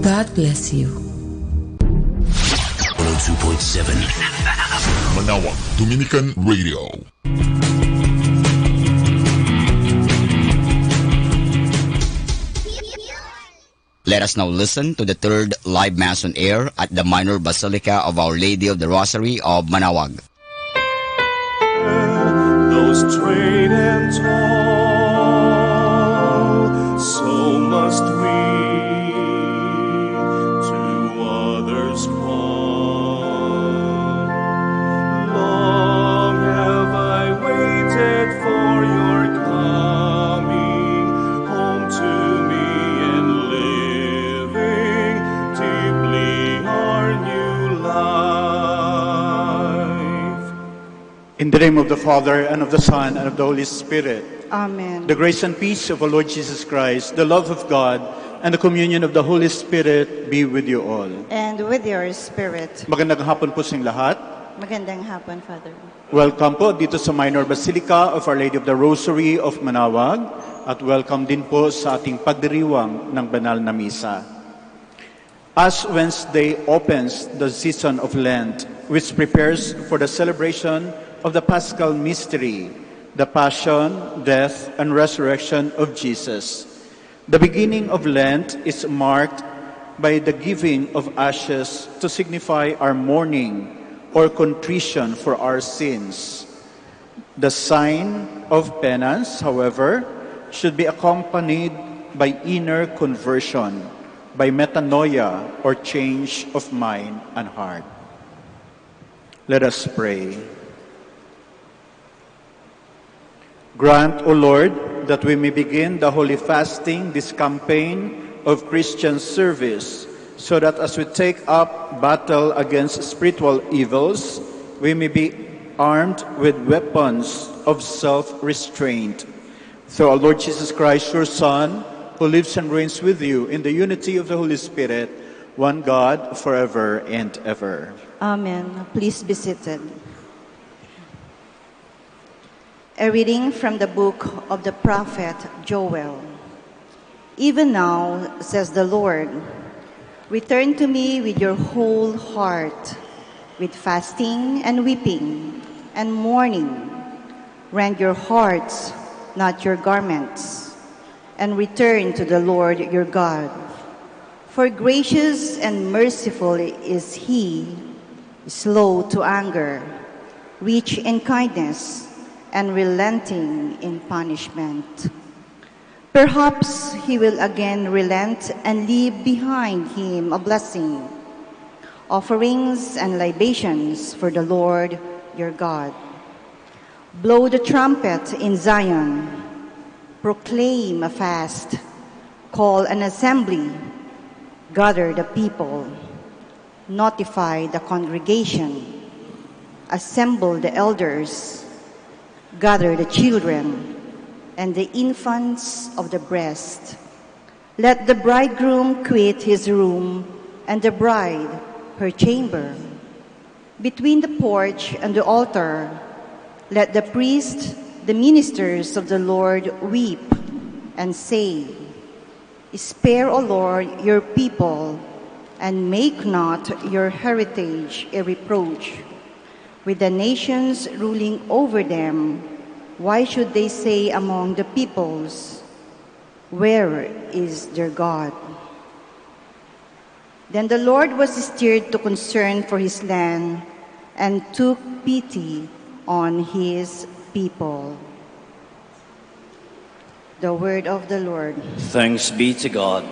God bless you. 102.7 Manaoag Dominican Radio. Let us now listen to the third live Mass on air at the Minor Basilica of Our Lady of the Rosary of Manaoag. Those straight and tall, so must we to others call. Long have I waited for your coming home to me and living deeply our new life. In the name of the Father, and of the Son, and of the Holy Spirit. Amen. The grace and peace of our Lord Jesus Christ, the love of God, and the communion of the Holy Spirit be with you all. And with your spirit. Magandang hapon po sa inyong lahat. Magandang hapon, Father. Welcome po dito sa Minor Basilica of Our Lady of the Rosary of Manaoag. At welcome din po sa ating pagdiriwang ng banal na misa. As Wednesday opens the season of Lent, which prepares for the celebration of the Paschal Mystery, the Passion, Death, and Resurrection of Jesus. The beginning of Lent is marked by the giving of ashes to signify our mourning or contrition for our sins. The sign of penance, however, should be accompanied by inner conversion, by metanoia or change of mind and heart. Let us pray. Grant, O Lord, that we may begin the holy fasting, this campaign of Christian service, so that as we take up battle against spiritual evils, we may be armed with weapons of self-restraint. Through our Lord Jesus Christ, your Son, who lives and reigns with you in the unity of the Holy Spirit, one God, forever and ever. Amen. Please be seated. A reading from the book of the prophet Joel. Even now, says the Lord, return to me with your whole heart, with fasting and weeping and mourning. Rend your hearts, not your garments, and return to the Lord your God. For gracious and merciful is he, slow to anger, rich in kindness, and relenting in punishment. Perhaps he will again relent and leave behind him a blessing, offerings and libations for the Lord your God. Blow the trumpet in Zion, proclaim a fast, call an assembly, gather the people, notify the congregation, assemble the elders, gather the children and the infants of the breast. Let the bridegroom quit his room and the bride her chamber. Between the porch and the altar, let the priests, the ministers of the Lord, weep and say, spare, O Lord, your people, and make not your heritage a reproach. With the nations ruling over them, why should they say among the peoples, where is their God? Then the Lord was stirred to concern for his land and took pity on his people. The word of the Lord. Thanks be to God.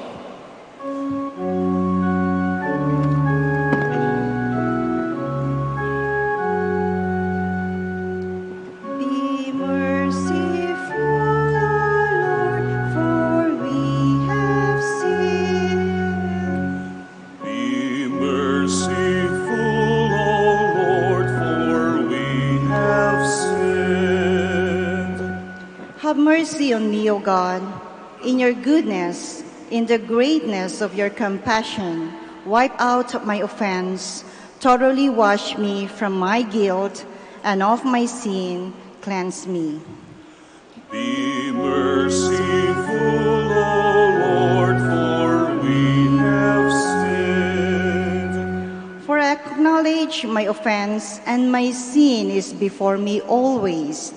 Have mercy on me, O God, in your goodness, in the greatness of your compassion. Wipe out my offense, thoroughly wash me from my guilt, and of my sin cleanse me. Be merciful, O Lord, for we have sinned. acknowledge my offense, and my sin is before me always.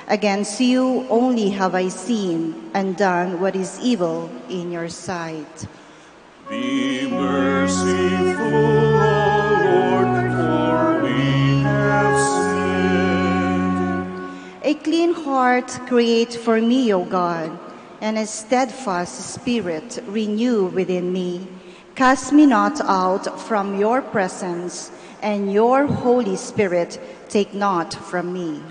Against you only have I sinned and done what is evil in your sight. Be merciful, O Lord, for we have sinned. A clean heart create for me, O God, and a steadfast spirit renew within me. Cast me not out from your presence, and your Holy Spirit take not from me.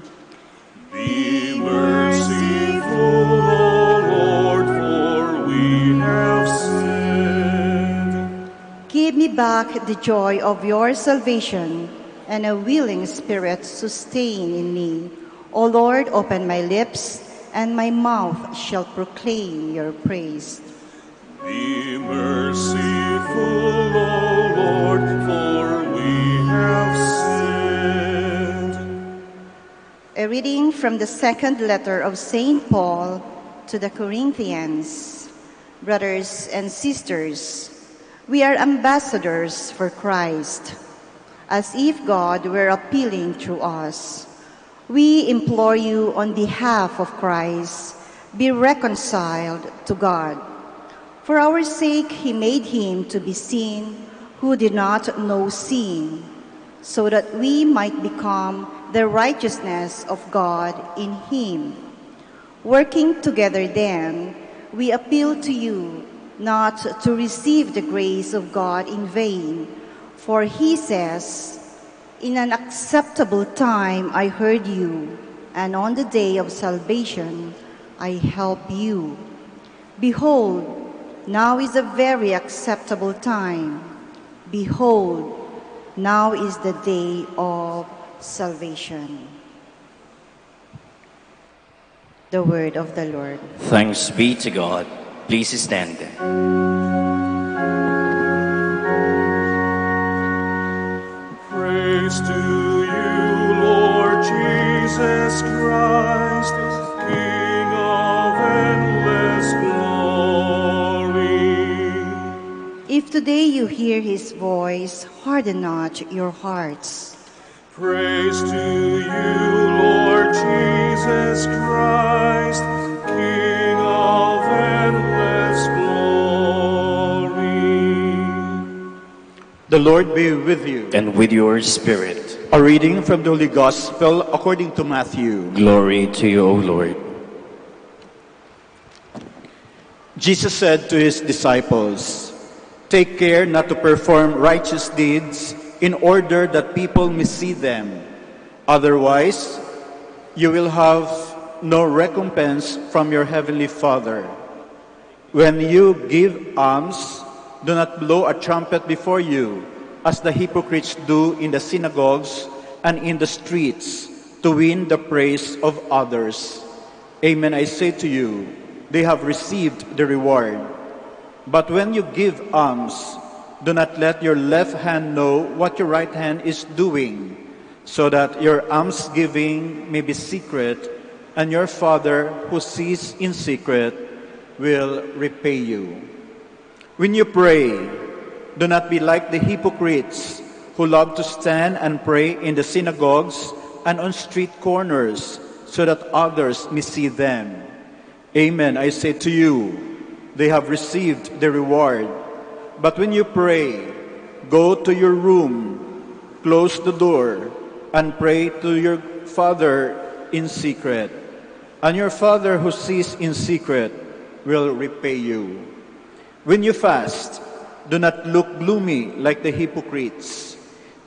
Be merciful, O Lord, for we have sinned. Give me back the joy of your salvation, and a willing spirit sustain in me. O Lord, open my lips, and my mouth shall proclaim your praise. Be merciful, O Lord, for we have sinned. A reading from the second letter of St. Paul to the Corinthians. Brothers and sisters, we are ambassadors for Christ, as if God were appealing through us. We implore you on behalf of Christ, be reconciled to God. For our sake he made him to be sin who did not know sin, so that we might become the righteousness of God in him. Working together then, we appeal to you not to receive the grace of God in vain, for he says, "In an acceptable time I heard you, and on the day of salvation I help you." Behold, now is a very acceptable time. Behold, now is the day of salvation. The word of the Lord. Thanks be to God. Please stand. Praise to you, Lord Jesus Christ, King of endless glory. If today you hear his voice, harden not your hearts. Praise to you, Lord Jesus Christ, King of endless glory. The Lord be with you. And with your spirit. A reading from the Holy Gospel according to Matthew. Glory to you, O Lord. Jesus said to his disciples, "Take care not to perform righteous deeds in order that people may see them. Otherwise, you will have no recompense from your heavenly Father. When you give alms, do not blow a trumpet before you, as the hypocrites do in the synagogues and in the streets, to win the praise of others. Amen, I say to you, they have received the reward. But when you give alms, do not let your left hand know what your right hand is doing, so that your almsgiving may be secret, and your Father who sees in secret will repay you. When you pray, do not be like the hypocrites who love to stand and pray in the synagogues and on street corners, so that others may see them. Amen, I say to you, they have received the reward. But when you pray, go to your room, close the door, and pray to your Father in secret. And your Father who sees in secret will repay you. When you fast, do not look gloomy like the hypocrites.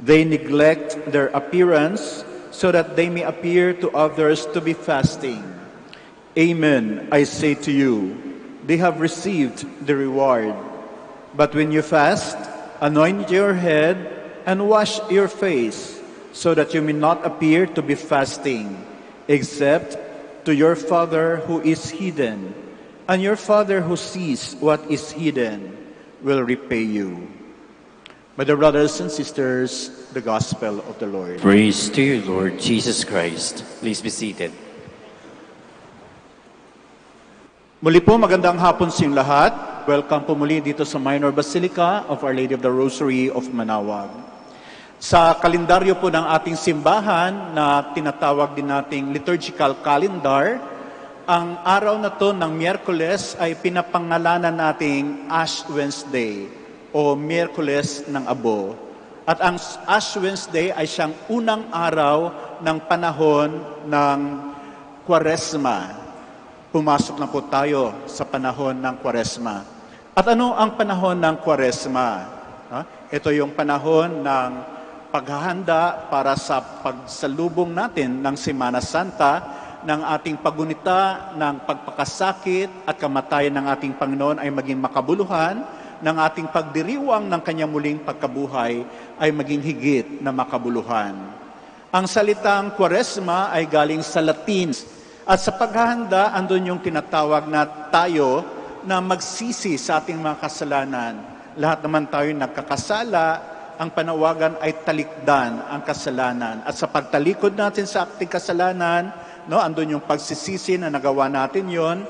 They neglect their appearance so that they may appear to others to be fasting. Amen, I say to you, they have received the reward. But when you fast, anoint your head and wash your face, so that you may not appear to be fasting, except to your Father who is hidden. And your Father who sees what is hidden will repay you. My dear brothers and sisters, the Gospel of the Lord. Praise to you, Lord Jesus Christ. Please be seated. Muli po, magandang hapon sa inyong lahat. Welcome po muli dito sa Minor Basilica of Our Lady of the Rosary of Manaoag. Sa kalendaryo po ng ating simbahan na tinatawag din nating liturgical calendar, ang araw na to ng Miyerkules ay pinapangalanan nating Ash Wednesday o Miyerkules ng Abo. At ang Ash Wednesday ay siyang unang araw ng panahon ng Kwaresma. Pumasok na po tayo sa panahon ng Kwaresma. At ano ang panahon ng Kwaresma? Ito yung panahon ng paghahanda para sa pagsalubong natin ng Semana Santa, ng ating pagunita ng pagpakasakit at kamatayan ng ating Panginoon ay maging makabuluhan, ng ating pagdiriwang ng kanyang muling pagkabuhay ay maging higit na makabuluhan. Ang salitang Kwaresma ay galing sa Latin at sa paghahanda andun yung tinatawag na tayo na magsisi sa ating mga kasalanan. Lahat naman tayo nagkakasala. Ang panawagan ay talikdan ang kasalanan. At sa pagtalikod natin sa ating kasalanan, andun yung pagsisisi na nagawa natin yon,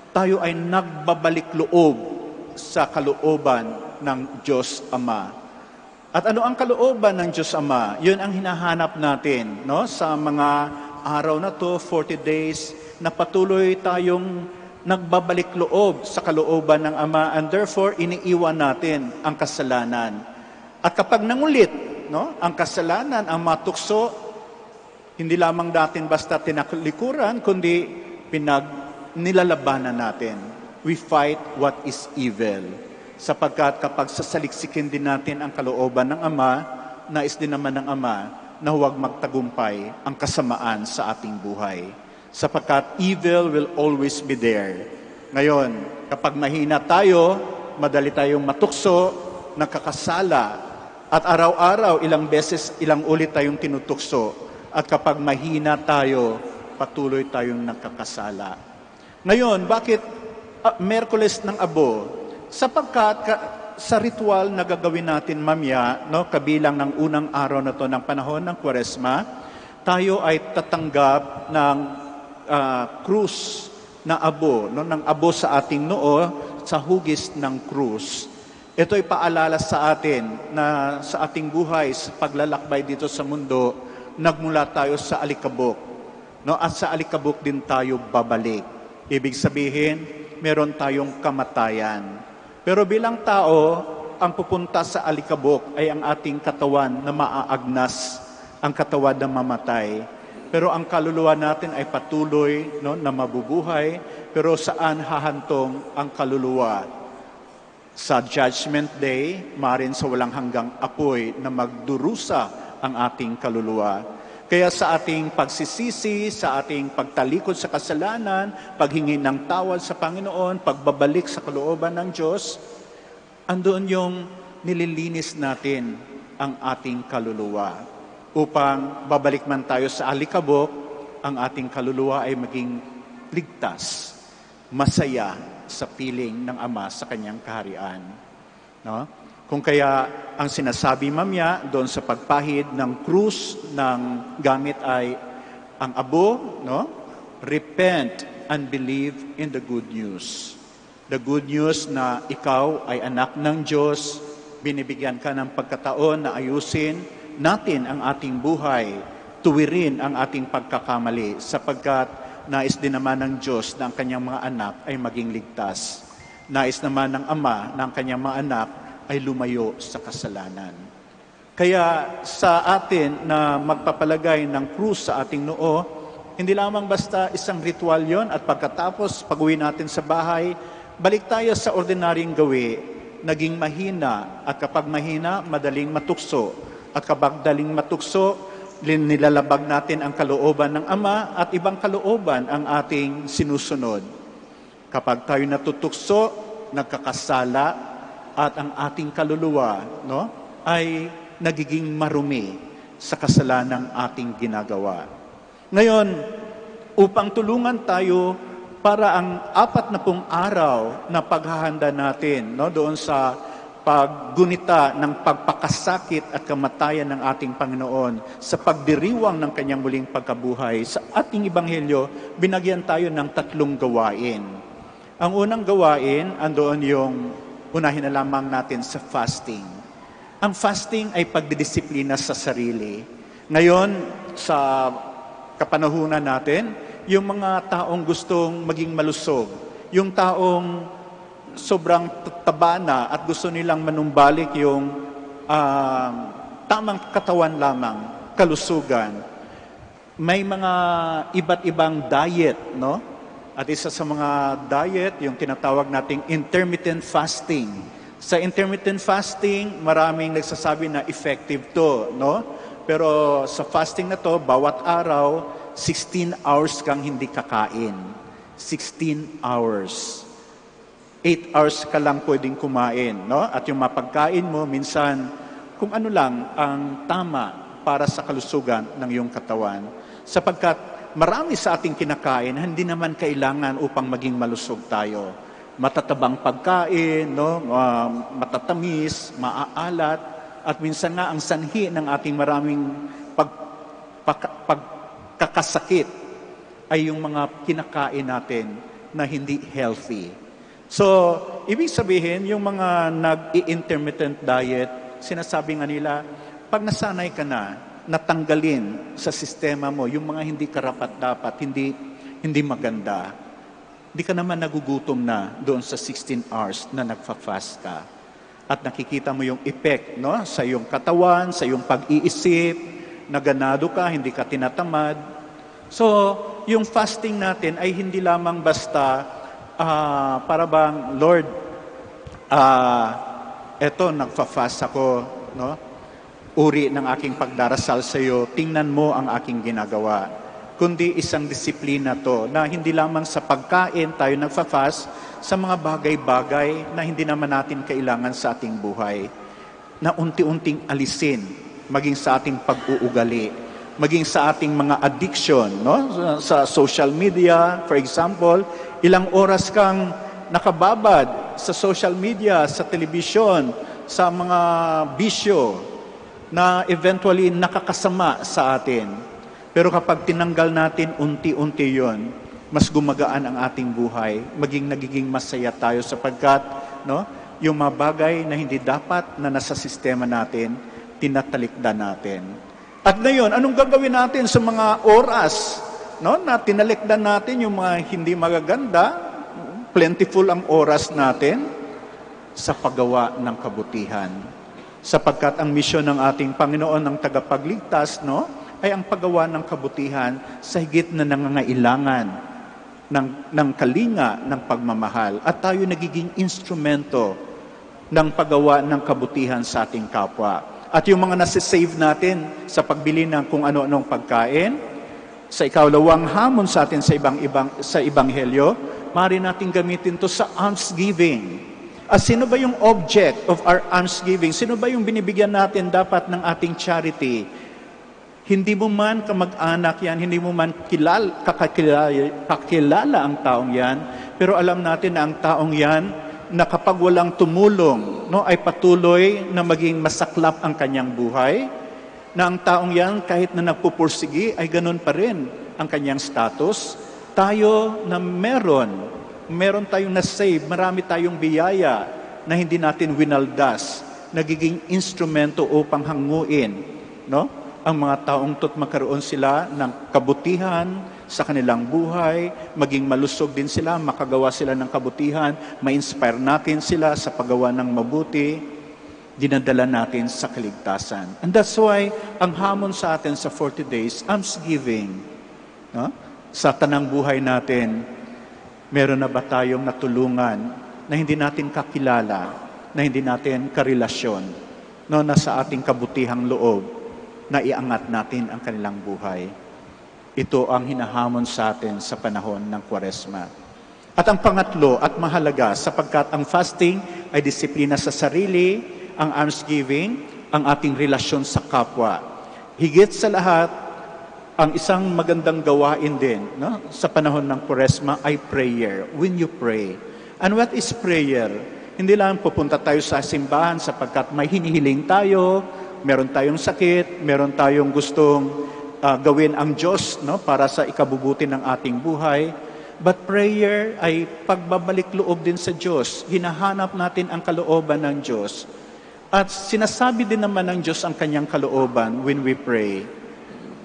tayo ay nagbabalik loob sa kalooban ng Diyos Ama. At ano ang kalooban ng Diyos Ama? Yun ang hinahanap natin sa mga araw na to, 40 days, na patuloy tayong nagbabalik loob sa kalooban ng Ama, and therefore iniiwan natin ang kasalanan. At kapag nangulit, ang kasalanan, ang matukso, hindi lamang natin basta tinaklikuran, kundi nilalabanan natin. We fight what is evil. Sapagkat kapag sasaliksikin din natin ang kalooban ng Ama, nais din naman ng Ama na huwag magtagumpay ang kasamaan sa ating buhay. Sapagkat evil will always be there. Ngayon, kapag mahina tayo, madali tayong matukso, nakakasala, at araw-araw, ilang beses, ilang ulit tayong tinutukso. At kapag mahina tayo, patuloy tayong nakakasala. Ngayon, bakit Miyerkules ng Abo? Sapagkat sa ritual na gagawin natin mamaya, kabilang ng unang araw na to ng panahon ng Kwaresma, tayo ay tatanggap ng krus na abo, ng abo sa ating noo, sa hugis ng krus. Ito ay paalala sa atin na sa ating buhay, sa paglalakbay dito sa mundo, nagmula tayo sa alikabok. At sa alikabok din tayo babalik. Ibig sabihin, meron tayong kamatayan. Pero bilang tao, ang pupunta sa alikabok ay ang ating katawan na maaagnas, ang katawan na mamatay. Pero ang kaluluwa natin ay patuloy na mabubuhay. Pero saan hahantong ang kaluluwa? Sa Judgment Day, maaaring sa walang hanggang apoy na magdurusa ang ating kaluluwa. Kaya sa ating pagsisisi, sa ating pagtalikod sa kasalanan, paghingi ng tawad sa Panginoon, pagbabalik sa kalooban ng Diyos, andoon yung nililinis natin ang ating kaluluwa. Upang babalik man tayo sa alikabok, ang ating kaluluwa ay maging ligtas, masaya sa piling ng Ama sa kanyang kaharian. Kung kaya ang sinasabi mamaya doon sa pagpahid ng krus ng gamit ay ang abo, repent and believe in the good news. The good news na ikaw ay anak ng Diyos, binibigyan ka ng pagkataon na ayusin natin ang ating buhay, tuwirin ang ating pagkakamali, sapagkat nais din naman ng Diyos na ang kanyang mga anak ay maging ligtas. Nais naman ng Ama na ang kanyang mga anak ay lumayo sa kasalanan. Kaya sa atin na magpapalagay ng krus sa ating noo, hindi lamang basta isang ritual yon at pagkatapos pag-uwi natin sa bahay, balik tayo sa ordinaryong gawi, naging mahina, at kapag mahina, madaling matukso. At kapag daling matukso, nilalabag natin ang kalooban ng Ama at ibang kalooban ang ating sinusunod. Kapag tayo natutukso, nagkakasala, at ang ating kaluluwa ay nagiging marumi sa kasalanang ating ginagawa. Ngayon, upang tulungan tayo para ang 40 araw na paghahanda natin doon sa paggunita ng pagpakasakit at kamatayan ng ating Panginoon, sa pagdiriwang ng kanyang muling pagkabuhay, sa ating Ebanghelyo, binagyan tayo ng 3 gawain. Ang unang gawain, andoon yung unahin na lamang natin sa fasting. Ang fasting ay pagdidisiplina sa sarili. Ngayon, sa kapanahunan natin, yung mga taong gustong maging malusog, yung taong sobrang taba na at gusto nilang manumbalik yung tamang katawan lamang, kalusugan. May mga iba't ibang diet, no? At isa sa mga diet, yung tinatawag nating intermittent fasting. Sa intermittent fasting, maraming nagsasabi na effective to, no? Pero sa fasting na to, bawat araw, 16 hours kang hindi kakain. 16 hours. 8 hours ka lang pwedeng kumain, no? At yung mapagkain mo, minsan, kung ano lang ang tama para sa kalusugan ng iyong katawan. Sapagkat marami sa ating kinakain, hindi naman kailangan upang maging malusog tayo. Matatabang pagkain, no? Matatamis, maaalat, at minsan nga ang sanhi ng ating maraming pagkakasakit ay yung mga kinakain natin na hindi healthy. So, ibig sabihin, yung mga nag-i-intermittent diet, sinasabi nga nila, pag nasanay ka na, natanggalin sa sistema mo yung mga hindi karapat-dapat, hindi maganda, di ka naman nagugutom na doon sa 16 hours na nagfa-fast ka. At nakikita mo yung effect, no? Sa iyong katawan, sa iyong pag-iisip, naganado ka, hindi ka tinatamad. So, yung fasting natin ay hindi lamang basta para bang, Lord, eto, nagfa-fast ako, no? Uri ng aking pagdarasal sa iyo, tingnan mo ang aking ginagawa. Kundi isang disiplina to, na hindi lamang sa pagkain tayo nagfa-fast, sa mga bagay-bagay na hindi naman natin kailangan sa ating buhay, na unti-unting alisin, maging sa ating pag-uugali, maging sa ating mga addiction, no? Sa social media, for example, ilang oras kang nakababad sa social media, sa telebisyon, sa mga bisyo na eventually nakakasama sa atin. Pero kapag tinanggal natin unti-unti yon, mas gumagaan ang ating buhay, nagiging masaya tayo sapagkat, no, yung mga bagay na hindi dapat na nasa sistema natin, tinatalikdan natin. At ngayon, anong gagawin natin sa mga oras, no, na tinalikdan natin yung mga hindi magaganda? Plentiful ang oras natin sa paggawa ng kabutihan. Sapagkat ang misyon ng ating Panginoon ng tagapagligtas, no, ay ang paggawa ng kabutihan sa higit na nangangailangan ng kalinga ng pagmamahal. At tayo nagiging instrumento ng paggawa ng kabutihan sa ating kapwa. At yung mga nasisave natin sa pagbili ng kung ano-anong pagkain, sa ikalawang hamon sa atin sa Ebanghelyo, maaari natin gamitin to sa almsgiving. At sino ba yung object of our almsgiving? Sino ba yung binibigyan natin dapat ng ating charity? Hindi mo man kamag-anak yan, hindi mo man kakilala ang taong yan, pero alam natin na ang taong yan, na kapag walang tumulong, no, ay patuloy na maging masaklap ang kanyang buhay, na ang taong yan, kahit na nagpupursigi, ay ganun pa rin ang kanyang status. Tayo na meron tayong na-save, marami tayong biyaya na hindi natin winaldas, nagiging instrumento upang hanguin, no? Ang mga taong to't magkaroon sila ng kabutihan sa kanilang buhay, maging malusog din sila, makagawa sila ng kabutihan, ma-inspire natin sila sa paggawa ng mabuti, dinadala natin sa kaligtasan. And that's why, ang hamon sa atin sa 40 days, almsgiving. No? Sa tanang buhay natin, meron na ba tayong natulungan na hindi natin kakilala, na hindi natin karelasyon, no, na sa ating kabutihang loob, na iangat natin ang kanilang buhay. Ito ang hinahamon sa atin sa panahon ng Kwaresma. At ang pangatlo at mahalaga, sapagkat ang fasting ay disiplina sa sarili, ang almsgiving, ang ating relasyon sa kapwa. Higit sa lahat, ang isang magandang gawain din, no, sa panahon ng Kwaresma ay prayer. When you pray. And what is prayer? Hindi lang pupunta tayo sa simbahan sapagkat may hinihiling tayo, meron tayong sakit, meron tayong gustong gawin ang Diyos, no, para sa ikabubuti ng ating buhay. But prayer ay pagbabalik loob din sa Diyos. Hinahanap natin ang kalooban ng Diyos. At sinasabi din naman ng Diyos ang kanyang kalooban when we pray.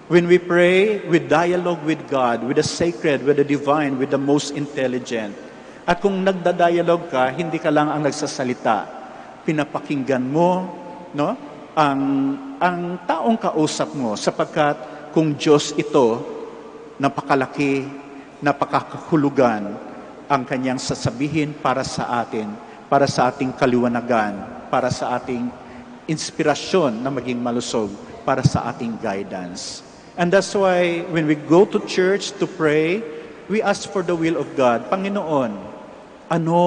When we pray with dialogue with God, with the sacred, with the divine, with the most intelligent. At kung nagda-dialogue ka, hindi ka lang ang nagsasalita. Pinapakinggan mo, no? Ang taong kausap mo, sapagkat kung Diyos ito, napakalaki, napakahulugan ang kanyang sasabihin para sa atin, para sa ating kaliwanagan, para sa ating inspirasyon na maging malusog, para sa ating guidance. And that's why when we go to church to pray, we ask for the will of God. Panginoon, ano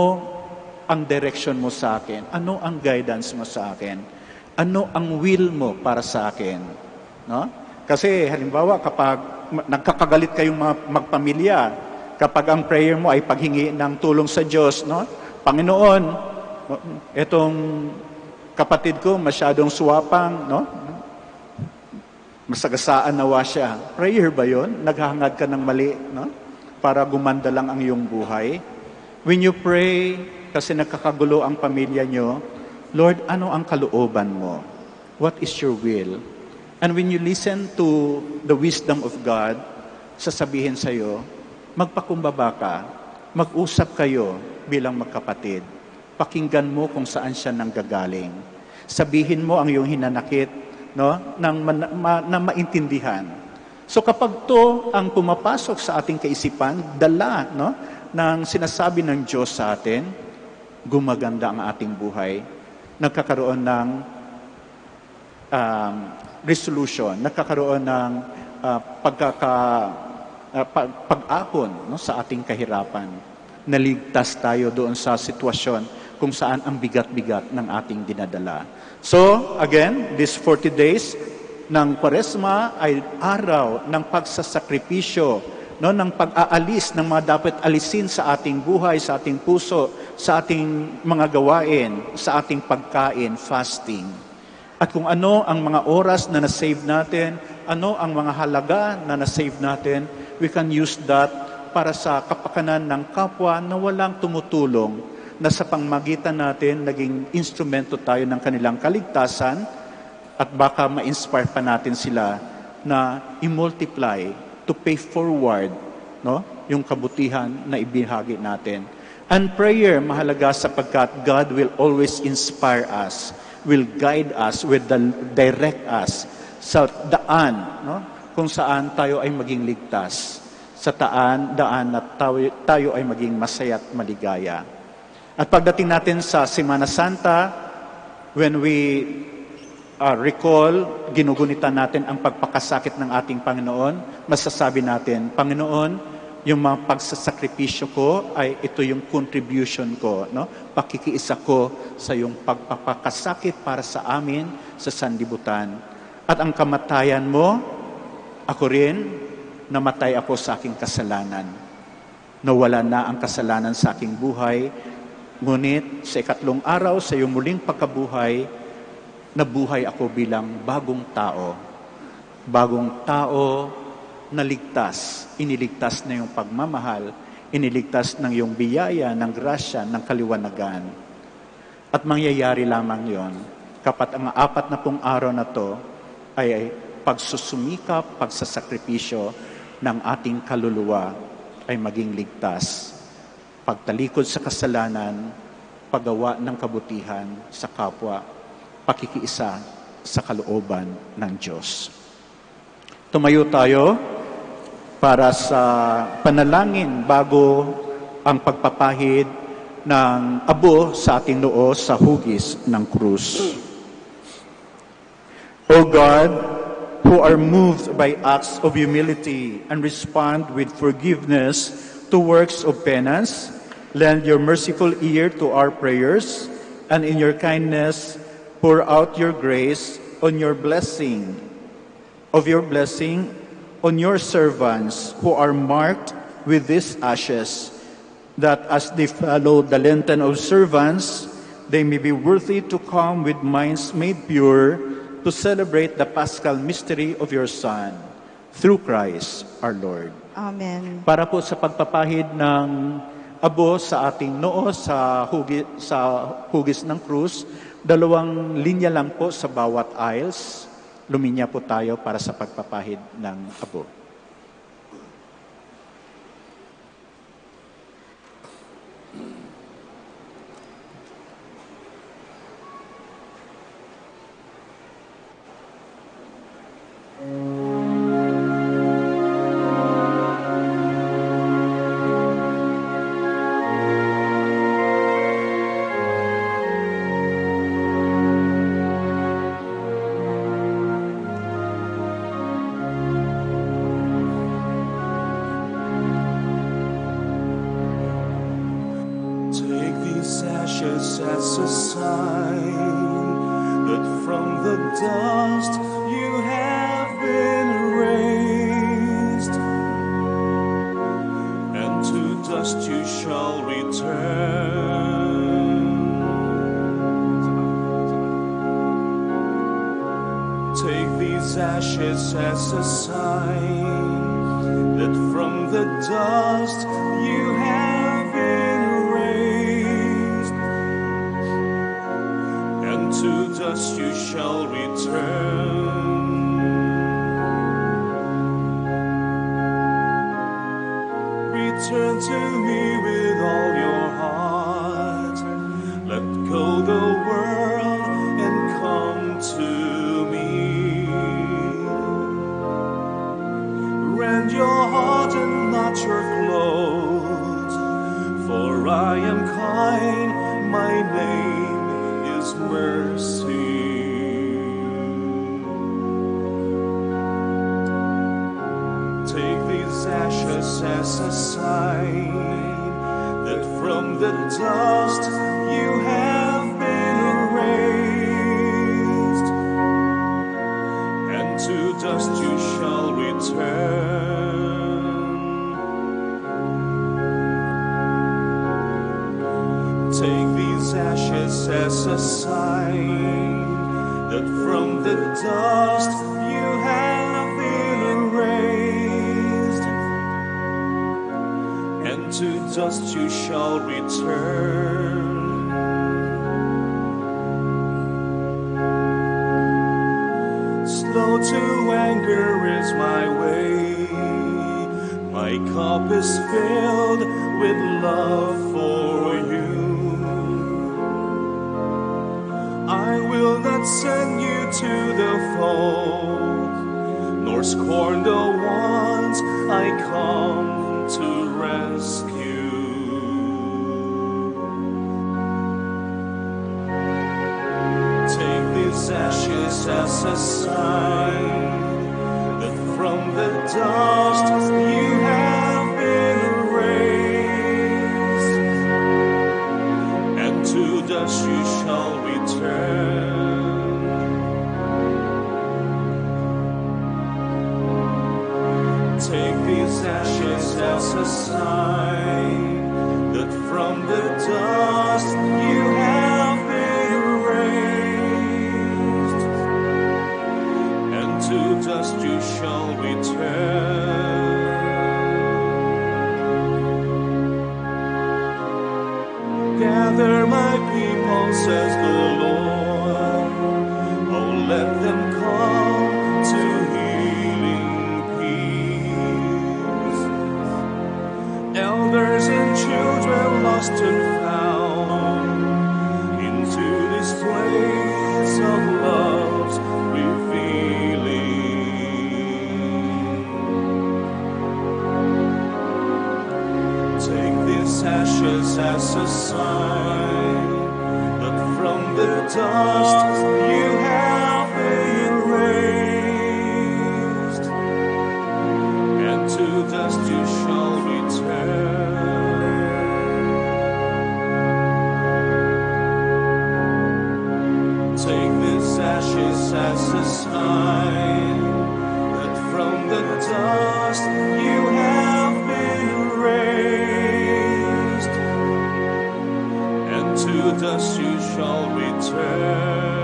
ang direction mo sa akin? Ano ang guidance mo sa akin? Ano ang will mo para sa akin? No? Kasi halimbawa kapag nagkakagalit kayong magpamilya, kapag ang prayer mo ay paghingi ng tulong sa Diyos, no? Panginoon, etong kapatid ko masyadong suwapang, no? Masagasaan nawa siya. Prayer ba yon? Naghahangad ka ng mali, no? Para gumanda lang ang iyong buhay. When you pray, kasi nagkakagulo ang pamilya nyo, Lord, ano ang kalooban mo? What is your will? And when you listen to the wisdom of God, sasabihin sa'yo, magpakumbaba ka, mag-usap kayo bilang magkapatid. Pakinggan mo kung saan siya nanggagaling. Sabihin mo ang iyong hinanakit, no, na maintindihan. So kapag to ang pumapasok sa ating kaisipan, dala, no, ng sinasabi ng Diyos sa atin, gumaganda ang ating buhay. Nagkakaroon ng resolution, nagkakaroon ng pag-ahon, no, sa ating kahirapan. Naligtas tayo doon sa sitwasyon kung saan ang bigat-bigat ng ating dinadala. So, again, these 40 days ng Kwaresma ay araw ng pagsasakripisyo, no, ng pag-aalis ng mga dapat alisin sa ating buhay, sa ating puso, sa ating mga gawain, sa ating pagkain, fasting. At kung ano ang mga oras na na-save natin, ano ang mga halaga na na-save natin, we can use that para sa kapakanan ng kapwa na walang tumutulong, na sa pangmagitan natin, naging instrumento tayo ng kanilang kaligtasan, at baka ma-inspire pa natin sila na i-multiply, to pay forward, no, yung kabutihan na ibinahagi natin. And prayer, mahalaga sapagkat God will always inspire us, will guide us, will direct us sa daan, no, kung saan tayo ay maging ligtas, sa daan na tayo ay maging masaya at maligaya. At pagdating natin sa Semana Santa, when we recall, ginugunita natin ang pagpakasakit ng ating Panginoon, masasabi natin, Panginoon, yung mga pagsasakripisyo ko ay ito yung contribution ko, no? Pakikiisa ko sa yung pagpapakasakit para sa amin sa sanlibutan. At ang kamatayan mo, ako rin, namatay ako sa aking kasalanan. Nawala na ang kasalanan sa aking buhay, ngunit sa ikatlong araw, sa iyong muling pagkabuhay, nabuhay ako bilang bagong tao. Bagong tao na ligtas. Iniligtas na yung pagmamahal, iniligtas ng yung biyaya, ng grasya, ng kaliwanagan. At mangyayari lamang yon kapag ang 40 araw na to ay pagsusumikap, pagsasakripisyo ng ating kaluluwa ay maging ligtas. Pagtalikod sa kasalanan, paggawa ng kabutihan sa kapwa, pakikiisa sa kalooban ng Diyos. Tumayo tayo para sa panalangin bago ang pagpapahid ng abo sa ating noo sa hugis ng krus. O God, who are moved by acts of humility and respond with forgiveness to works of penance, lend your merciful ear to our prayers, and in your kindness pour out your grace on your blessing, on your servants who are marked with these ashes, that as they follow the Lenten observance, they may be worthy to come with minds made pure to celebrate the Paschal mystery of your Son, through Christ our Lord. Amen. Para po sa pagpapahid ng abo sa ating noo sa hugis ng krus, Dalawang linya lang po sa bawat aisles. Luminya po tayo para sa pagpapahid ng abo. Take these ashes as a sign that from the dust you have been raised, and to dust you shall return. Take these ashes as a sign that from the dust you have been raised, and to dust you shall return. Return to me with all your heart. Let go the world and come to me. Rend your heart and not your clothes, for I am kind, my name is mercy. Take these ashes as a sign that from the dust you have been raised, and to dust you shall return. Take these ashes as a sign that from the dust you have been raised, and to dust you shall return. Slow to anger is my way, my cup is filled with love for you. I will not send you to the fold, nor scorn the ones I come to rescue. Take these ashes as a sign that from the dust you have been raised, and to dust you shall return. Take these ashes as a sign that from the dust you have been raised, and to dust you shall return. Gather my people, says the Lord. Oh, let them come to healing peace. Elders and children lost and found into this place of love's revealing. Take these ashes as a sign that from the dust you have been raised, and to dust you shall return. Take these ashes as a sign that from the dust you have been raised, and to dust you shall return.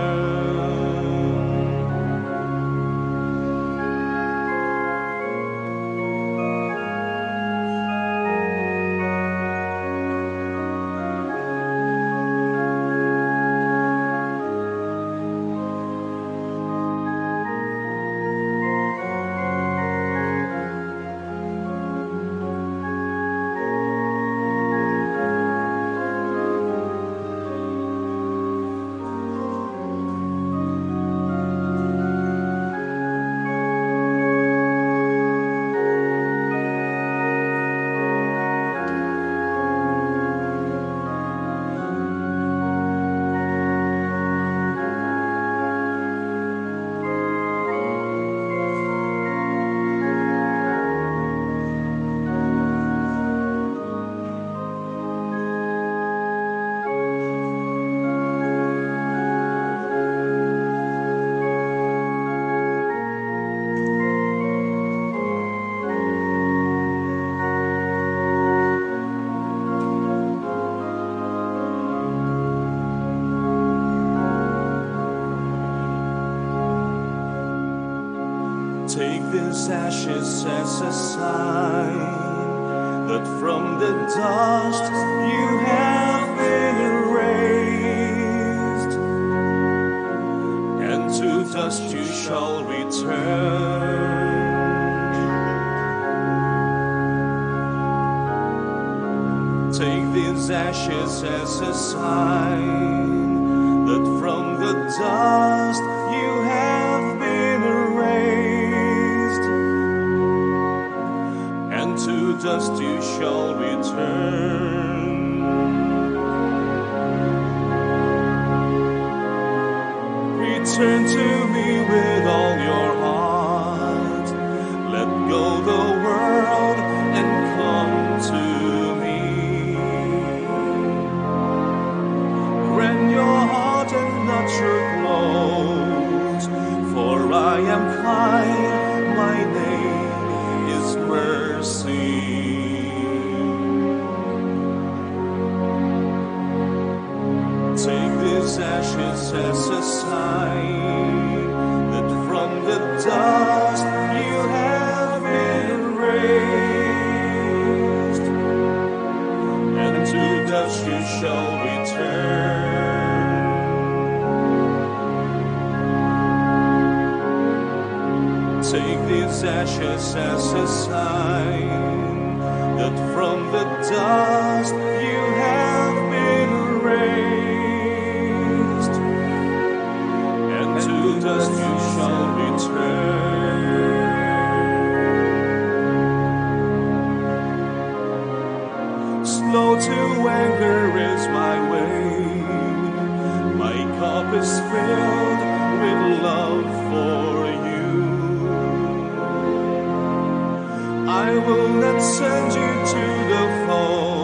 Take these ashes as a sign that from the dust you have been raised, and to dust you shall return. Take these ashes as a sign that from the dust you have been raised, and to dust you shall return. Return to me with all your heart. Let go the world and come to me. Rend your heart and not your clothes, for I am kind, my name is mercy. Take these ashes as a sign that from the dust you have been raised, and to dust you shall return. Take these ashes as a sign that from the dust you have been raised, and to dust you shall return. Slow to anger is my way, my cup is filled with love for you. I will not send you to the foe,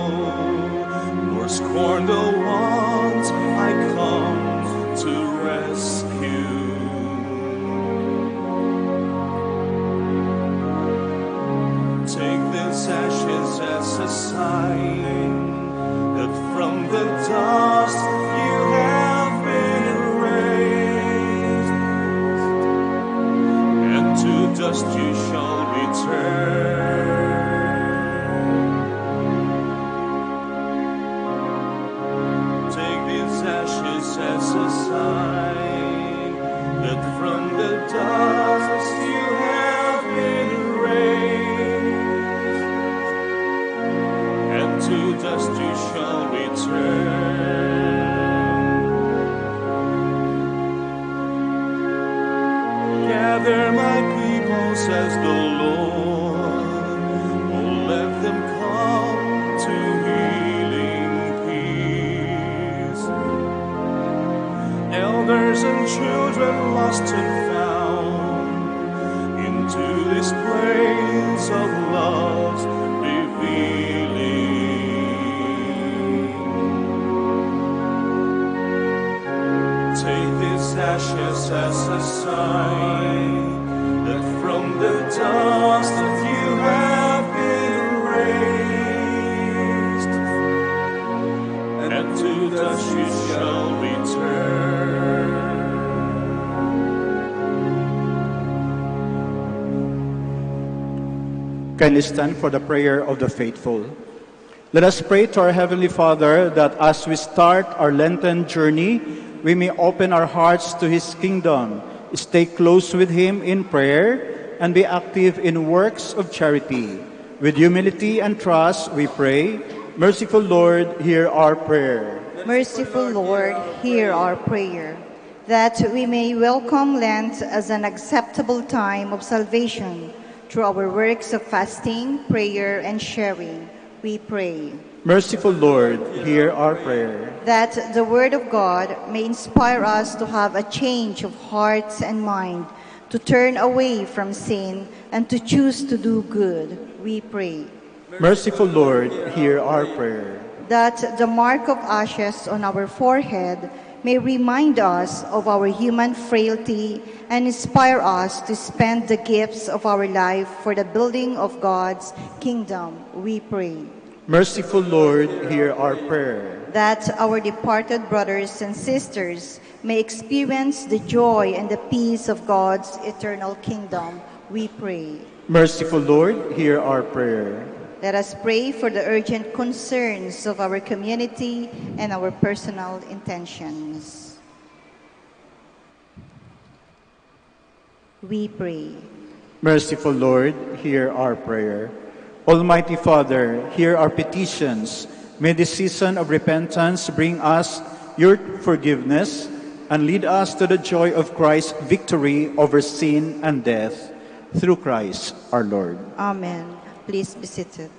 nor scorn the ones I come to rescue. Take these ashes as a sign that from the dust you have been raised, and to dust you shall return. Take these ashes as a sign that from the dust you have been raised, and to dust you shall return. Gather my people, says the Lord, oh, let them come to healing peace. Elders and children lost and found, into this place of love's revealing. Take these ashes as a sign that from the dust that you have been raised, and to dust you shall return. Kindly stand for the prayer of the faithful. Let us pray to our Heavenly Father that as we start our Lenten journey, we may open our hearts to His kingdom, stay close with Him in prayer, and be active in works of charity. With humility and trust, we pray, merciful Lord, hear our prayer. Merciful Lord, hear our prayer, that we may welcome Lent as an acceptable time of salvation through our works of fasting, prayer, and sharing. We pray. Merciful Lord, hear our prayer. That the Word of God may inspire us to have a change of hearts and mind, to turn away from sin and to choose to do good. We pray. Merciful Lord, hear our prayer. That the mark of ashes on our forehead may remind us of our human frailty and inspire us to spend the gifts of our life for the building of God's kingdom. We pray. Merciful Lord, hear our prayer. That our departed brothers and sisters may experience the joy and the peace of God's eternal kingdom. we pray. Merciful Lord, hear our prayer. Let us pray for the urgent concerns of our community and our personal intentions. We pray. Merciful Lord, hear our prayer. Almighty Father, hear our petitions. May this season of repentance bring us your forgiveness and lead us to the joy of Christ's victory over sin and death. Through Christ our Lord. Amen. Please be seated.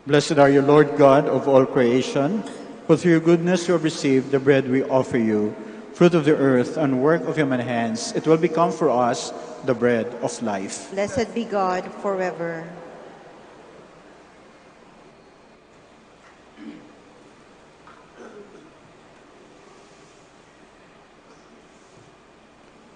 Blessed are you, Lord God of all creation, for through your goodness you have received the bread we offer you, fruit of the earth and work of human hands. It will become for us the bread of life. Blessed be God forever.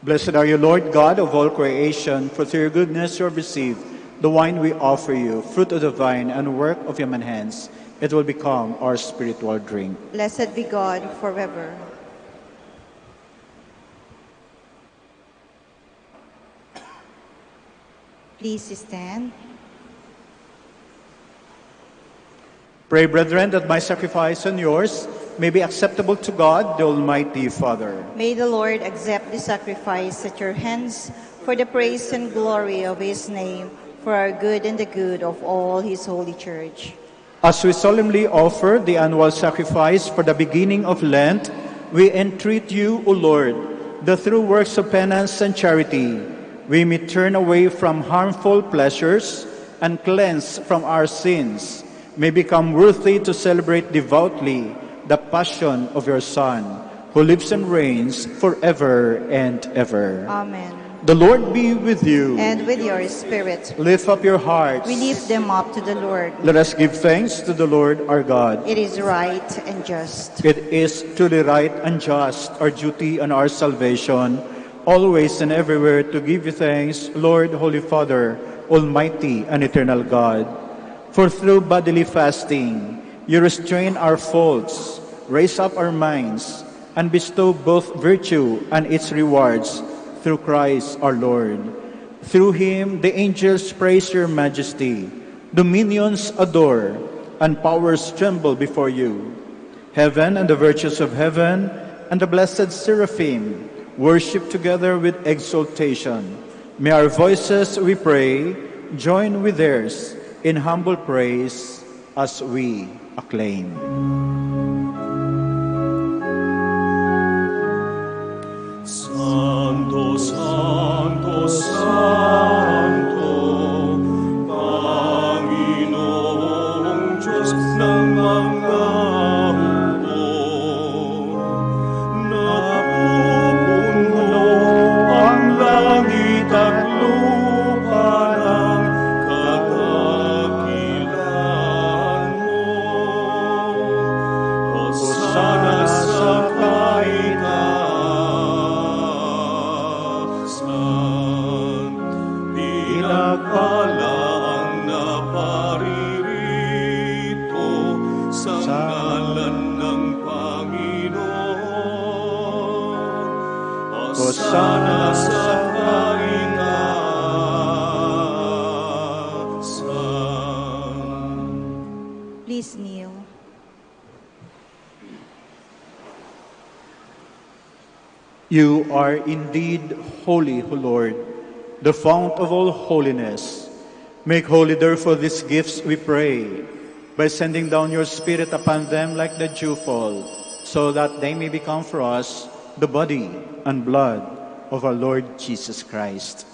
Blessed are you, Lord God of all creation, for through your goodness you have received the wine we offer you, fruit of the vine and work of human hands. It will become our spiritual drink. Blessed be God forever. Please stand. Pray, brethren, that my sacrifice and yours may be acceptable to God, the Almighty Father. May the Lord accept the sacrifice at your hands for the praise and glory of his name, for our good and the good of all his holy church. As we solemnly offer the annual sacrifice for the beginning of Lent, we entreat you, O Lord, that through works of penance and charity, we may turn away from harmful pleasures and cleanse from our sins, may become worthy to celebrate devoutly the passion of your Son, who lives and reigns forever and ever. Amen. The Lord be with you. And with your spirit. Lift up your hearts. We lift them up to the Lord. Let us give thanks to the Lord our God. It is right and just. It is truly right and just, our duty and our salvation, always and everywhere to give you thanks, Lord, Holy Father, Almighty and eternal God. For through bodily fasting, you restrain our faults, raise up our minds, and bestow both virtue and its rewards through Christ our Lord. Through him, the angels praise your majesty, dominions adore, and powers tremble before you. Heaven and the virtues of heaven and the blessed seraphim worship together with exaltation. May our voices, we pray, join with theirs in humble praise as we acclaim. Santo, Santo, Santo, Panginoong Diyos ng mga hukbo, napupuno ang langit at lupa ng kadakilan mo. Hosana sa kaitaasan, pinagpala ang naparirito sa ngalan ng Panginoon. Hosana sa kaitaasan. Please kneel. You are indeed holy, O Lord, the fount of all holiness. Make holy, therefore, these gifts, we pray, by sending down your Spirit upon them like the dewfall, so that they may become for us the body and blood of our Lord Jesus Christ.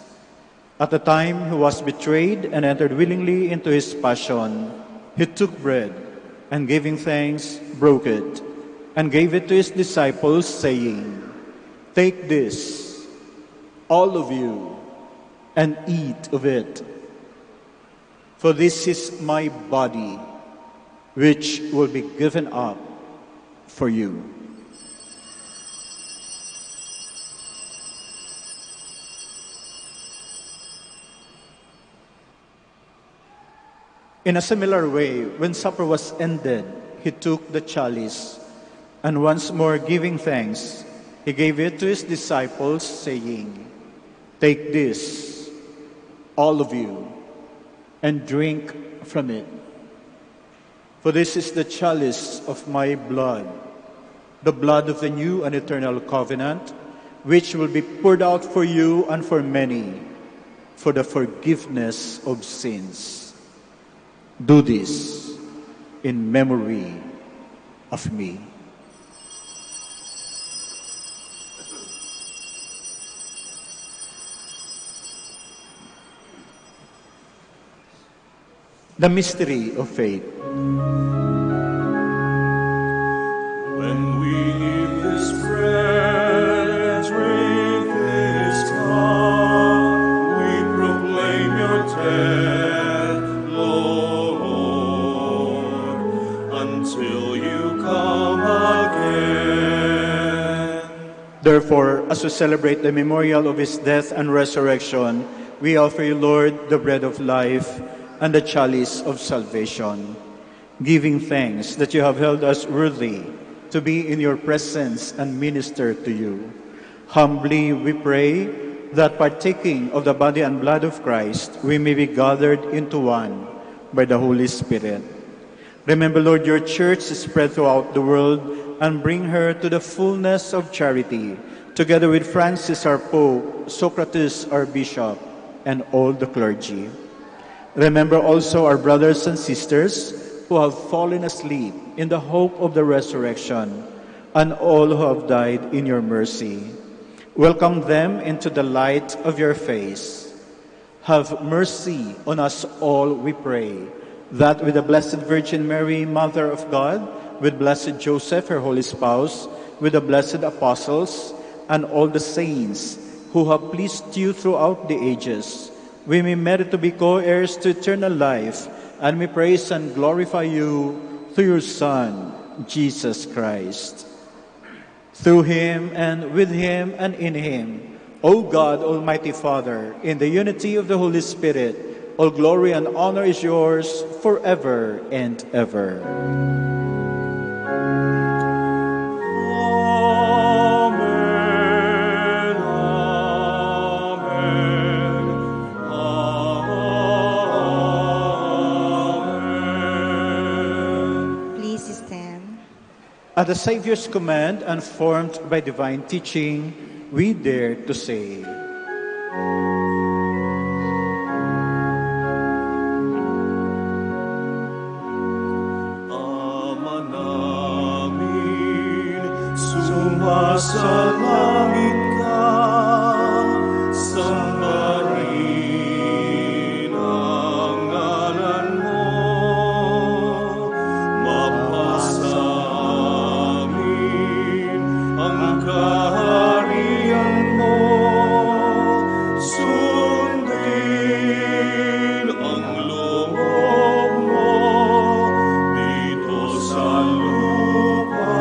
At the time he was betrayed and entered willingly into his passion, he took bread, and giving thanks, broke it, and gave it to his disciples, saying, "Take this, all of you, and eat of it. For this is my body, which will be given up for you." In a similar way, when supper was ended, he took the chalice, and once more giving thanks, he gave it to his disciples, saying, "Take this, all of you, and drink from it. For this is the chalice of my blood, the blood of the new and eternal covenant, which will be poured out for you and for many for the forgiveness of sins. Do this in memory of me." The mystery of faith. When we eat this bread, drink this cup, we proclaim your death, Lord, until you come again. Therefore, as we celebrate the memorial of his death and resurrection, we offer you, Lord, the bread of life and the chalice of salvation, giving thanks that you have held us worthy to be in your presence and minister to you. Humbly we pray that partaking of the body and blood of Christ, we may be gathered into one by the Holy Spirit. Remember, Lord, your church is spread throughout the world, and bring her to the fullness of charity, together with Francis our Pope, Socrates our Bishop, and all the clergy. Remember also our brothers and sisters who have fallen asleep in the hope of the resurrection, and all who have died in your mercy. Welcome them into the light of your face. Have mercy on us all, we pray, that with the Blessed Virgin Mary, Mother of God, with Blessed Joseph, her holy spouse, with the blessed apostles, and all the saints who have pleased you throughout the ages, we may merit to be co-heirs to eternal life, and we praise and glorify you through your Son, Jesus Christ. Through him, and with him, and in him, O God, Almighty Father, in the unity of the Holy Spirit, all glory and honor is yours forever and ever. At the Savior's command and formed by divine teaching, we dare to say, Ama namin, sumasalangit ka, sambahin ang ngalan mo, mapasa ang kaharian mo, sundin ang loob mo dito sa lupa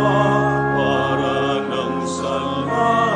para nang sa langit.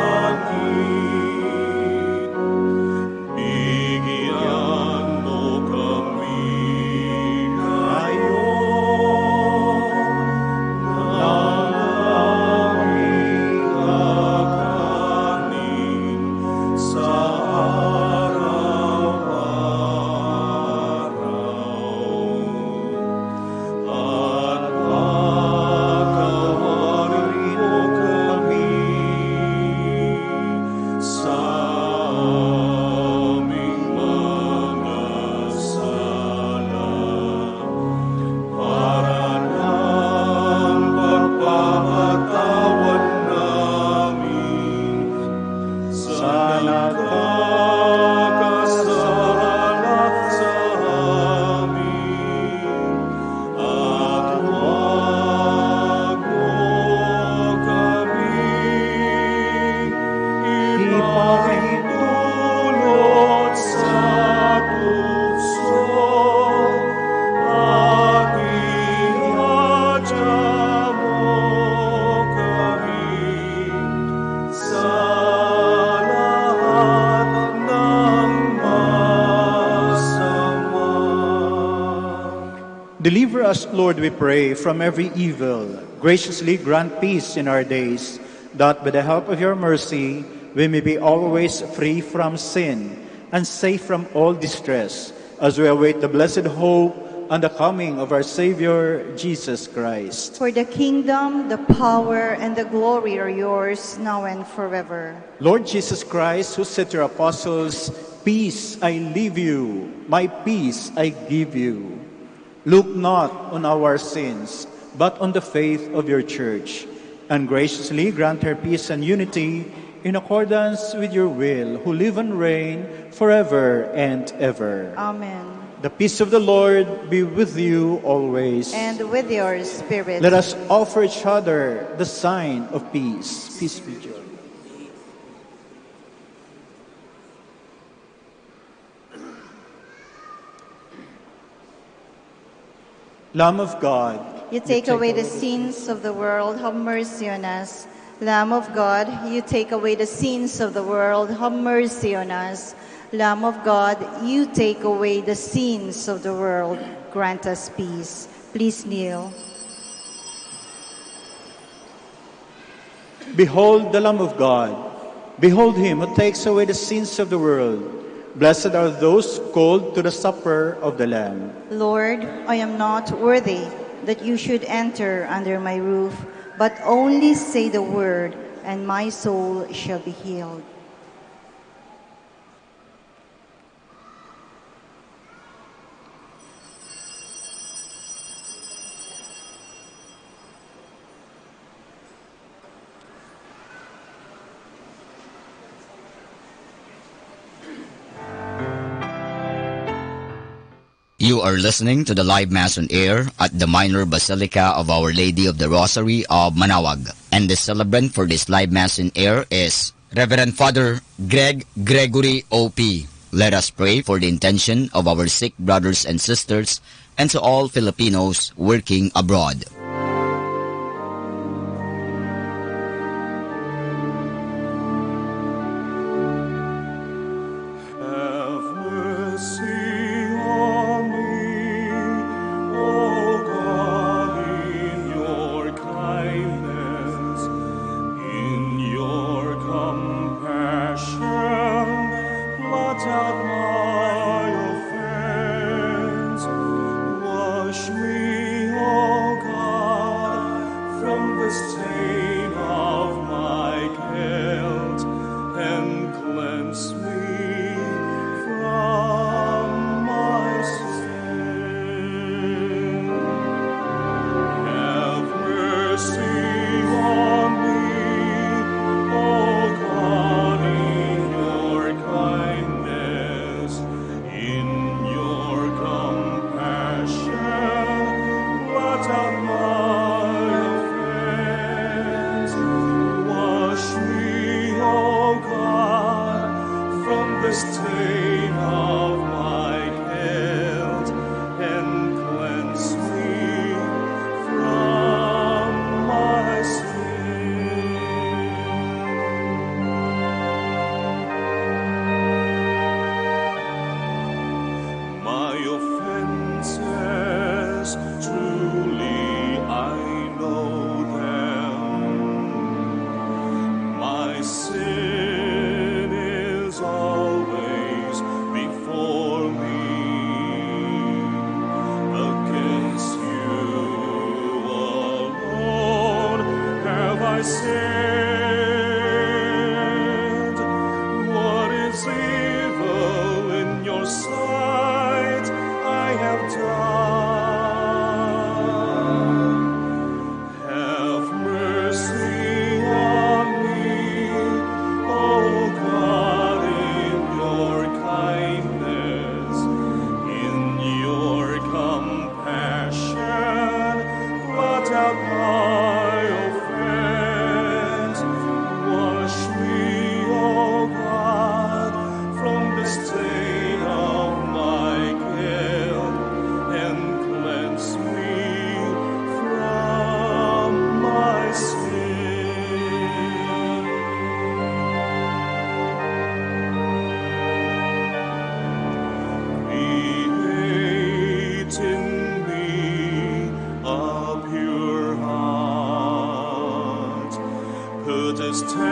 Deliver us, Lord, we pray, from every evil. Graciously grant peace in our days, that by the help of your mercy we may be always free from sin and safe from all distress, as we await the blessed hope and the coming of our Savior, Jesus Christ. For the kingdom, the power, and the glory are yours, now and forever. Lord Jesus Christ, who said to your apostles, "Peace I leave you, my peace I give you," look not on our sins, but on the faith of your church, and graciously grant her peace and unity in accordance with your will, who live and reign forever and ever. Amen. The peace of the Lord be with you always. And with your spirit. Let us offer each other the sign of peace. Peace be with you. Lamb of God, You take away the sins of the world, have mercy on us. Lamb of God, you take away the sins of the world, have mercy on us. Lamb of God, you take away the sins of the world, grant us peace. Please kneel. behold the Lamb of God. Behold him who takes away the sins of the world. Blessed are those called to the supper of the Lamb. Lord, I am not worthy that you should enter under my roof, but only say the word, and my soul shall be healed. You are listening to the live Mass on air at the Minor Basilica of Our Lady of the Rosary of Manaoag. And the celebrant for this live Mass in air is Reverend Father Greg Gregory O.P. Let us pray for the intention of our sick brothers and sisters and to all Filipinos working abroad. Have mercy on me, O God, in your kindness, in your compassion, blot out my offense. Wash me, O God, from the stain of my guilt, and cleanse me from my sin. Have mercy on me, O God, in your kindness, in your compassion, blot out my offense. Wash me, O God, from the stain of my guilt, and cleanse me from my sin. My offenses, truly I know them. My sin is always before me. Against you alone have I sinned. What is evil in your sight I have done. Have mercy on me, O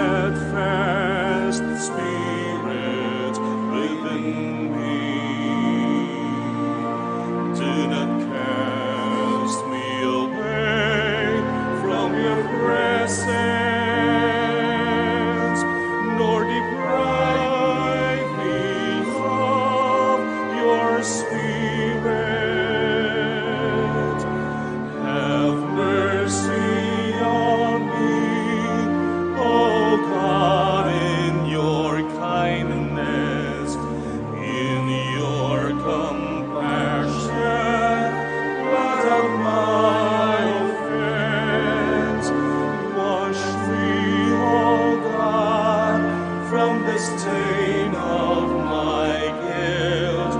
steadfast spirit within me. Do not cast me away from your presence, nor deprive me of your spirit. Have mercy on me, O God, in your kindness, in your compassion, blot out my offense. Wash me, O God, from the stain of my guilt,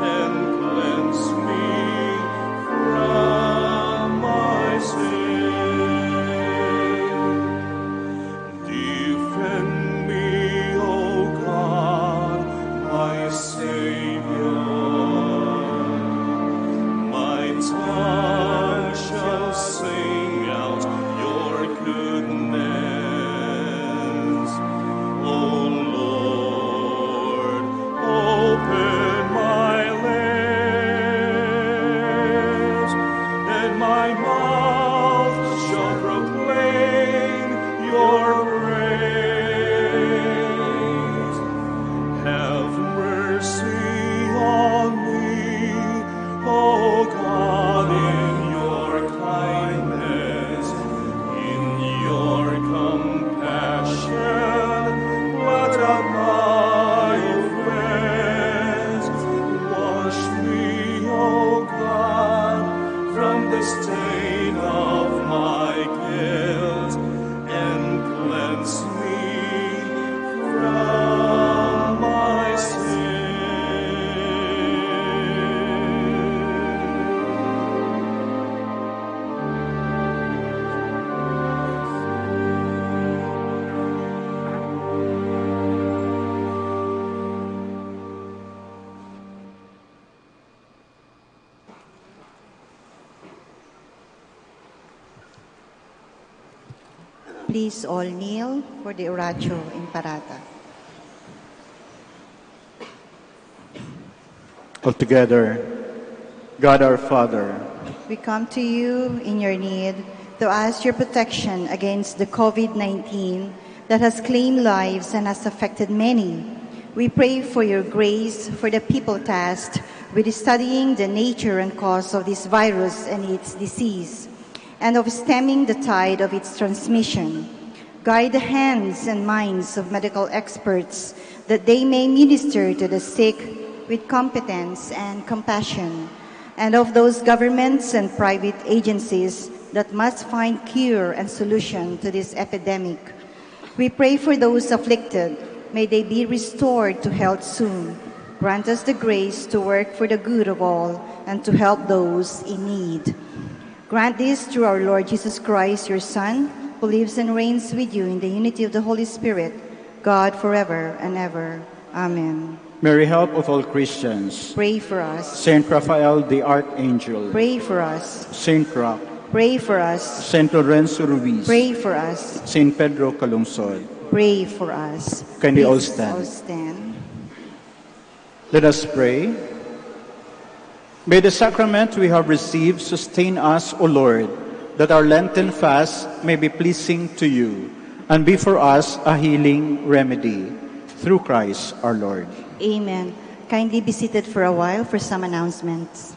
and cleanse me from my sin. Defend me, O God, my Savior. My tongue shall sing out your goodness. O Lord, open my lips, and my mouth shall proclaim your praise. Have mercy on me, O God, in your kindness, in your compassion, blot out my offense. Wash me, O God, from the stain of my guilt, and cleanse me from my sin. Please all kneel for the Oratio Imparata. Altogether, God our Father, We come to you in your need to ask your protection against the COVID-19 that has claimed lives and has affected many. We pray for your grace for the people tasked with studying the nature and cause of this virus and its disease, and of stemming the tide of its transmission. Guide the hands and minds of medical experts that they may minister to the sick with competence and compassion, and of those governments and private agencies that must find cure and solution to this epidemic. We pray for those afflicted. May they be restored to health soon. Grant us the grace to work for the good of all and to help those in need. Grant this through our Lord Jesus Christ, your Son, who lives and reigns with you in the unity of the Holy Spirit, God forever and ever. Amen. Mary, help of all Christians. Pray for us. Saint Raphael the Archangel. Pray for us. Saint Roch. Pray for us. Saint Lorenzo Ruiz. Pray for us. Saint Pedro Calungsod. Pray for us. Can we all Please stand? all stand. Let us pray. May the sacrament we have received sustain us, O Lord, that our Lenten fast may be pleasing to you and be for us a healing remedy. Through Christ our Lord. Amen. Kindly be seated for a while for some announcements.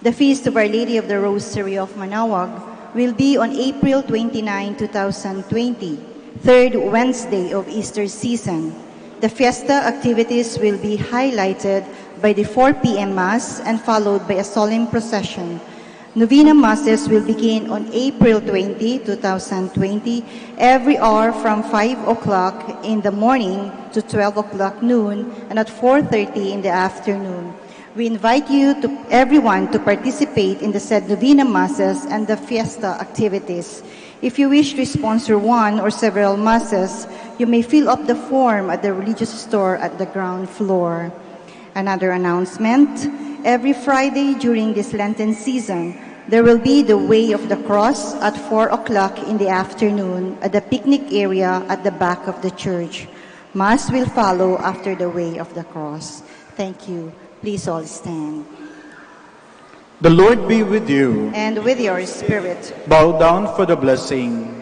The Feast of Our Lady of the Rosary of Manaoag will be on April 29, 2020, third Wednesday of Easter season. The fiesta activities will be highlighted by the 4 p.m. Mass and followed by a solemn procession. Novena Masses will begin on April 20, 2020, every hour from 5 o'clock in the morning to 12 o'clock noon and at 4:30 in the afternoon. We invite everyone to participate in the said Novena Masses and the fiesta activities. If you wish to sponsor one or several Masses, you may fill up the form at the religious store at the ground floor. Another announcement, every Friday during this Lenten season, There will be the Way of the Cross at 4 o'clock in the afternoon at the picnic area at the back of the church. Mass will follow after the Way of the Cross. Thank you. Please all stand. The Lord be with you. And with your spirit. Bow down for the blessing.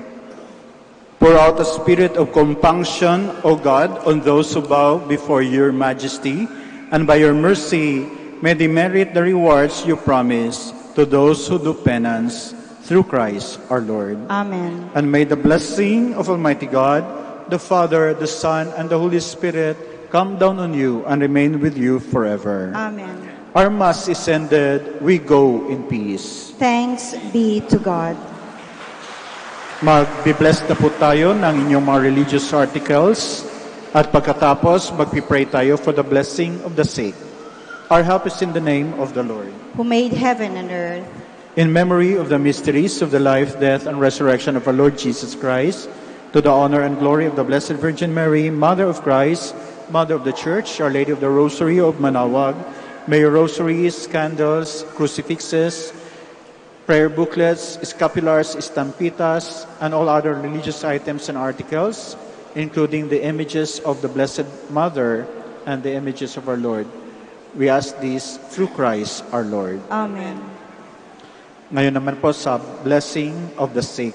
Pour out a spirit of compunction, O God, on those who bow before your majesty, and by your mercy may they merit the rewards you promise to those who do penance through Christ our Lord. Amen. And may the blessing of Almighty God, the Father, the Son, and the Holy Spirit come down on you and remain with you forever. Amen. Our Mass is ended. We go in peace. Thanks be to God. Mag-be-bless na po tayo ng inyong mga religious articles at pagkatapos mag-pray tayo for the blessing of the sick. Our help is in the name of the Lord. Who made heaven and earth. In memory of the mysteries of the life, death, and resurrection of our Lord Jesus Christ, to the honor and glory of the Blessed Virgin Mary, Mother of Christ, Mother of the Church, Our Lady of the Rosary of Manaoag, may your rosaries, candles, crucifixes, prayer booklets, scapulars, estampitas, and all other religious items and articles, including the images of the Blessed Mother and the images of our Lord. We ask this through Christ our Lord. Amen. Ngayon naman po sa blessing of the sick.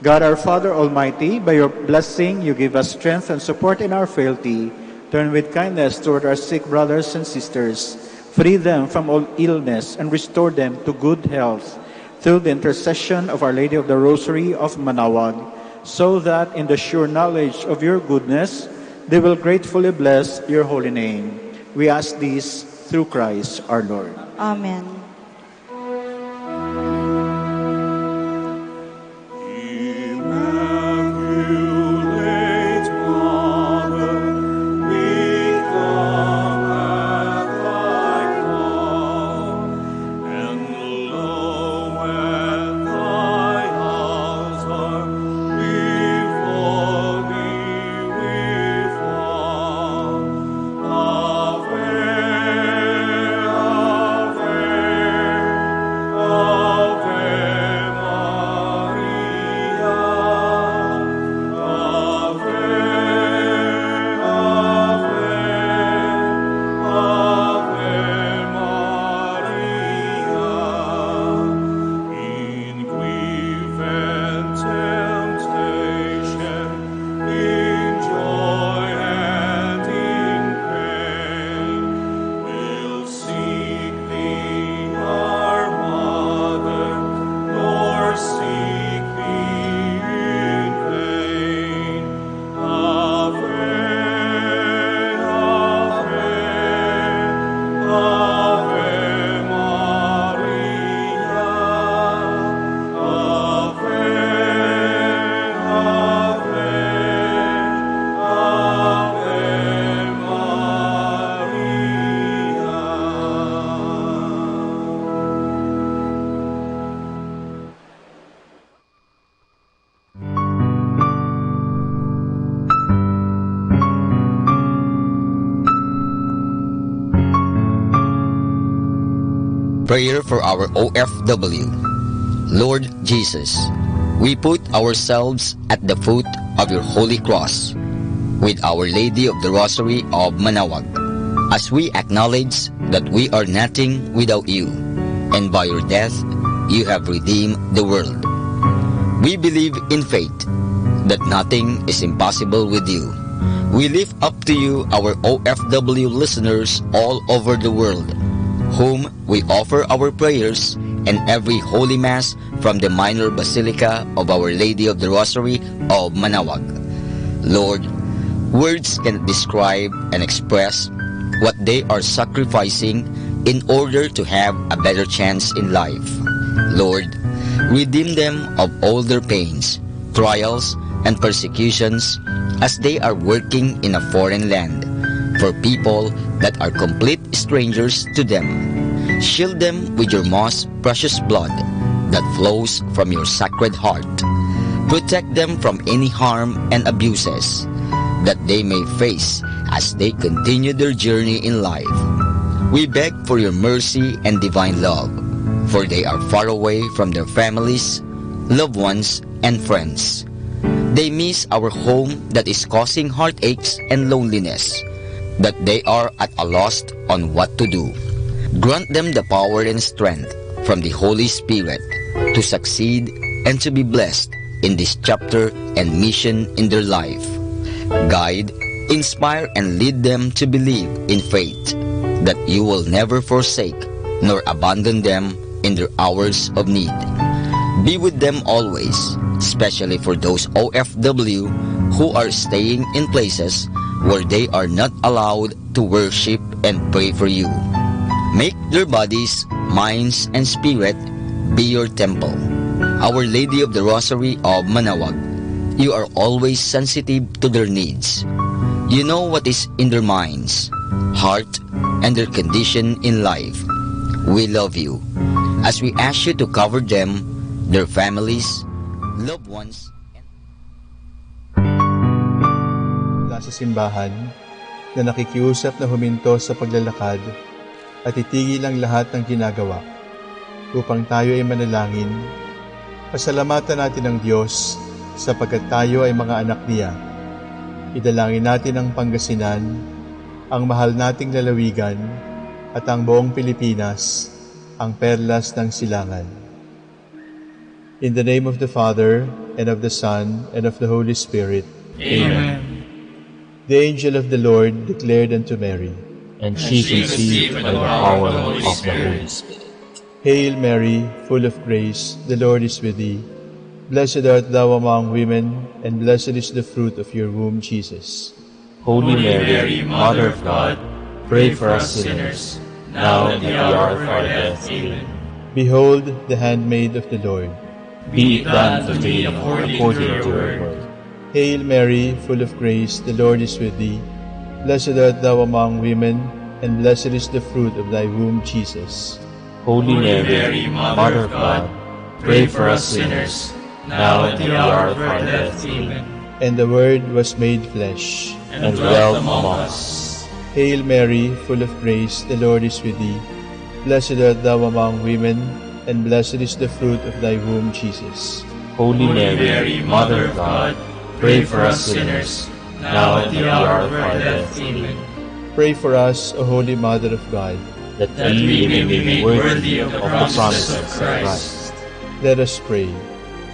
God our Father Almighty, by your blessing you give us strength and support in our frailty. Turn with kindness toward our sick brothers and sisters. Free them from all illness and restore them to good health through the intercession of Our Lady of the Rosary of Manaoag, so that in the sure knowledge of your goodness, they will gratefully bless your holy name. We ask this through Christ our Lord. Amen. Immaculate Mother, we come at thy call, and lo, at thy altar, before thee we fall. Ave, Prayer for our OFW. Lord Jesus, we put ourselves at the foot of your holy cross with Our Lady of the Rosary of Manaoag, as we acknowledge that we are nothing without you, and by your death you have redeemed the world. We believe in faith that nothing is impossible with you. We lift up to you our OFW listeners all over the world, whom we offer our prayers and every Holy Mass from the Minor Basilica of Our Lady of the Rosary of Manaoag. Lord, words cannot describe and express what they are sacrificing in order to have a better chance in life. Lord, redeem them of all their pains, trials, and persecutions as they are working in a foreign land for people that are complete strangers to them. Shield them with your most precious blood that flows from your sacred heart. Protect them from any harm and abuses that they may face as they continue their journey in life. We beg for your mercy and divine love. for they are far away from their families, loved ones, and friends. They miss our home that is causing heartaches and loneliness, that they are at a loss on what to do. Grant them the power and strength from the Holy Spirit to succeed and to be blessed in this chapter and mission in their life. Guide, inspire, and lead them to believe in faith that you will never forsake nor abandon them in their hours of need. Be with them always, especially for those OFW who are staying in places where they are not allowed to worship and pray for you. Make their bodies, minds, and spirit be your temple. Our Lady of the Rosary of Manaoag, you are always sensitive to their needs. You know what is in their minds, heart, and their condition in life. We love you as we ask you to cover them, their families, loved ones, mula sa simbahan na nakikiusap na huminto sa paglalakad at itigil ang lahat ng ginagawa upang tayo ay manalangin. Pasalamatan natin ang Diyos sapagkat tayo ay mga anak niya. Idalangin natin ang Pangasinan, ang mahal nating lalawigan, at ang buong Pilipinas, ang perlas ng silangan. In the name of the Father, and of the Son, and of the Holy Spirit. Amen. The angel of the Lord declared unto Mary, And she conceived by the power of the Holy Spirit. Hail Mary, full of grace, the Lord is with thee. Blessed art thou among women, and blessed is the fruit of your womb, Jesus. Holy Mary, Mother of God, pray for us sinners, now and at the hour of our death. Amen. Behold the handmaid of the Lord. Be it done to me according to your word. Hail Mary, full of grace, the Lord is with thee. Blessed art thou among women, and blessed is the fruit of thy womb, Jesus. Holy Mary, Mother of God, pray for us sinners, now and at the hour of our death. Amen. And the Word was made flesh, And dwelt among us. Hail Mary, full of grace, the Lord is with thee. Blessed art thou among women, and blessed is the fruit of thy womb, Jesus. Holy Mary, Mother of God, pray for us sinners, now and at the hour of our death. Amen. Pray for us, O Holy Mother of God. That we may be made worthy of the promises of Christ. Let us pray.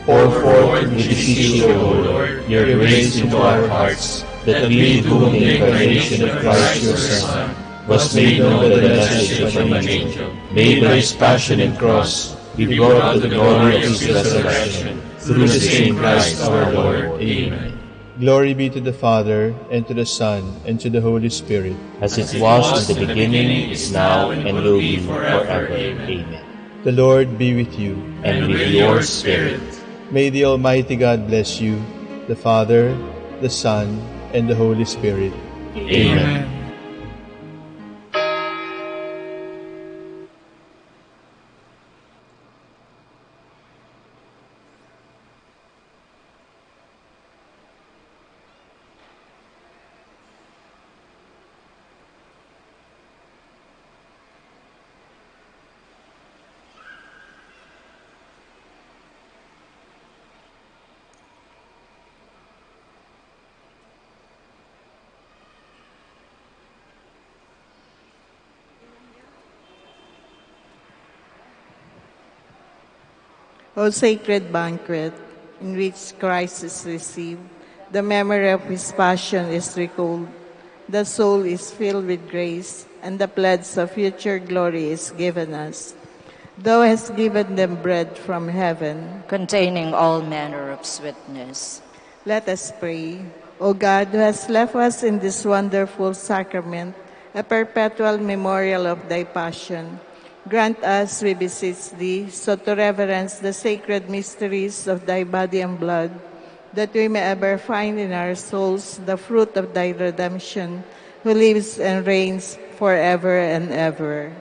Pour forth, we beseech you, O Lord, your grace into our hearts, that we, to whom the incarnation of Christ your Son was made known by the message of an angel, made by his passion and cross, be brought to the glory of his resurrection, through the same Christ our Lord. Amen. Glory be to the Father, and to the Son, and to the Holy Spirit. As it was in the beginning, is now, and will be forever. Amen. The Lord be with you. And with your spirit. May the Almighty God bless you, the Father, the Son, and the Holy Spirit. Amen. O sacred banquet, in which Christ is received, the memory of his passion is recalled, the soul is filled with grace, and the pledge of future glory is given us. Thou hast given them bread from heaven, containing all manner of sweetness. Let us pray. O God, who hast left us in this wonderful sacrament, a perpetual memorial of thy passion, grant us, we beseech thee, so to reverence the sacred mysteries of thy body and blood, that we may ever find in our souls the fruit of thy redemption, who lives and reigns forever and ever.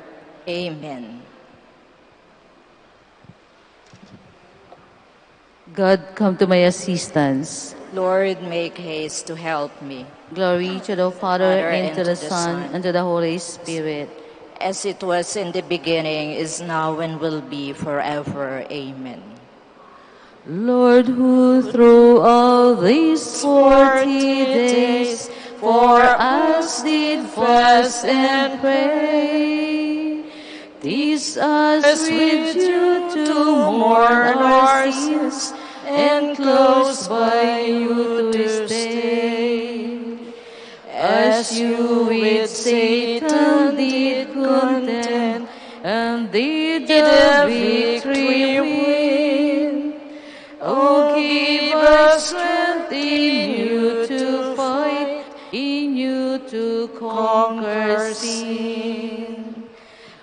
Amen. God, come to my assistance. Lord, make haste to help me. Glory to the Father, and to the Son, and to the Holy Spirit. as it was in the beginning, is now, and will be forever. Amen. Lord, who through all these 40 days for us did fast and pray, teach us with you to mourn our sins and close by you to stay. As you with Satan did contend and did the victory win, oh, give us strength in you to fight, in you to conquer sin.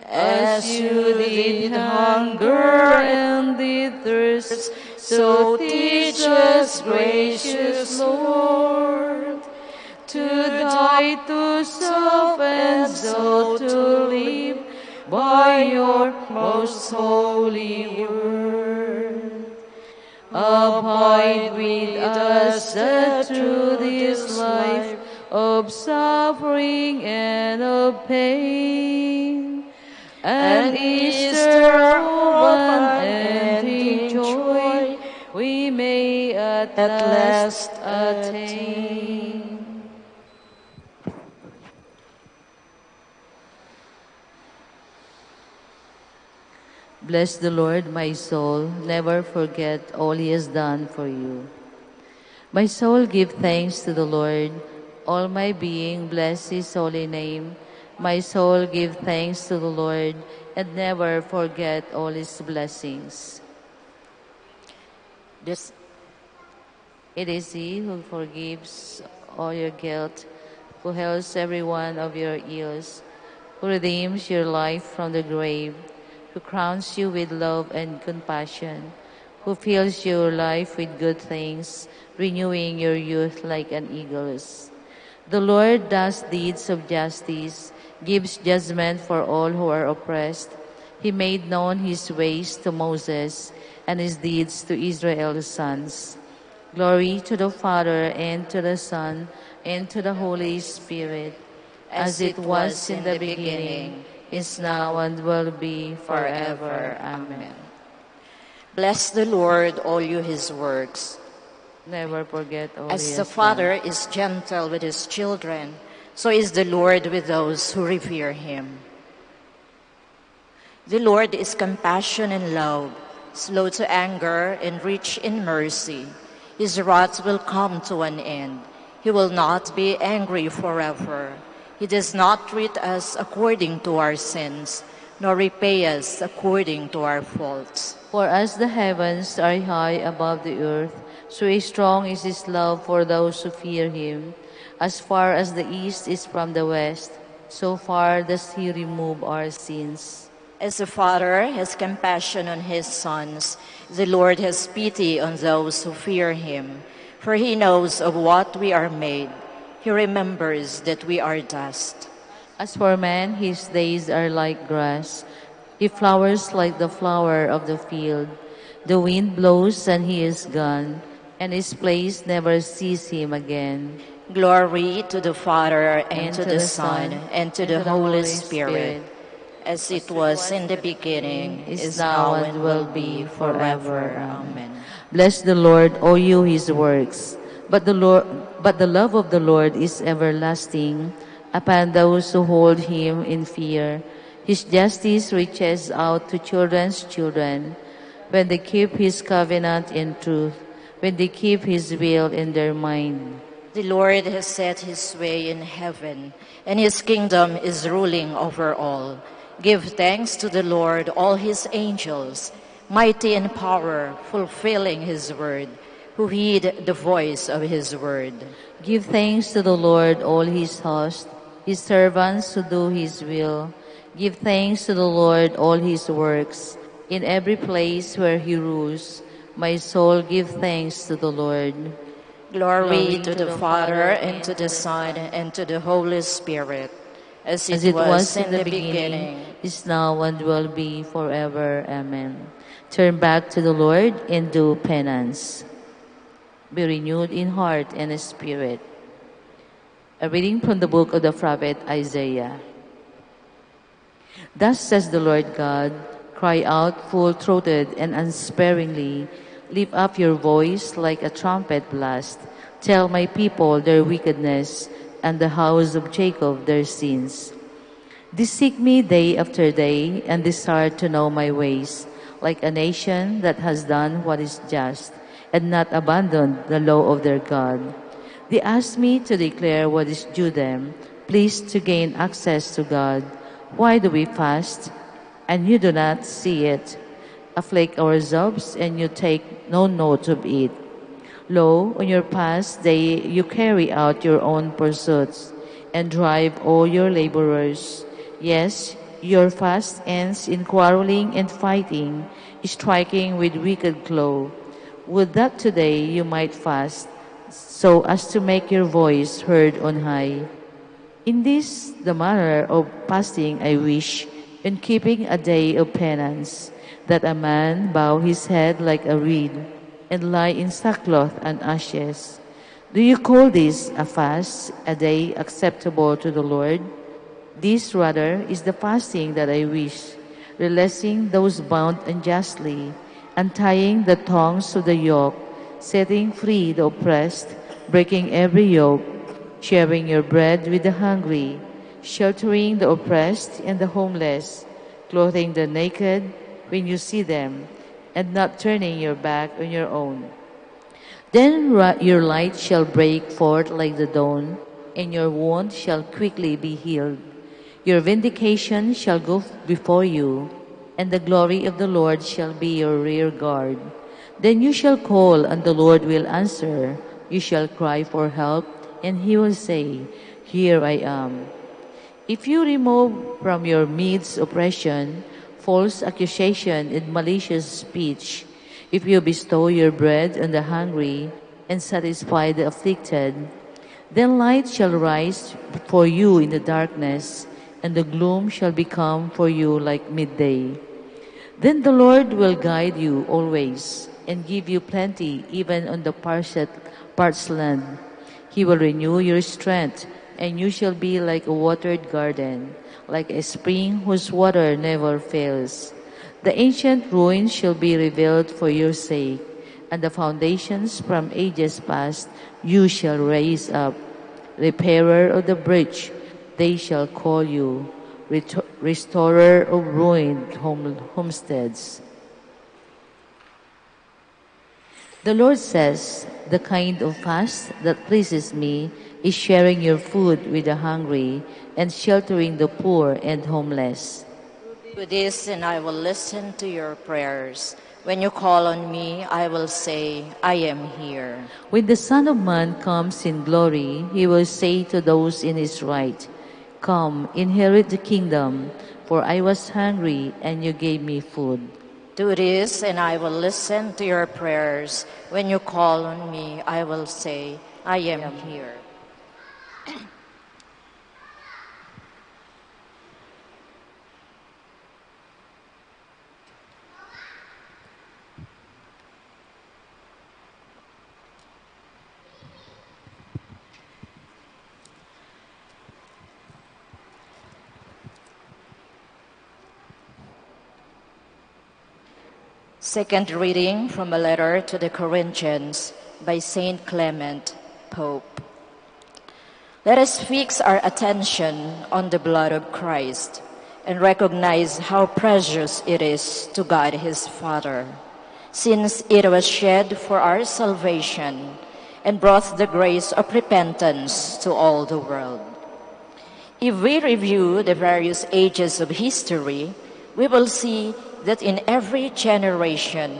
As you did hunger and did thirst, so teach us, gracious Lord, to die to self and so to live by your most holy word. Abide with us that through this life of suffering and of pain, and Easter of unending joy, we may at last attain. Bless the Lord, my soul. Never forget all He has done for you. My soul, give thanks to the Lord. All my being, bless His holy name. My soul, give thanks to the Lord, and never forget all His blessings. It is He who forgives all your guilt, who heals every one of your ills, who redeems your life from the grave, who crowns you with love and compassion, who fills your life with good things, renewing your youth like an eagle's. The Lord does deeds of justice, gives judgment for all who are oppressed. He made known His ways to Moses and His deeds to Israel's sons. Glory to the Father, and to the Son, and to the Holy Spirit, as it was in the beginning, is now, and will be forever. Amen. Bless the Lord, all you His works. Never forget all As He the has Father done. is gentle with His children, so is the Lord with those who revere Him. The Lord is compassionate and love, slow to anger and rich in mercy. His wrath will come to an end. He will not be angry forever. He does not treat us according to our sins, nor repay us according to our faults. For as the heavens are high above the earth, so strong is His love for those who fear Him. As far as the east is from the west, so far does He remove our sins. As the Father has compassion on His sons, the Lord has pity on those who fear Him. For He knows of what we are made. He remembers that we are dust. As for man, his days are like grass. He flowers like the flower of the field. The wind blows and he is gone, and his place never sees him again. Glory to the Father, and to the Son, and to the Holy Spirit, as it was in the beginning, is now, and will be forever. Amen. Bless the Lord, all you His works. But the love of the Lord is everlasting upon those who hold Him in fear. His justice reaches out to children's children, when they keep His covenant in truth, when they keep His will in their mind. The Lord has set His way in heaven, and His kingdom is ruling over all. Give thanks to the Lord, all His angels, mighty in power, fulfilling His word, who heed the voice of His word. Give thanks to the Lord, all His host, His servants who do His will. Give thanks to the Lord, all His works, in every place where He rules. My soul, give thanks to the Lord. Glory to the Father, and to the Son, and to the Holy Spirit, as it was in the beginning, is now, and will be forever. Amen. Turn back to the Lord and do penance. Be renewed in heart and spirit. A reading from the book of the prophet Isaiah. Thus says the Lord God, cry out full-throated and unsparingly, lift up your voice like a trumpet blast. Tell my people their wickedness, and the house of Jacob their sins. They seek me day after day, and desire to know my ways, like a nation that has done what is just, and not abandoned the law of their God. They ask me to declare what is due them, pleased to gain access to God. Why do we fast, and you do not see it? Afflict ourselves, and you take no note of it. Lo, on your past day you carry out your own pursuits, and drive all your laborers. Yes, your fast ends in quarreling and fighting, striking with wicked claw. Would that today you might fast, so as to make your voice heard on high. In this the manner of fasting I wish, in keeping a day of penance, that a man bow his head like a reed, and lie in sackcloth and ashes. Do you call this a fast, a day acceptable to the Lord? This rather is the fasting that I wish, releasing those bound unjustly, untying the tongues of the yoke, setting free the oppressed, breaking every yoke, sharing your bread with the hungry, sheltering the oppressed and the homeless, clothing the naked when you see them, and not turning your back on your own. Then your light shall break forth like the dawn, and your wound shall quickly be healed. Your vindication shall go before you, and the glory of the Lord shall be your rear guard. Then you shall call, and the Lord will answer. You shall cry for help, and he will say, Here I am. If you remove from your midst oppression, false accusation, and malicious speech, if you bestow your bread on the hungry and satisfy the afflicted, then light shall rise for you in the darkness, and the gloom shall become for you like midday. Then the Lord will guide you always, and give you plenty even on the parched land. He will renew your strength, and you shall be like a watered garden, like a spring whose water never fails. The ancient ruins shall be revealed for your sake, and the foundations from ages past you shall raise up. Repairer of the breach, they shall call you, restorer of ruined homesteads. The Lord says, the kind of fast that pleases me is sharing your food with the hungry and sheltering the poor and homeless. Do this, and I will listen to your prayers. When you call on me, I will say, I am here. When the Son of Man comes in glory, he will say to those in his right, Come, inherit the kingdom, for I was hungry, and you gave me food. Do this, and I will listen to your prayers. When you call on me, I will say, I am here. Second reading from a letter to the Corinthians by Saint Clement, Pope. Let us fix our attention on the blood of Christ and recognize how precious it is to God his Father, since it was shed for our salvation and brought the grace of repentance to all the world. If we review the various ages of history, we will see that in every generation,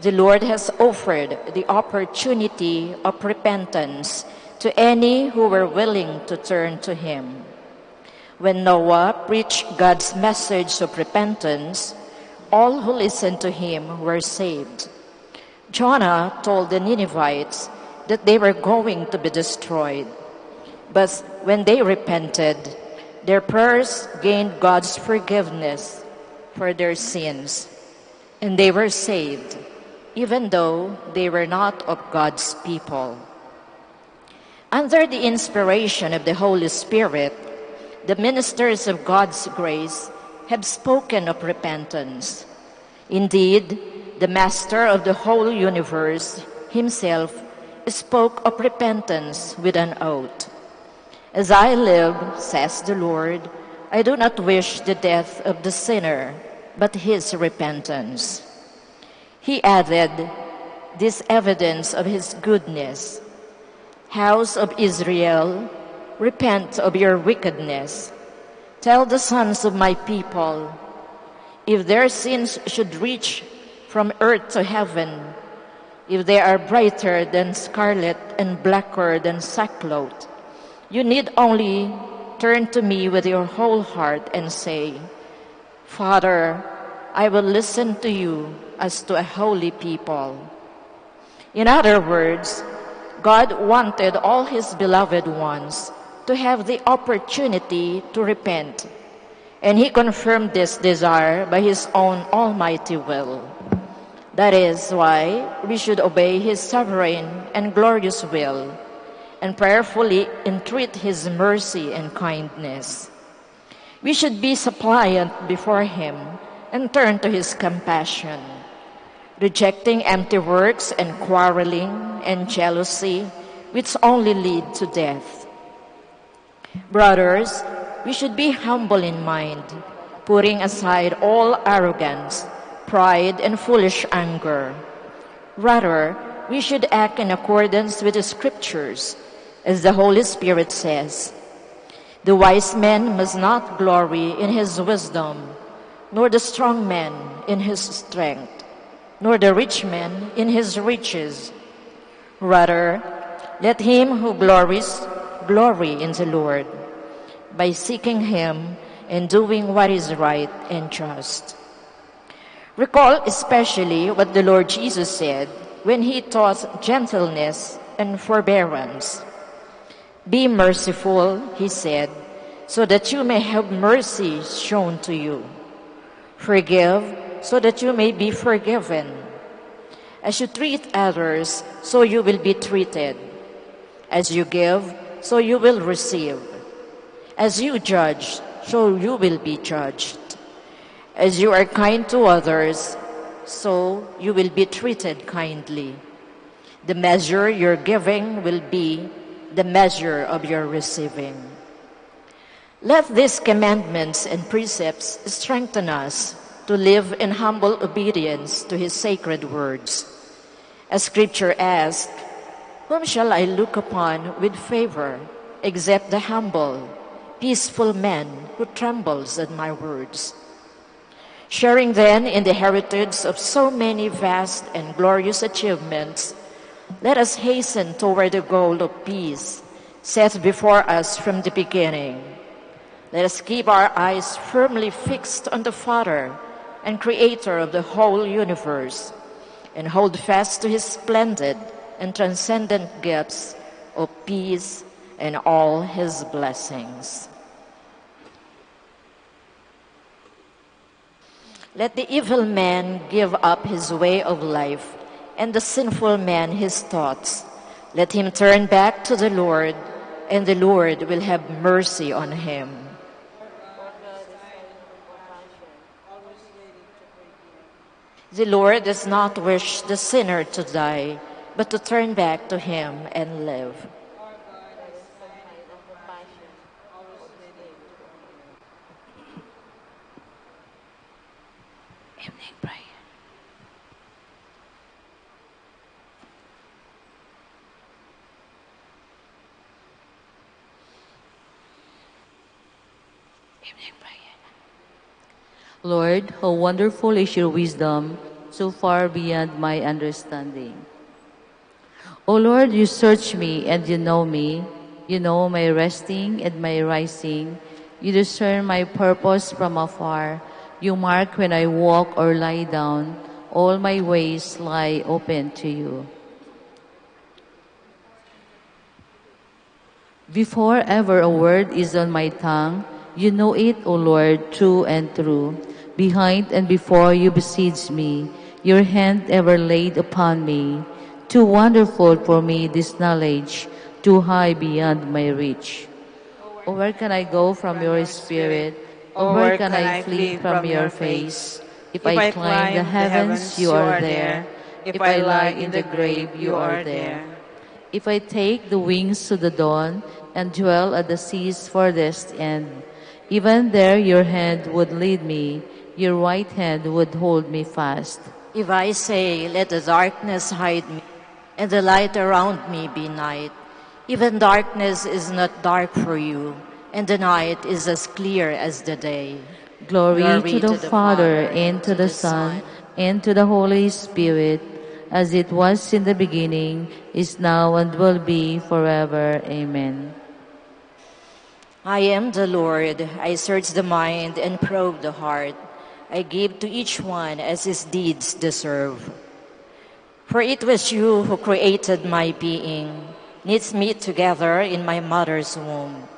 the Lord has offered the opportunity of repentance to any who were willing to turn to him. When Noah preached God's message of repentance, all who listened to him were saved. Jonah told the Ninevites that they were going to be destroyed. But when they repented, their prayers gained God's forgiveness for their sins, and they were saved, even though they were not of God's people. Under the inspiration of the Holy Spirit, the ministers of God's grace have spoken of repentance. Indeed, the Master of the whole universe himself spoke of repentance with an oath. As I live, says the Lord, I do not wish the death of the sinner, but his repentance. He added this evidence of his goodness. House of Israel, repent of your wickedness. Tell the sons of my people, if their sins should reach from earth to heaven, if they are brighter than scarlet and blacker than sackcloth, you need only turn to me with your whole heart and say, Father, I will listen to you as to a holy people. In other words, God wanted all his beloved ones to have the opportunity to repent, and he confirmed this desire by his own almighty will. That is why we should obey his sovereign and glorious will and prayerfully entreat his mercy and kindness. We should be suppliant before him and turn to his compassion, rejecting empty works and quarreling and jealousy, which only lead to death. Brothers, we should be humble in mind, putting aside all arrogance, pride, and foolish anger. Rather, we should act in accordance with the Scriptures, as the Holy Spirit says, the wise man must not glory in his wisdom, nor the strong man in his strength, nor the rich man in his riches. Rather, let him who glories glory in the Lord, by seeking him and doing what is right and just. Recall especially what the Lord Jesus said when he taught gentleness and forbearance. Be merciful, he said, so that you may have mercy shown to you. Forgive, so that you may be forgiven. As you treat others, so you will be treated. As you give, so you will receive. As you judge, so you will be judged. As you are kind to others, so you will be treated kindly. The measure you're giving will be the measure of your receiving. Let these commandments and precepts strengthen us to live in humble obedience to his sacred words. As Scripture asks, whom shall I look upon with favor except the humble, peaceful man who trembles at my words? Sharing then in the heritage of so many vast and glorious achievements, let us hasten toward the goal of peace set before us from the beginning. Let us keep our eyes firmly fixed on the Father and Creator of the whole universe, and hold fast to his splendid and transcendent gifts of peace and all his blessings. Let the evil man give up his way of life, and the sinful man his thoughts. Let him turn back to the Lord, and the Lord will have mercy on him. The Lord does not wish the sinner to die, but to turn back to him and live. Evening prayer. Lord, how wonderful is your wisdom, so far beyond my understanding. O Lord, you search me and you know me. You know my resting and my rising. You discern my purpose from afar. You mark when I walk or lie down. All my ways lie open to you. Before ever a word is on my tongue, you know it, O Lord, true and true. Behind and before you besiege me, your hand ever laid upon me. Too wonderful for me this knowledge, too high beyond my reach. Oh, where can I go from your spirit? or where can I flee from your face? If I climb the heavens, you are there. If I lie in the grave, you are there. If I take the wings to the dawn and dwell at the sea's farthest end, even there your hand would lead me, your right hand would hold me fast. If I say, let the darkness hide me, and the light around me be night, even darkness is not dark for you, and the night is as clear as the day. Glory to the Father, and to the Son, and to the Holy Spirit, as it was in the beginning, is now, and will be forever. Amen. I am the Lord. I search the mind and probe the heart. I give to each one as his deeds deserve. For it was you who created my being, knits me together in my mother's womb.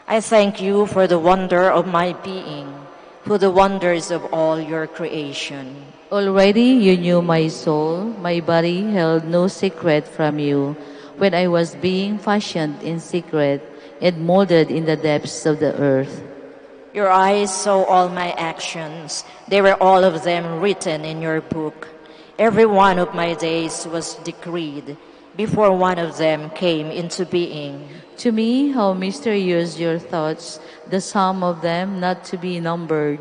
I thank you for the wonder of my being, for the wonders of all your creation. Already you knew my soul, my body held no secret from you, when I was being fashioned in secret and molded in the depths of the earth. Your eyes saw all my actions. They were all of them written in your book. Every one of my days was decreed before one of them came into being. To me, how mysterious your thoughts, the sum of them not to be numbered.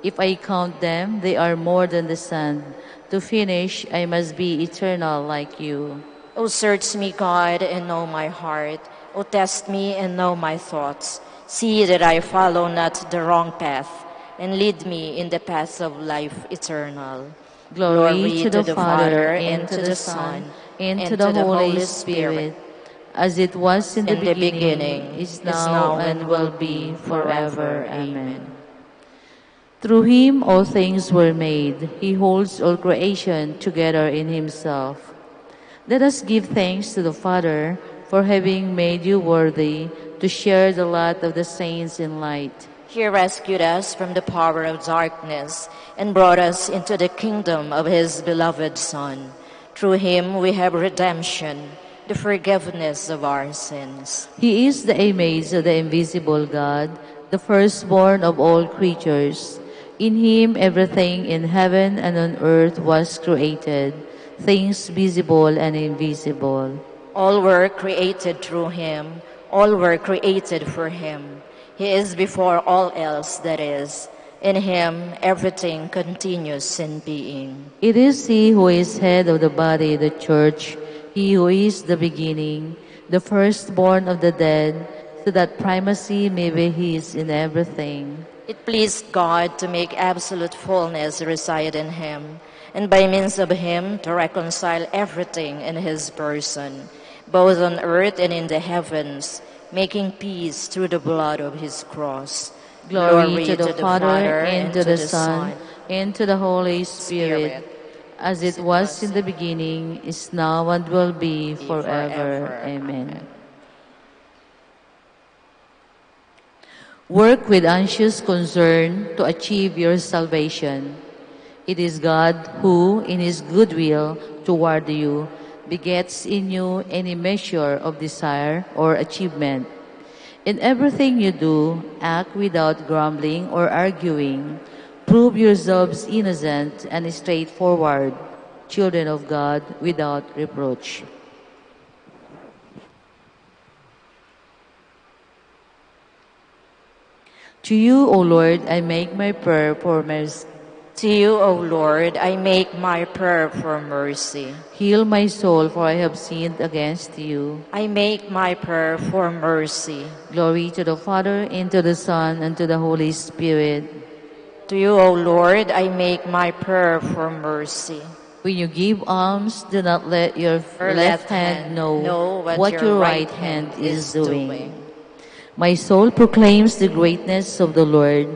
If I count them, they are more than the sand. To finish, I must be eternal like you. O search me, God, and know my heart. O test me and know my thoughts. See that I follow not the wrong path, and lead me in the path of life eternal. Glory to the Father, and to the Son, and to the Holy Spirit, as it was in the beginning, is now, and will be forever. Amen. Through him all things were made. He holds all creation together in himself. Let us give thanks to the Father for having made you worthy to share the lot of the saints in light. He rescued us from the power of darkness and brought us into the kingdom of his beloved Son. Through him we have redemption, the forgiveness of our sins. He is the image of the invisible God, the firstborn of all creatures. In him everything in heaven and on earth was created, things visible and invisible. All were created through him. All were created for him. He is before all else that is. In him everything continues in being. It is he who is head of the body, the church, he who is the beginning, the firstborn of the dead, so that primacy may be his in everything. It pleased God to make absolute fullness reside in him, and by means of him to reconcile everything in his person, both on earth and in the heavens, making peace through the blood of his cross. Glory to the Father, and to the Son, and to the Holy Spirit, as it was in the beginning, is now, and will be forever. Amen. Work with anxious concern to achieve your salvation. It is God who, in his goodwill toward you, begets in you any measure of desire or achievement. In everything you do, act without grumbling or arguing. Prove yourselves innocent and straightforward, children of God without reproach. To you, O Lord, I make my prayer for mercy. To you, O Lord, I make my prayer for mercy. Heal my soul, for I have sinned against you. I make my prayer for mercy. Glory to the Father, and to the Son, and to the Holy Spirit. To you, O Lord, I make my prayer for mercy. When you give alms, do not let your left hand know what your right hand is doing. My soul proclaims the greatness of the Lord.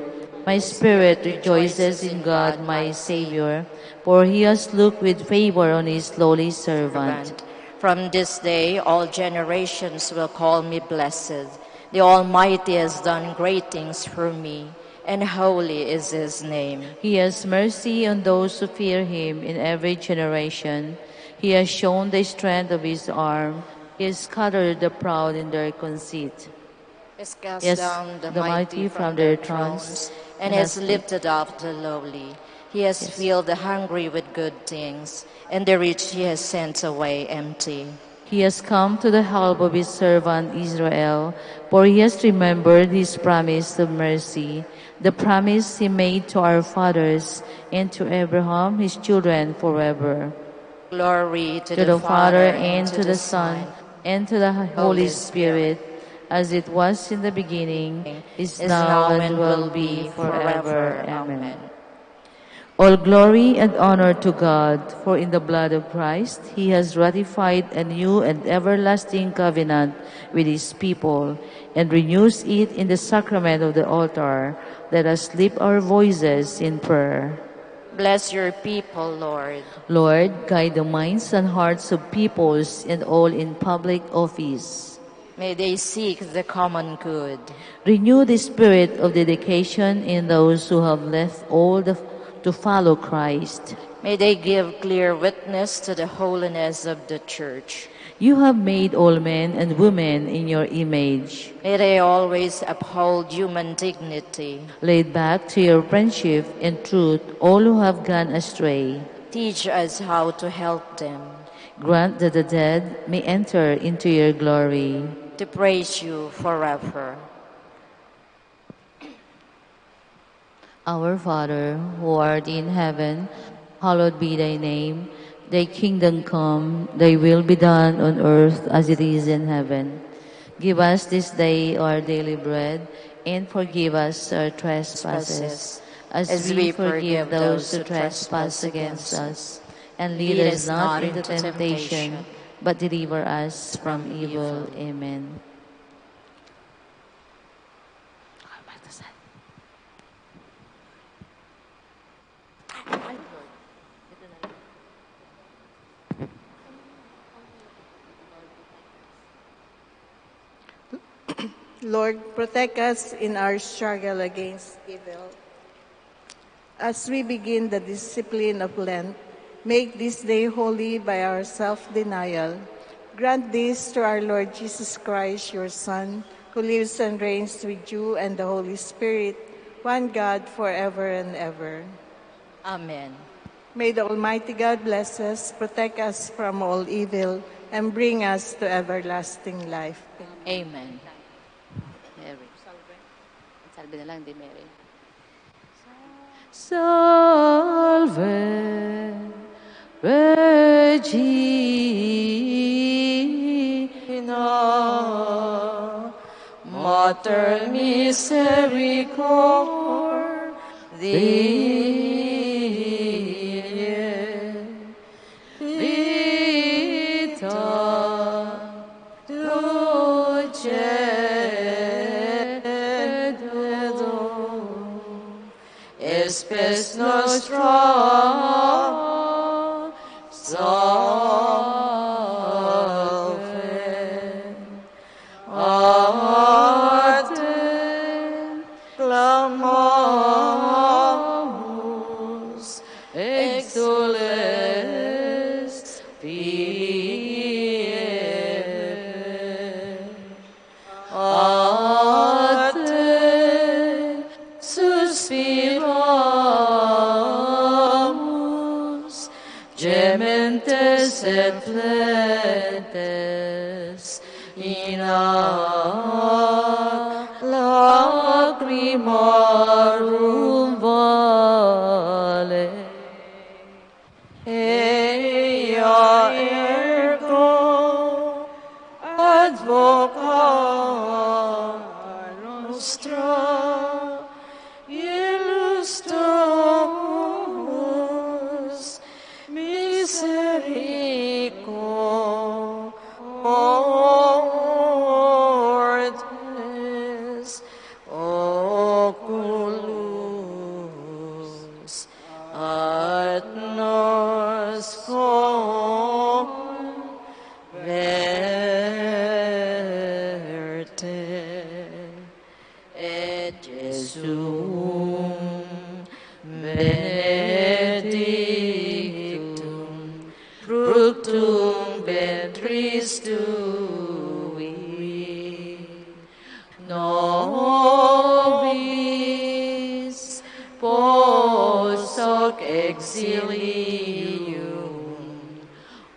My spirit rejoices in God, my Savior, for he has looked with favor on his lowly servant. From this day, all generations will call me blessed. The Almighty has done great things for me, and holy is his name. He has mercy on those who fear him in every generation. He has shown the strength of his arm. He has scattered the proud in their conceit. has cast Yes, down the the mighty from their thrones, and has lifted up the lowly. He has filled the hungry with good things, and the rich he has sent away empty. He has come to the help of his servant Israel, for he has remembered his promise of mercy, the promise he made to our fathers and to Abraham his children forever. Glory to To the Father and to the Son and to the Holy Spirit, as it was in the beginning, is now and will be forever. Amen. All glory and honor to God, for in the blood of Christ he has ratified a new and everlasting covenant with his people, and renews it in the sacrament of the altar. Let us lift our voices in prayer. Bless your people, Lord. Lord, guide the minds and hearts of peoples and all in public office. May they seek the common good. Renew the spirit of dedication in those who have left all to follow Christ. May they give clear witness to the holiness of the Church. You have made all men and women in your image. May they always uphold human dignity. Lead back to your friendship and truth all who have gone astray. Teach us how to help them. Grant that the dead may enter into your glory. To praise you forever. Our Father, who art in heaven, hallowed be thy name. Thy kingdom come, thy will be done on earth as it is in heaven. Give us this day our daily bread, and forgive us our trespasses, as we forgive those who trespass against us. And lead us not into temptation, but deliver us from evil. Amen. Lord, protect us in our struggle against evil. As we begin the discipline of Lent, make this day holy by our self-denial. Grant this to our Lord Jesus Christ, your Son, who lives and reigns with you and the Holy Spirit, one God, forever and ever. Amen. May the Almighty God bless us, protect us from all evil, and bring us to everlasting life. Amen. Mary. Salve na lang di Mary. Salve Regina, Mater Misericordiae, Vita Espes nostra salve. A te clamamus, exules Pie. A te suspiramus, gementes et plentes, in lacrimarum vale. Ea ergo advocat nostra, illustramus misericordes oculus ad nos converte, et Jesum benedictum fructum ventris tui, nos exilium,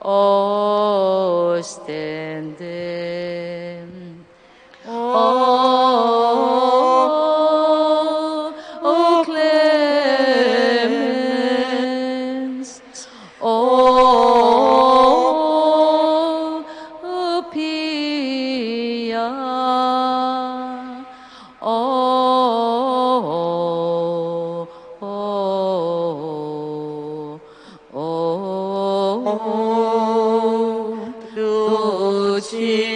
ostendem. O clemens, O pia,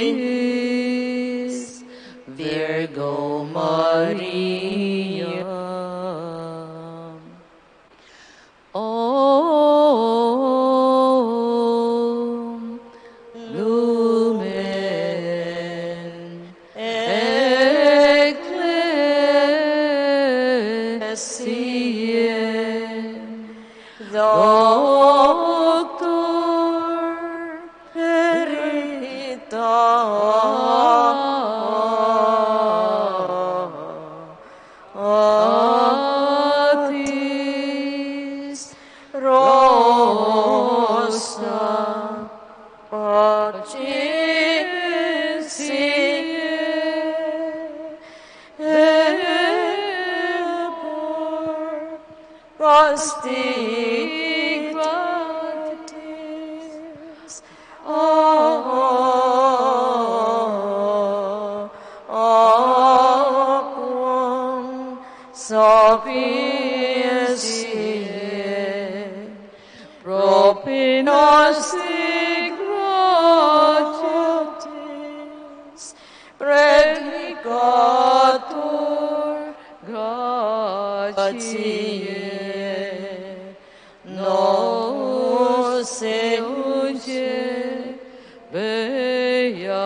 Lucis, Virgo Maria. Om Lumen Ecclesiae Doctor Atis Rosa Pacificae Ebor Prostigmatis Aquam Sapientiae Propinos gratiatis Predicatur gratiae Nos euge beatis.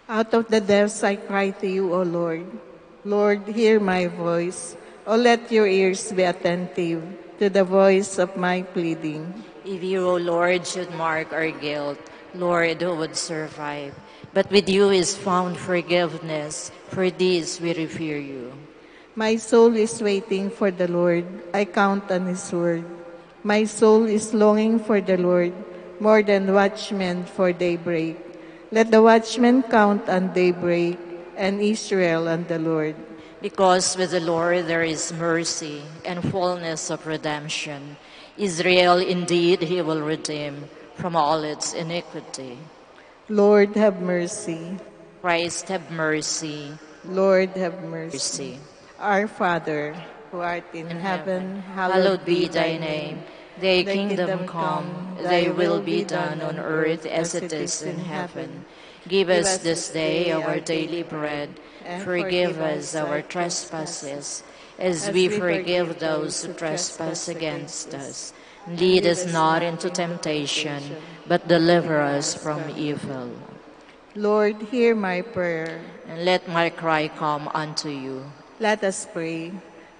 Out of the depths I cry to you, O Lord. Lord, hear my voice. O let your ears be attentive to the voice of my pleading. If you, O Lord, should mark our guilt, Lord, who would survive? But with you is found forgiveness. For this we revere you. My soul is waiting for the Lord. I count on his word. My soul is longing for the Lord more than watchmen for daybreak. Let the watchmen count on daybreak and Israel on the Lord. Because with the Lord there is mercy and fullness of redemption. Israel indeed he will redeem from all its iniquity. Lord, have mercy. Christ, have mercy. Lord, have mercy. Mercy. Our Father, who art in heaven, Hallowed be thy name. Thy kingdom come, thy will be done on earth as it is in heaven. Give us this day our daily bread. Forgive us our trespasses, as we forgive those who trespass against us. Lead us not into temptation, but deliver us from evil. Lord, hear my prayer. And let my cry come unto you. Let us pray.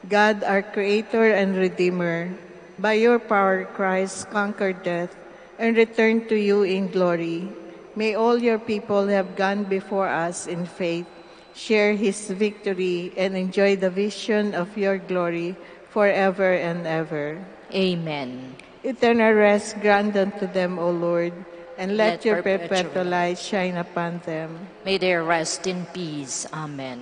God, our Creator and Redeemer, by your power Christ conquered death and returned to you in glory. May all your people have gone before us in faith, share his victory, and enjoy the vision of your glory forever and ever. Amen. Eternal rest grant unto them, O Lord, and let your perpetual perpetual light shine upon them. May they rest in peace. Amen.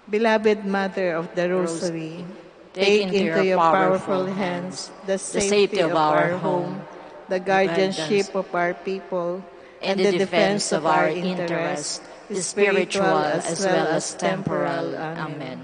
Beloved Mother of the Rosary, take into your powerful hands the safety of our home, the guardianship of our people, and the defense of our interests, spiritual as well as temporal. Amen.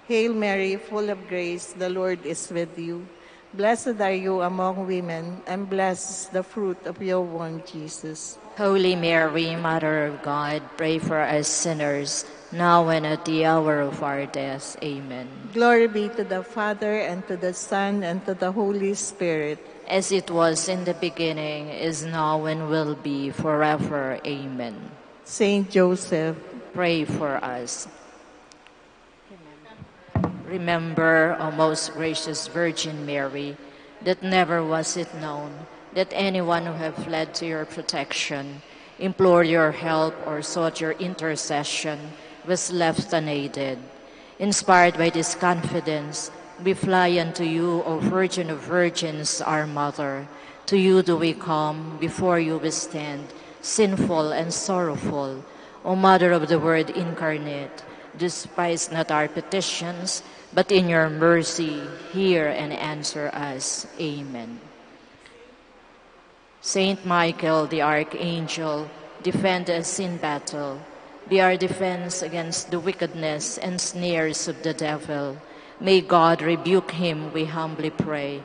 Hail Mary, full of grace, the Lord is with you. Blessed are you among women, and blessed is the fruit of your womb, Jesus. Holy Mary, Mother of God, pray for us sinners, now and at the hour of our death. Amen. Glory be to the Father, and to the Son, and to the Holy Spirit. As it was in the beginning, is now, and will be forever. Amen. Saint Joseph, pray for us. Remember, O most gracious Virgin Mary, that never was it known that anyone who have fled to your protection, implored your help, or sought your intercession, was left unaided. Inspired by this confidence, we fly unto you, O Virgin of Virgins, our Mother. To you do we come, before you we stand, sinful and sorrowful. O Mother of the Word incarnate, despise not our petitions, but in your mercy hear and answer us. Amen. Saint Michael, the Archangel, defend us in battle. Be our defense against the wickedness and snares of the devil. May God rebuke him, we humbly pray.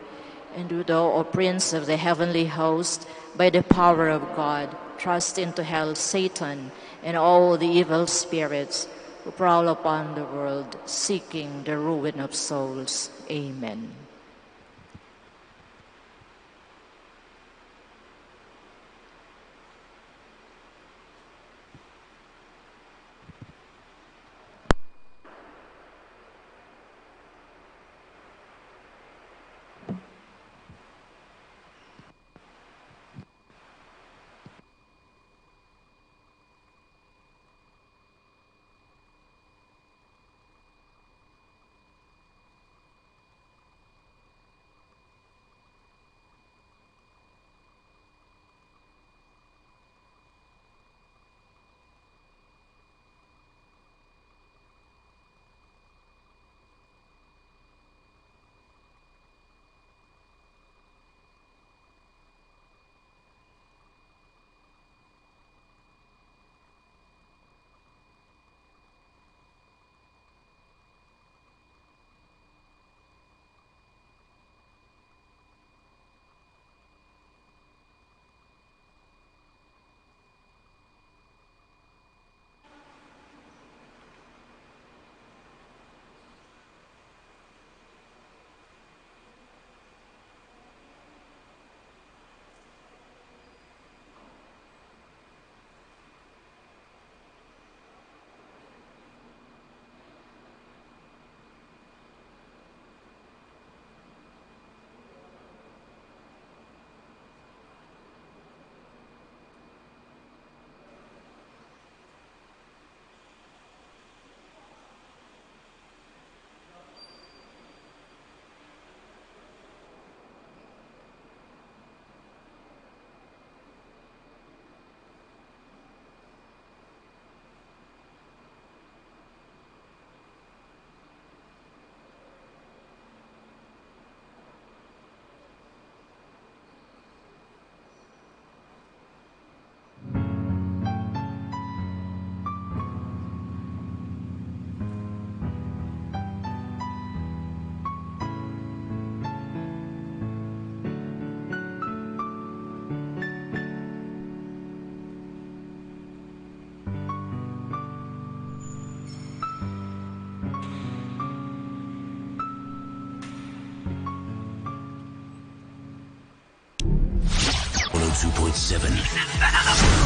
And do thou, O Prince of the heavenly host, by the power of God, thrust into hell Satan and all the evil spirits who prowl upon the world, seeking the ruin of souls. Amen.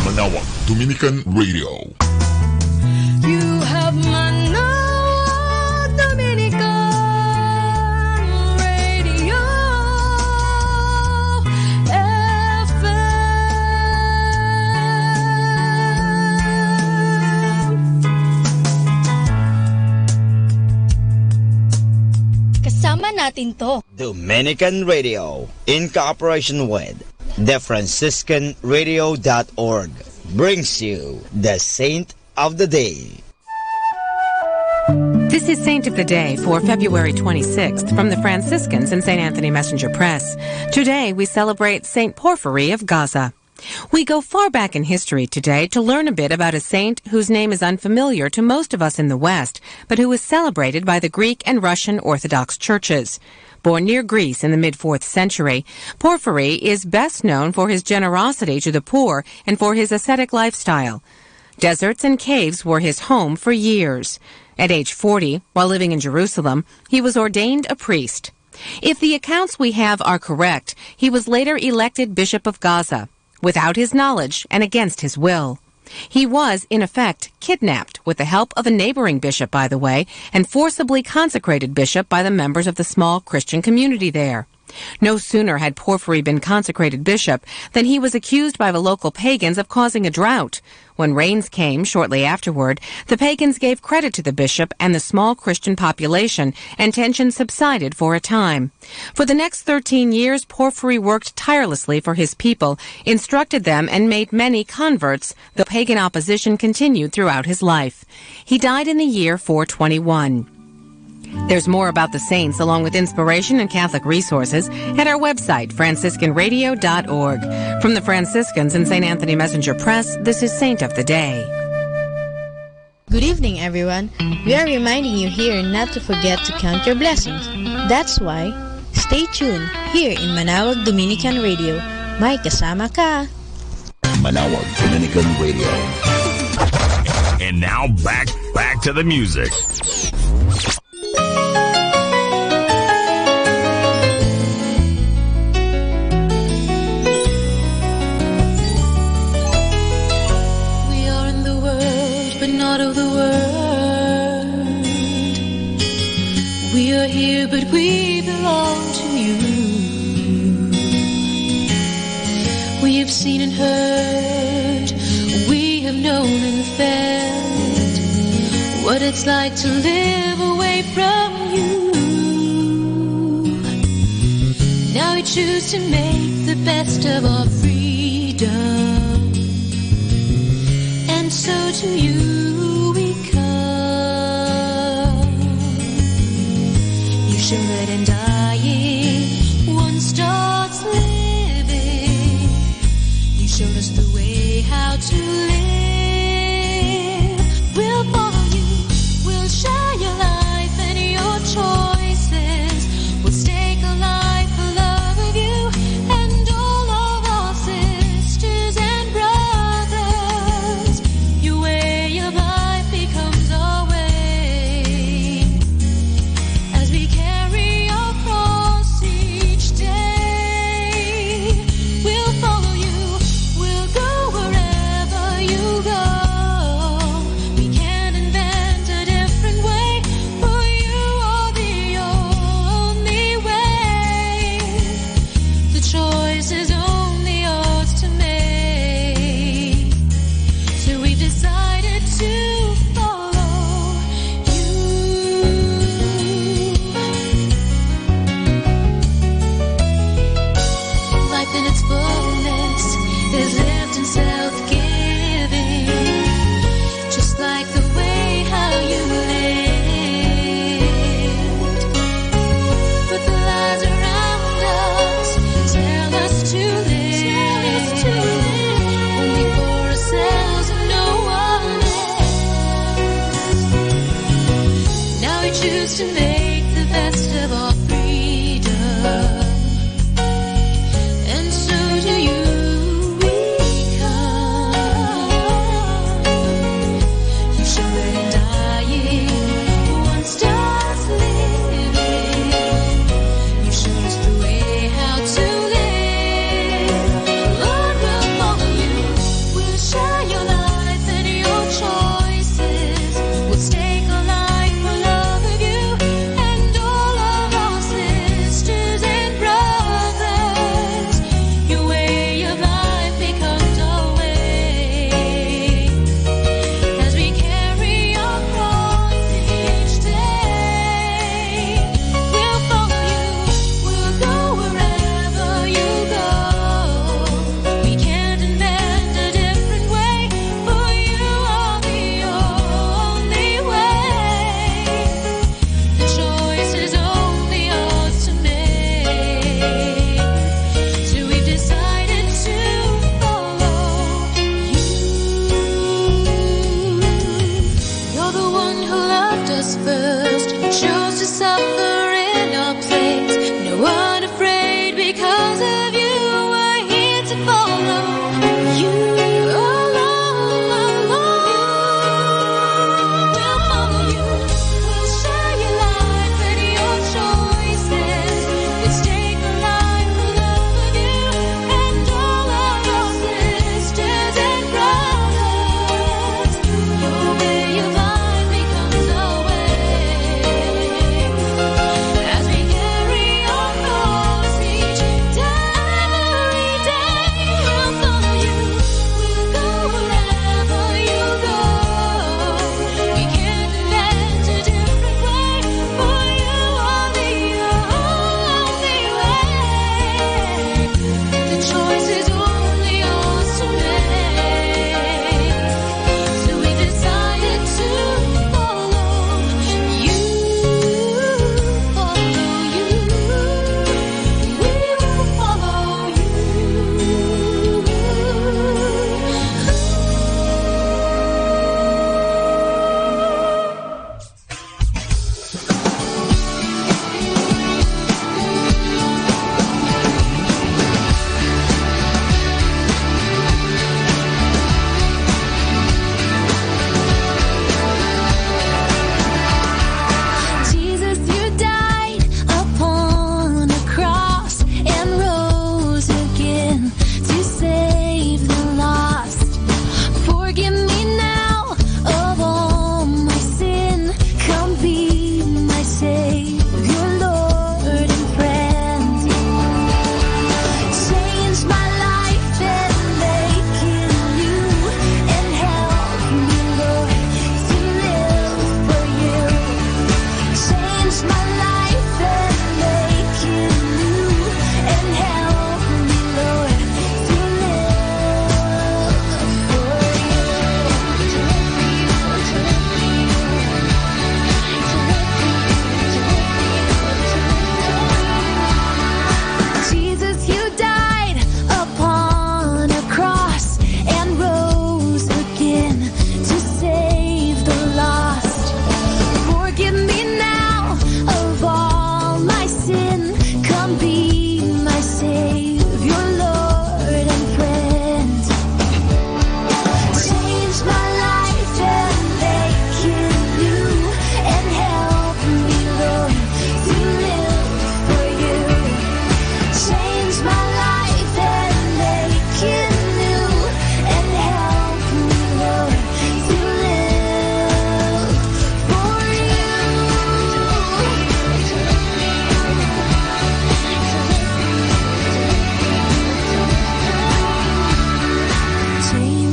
Manawag Dominican Radio. You have Manawag Dominican Radio FM. Kasama natin to. Dominican Radio, in cooperation with TheFranciscanRadio.org, brings you the Saint of the Day. This is Saint of the Day for February 26th from the Franciscans and St. Anthony Messenger Press. Today we celebrate St. Porphyry of Gaza. We go far back in history today to learn a bit about a saint whose name is unfamiliar to most of us in the West, but who is celebrated by the Greek and Russian Orthodox churches. Born near Greece in the mid-4th century, Porphyry is best known for his generosity to the poor and for his ascetic lifestyle. Deserts and caves were his home for years. At age 40, while living in Jerusalem, he was ordained a priest. If the accounts we have are correct, he was later elected Bishop of Gaza, without his knowledge and against his will. He was, in effect, kidnapped with the help of a neighboring bishop, by the way, and forcibly consecrated bishop by the members of the small Christian community there. No sooner had Porphyry been consecrated bishop than he was accused by the local pagans of causing a drought. When rains came shortly afterward, the pagans gave credit to the bishop and the small Christian population, and tensions subsided for a time. For the next 13 years, Porphyry worked tirelessly for his people, instructed them, and made many converts, though pagan opposition continued throughout his life. He died in the year 421. There's more about the saints, along with inspiration and Catholic resources, at our website, franciscanradio.org. From the Franciscans and St. Anthony Messenger Press, this is Saint of the Day. Good evening, everyone. We are reminding you here not to forget to count your blessings. That's why, stay tuned here in Manawag Dominican Radio. May kasama ka. Manawag Dominican Radio. And now back to the music. We are in the world, but not of the world. We are here, but we belong to you. We have seen and heard, we have known and felt what it's like to live away from you. Now we choose to make the best of our freedom, and so to you we come. You should let in dying, one starts living. You showed us the way how to live. We'll follow you, we'll share your life and your choices. We'll stake a life for love of you and all of our sisters and brothers. Your way of life becomes our way as we carry our cross each day. We'll follow you, we'll go wherever you go. We can invent a different way, for you are the only way. The choice is only yours to make. So we've decided to follow you. Life in its fullness is lived in self-giving, just like the way how you lived. But the lies around us tell us to live only for ourselves and no one else. Now we choose to make the best of our freedom, and so do you we come. You show that in dying, one starts living. You showed us the way how to live. Lord, we'll follow you, we'll share your life and your choices. We'll stake a life for love of you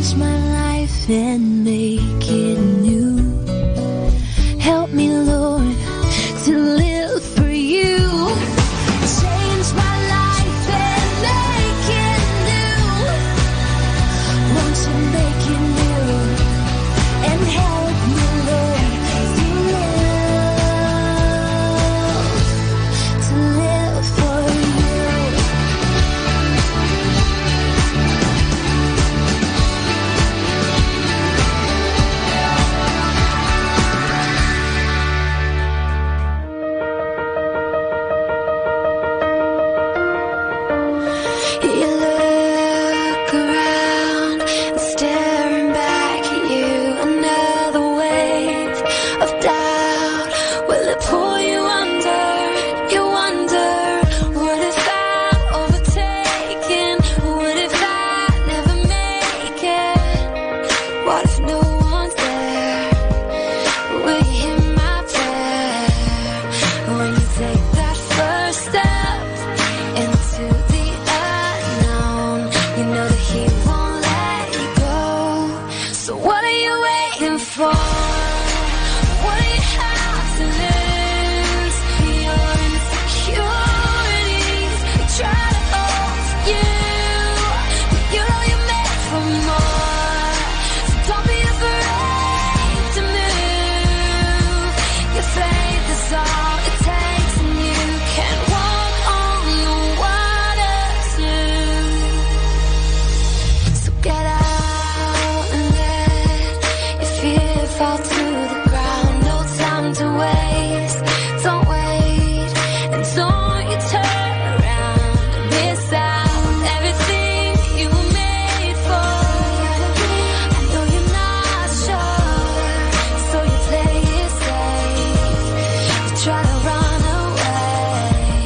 change my life and make it new. Help me, Lord, to live for you. Change my life and make it new. Won't you make it new and help me, Lord, to live for you. You look around, staring back at you. Another wave of doubt. Will it pull you under? You wonder, what if I'm overtaken? What if I never make it? What if no one's there? Will you hear my prayer? When you take that first step into the unknown, you know that he won't let you go. So what are you waiting for? What do you have to lose? Your insecurities, they try to hold you, but you know you're made for more. So don't be afraid to move. Your faith is all it takes, and you can walk on the water too. So get out and let your fear fall to the ground. No time to waste. Don't wait, and don't you turn around and miss out on everything you were made for. I know you're not sure, so you play it safe. You try to run away.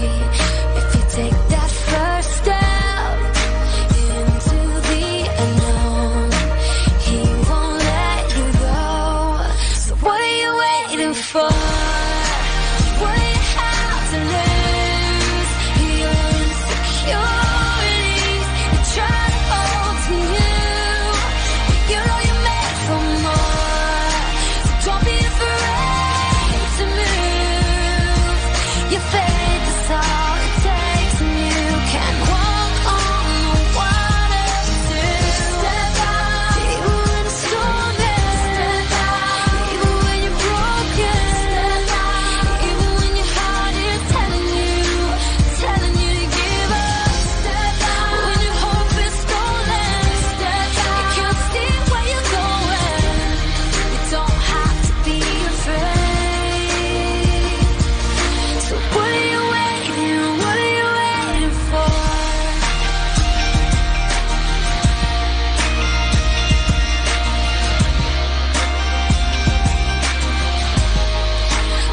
If you take that first step into the unknown, he won't let you go. So what are you waiting for? What do you have to lose? Your insecurities, you try to hold to you, but you know you're made for more. So don't be afraid to move. Your faith is all it takes, and you can walk on the water too. Step out, even when it's stormy. Step out, even when you're broken. Step out, even when your heart is telling you to give up. Step out, when your hope is stolen. Step out, you can't see where you're going. You don't have to be afraid. So what are you waiting? What are you waiting for?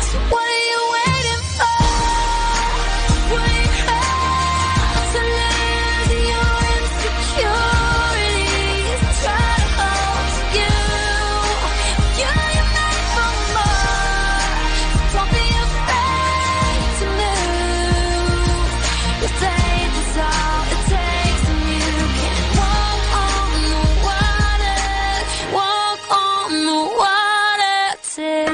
So what are you waiting for? What do you have to lose? Your insecurities try to hold you. You know you're made for more. Don't be afraid to move. Your faith is all it takes, and you can walk on the water. Walk on the water too.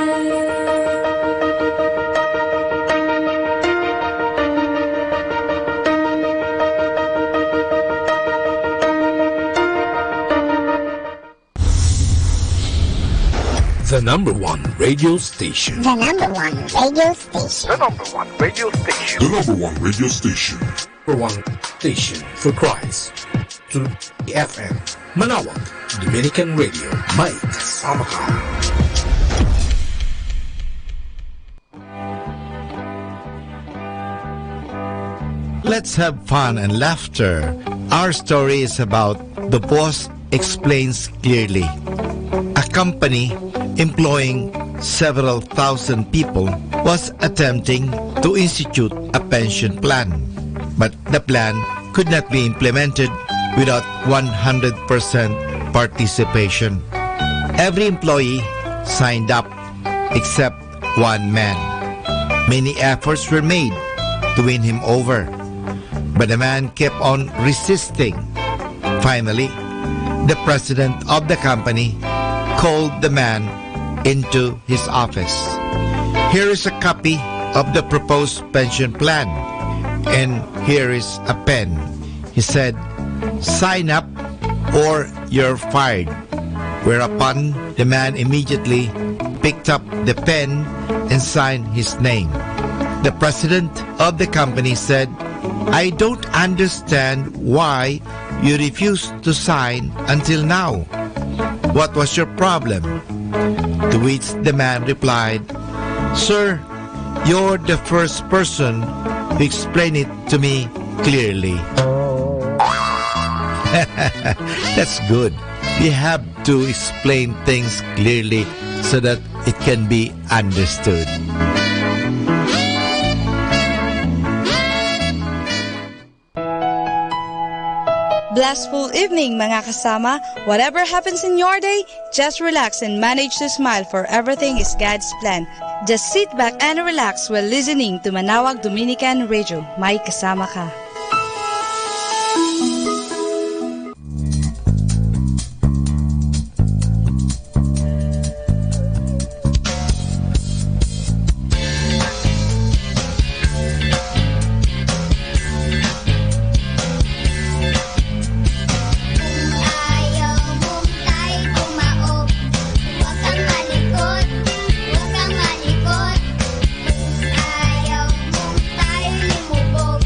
The number one radio station. The number one radio station. The number one radio station. The number one radio station. Number one station for Christ. To FM. Manawag. Dominican Radio. Mike Samaha. Let's have fun and laughter. Our story is about The Boss Explains Clearly. A company employing several thousand people was attempting to institute a pension plan. But the plan could not be implemented without 100% participation. Every employee signed up except one man. Many efforts were made to win him over, but the man kept on resisting. Finally, the president of the company called the man into his office. Here is a copy of the proposed pension plan, and here is a pen. He said, "Sign up or you're fired." Whereupon the man immediately picked up the pen and signed his name. The president of the company said, "I don't understand why you refused to sign until now. What was your problem?" To which the man replied, "Sir, you're the first person to explain it to me clearly." That's good. You have to explain things clearly so that it can be understood. Blissful evening mga kasama. Whatever happens in your day, just relax and manage to smile, for everything is God's plan. Just sit back and relax while listening to Manawag Dominican Radio. May kasama ka. Ayaw mong tayo limubog.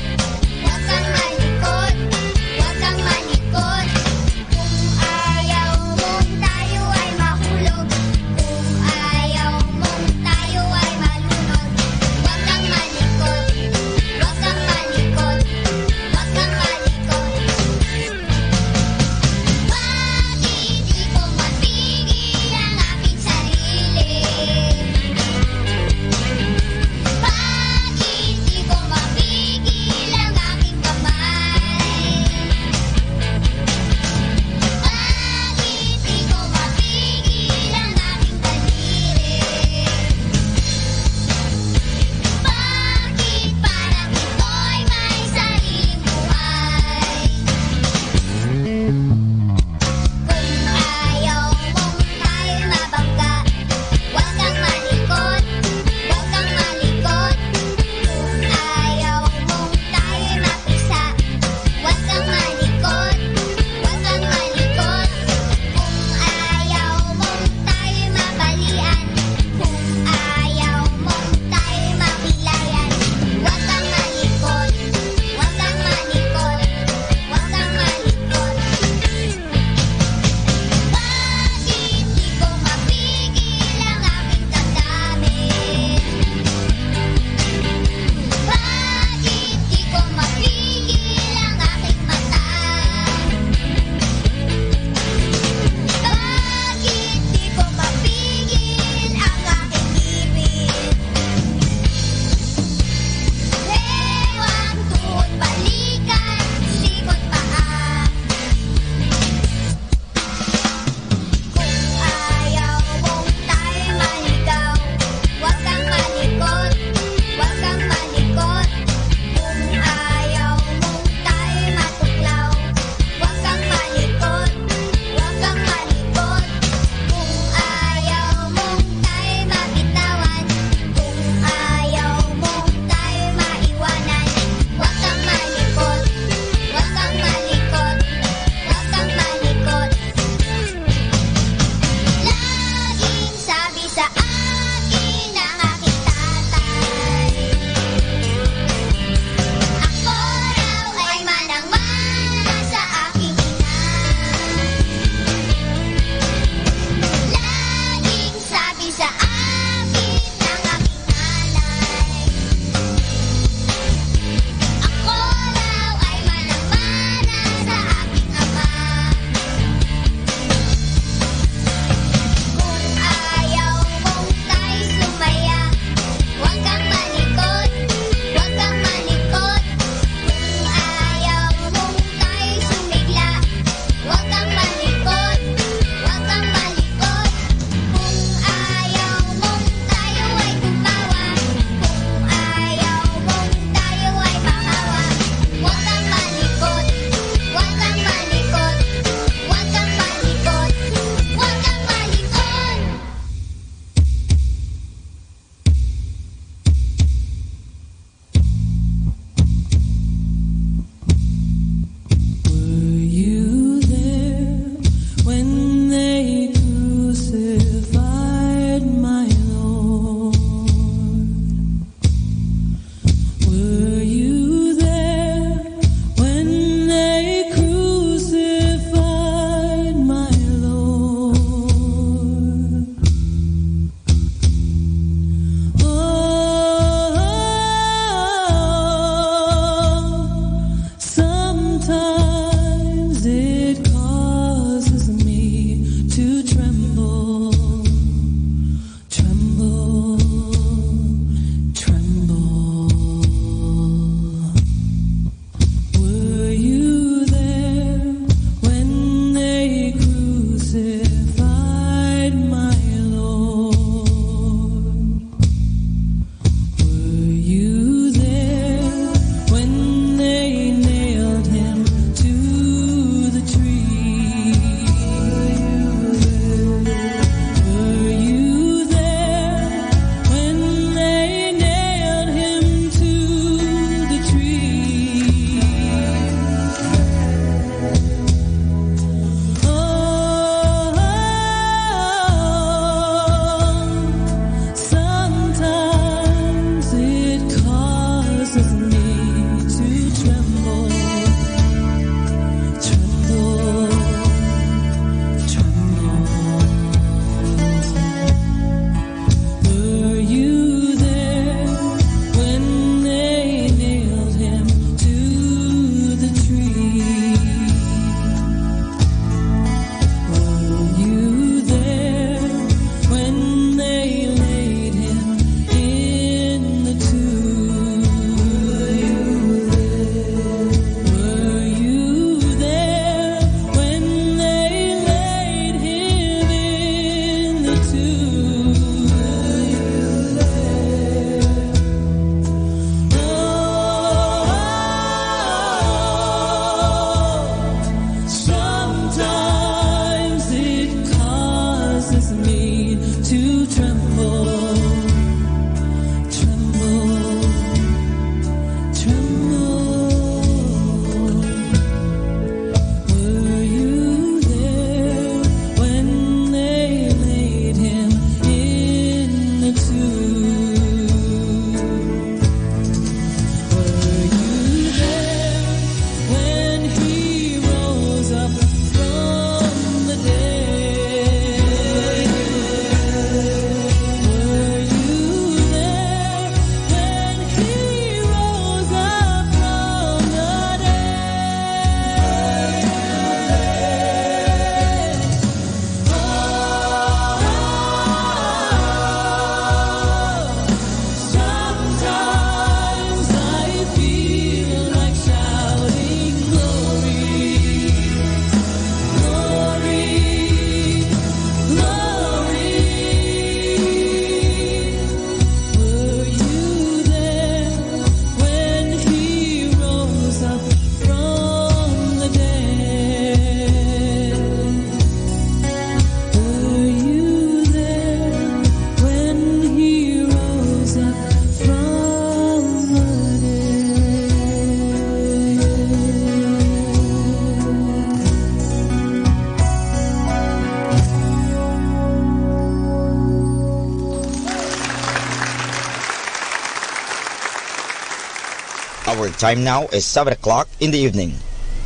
Our time now is 7 o'clock in the evening.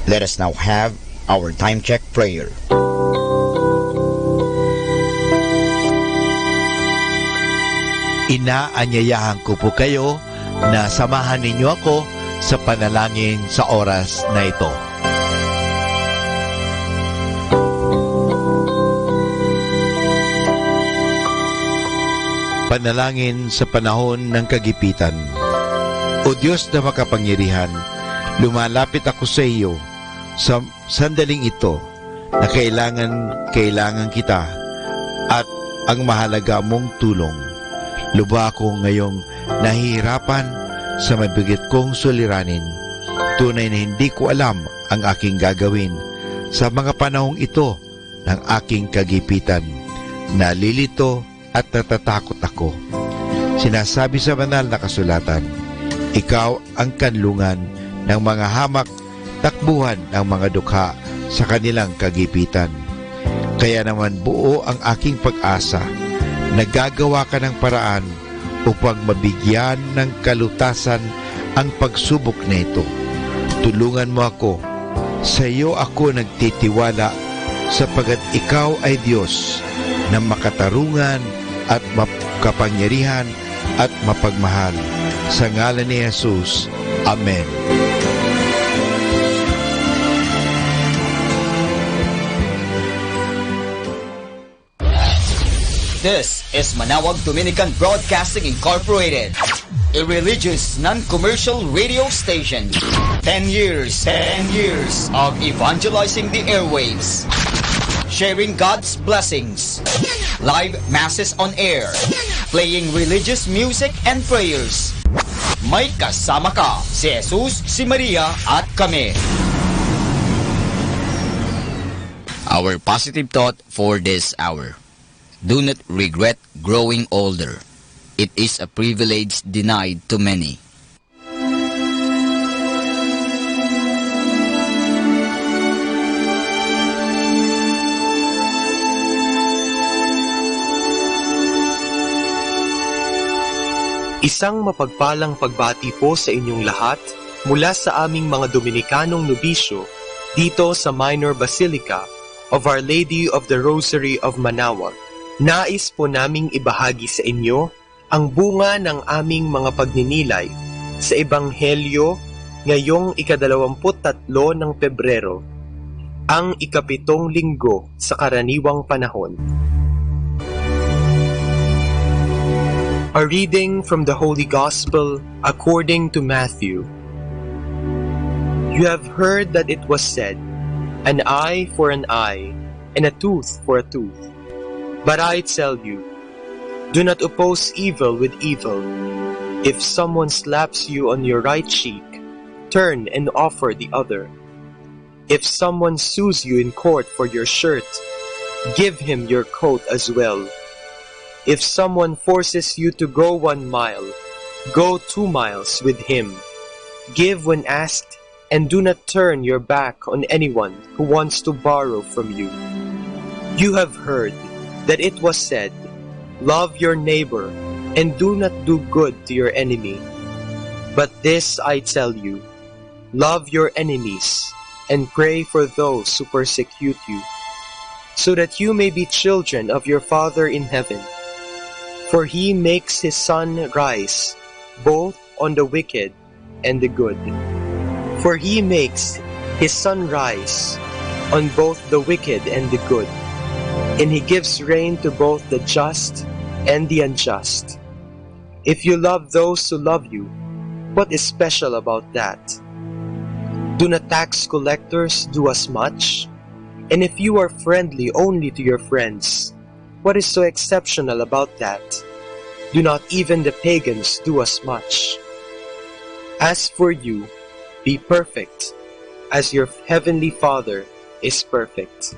Let us now have our time check prayer. Inaanyayahan ko po kayo na samahan ninyo ako sa panalangin sa oras na ito. Panalangin sa panahon ng kagipitan. O Diyos na makapangyarihan, lumalapit ako sa iyo sa sandaling ito na kailangan kita at ang mahalaga mong tulong. Luba ako ngayong nahihirapan sa mabigat kong suliranin. Tunay na hindi ko alam ang aking gagawin sa mga panahong ito ng aking kagipitan. Nalilito at natatakot ako. Sinasabi sa banal na kasulatan, ikaw ang kanlungan ng mga hamak, takbuhan ng mga dukha sa kanilang kagipitan. Kaya naman buo ang aking pag-asa. Nagagawa ka ng paraan upang mabigyan ng kalutasan ang pagsubok na ito. Tulungan mo ako. Sa iyo ako nagtitiwala sapagat ikaw ay Diyos na makatarungan at makapangyarihan at mapagmahal. Sa ngalan ni Jesus. Amen. This is Manawag Dominican Broadcasting Incorporated, a religious, non-commercial radio station. 10 years of evangelizing the airwaves, sharing God's blessings, live masses on air, playing religious music and prayers. May kasama ka, si Jesus, si Maria, at kami. Our positive thought for this hour. Do not regret growing older. It is a privilege denied to many. Isang mapagpalang pagbati po sa inyong lahat mula sa aming mga Dominikanong nobisyo dito sa Minor Basilica of Our Lady of the Rosary of Manawag. Nais po naming ibahagi sa inyo ang bunga ng aming mga pagninilay sa Ebanghelyo ngayong ika-23 ng Pebrero, ang ika-7 linggo sa karaniwang panahon. A reading from the Holy Gospel according to Matthew. You have heard that it was said, an eye for an eye, and a tooth for a tooth. But I tell you, do not oppose evil with evil. If someone slaps you on your right cheek, turn and offer the other. If someone sues you in court for your shirt, give him your coat as well. If someone forces you to go 1 mile, go 2 miles with him. Give when asked, and do not turn your back on anyone who wants to borrow from you. You have heard that it was said, love your neighbor, and do not do good to your enemy. But this I tell you, love your enemies, and pray for those who persecute you, so that you may be children of your Father in heaven. For he makes his sun rise, both on the wicked and the good. For he makes his sun rise on both the wicked and the good. And he gives rain to both the just and the unjust. If you love those who love you, what is special about that? Do not tax collectors do as much? And if you are friendly only to your friends, what is so exceptional about that? Do not even the pagans do as much? As for you, be perfect, as your heavenly Father is perfect.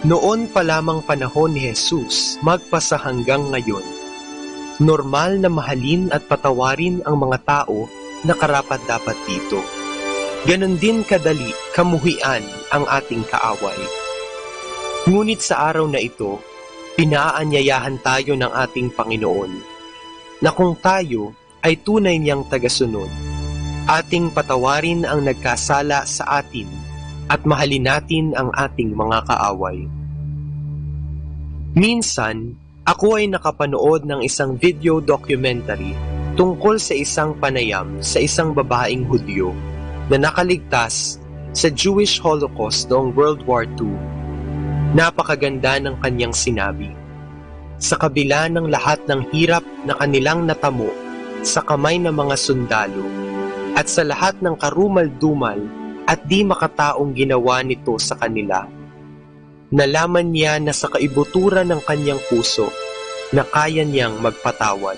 Noon pa lamang panahon ni Jesus, magpasa hanggang ngayon, normal na mahalin at patawarin ang mga tao na karapat-dapat dito. Ganon din kadali kamuhian ang ating kaaway. Ngunit sa araw na ito, Pinaanyayahan tayo ng ating Panginoon na kung tayo ay tunay niyang tagasunod, ating patawarin ang nagkasala sa atin at mahalin natin ang ating mga kaaway. Minsan, ako ay nakapanood ng isang video documentary tungkol sa isang panayam sa isang babaeng Hudyo na nakaligtas sa Jewish Holocaust noong World War II. Napakaganda ng kanyang sinabi. Sa kabila ng lahat ng hirap na kanilang natamo sa kamay ng mga sundalo at sa lahat ng karumal-dumal at di makataong ginawa nito sa kanila, nalaman niya na sa kaibuturan ng kanyang puso na kaya niyang magpatawad.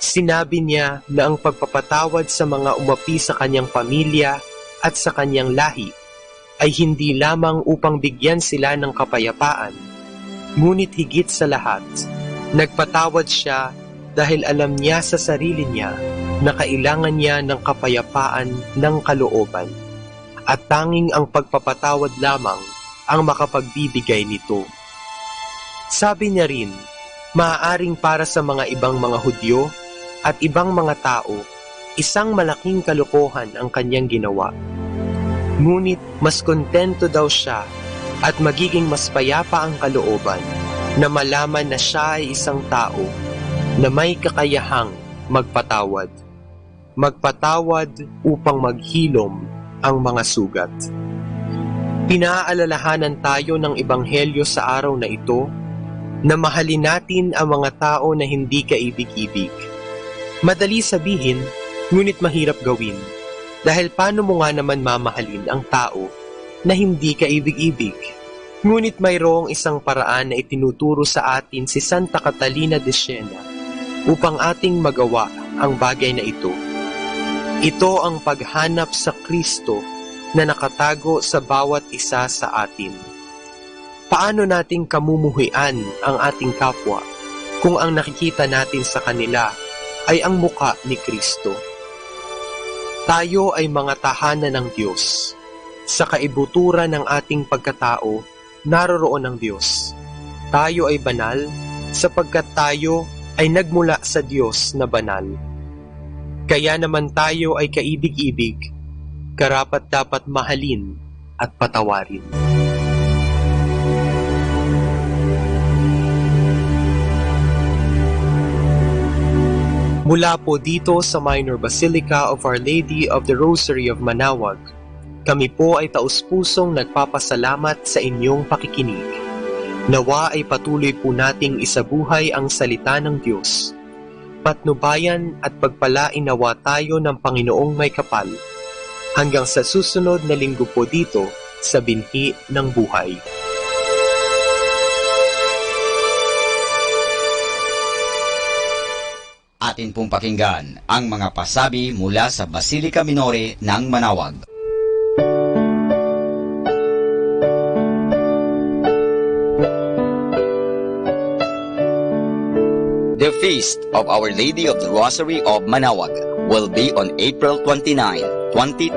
Sinabi niya na ang pagpapatawad sa mga umapi sa kanyang pamilya at sa kanyang lahi ay hindi lamang upang bigyan sila ng kapayapaan, ngunit higit sa lahat, nagpatawad siya dahil alam niya sa sarili niya na kailangan niya ng kapayapaan ng kalooban at tanging ang pagpapatawad lamang ang makapagbibigay nito. Sabi niya rin, maaaring para sa mga ibang mga Hudyo at ibang mga tao, isang malaking kalokohan ang kanyang ginawa. Ngunit mas kontento daw siya at magiging mas payapa ang kalooban na malaman na siya ay isang tao na may kakayahang magpatawad. Magpatawad upang maghilom ang mga sugat. Pinaalalahanan tayo ng Ebanghelyo sa araw na ito na mahalin natin ang mga tao na hindi kaibig-ibig. Madali sabihin, ngunit mahirap gawin. Dahil paano mo nga naman mamahalin ang tao na hindi kaibig-ibig? Ngunit mayroong isang paraan na itinuturo sa atin si Santa Catalina de Siena upang ating magawa ang bagay na ito. Ito ang paghanap sa Kristo na nakatago sa bawat isa sa atin. Paano nating kamumuhian ang ating kapwa kung ang nakikita natin sa kanila ay ang muka ni Kristo? Tayo ay mga tahanan ng Diyos. Sa kaibuturan ng ating pagkatao, naroroon ang Diyos. Tayo ay banal sapagkat tayo ay nagmula sa Diyos na banal. Kaya naman tayo ay kaibig-ibig, karapat-dapat mahalin at patawarin. Mula po dito sa Minor Basilica of Our Lady of the Rosary of Manaoag, kami po ay taus-pusong nagpapasalamat sa inyong pakikinig. Nawa ay patuloy po nating isabuhay ang salita ng Diyos. Patnubayan at pagpalain nawa tayo ng Panginoong may kapal. Hanggang sa susunod na linggo po dito sa Binhi ng Buhay. Atin pong pakinggan ang mga pasabi mula sa Basilica Minore ng Manaoag. The Feast of Our Lady of the Rosary of Manaoag will be on April 29, 2020,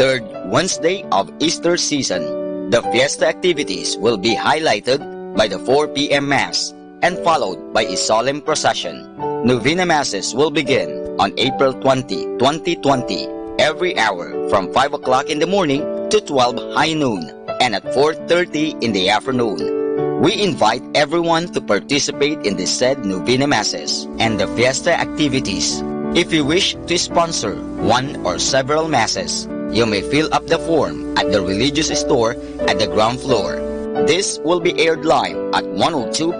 third Wednesday of Easter season. The fiesta activities will be highlighted by the 4 p.m. Mass and followed by a solemn procession. Novena Masses will begin on April 20, 2020, every hour from 5 o'clock in the morning to 12 high noon and at 4:30 in the afternoon. We invite everyone to participate in the said Novena Masses and the fiesta activities. If you wish to sponsor one or several Masses, you may fill up the form at the religious store at the ground floor. This will be aired live at 102.7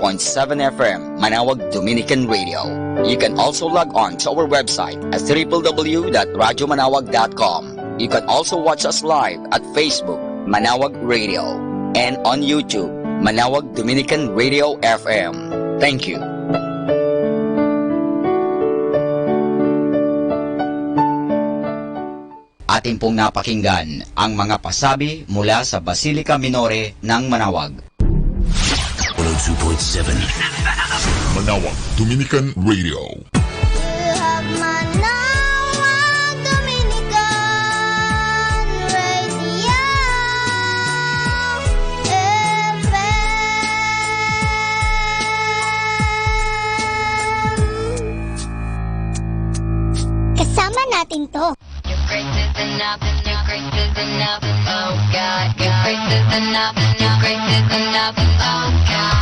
FM Manaoag Dominican Radio. You can also log on to our website at www.radyomanawag.com. You can also watch us live at Facebook Manaoag Radio and on YouTube Manaoag Dominican Radio FM. Thank you. Atin pong napakinggan ang mga pasabi mula sa Basilica Minore ng Manaoag. 102.7 Manaoag Dominican Radio. to. Your grace is enough, your grace is enough, oh God. Your grace is enough, your grace is enough, oh God.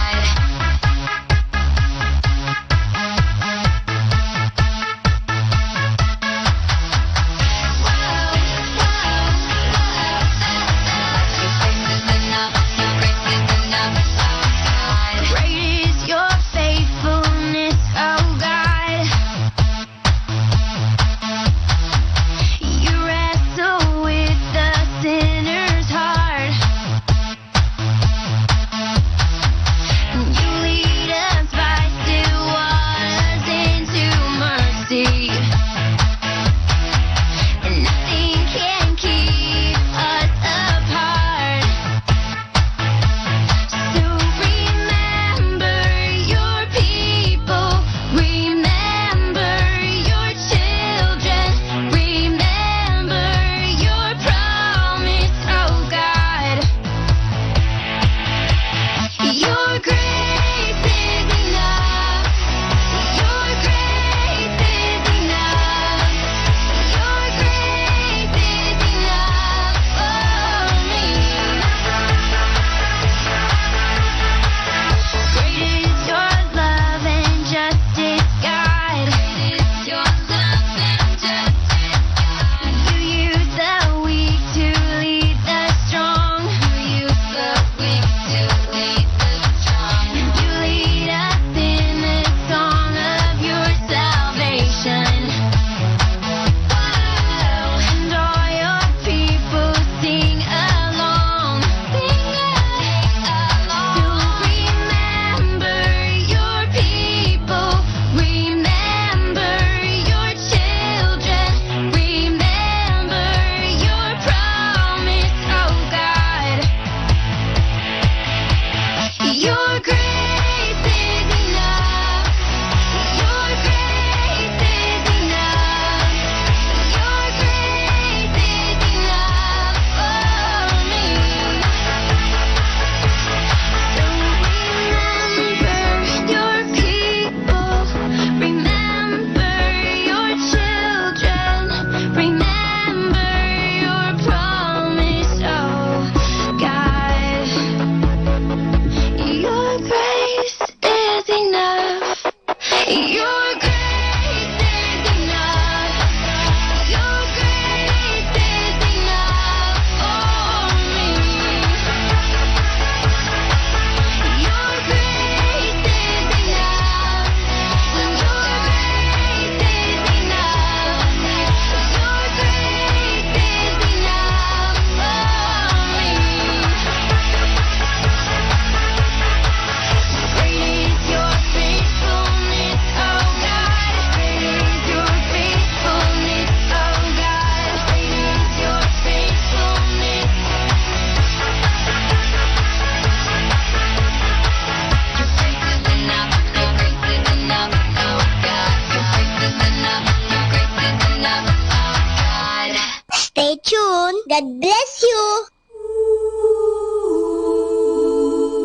God bless you!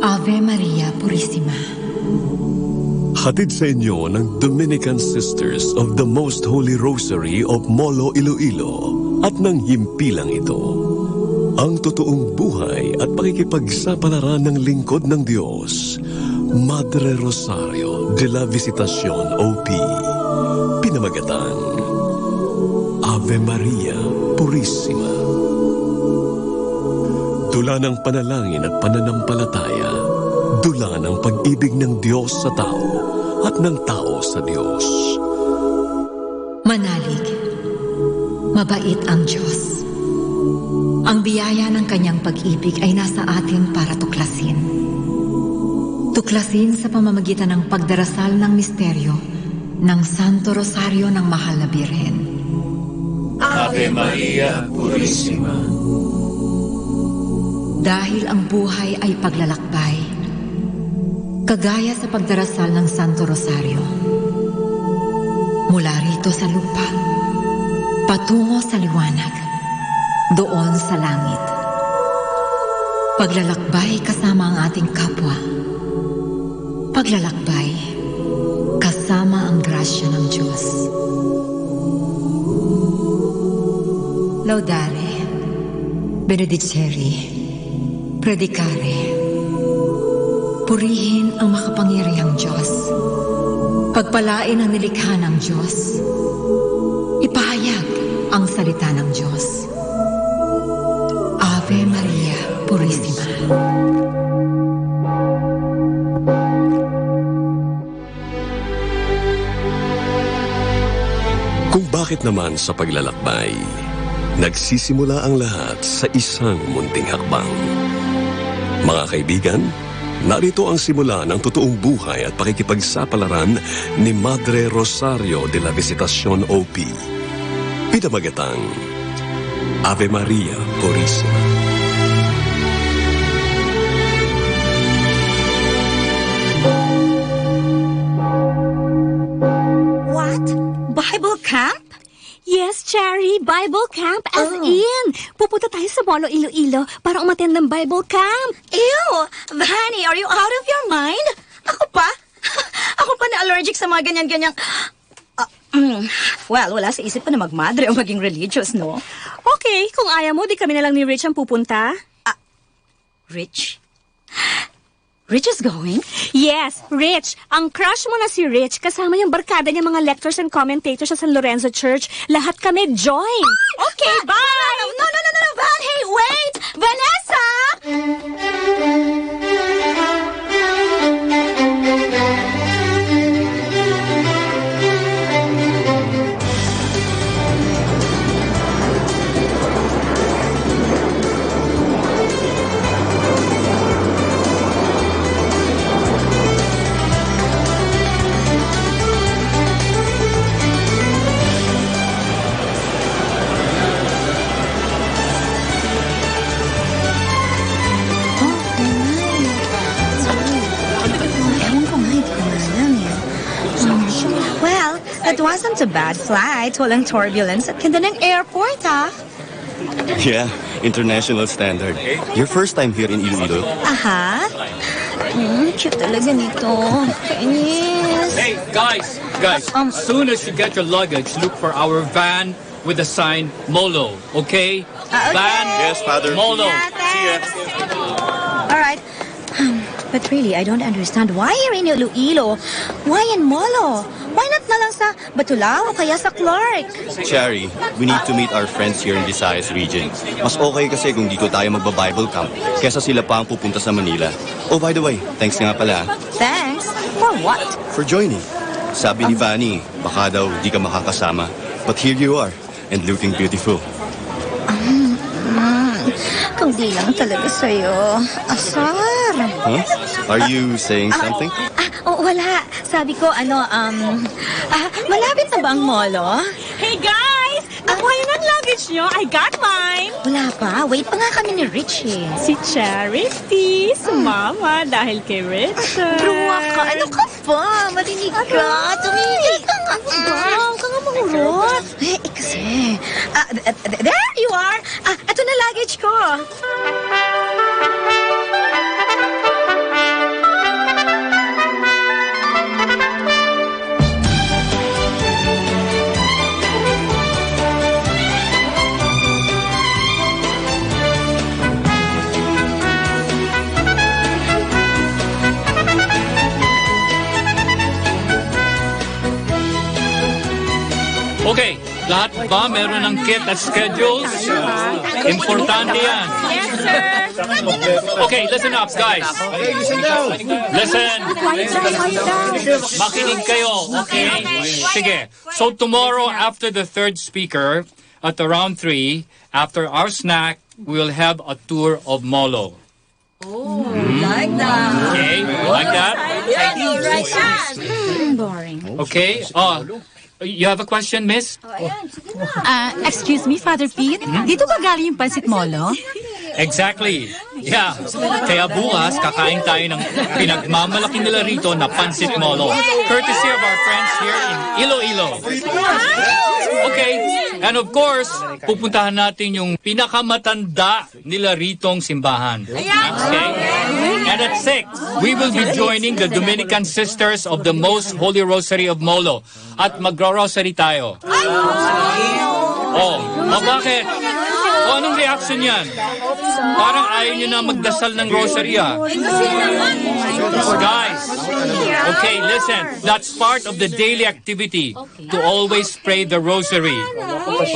Ave Maria Purissima. Hatid sa inyo ng Dominican Sisters of the Most Holy Rosary of Molo, Iloilo at ng himpilang ito. Ang totoong buhay at pakikipagsapalaran ng lingkod ng Diyos, Madre Rosario de la Visitacion OP. Pinamagatang Ave Maria Purissima. Dula ng panalangin at pananampalataya, dula ng pag-ibig ng Diyos sa tao at ng tao sa Diyos. Manalig, mabait ang Diyos. Ang biyaya ng kanyang pag-ibig ay nasa atin para tuklasin. Tuklasin sa pamamagitan ng pagdarasal ng misteryo ng Santo Rosario ng Mahal na Birhen. Ave Maria Purissima. Dahil ang buhay ay paglalakbay, kagaya sa pagdarasal ng Santo Rosario. Mula rito sa lupa, patungo sa liwanag, doon sa langit. Paglalakbay kasama ang ating kapwa. Paglalakbay kasama ang grasya ng Diyos. Laudare, benedicere, predicare. Purihin ang makapangyarihang Diyos. Pagpalain ang nilikha ng Diyos. Ipahayag ang salita ng Diyos. Ave Maria Purissima. Kung bakit naman sa paglalakbay, nagsisimula ang lahat sa isang munting hakbang. Mga kaibigan, narito ang simula ng totoong buhay at pakikipagsapalaran ni Madre Rosario de la Visitacion OP. Pinamagatang Ave Maria Purissima. What? Bible camp? Yes, Cherry, Bible camp as in. Pupunta tayo sa Molo, Iloilo para umattend ng Bible camp. Ew! Vanny, are you out of your mind? Ako pa? Ako pa na allergic sa mga ganyan-ganyang... Well, wala sa isip ko na magmadre o maging religious, no? Okay, kung ayaw mo, di kami na lang ni Rich ang pupunta. Rich? Rich is going? Yes, Rich. Ang crush mo na si Rich, kasama yung barkada niya mga lectors and commentators sa San Lorenzo Church. Lahat kami join. Okay, bye! No, Van! Hey, wait! Vanessa! It wasn't a bad flight. Walang turbulence at ganda ng airport, ah. Yeah, international standard. Your first time here in Iloilo? Aha. Cute talaga nito. Kainis. Hey, guys, as soon as you get your luggage, look for our van with the sign Molo, okay? Van, yes, Father. Molo. See ya. All right. But really, I don't understand. Why here in Iloilo? Why in Molo? Why not na lang sa Batulao o kaya sa Clark? Cherry, we need to meet our friends here in Visayas region. Mas okay kasi kung dito tayo magba-Bible camp kesa sila pa ang pupunta sa Manila. Oh, by the way, thanks nga pala. Thanks? For what? For joining. Sabi ni Vanny, baka daw di ka makakasama. But here you are, and looking beautiful. Kung di lang talaga sa'yo. Asar. Huh? Are you saying something? Wala. Sabi ko, malapit na ba ang molo? Hey, guys! Nakuha yun ang luggage nyo. I got mine. Wala pa. Wait pa nga kami ni Rich, eh. Si Charity, sumama dahil kay Richard. Bruwa ka. Ano ka ba? Marinig ka. Tumigil ka nga. Huwag ka nga mahurot. Kasi... there you are. Ito na luggage ko. Okay, lahat ba meron ng kit at schedules? Importante yan. Yes, sir. Okay, listen up, guys. Listen. Makinig kayo, okay? Sige. So tomorrow, after the third speaker, at around 3, after our snack, we'll have a tour of Molo. Oh, like that. Okay, like that? Boring. Okay, you have a question, miss? Excuse me, Father Pete. Dito ba galing yung Pansit Molo? Exactly. Yeah. Kaya bukas, kakain tayo ng pinagmamalaki nila rito na Pansit Molo. Courtesy of our friends here in Iloilo. Okay. And of course, pupuntahan natin yung pinakamatanda nila ritong simbahan. Okay? And at 6, we will be joining the Dominican Sisters of the Most Holy Rosary of Molo. At magro-rosary tayo. Oh, bakit? anong reaction yan? Parang ayaw nyo na magdasal ng rosary, ah. Guys, okay, listen. That's part of the daily activity to always pray the rosary.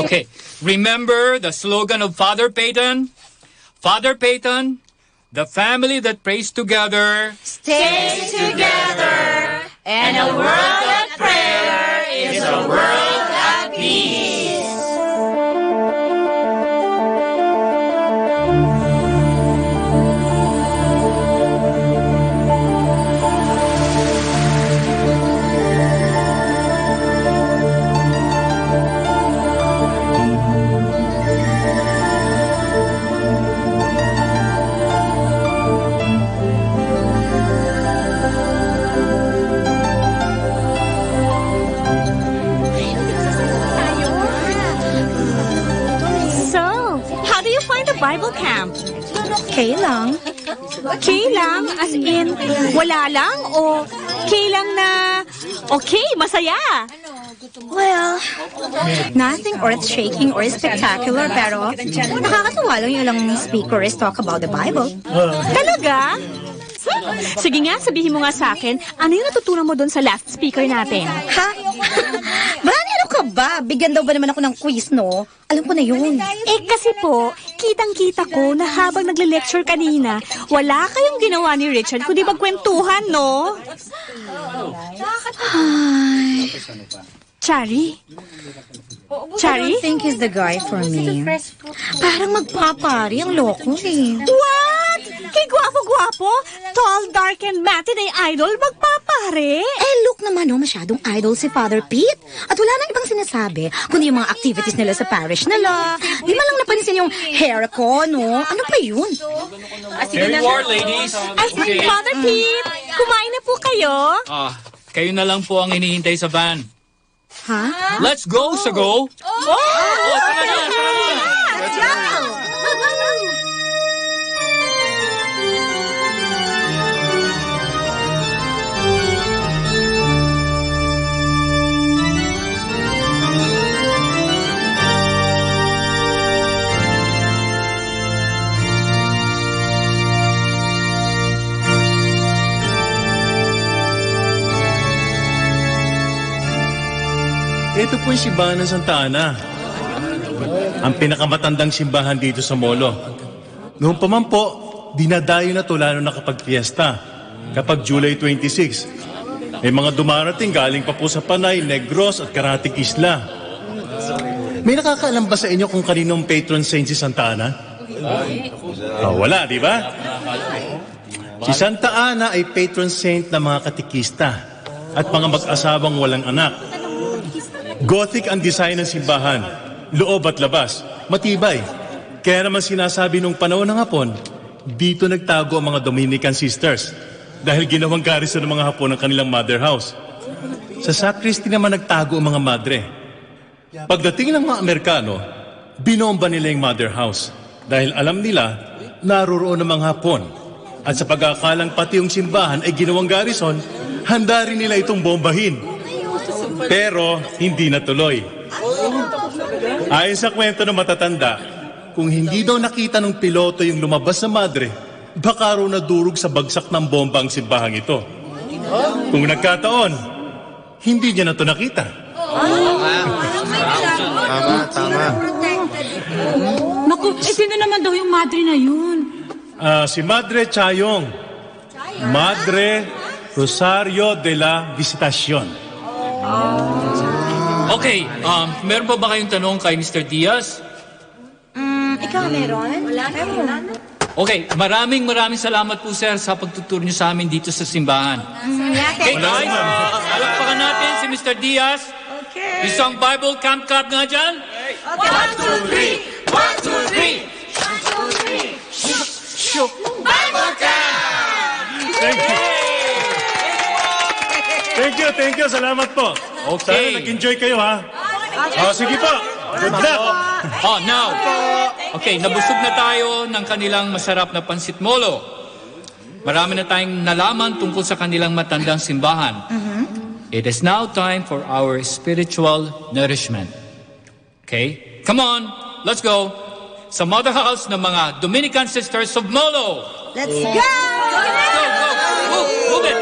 Okay, remember the slogan of Father Peyton? Father Peyton, the family that prays together Stays together, and a world of prayer is a world at peace. Bible camp. Okay lang. Okay lang? As in, wala lang? O okay lang na okay, masaya? Well, nothing earth-shaking or spectacular, pero nakakatuwa lang yung ilang speakers talk about the Bible. Talaga? Sige nga, sabihin mo nga sa akin, ano yung natutunan mo doon sa last speaker natin? Ha? Brani, ano ka ba? Bigyan daw ba naman ako ng quiz, no? Alam ko na yun. Eh kasi po, kitang-kita ko na habang nagle-lecture kanina, wala kayong ginawa ni Richard kundi magkwentuhan, no? Ay. Chari? I don't think he's the guy for me. Parang magpapari ang loko eh. What? Kay gwapo-gwapo? Tall, dark, and matinee idol magpapare? Eh, look naman, no, masyadong idol si Father Pete. At wala nang ibang sinasabi, kundi yung mga activities nila sa parish nila. Di man lang napansin yung hair ko, no? Ano pa yun? Here you are, ladies. Ay, Father Pete, kumain na po kayo? Kayo na lang po ang hinihintay sa van. Ha? Let's go, Sago! Tara na! Let's go! Ito po yung simbahan ng Santa Ana. Ang pinakamatandang simbahan dito sa Molo. Noon pa man po, dinadayo na to lalo na kapag fiesta. Kapag July 26. May mga dumarating galing pa po sa Panay, Negros at Karatig Isla. May nakakaalam ba sa inyo kung kaninong patron saint si Santa Ana? Wala, di ba? Si Santa Ana ay patron saint ng mga katikista at mga mag-asawang walang anak. Gothic ang design ng simbahan, loob at labas, matibay. Kaya naman sinasabi nung panahon ng Hapon, dito nagtago ang mga Dominican sisters dahil ginawang garrison ng mga Hapon ang kanilang mother house. Sa sacristy naman nagtago ang mga madre. Pagdating ng mga Amerikano, binomba nila yung mother house dahil alam nila naroroon ang mga Hapon. At sa pag-aakalang pati yung simbahan ay ginawang garrison, handa rin nila itong bombahin. Pero hindi natuloy. Ayon sa kwento ng matatanda, kung hindi daw nakita ng piloto yung lumabas sa madre, baka raw nadurog sa bagsak ng bomba ang simbahang ito. Kung nagkataon, hindi niya na ito nakita. Tama. Naku, sino naman daw yung madre na yun? Si Madre Chayong. Madre Rosario de la Visitacion. Okay, meron pa ba kayong tanong kay Mr. Diaz? Ikaw meron? Wala na. Okay, maraming salamat po sir sa pagtuturo niyo sa amin dito sa simbahan. Okay guys, alakpakan natin si Mr. Diaz. Okay. Isang Bible Camp Cup nga dyan. 1, 2, 3! 1, 2, 3! Bible Camp! Thank you. Thank you. Salamat po. Okay. Sana nag-enjoy kayo, ha? Sige po. Good luck. Now. Okay, nabusog na tayo ng kanilang masarap na pansit molo. Marami na tayong nalaman tungkol sa kanilang matandang simbahan. It is now time for our spiritual nourishment. Okay? Come on, let's go. sa Mother House ng mga Dominican Sisters of Molo. Let's go! Go, go! Move it!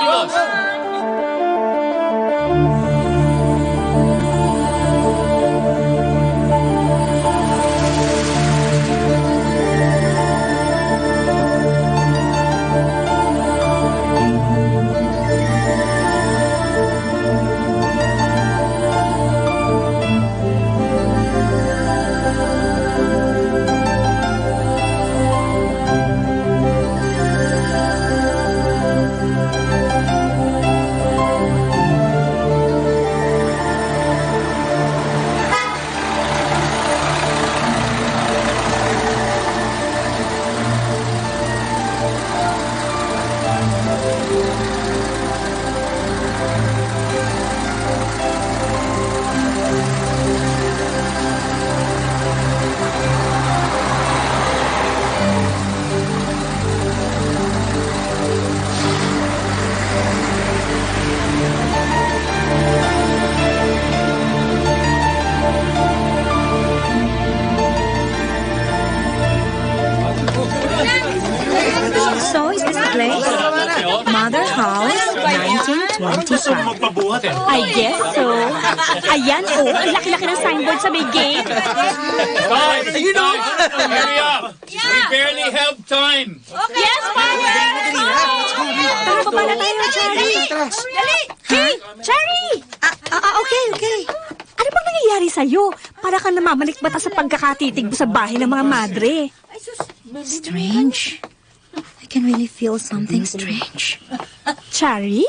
Kilos! So, is this the place? Mother House, 1925. I guess so. Ayan, oh, ang laki-laki ng signboard sa may gate. Guys, stop! Hurry up! We barely have time. Yes, Father! Tara pa pala tayo, Cherry. Dali! Hey, Cherry! Okay. Ano bang nangyayari sa'yo? Para kang namamalikmata sa pagkakatitig mo sa bahay ng mga madre. Strange. I can really feel something strange. Cherry?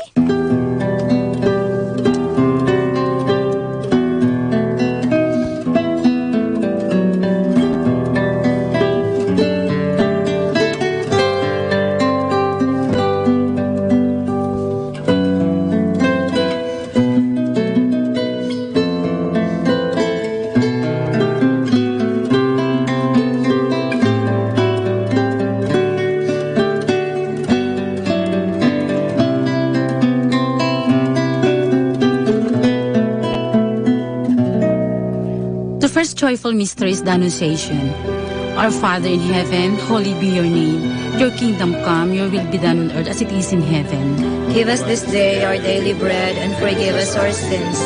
First joyful mystery is the Annunciation. Our Father in heaven, holy be your name. Your kingdom come, your will be done on earth as it is in heaven. Give us this day our daily bread, and forgive us our sins,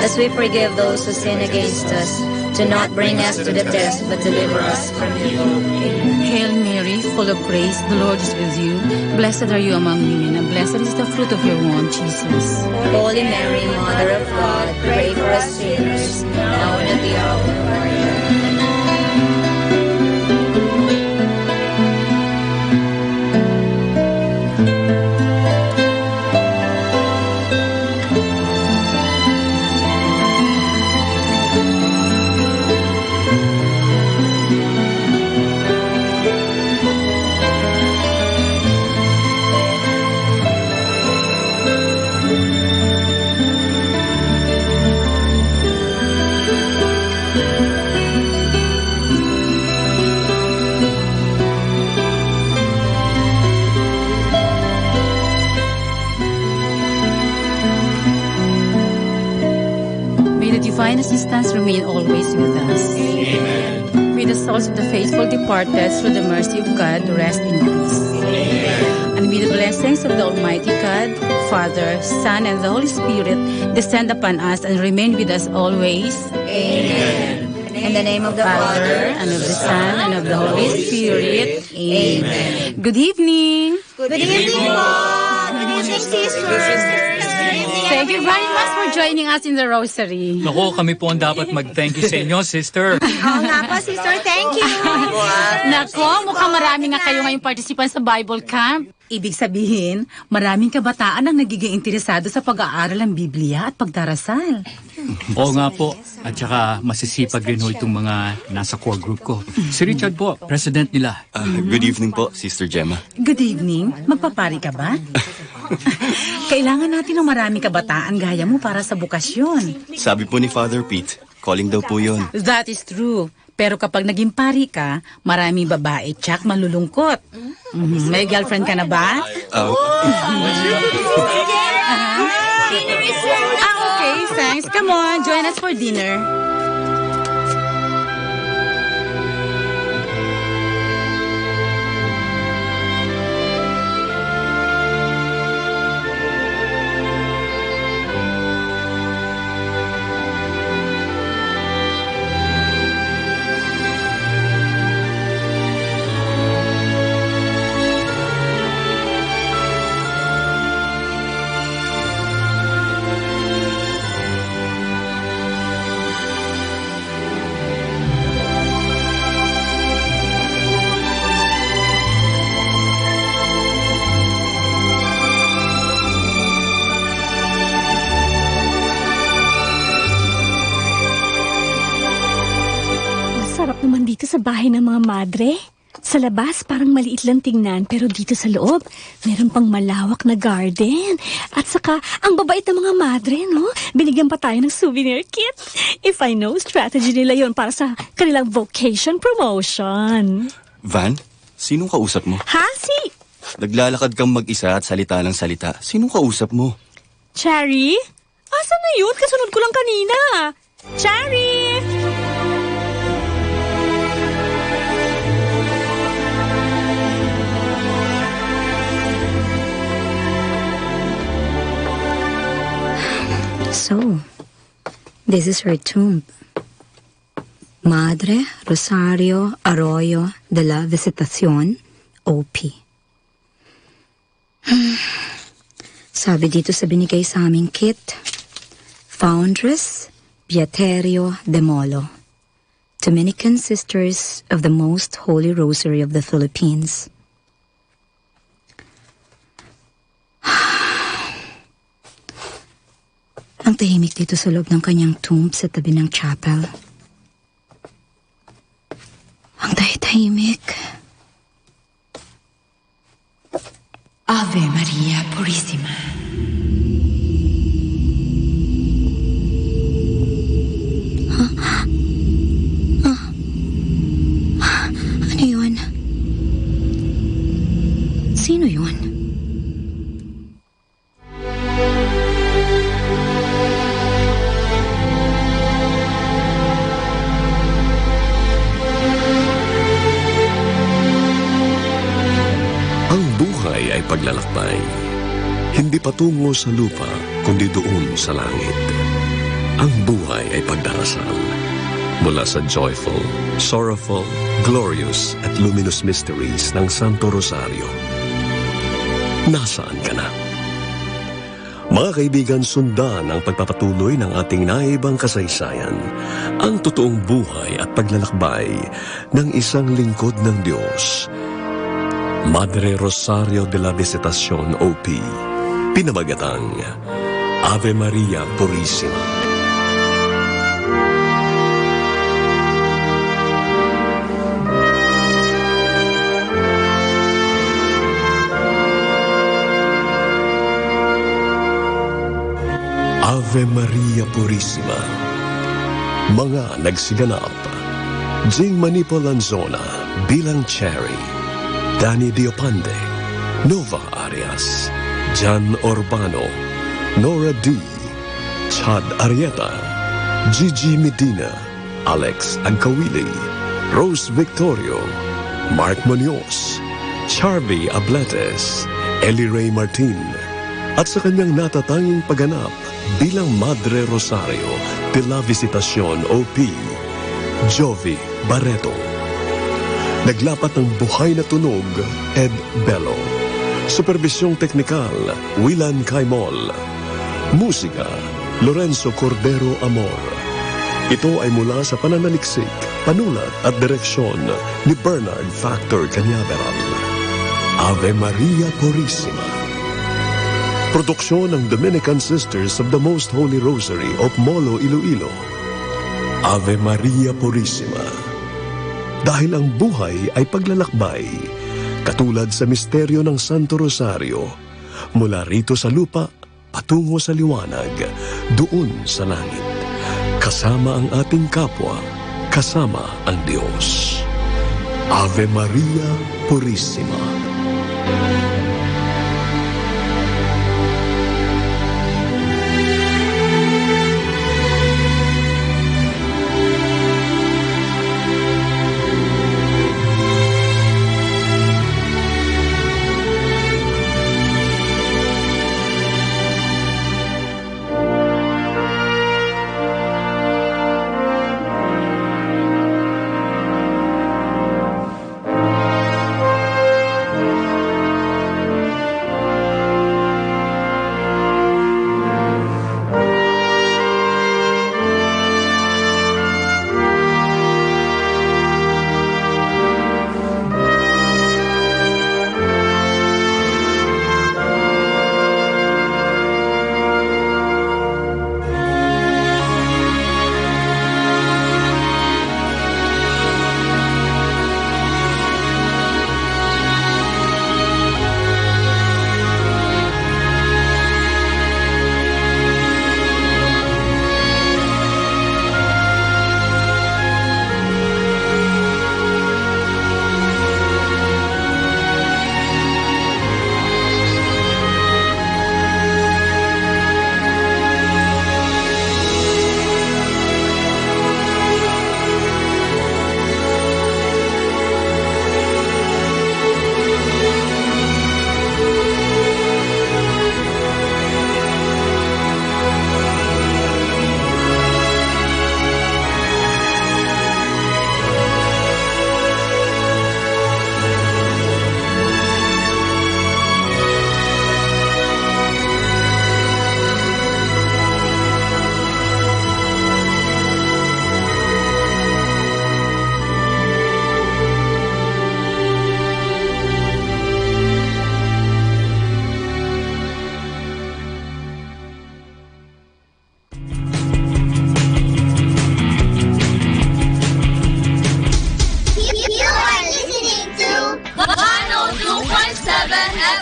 as we forgive those who sin against us. Do not bring us to the test, but deliver us from evil. Amen. Hail Mary, full of grace, the Lord is with you. Blessed are you among women, and blessed is the fruit of your womb, Jesus. Holy Mary, Mother of God, pray for us sinners, now and at the hour of our death. Divine assistance remain always with us. Amen. May the souls of the faithful departed through the mercy of God rest in peace. Amen. And may the blessings of the Almighty God, Father, Son, and the Holy Spirit descend upon us and remain with us always. Amen. In the name of the Father, and of the Son, and of the Holy Spirit. Amen. Good evening. Good evening, Mom. Good evening, sisters. Thank you very much for joining us in the Rosary. Naku, kami po ang dapat mag-thank you sa inyo, sister. Oo nga po, sister. Thank you. Nako, mukhang marami nga kayo ngayong participant sa Bible Camp. Ibig sabihin, maraming kabataan ang nagiging interesado sa pag-aaral ng Biblia at pagdarasal. Oo nga po. At saka masisipag rin ho itong mga nasa core group ko. Si Richard po, president nila. Good evening po, Sister Gemma. Good evening. Magpapari ka ba? Kailangan natin ng maraming kabataan gaya mo para sa bukasyon. Sabi po ni Father Pete, calling daw po yun. That is true. Pero kapag naging pari ka, maraming babae tsak malulungkot. May girlfriend ka na ba? Okay, thanks. Come on, join us for dinner. bahay ng mga madre. Sa labas, parang maliit lang tingnan, pero dito sa loob, meron pang malawak na garden. At saka, ang babait ng mga madre, no? Binigyan pa tayo ng souvenir kit. If I know, strategy nila yon para sa kanilang vocation promotion. Van, sinong kausap mo? Hasi! Naglalakad kang mag-isa at salita ng salita. Sinong kausap mo? Cherry? Asan na yun? Kasunod ko lang kanina. Cherry! So, this is her tomb. Madre Rosario Arroyo de la Visitación, OP. Sabi dito sa binigay sa aming kit, Foundress Beaterio de Molo, Dominican Sisters of the Most Holy Rosary of the Philippines. Ang tahimik dito sa loob ng kanyang tomb sa tabi ng chapel. Ang tahimik. Ave Maria Purissima. Ano yun? Sino yun? Ay paglalakbay, hindi patungo sa lupa, kundi doon sa langit. Ang buhay ay pagdarasal, mula sa joyful, sorrowful, glorious at luminous mysteries ng Santo Rosario. Nasaan ka na? Mga kaibigan, sundan ang pagpapatuloy ng ating naibang kasaysayan, ang totoong buhay at paglalakbay ng isang lingkod ng Diyos, Madre Rosario de la Visitación, OP, pinamagatang Ave Maria Purissima. Ave Maria Purissima. Mga nagsiganap: Jing Manipo Lanzona bilang Cherry, Danny Diopande, Nova Arias, Jan Urbano, Nora D, Chad Arieta, Gigi Medina, Alex Agkawili, Rose Victorio, Mark Munoz, Charby Abletes, Ellie Ray Martin, at sa kanyang natatanging pagganap bilang Madre Rosario de la Visitación, OP, Jovi Barreto. Naglapat ng buhay na tunog, Ed Bello. Supervisyong teknikal, Willan Caimol. Musika, Lorenzo Cordero Amor. Ito ay mula sa pananaliksik, panulat at direksyon ni Bernard Factor Cañaveral. Ave Maria Purissima. Produksyon ng Dominican Sisters of the Most Holy Rosary of Molo, Iloilo. Ave Maria Purissima. Dahil ang buhay ay paglalakbay, katulad sa misteryo ng Santo Rosario, mula rito sa lupa, patungo sa liwanag, doon sa langit. Kasama ang ating kapwa, kasama ang Diyos. Ave Maria Purissima.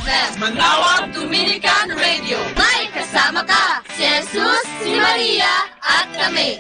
FM, Manawag Dominican Radio. May kasama ka, si Jesus, si Maria, at kami.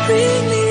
Bring me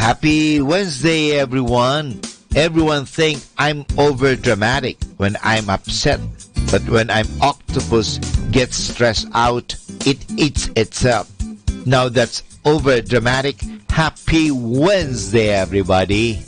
Happy Wednesday, everyone. Everyone think I'm over dramatic when I'm upset, but when I'm octopus gets stressed out, it eats itself. Now that's over dramatic. Happy Wednesday, everybody.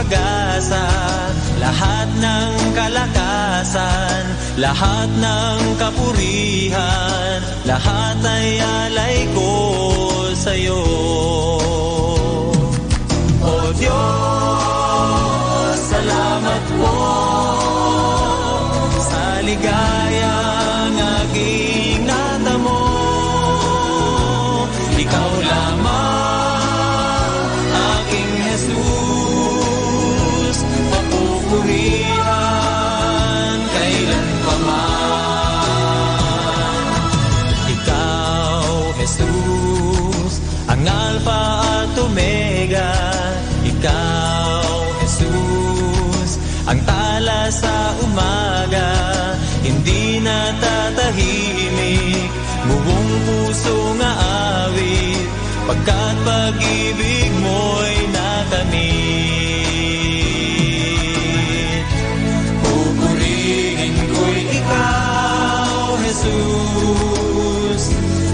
pag-asa, lahat ng kalakasan, lahat ng kapurihan, lahat ay alay ko sa'yo. O Diyos, salamat po sa ligayang aking natamo. Ikaw lamang, aking Jesus, papupurihan kailanpaman. Ikaw, Jesus, ang Alpha at Omega. Ikaw, Jesus, ang tala sa umaga. Hindi natatahimik, buong pusong aawit, pagkat pag-ibig mo'y nakamit. Pupurihin ko'y ikaw, Jesus,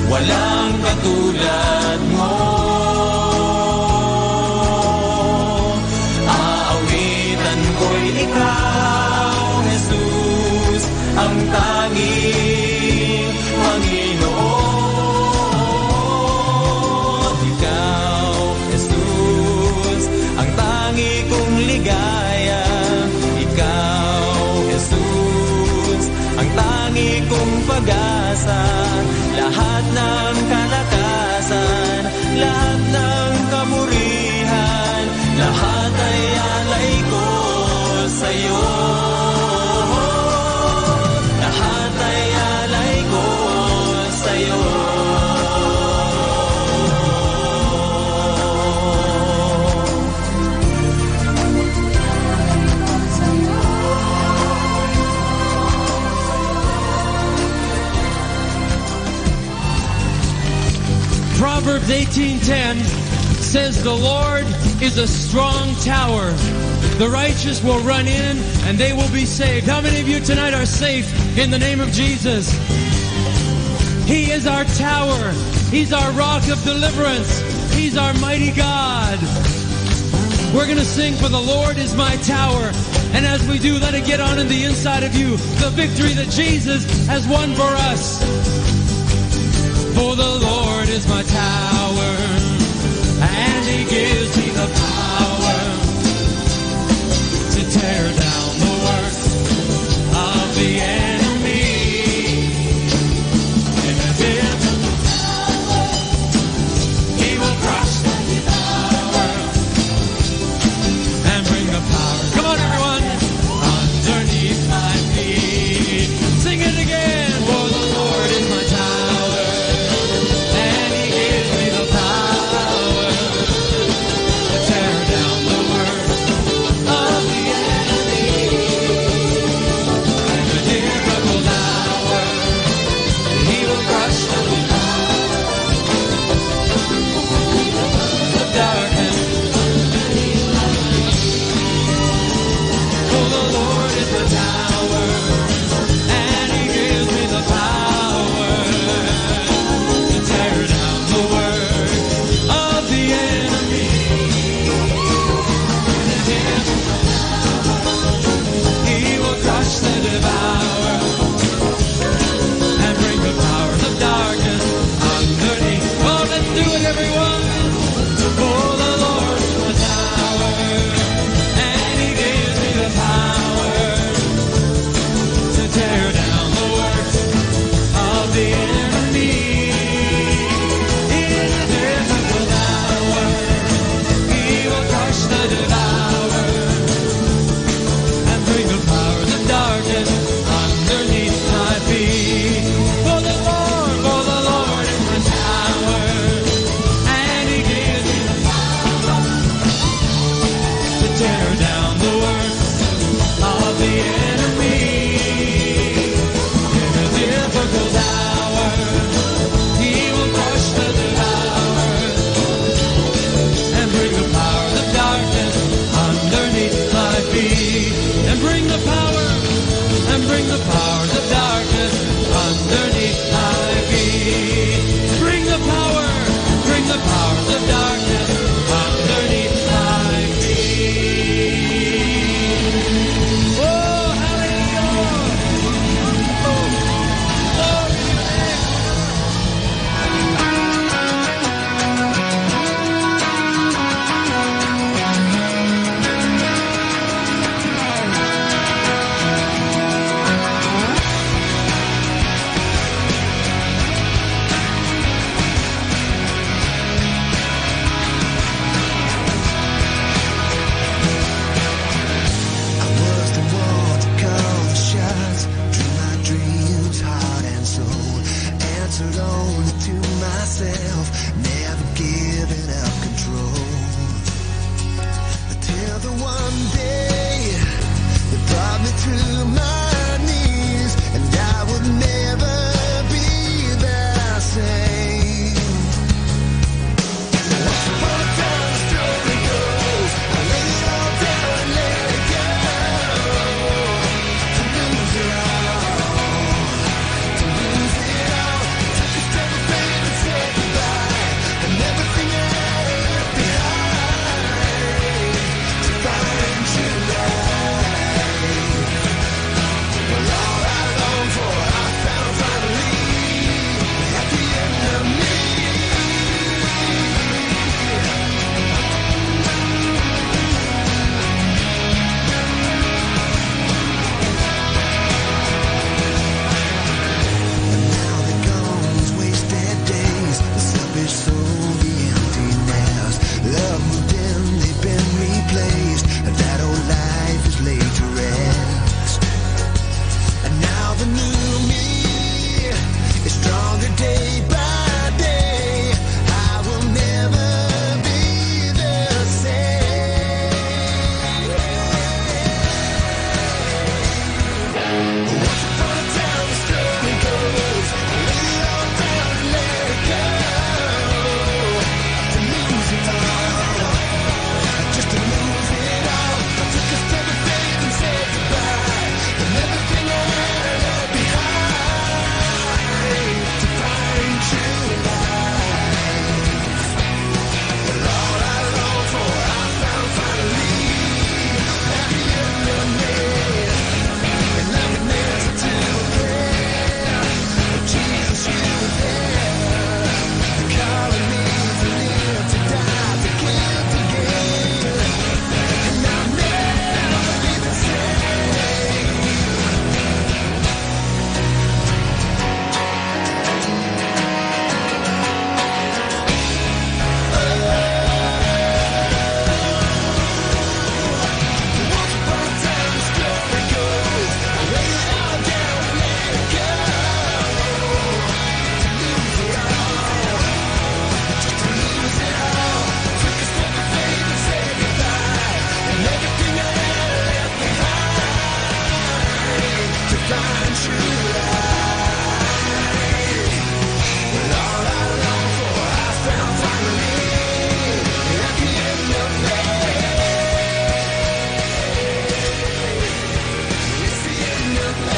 walang katulad mo. Aawitan ko'y ikaw, Jesus, ang tanging Panginoon. Ikaw, Jesus, ang tangi kong ligaya. Ikaw, Jesus, ang tangi kong pag-asa. Lahat ng kalakasan, lahat ng kamurihan, lahat ay alay ko sa'yo. Lahat ay alay ko sa'yo. Proverbs 18:10 says, "The Lord is a strong tower. The righteous will run in and they will be saved." How many of you tonight are safe in the name of Jesus? He is our tower. He's our rock of deliverance. He's our mighty God. We're going to sing, "For the Lord is my tower." And as we do, let it get on in the inside of you, the victory that Jesus has won for us. For the Lord is my tower, and He gives me the power to tear down the works of the enemy. In the midst of the power, He will crush the devourer and bring the power. Come on, everyone, underneath my feet. Sing it again. For the Lord is my tower, and He gives me the power to tear down the works of the enemy. myself, never giving up control. Till the one day that brought me to my knees, and I would never be the same. Once upon a time, the story goes, I laid it all down and let it go. To lose it all, to lose it all. Took a step of faith and said goodbye, and everything I had left behind to find true life. Well, all I longed for, I found finally at the end of me. And now they're gone, these wasted days, the selfish soul, the emptiness. Love moved in, they've been replaced, and that old life is laid to rest. And now the new me is stronger day by day. I will never be the same. Once upon a time, the story goes, I laid it all down and let it go. To lose it all, just to lose it all. I took a step of faith and said goodbye, and everything I had left behind to find true life. Well, all I longed for, I found finally at the end of me. And like an answer to a prayer, Jesus, you were there, calling me to live, to die, to give, to give. And I'll never be the same. Once upon a time, the story goes, I laid it all down and let it go. To lose it all, just to lose it all. Took a step of faith and said goodbye, and everything I had left behind to find true life. Well, all I longed for, I found finally at the end of me. It's the end of me.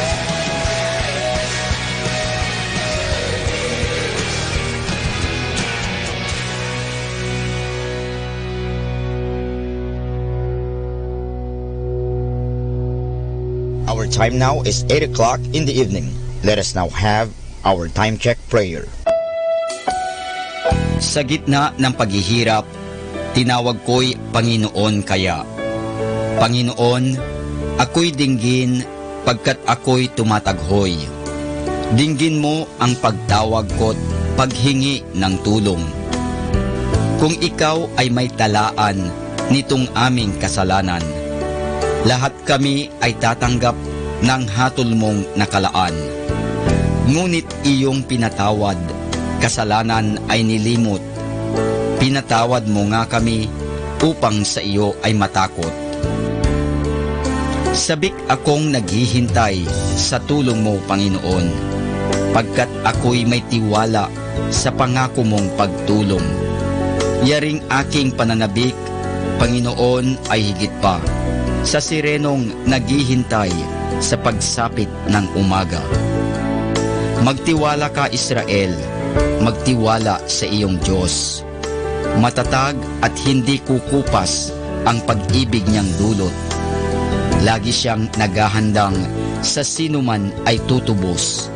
Our time now is 8 o'clock in the evening. Let us now have our time check prayer. Sa gitna ng paghihirap, tinawag ko'y Panginoon kaya. Panginoon, ako'y dinggin pagkat ako'y tumataghoy. Dinggin mo ang pagtawag ko't paghingi ng tulong. Kung ikaw ay may talaan nitong aming kasalanan, lahat kami ay tatanggap ng hatol mong nakalaan. Ngunit iyong pinatawad, kasalanan ay nilimot. Pinatawad mo nga kami upang sa iyo ay matakot. Sabik akong naghihintay sa tulong mo, Panginoon, pagkat ako'y may tiwala sa pangako mong pagtulong. Yaring aking pananabik, Panginoon, ay higit pa sa sirenong naghihintay sa pagsapit ng umaga. Magtiwala ka, Israel, magtiwala sa iyong Diyos. Matatag at hindi kukupas ang pag-ibig niyang dulot. Lagi siyang naghahandang sa sinuman ay tutubos.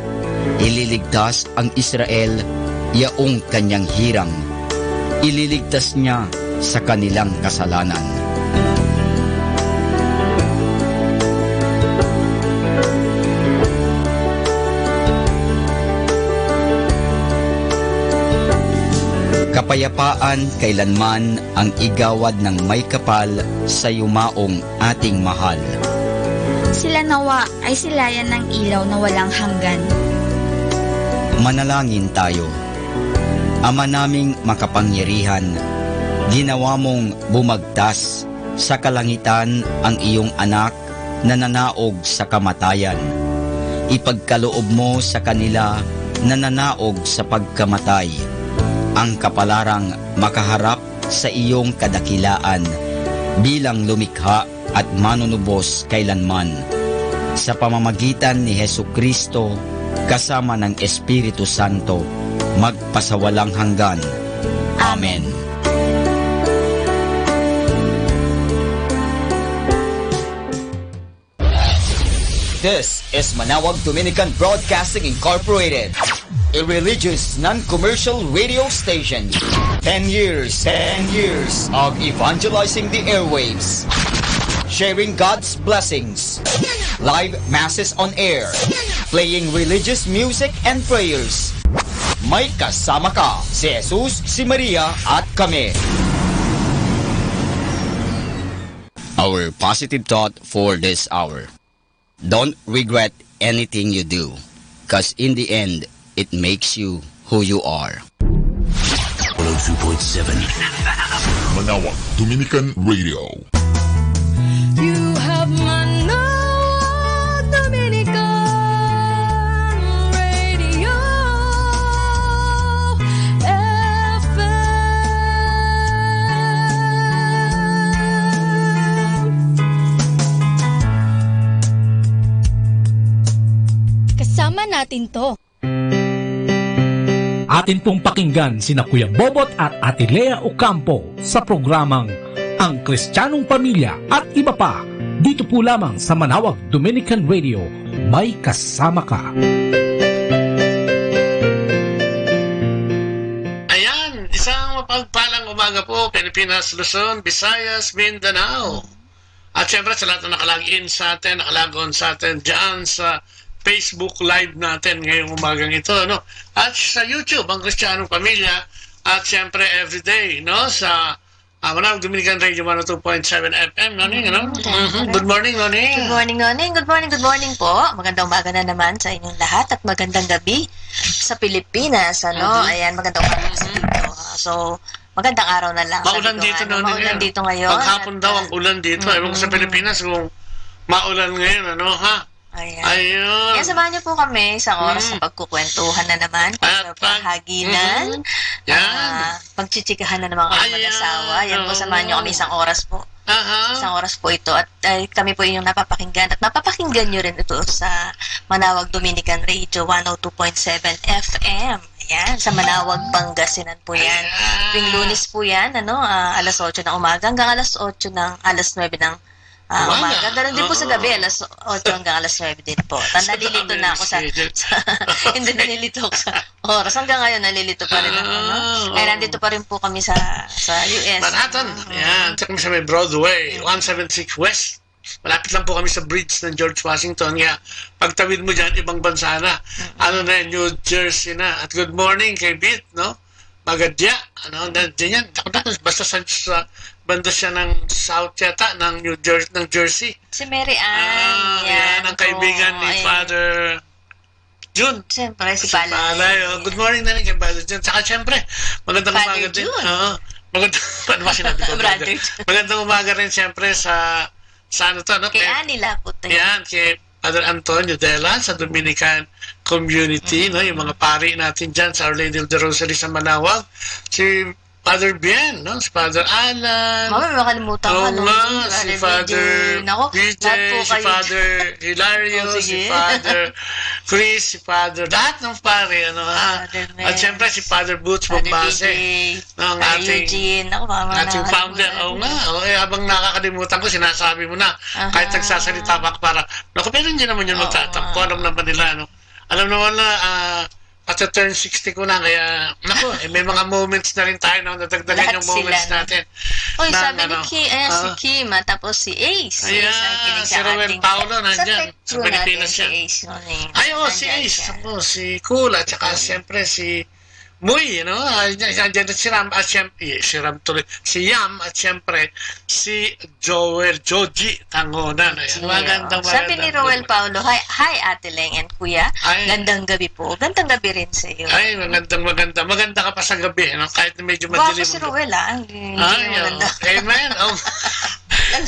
Ililigtas ang Israel, yaong kanyang hirang. Ililigtas niya sa kanilang kasalanan. Kapayapaan kailanman ang igawad ng may kapal sa yumaong ating mahal. Sila nawa ay silayan ng ilaw na walang hanggan. Manalangin tayo. Ama naming makapangyarihan, ginawa mong bumagtas sa kalangitan ang iyong anak na nanaog sa kamatayan. Ipagkaloob mo sa kanila na nanaog sa pagkamatay ang kapalarang makaharap sa iyong kadakilaan bilang lumikha at manunubos kailanman. Sa pamamagitan ni Hesukristo kasama ng Espiritu Santo, magpasawalang hanggan. Amen. This is Manawag Dominican Broadcasting Incorporated, a religious, non-commercial radio station. 10 years of evangelizing the airwaves, sharing God's blessings, live masses on air, playing religious music and prayers. May kasama ka, si Jesus, si Maria, at kami. Our positive thought for this hour. Don't regret anything you do, cause in the end, it makes you who you are. 102.7 Manawag Dominican Radio. You have Manawag Dominican Radio FM. Kasama natin to. Atin pong pakinggan sina Kuya Bobot at Ate Lea Ocampo sa programang Ang Kristiyanong Pamilya at iba pa. Dito po lamang sa Manawag Dominican Radio. May kasama ka. Ayan, isang mapagpalang umaga po, Pilipinas, Luzon, Visayas, Mindanao. At syempre sa lahat na nakalagin sa atin, nakalagon sa atin dyan sa Facebook Live natin ngayong umagang ito, no? At sa YouTube, Ang Kristiyanong Pamilya, at syempre everyday, no? Sa Manawag Dominican Radio 102.7 FM, Noning, ano? Good morning, Noning. Good morning, Noning. Good morning po. Magandang umaga na naman sa inyong lahat at magandang gabi sa Pilipinas, ano? Ayan, magandang umaga sa dito. So, magandang araw na lang. Maulan dito, Noning. Maulan dito ngayon. Paghapon daw ang ulan dito. Ewan ko sa Pilipinas kung maulan ngayon, ano, ha? Ayan. Ayun. Kaya samahan niyo po kami isang oras na pagkukwentuhan na naman, paghahaginan, pagchichikahan na naman kami mag-asawa. Yan po, samahan niyo kami isang oras po. Isang oras po ito. At kami po inyong napapakinggan. At mapapakinggan niyo rin ito sa Manawag Dominican Radio 102.7 FM. Ayan, sa Manawag, Pangasinan po yan. Tuwing Lunes po yan, ano, alas 8 ng umaga hanggang alas 8 ng alas 9 ng umaga. Ganun din po sa gabi, alas 8 hanggang alas 9 din po. Nalilito na ako sa hindi nalilito ako sa oras. Hanggang ngayon, nalilito pa rin ako. No? Ay, nandito pa rin po kami sa US. Manhattan. Yan. Kami sa may Broadway, 176 West. Malapit lang po kami sa bridge ng George Washington. Kaya pagtawid mo dyan, ibang bansa na. Ano na, New Jersey na. At good morning kay Beat, no? Magadya. Ano, dyan yan. Basta sa banda siya ng South yata, ng Jersey. Si Mary Ann. Yan, ang kaibigan ni Father June. Siyempre, si Palay. Good morning na rin kay Father June. Saka siyempre, magandang umaga din. Magandang umaga rin siyempre sa ano to, no? Kay Anila po tayo. Yan, kay Father Antonio Dela sa Dominican Community, no? Yung mga pari natin dyan sa Our Lady of the Rosary sa Manawag. Si Father Bien, no? Si Father Alan. Mama, may makalimutan ka, no? Si Father BJ, si Father Hilario, si Father Chris, si Father, lahat ng pare, ano, ha? At siyempre si Father Boots Bombase, ng ating founder. Oo nga, habang nakakalimutan ko, sinasabi mo na, kahit nagsasalita pa para, naku, pero hindi naman yun magtatampo, alam naman nila, no? Alam naman na, at sa turn 60 ko na, kaya, naku, may mga moments na rin tayo na nadagdagan yung moments natin. Uy, sabi ni si Kim, tapos si Ace. Ayan, si Ruel Paulo, nandyan. Sa Pilipinas siya. Ay, si Ace. Si Cool, at saka siyempre si Muy, no? Nandiyan si Ram at siyempre, si Yam at siyempre si Joji Tangonan. Magandang Sabi ni Roel Paulo, hi Ate Leng and Kuya, gandang gabi po. Gandang gabi rin sa iyo. Ay, maganda. Maganda ka pa sa gabi, no? Kahit medyo Guwapo madilim. si Roel, Hindi maganda. Amen.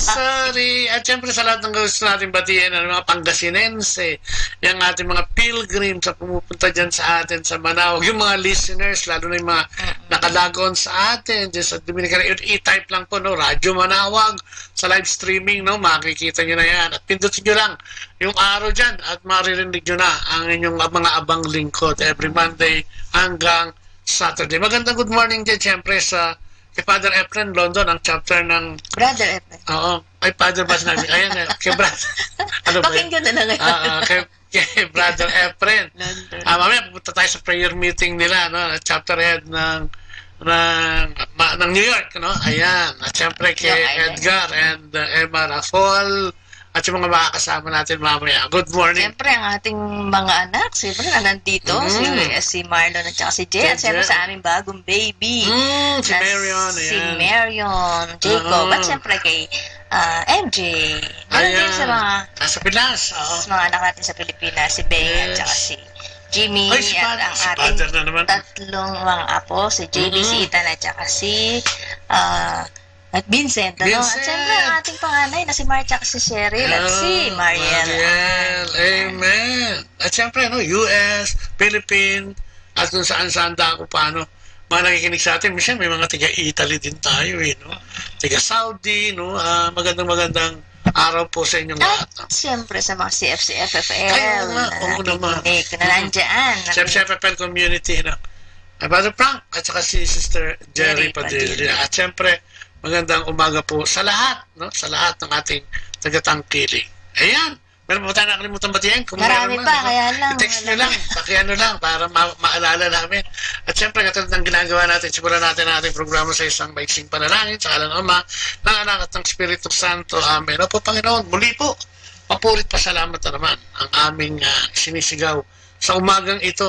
Sorry. At siyempre sa lahat ng gusto natin batiin, mga Pangasinense, yung ating mga pilgrims sa pumupunta dyan sa atin sa Manawag, yung mga listeners, lalo na yung mga nakalagon sa atin, dyan sa Dominican, i-type lang po, no? Radyo Manawag, sa live streaming, no? Makikita nyo na yan. At pindutin nyo lang yung araw dyan at maririnig nyo na ang inyong mga abang lingkod every Monday hanggang Saturday. Magandang good morning dyan, siyempre sa kay Father Efren London, ang chapter ng Brother Efren. Oo. Ay, Father ba sinabi? Ayan, kay Brother. Ano ba? Pakinggan na lang ngayon. Kay Brother Efren. Mamaya pupunta tayo sa prayer meeting nila, no? Chapter head ng New York, no? Ayan. At syempre kay Edgar and Emma Rafol at yung mga makakasama natin mamaya. Good morning. Siyempre, ang ating mga anak, siyempre na nandito, si Marlon at saka si Jay, at siyempre sa aming bagong baby. Si Marion. Si Marion, Jacob, at siyempre kay MJ. Meron din sa mga nasa Pinas. Sa mga anak natin sa Pilipinas, si Bea at saka si Jimmy, at ang ating tatlong mga apo, si JB, si Ethan at saka si at Vincent, ano? At siyempre ang ating panganay na si Marcia at si Cheryl at si Mariel. Amen. At siyempre, no, US, Philippines, at kung saan-saan ako paano mga nakikinig sa atin. Minsan may mga taga-Italy din tayo, no? Taga-Saudi, no? Magandang araw po sa inyong lahat. At siyempre sa mga CFC-FFL na nakikinig, na nandyan. CFC-FFL community, no? Brother Frank at saka si Sister Jerry Padilla. At siyempre, magandang umaga po sa lahat, no? Sa lahat ng ating taga-tangkiling. Ayan. Meron pa tayo nakalimutan batiin? Marami pa, kaya lang. I-text nyo lang, pakiano lang, para maalala namin. At siyempre, katulad ng ginagawa natin, simulan natin ang ating programa sa isang maiksing panalangin, sa kalan ng Ama, ng Anak at ng Espiritu Santo. Amen. Opo, Panginoon, muli po, papurit pasalamat na naman ang aming sinisigaw sa umagang ito.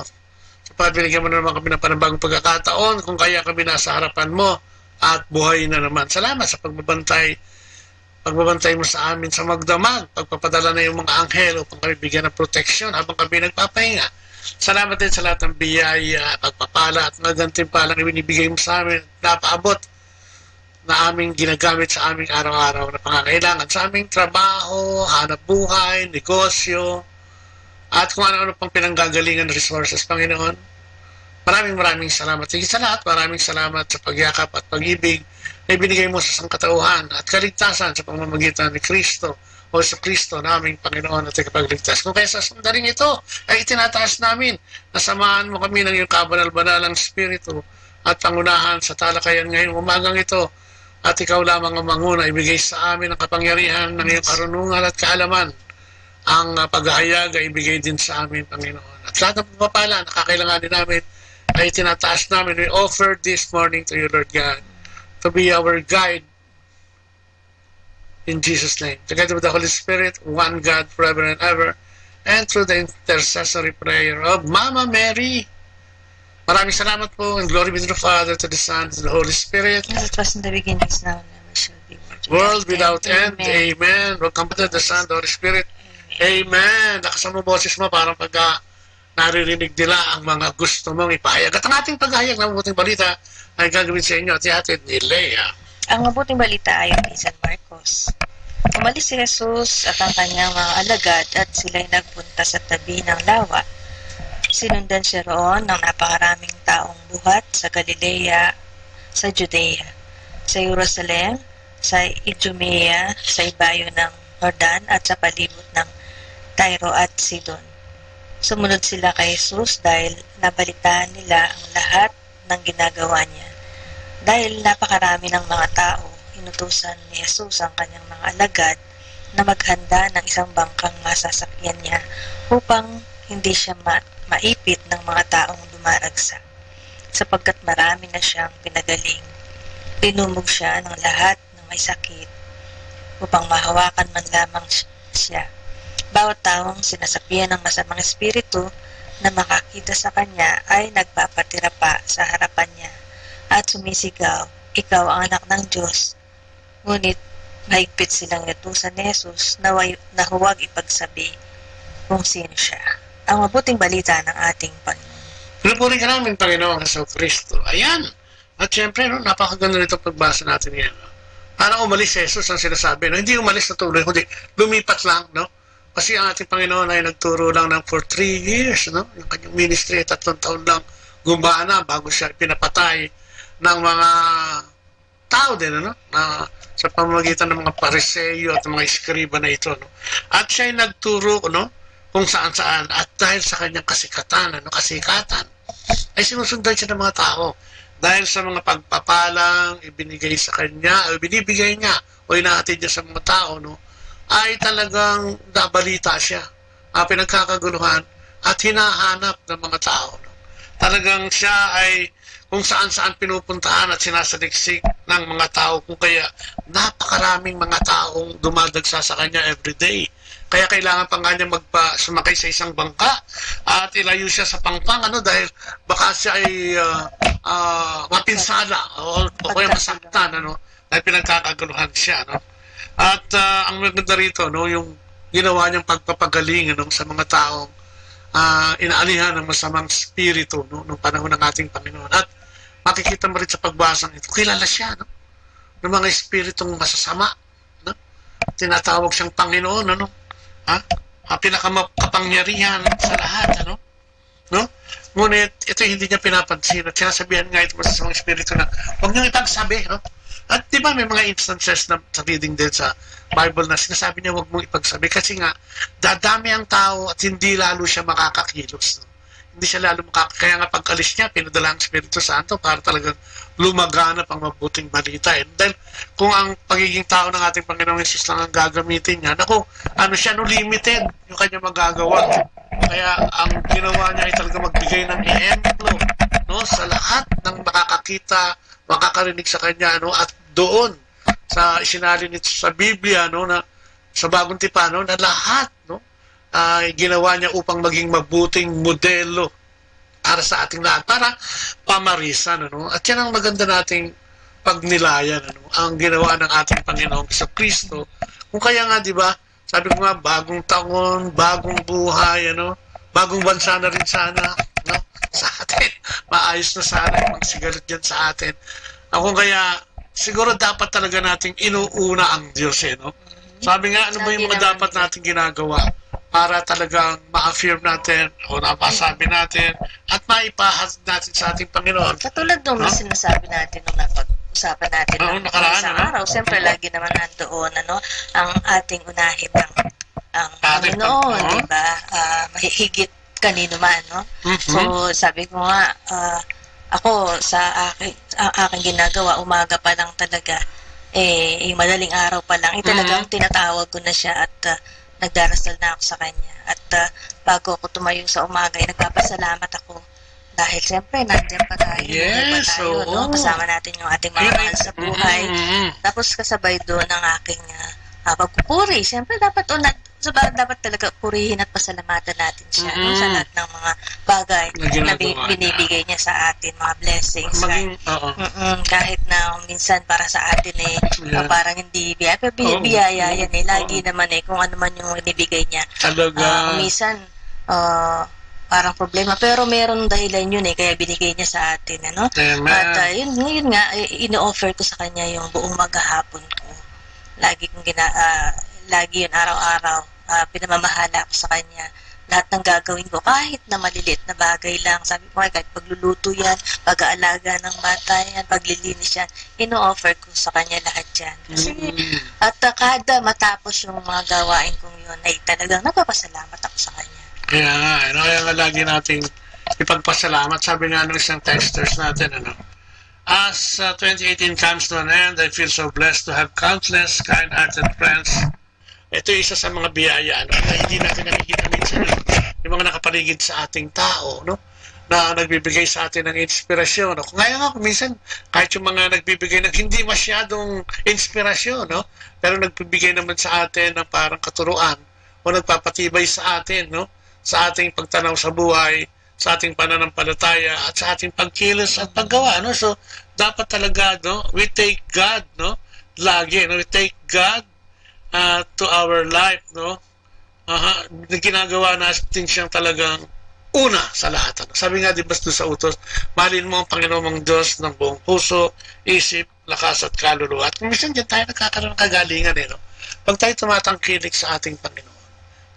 Sapat binigyan mo na naman kami ng panibagong pagkakataon, kung kaya kami nasa harapan mo, at buhay na naman. Salamat sa pagbabantay mo sa amin sa magdamag, pagpapadala na yung mga anghel upang kami bigyan ng proteksyon habang kami nagpapahinga. Salamat din sa lahat ng biyaya, pagpapala at magantimpalang ibinibigay mo sa amin, napaabot na aming ginagamit sa aming araw-araw na pangangailangan sa aming trabaho, hanap buhay, negosyo, at kung ano-ano pang pinanggagalingan resources, Panginoon. Maraming salamat. Sige sa lahat, maraming salamat sa pagyakap at pag-ibig na ibinigay mo sa sangkatauhan at kaligtasan sa pamamagitan ni Kristo o sa Kristo naming Panginoon at ikapagligtas. Kung kaya sa sandaling ito ay itinataas namin na samahan mo kami ng iyong kabanal-banalang Espiritu at pangunahan sa talakayan ngayong umagang ito at ikaw lamang ang manguna ibigay sa amin ang kapangyarihan ng iyong karunungan at kaalaman. Ang paghahayag ay ibigay din sa amin, Panginoon. At lahat ng pagpapala na kakailanganin namin ay tinataas namin. We offer this morning to you, Lord God, to be our guide in Jesus' name. Together with the Holy Spirit, one God forever and ever, and through the intercessory prayer of Mama Mary. Maraming salamat po, and glory be to the Father, to the Son, to the Holy Spirit. As it was in the beginning, is now, and never shall be. World without end. Amen. Welcome to the Son, the Holy Spirit. Amen. Nakasan mo boses mo parang pagka naririnig nila ang mga gusto mong ipahayag. At ang ating paghahayag ng mabuting balita ay gagawin sa inyo at ihatid ni Leah. Ang mabuting balita ayon kay San Marcos. Umalis si Jesus at ang kanyang mga alagad at sila'y nagpunta sa tabi ng lawa. Sinundan siya roon ng napakaraming taong buhat sa Galilea, sa Judea, sa Jerusalem, sa Idumea, sa ibayo ng Jordan at sa palibot ng Tyro at Sidon. Sumunod sila kay Jesus dahil nabalitaan nila ang lahat ng ginagawa niya. Dahil napakarami ng mga tao, inutusan ni Jesus ang kanyang mga alagad na maghanda ng isang bangkang masasakyan niya upang hindi siya maipit ng mga taong dumaragsa. Sapagkat marami na siyang pinagaling, tinumog siya ng lahat ng may sakit upang mahawakan man lamang siya. Bawat taong sinasapian ng masamang espiritu na makakita sa kanya ay nagpapatira pa sa harapan niya at sumisigaw, ikaw ang anak ng Diyos. Ngunit mahigpit silang utusan ni Jesus na huwag ipagsabi kung sino siya. Ang mabuting balita ng ating Panginoon. Pinupuri ka namin, Panginoon Jesucristo. Ayan. At syempre, no, napakaganda nito pagbasa natin yan. No? Parang umalis si Jesus ang sinasabi. No? Hindi umalis na tuloy, kundi lumipat lang. No? Kasi ang ating Panginoon ay nagturo lang ng for 3 years. No? Yung kanyang ministry, 3 taon lang gumana bago siya pinapatay ng mga tao din, ano? Na sa pamamagitan ng mga pariseyo at mga eskriba na ito. No? At siya ay nagturo, no? Kung saan-saan. At dahil sa kanyang kasikatan, kasikatan, ay sinusundan siya ng mga tao. Dahil sa mga pagpapalang ibinigay sa kanya, o binibigay niya, o inahatid niya sa mga tao, no? Ay talagang nabalita siya, pinagkakaguluhan at hinahanap ng mga tao. No? Talagang siya ay kung saan-saan pinupuntahan at sinasaliksik ng mga tao, kung kaya napakaraming mga taong dumadagsa sa kanya everyday. Kaya kailangan pa nga niya sumakay sa isang bangka at ilayo siya sa pangpang, dahil baka siya ay mapinsala o kaya masaktan, dahil pinagkakaguluhan siya. No? At ang maganda rito, no, yung ginawa niyang pagpapagaling sa mga taong inaalihan ng masamang spirito, no, nung panahon ng ating Panginoon. At makikita mo rin sa pagbasang ito, kilala siya, no, ng mga espiritong masasama. No? Tinatawag siyang Panginoon, pinakamakapangyarihan sa lahat. No? Ngunit ito hindi niya pinapansin at sinasabihan nga ito sa mga espiritu na huwag niyong ipagsabi. No? At di ba may mga instances na sa reading din sa Bible na sinasabi niya huwag mong ipagsabi kasi nga dadami ang tao at hindi lalo siya makakakilos. No? Hindi siya lalo kaya nga pag-alis niya, pinadala ang Espiritu Santo para talagang lumaganap ang mabuting balita. Dahil kung ang pagiging tao ng ating Panginoong Hesus lang ang gagamitin niya, siya limited yung kanya magagawa. Kaya ang ginawa niya ay talaga magbigay ng ehemplo, no, sa lahat ng makakakita, makakarinig sa kanya, at doon sa isinalin nito sa Biblia, na sa Bagong Tipan, na lahat, ay ginawa niya upang maging mabuting modelo para sa ating lahat, para pamarisan. At yan ang maganda nating pagnilayan, ang ginawa ng ating Panginoong Jesucristo. Kung kaya nga, di ba, sabi ko nga, bagong taon, bagong buhay, bagong bansa na rin sana, sa atin. Maayos na sana yung mga sigalit dyan sa atin. Kung kaya, siguro dapat talaga nating inuuna ang Diyos, Sabi nga, ano ba yung mga dapat nating ginagawa para talagang ma-affirm natin o napasabi natin at maipahad natin sa ating Panginoon. Katulad nung sinasabi natin nung napag-usapan natin nung isang araw, siyempre lagi naman nandoon ang ating unahin ng ang Panginoon, di ba? Mahigit kanino man, no? So, sabi ko nga, ako sa aking ginagawa, umaga pa lang talaga, yung madaling araw pa lang, talagang tinatawag ko na siya at nagdarasal na ako sa kanya. At bago ako tumayo sa umaga, nagpapasalamat ako. Dahil siyempre, nandiyan pa tayo. Yes, no? Kasama natin yung ating mga mahal sa buhay. Tapos kasabay doon ang aking pagpupuri. Siyempre, dapat talaga purihin at pasalamatan natin siya sa lahat ng mga bagay na binibigay niya sa atin, mga blessings. Kahit na minsan para sa atin parang hindi biyaya, pero biyaya yan lagi naman kung ano man yung binibigay niya. Minsan parang problema, pero meron dahilan yun kaya binigay niya sa atin. At yun nga, ino-offer ko sa kanya yung buong maghapon ko. Lagi yun araw-araw, pinamamahala ako sa kanya. Lahat ng gagawin ko, kahit na maliliit na bagay lang, sabi ko kahit pagluluto yan, pag-aalaga ng bata yan, paglilinis yan, ino-offer ko sa kanya lahat yan. Kasi, at kada matapos yung mga gawain kong yun, ay talagang nagpapasalamat ako sa kanya. Kaya nga lagi nating ipagpasalamat. Sabi nga ng isang texters natin, as 2018 comes to an end, I feel so blessed to have countless kind-hearted friends. Ito isa sa mga biyaya na hindi natin nakikita minsan, yung mga nakapaligid sa ating tao, na nagbibigay sa atin ng inspirasyon. Kung nga minsan, kahit yung mga nagbibigay ng hindi masyadong inspirasyon, pero nagbibigay naman sa atin ng parang katuruan o nagpapatibay sa atin, sa ating pagtanaw sa buhay, sa ating pananampalataya, at sa ating pagkilos at paggawa. No? So, dapat talaga, no, we take God, no, lagi, no, we take God to our life, no, ginagawa natin siyang talagang una sa lahat. Ano? Sabi nga, di ba sa utos, mahalin mo ang Panginoon mong Diyos ng buong puso, isip, lakas at kaluluwa. At minsan dyan tayo nagkakaroon ng kagalingan, no? Pag tayo tumatangkilik sa ating Panginoon,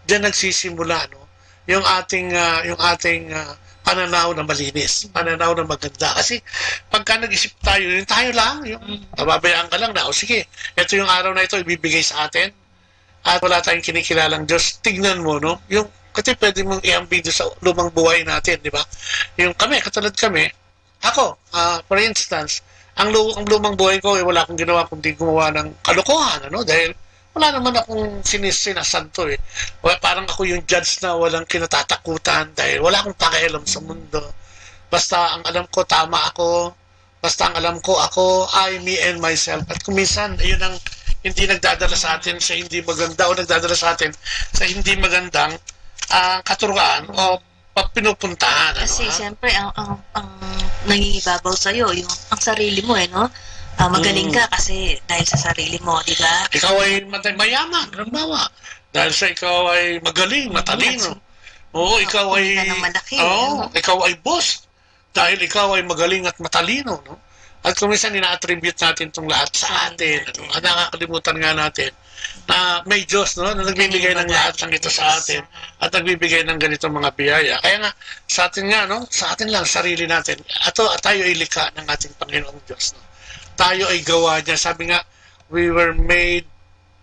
dyan nagsisimula, no, yung ating pananaw na malinis, pananaw na maganda. Kasi pagka nag-isip tayo, yung tayo lang, yung nababayaan ka lang na, o sige, ito yung araw na ito, ibibigay sa atin, at wala tayong kinikilalang Diyos, tignan mo, no? Yung, kasi pwede mong i-ambiguous sa lumang buhay natin, di ba? Yung kami, katulad kami, ako, for instance, ang lumang buhay ko, wala akong ginawa kundi gumawa ng kalokohan, ano? Dahil wala naman akong sinasanto eh. Parang ako yung judge na walang kinatatakutan dahil wala akong pakialam sa mundo. Basta ang alam ko, tama ako. Basta ang alam ko, ako, I, me, and myself. At kung minsan, yun ang hindi nagdadala sa atin sa hindi maganda o nagdadala sa atin sa hindi magandang katuruan o pinupuntahan. Kasi siyempre, ang nangingibabaw sa'yo, yung ang sarili mo, no? Magaling ka kasi dahil sa sarili mo, di ba? Ikaw ay mayaman, halimbawa. Dahil sa ikaw ay magaling, matalino. Oo, ikaw ay ikaw ay boss. Dahil ikaw ay magaling at matalino, no? At kung minsan ina-attribute natin itong lahat sa atin, ano? At nakakalimutan nga natin na may Diyos, no, na nagbibigay ng lahat ng ito sa atin at nagbibigay ng ganitong mga biyaya. Kaya nga, sa atin nga, no, sa atin lang, sarili natin. At tayo ay likha ng ating Panginoong Diyos, no? Tayo ay gawa niya. Sabi nga, we were made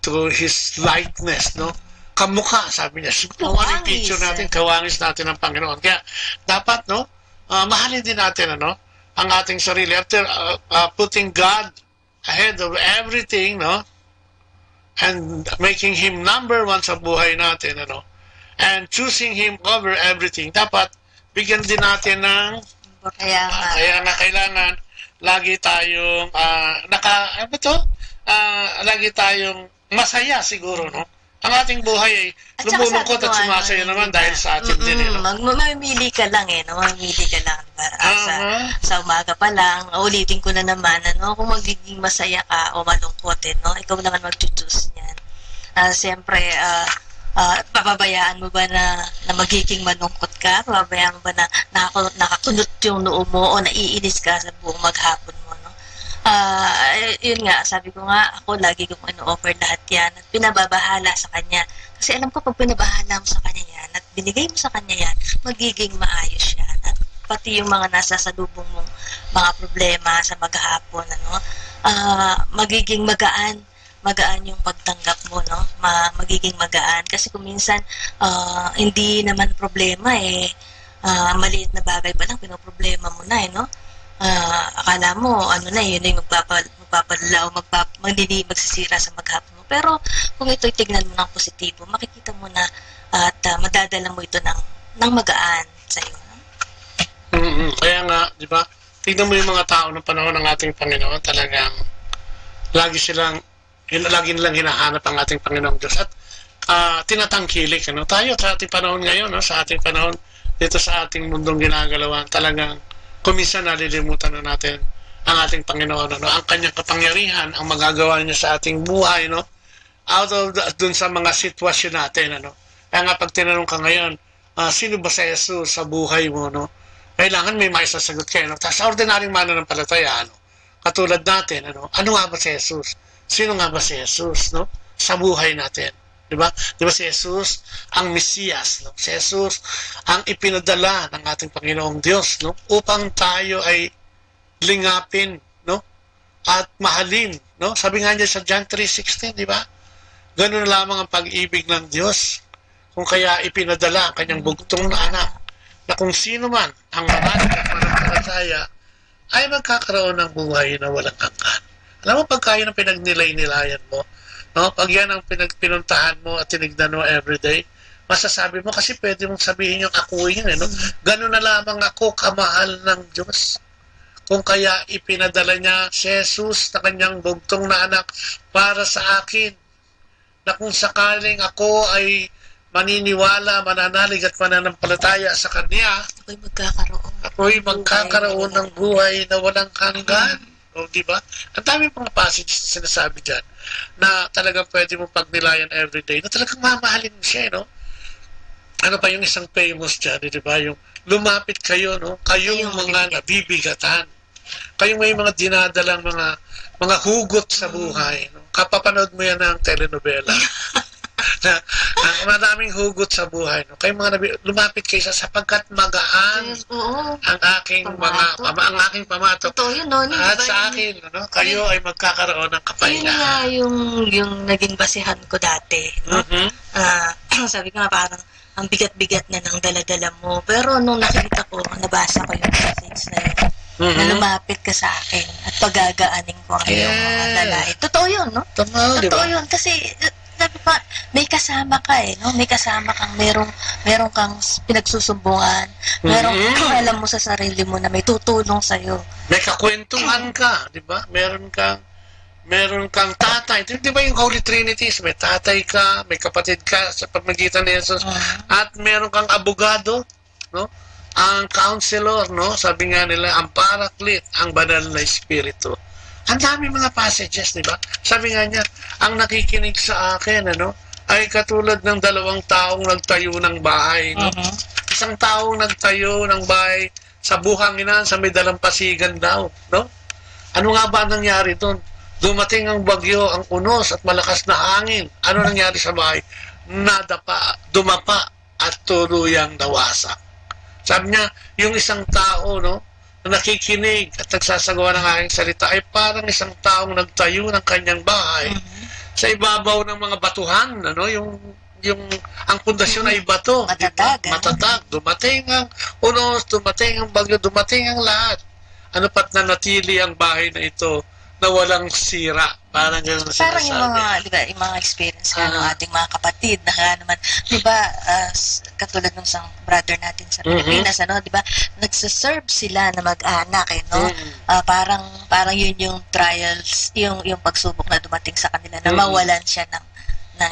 to His likeness, no? Kamukha, sabi niya. Siguro ano yung picture natin, kawangis natin ng Panginoon. Kaya dapat, no, mahalin din natin, ano, ang ating sarili. After putting God ahead of everything, no, and making Him number one sa buhay natin, ano, and choosing Him over everything, dapat bigyan din natin ng kaya nga kailangan lagi tayong lagi tayong masaya siguro, no? Ang ating buhay ay lumulungkot at sumasaya naman dahil sa atin din, no? Mamimili ka lang, no? Mamimili ka lang, diba? Sa umaga pa lang, ulitin ko na naman, ano? Kung magiging masaya ka o malungkot, no? Ikaw naman mag-choose niyan. Siyempre, pababayaan mo ba na magiging malungkot ka? Pababayaan mo ba na nakakunot yung noo mo o naiinis ka sa buong maghapon mo, no? Yun nga, sabi ko nga, ako lagi kong offer lahat yan at pinababahala sa kanya. Kasi alam ko pag pinabahala mo sa kanya yan at binigay mo sa kanya yan, magiging maayos yan. At pati yung mga nasa salubong mong mga problema sa maghapon, ano, magiging magaan yung pagtanggap mo, no? Magiging magaan. Kasi kung minsan, hindi naman problema, maliit na bagay pa lang, pinoproblema mo na, no? Akala mo, yun yung magpapadala o magsisira sa maghapon mo. Pero, kung ito'y tignan mo ng positibo, makikita mo na at madadala mo ito ng magaan sa iyo. No? Kaya nga, di ba, tignan mo yung mga tao ng panahon ng ating Panginoon, talagang lagi nilang hinahanap ang ating Panginoong Diyos at tinatangkilik, ano? Tayo sa ating panahon ngayon, no? Sa ating panahon dito sa ating mundong ginagalawan, talagang kuminsan nalilimutan na natin ang ating Panginoon, ano? Ang kanyang kapangyarihan, ang magagawa niya sa ating buhay, no? Out of dun sa mga sitwasyon natin, ano? Kaya nga pag tinanong ka ngayon, sino ba si Jesus sa buhay mo, no? Kailangan may maisasagot kayo, no? Sa ordinaryong mananampalataya, ano? Katulad natin, ano nga ba si Jesus? Sino nga ba si Jesus, no? Sa buhay natin, di ba? Di ba si Jesus ang Mesiyas, no? Si Jesus ang ipinadala ng ating Panginoong Diyos, no? Upang tayo ay lingapin, no? At mahalin, no? Sabi nga niya sa John 3:16, di ba? Ganun lamang ang pag-ibig ng Diyos. Kung kaya ipinadala ang kanyang bugtong na anak, na kung sino man ang manalig at manampalataya ay magkakaroon ng buhay na walang hanggan. Alam mo, pagka yun ang pinagnilay-nilayan mo, no? Pag yan ang pinuntahan mo at tinignan mo everyday, masasabi mo, kasi pwede mong sabihin yung ako yun, no? Ganun na lamang ako kamahal ng Diyos. Kung kaya ipinadala niya si Jesus na kanyang bugtong na anak para sa akin, na kung sakaling ako ay maniniwala, mananalig at mananampalataya sa Kanya, ako'y magkakaroon ng buhay na walang hanggan. O, di ba? Ang dami mga passage na sinasabi dyan na talagang pwede mo pagnilayan everyday, na talagang mamahalin mo siya, no? Ano pa yung isang famous dyan, di ba? Yung lumapit kayo, no? Kayong mga nabibigatan. Kayong may mga dinadalang mga hugot sa buhay. No? Kapapanood mo yan ng telenovela. na madaming hugot sa buhay. No? Kayong mga lumapit kayo sapagkat magaan ang aking ang aking pamato. At sa akin, no? Kayo ay magkakaroon ng kapahingahan. Yun nga yung naging basihan ko dati. No? Sabi ko nga parang ang bigat-bigat na ng daladala mo. Pero nung nakita ko, nabasa ko yung message na yun, na lumapit ka sa akin at pagagaanin ko ang iyong mga dalahin. Totoo yun, no? Totoo yun. Kasi, sabi pa, may kasama ka no? May kasama kang merong kang pinagsusumbungan. Merong alam mo sa sarili mo na may tutulong sa'yo. May kakwentuhan ka, di ba? Meron kang tatay. Di ba yung Holy Trinity? May tatay ka, may kapatid ka sa pamagitan ni Jesus. At meron kang abogado, no? Ang counselor, no? Sabi nga nila, ang paraklit, ang banal na espiritu. Ang dami mga passages, di ba? Sabi nga niya, ang nakikinig sa akin, ay katulad ng dalawang taong nagtayo ng bahay, no? Isang taong nagtayo ng bahay sa buhanginan, sa may dalampasigan daw, no? Ano nga ba nangyari doon? Dumating ang bagyo, ang unos at malakas na hangin. Ano nangyari sa bahay? Nadapa, dumapa at tuluyang nawasak. Sabi niya, yung isang tao, no, na nakikinig at nagsasagawa ng aking salita ay parang isang taong nagtayo ng kanyang bahay sa ibabaw ng mga batuhan, ang pundasyon ay bato. Matatag. Diba? Matatag. Dumating ang unos, dumating ang bagyo, dumating ang lahat. Ano pat nanatili ang bahay na ito na walang sira. Parang gano'n parang yung mga, di ba, yung mga experience ng ating mga kapatid na kaya naman, di ba, katulad ng isang brother natin sa Pilipinas, di ba, nagsaserve sila na mag-anak, no? Parang yun yung trials, yung pagsubok na dumating sa kanila na mawalan siya ng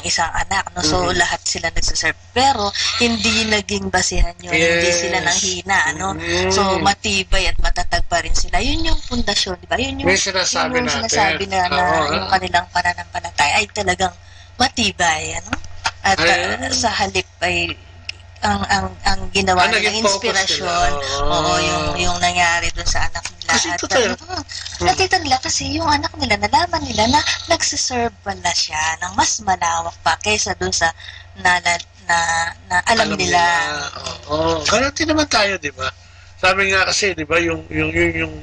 isang anak, no? So, lahat sila nagsaserve. Pero, hindi naging basihan yun. Hindi sila nanghina, no? So, matibay at matatag pa rin sila. Yun yung pundasyon, di ba? Yun yung sinasabi na yung kanilang pananampalataya ay talagang matibay, ano? At sa halip ay ang ginawa ng inspirasyon, yung nangyari dun sa anak nila. Kasi nakita nila kasi yung anak nila, nalaman nila na nagsiserve pala siya ng mas malawak pa kaysa dun sa na alam nila. Ganun din naman tayo, di ba? Sabi nga kasi, di ba, yung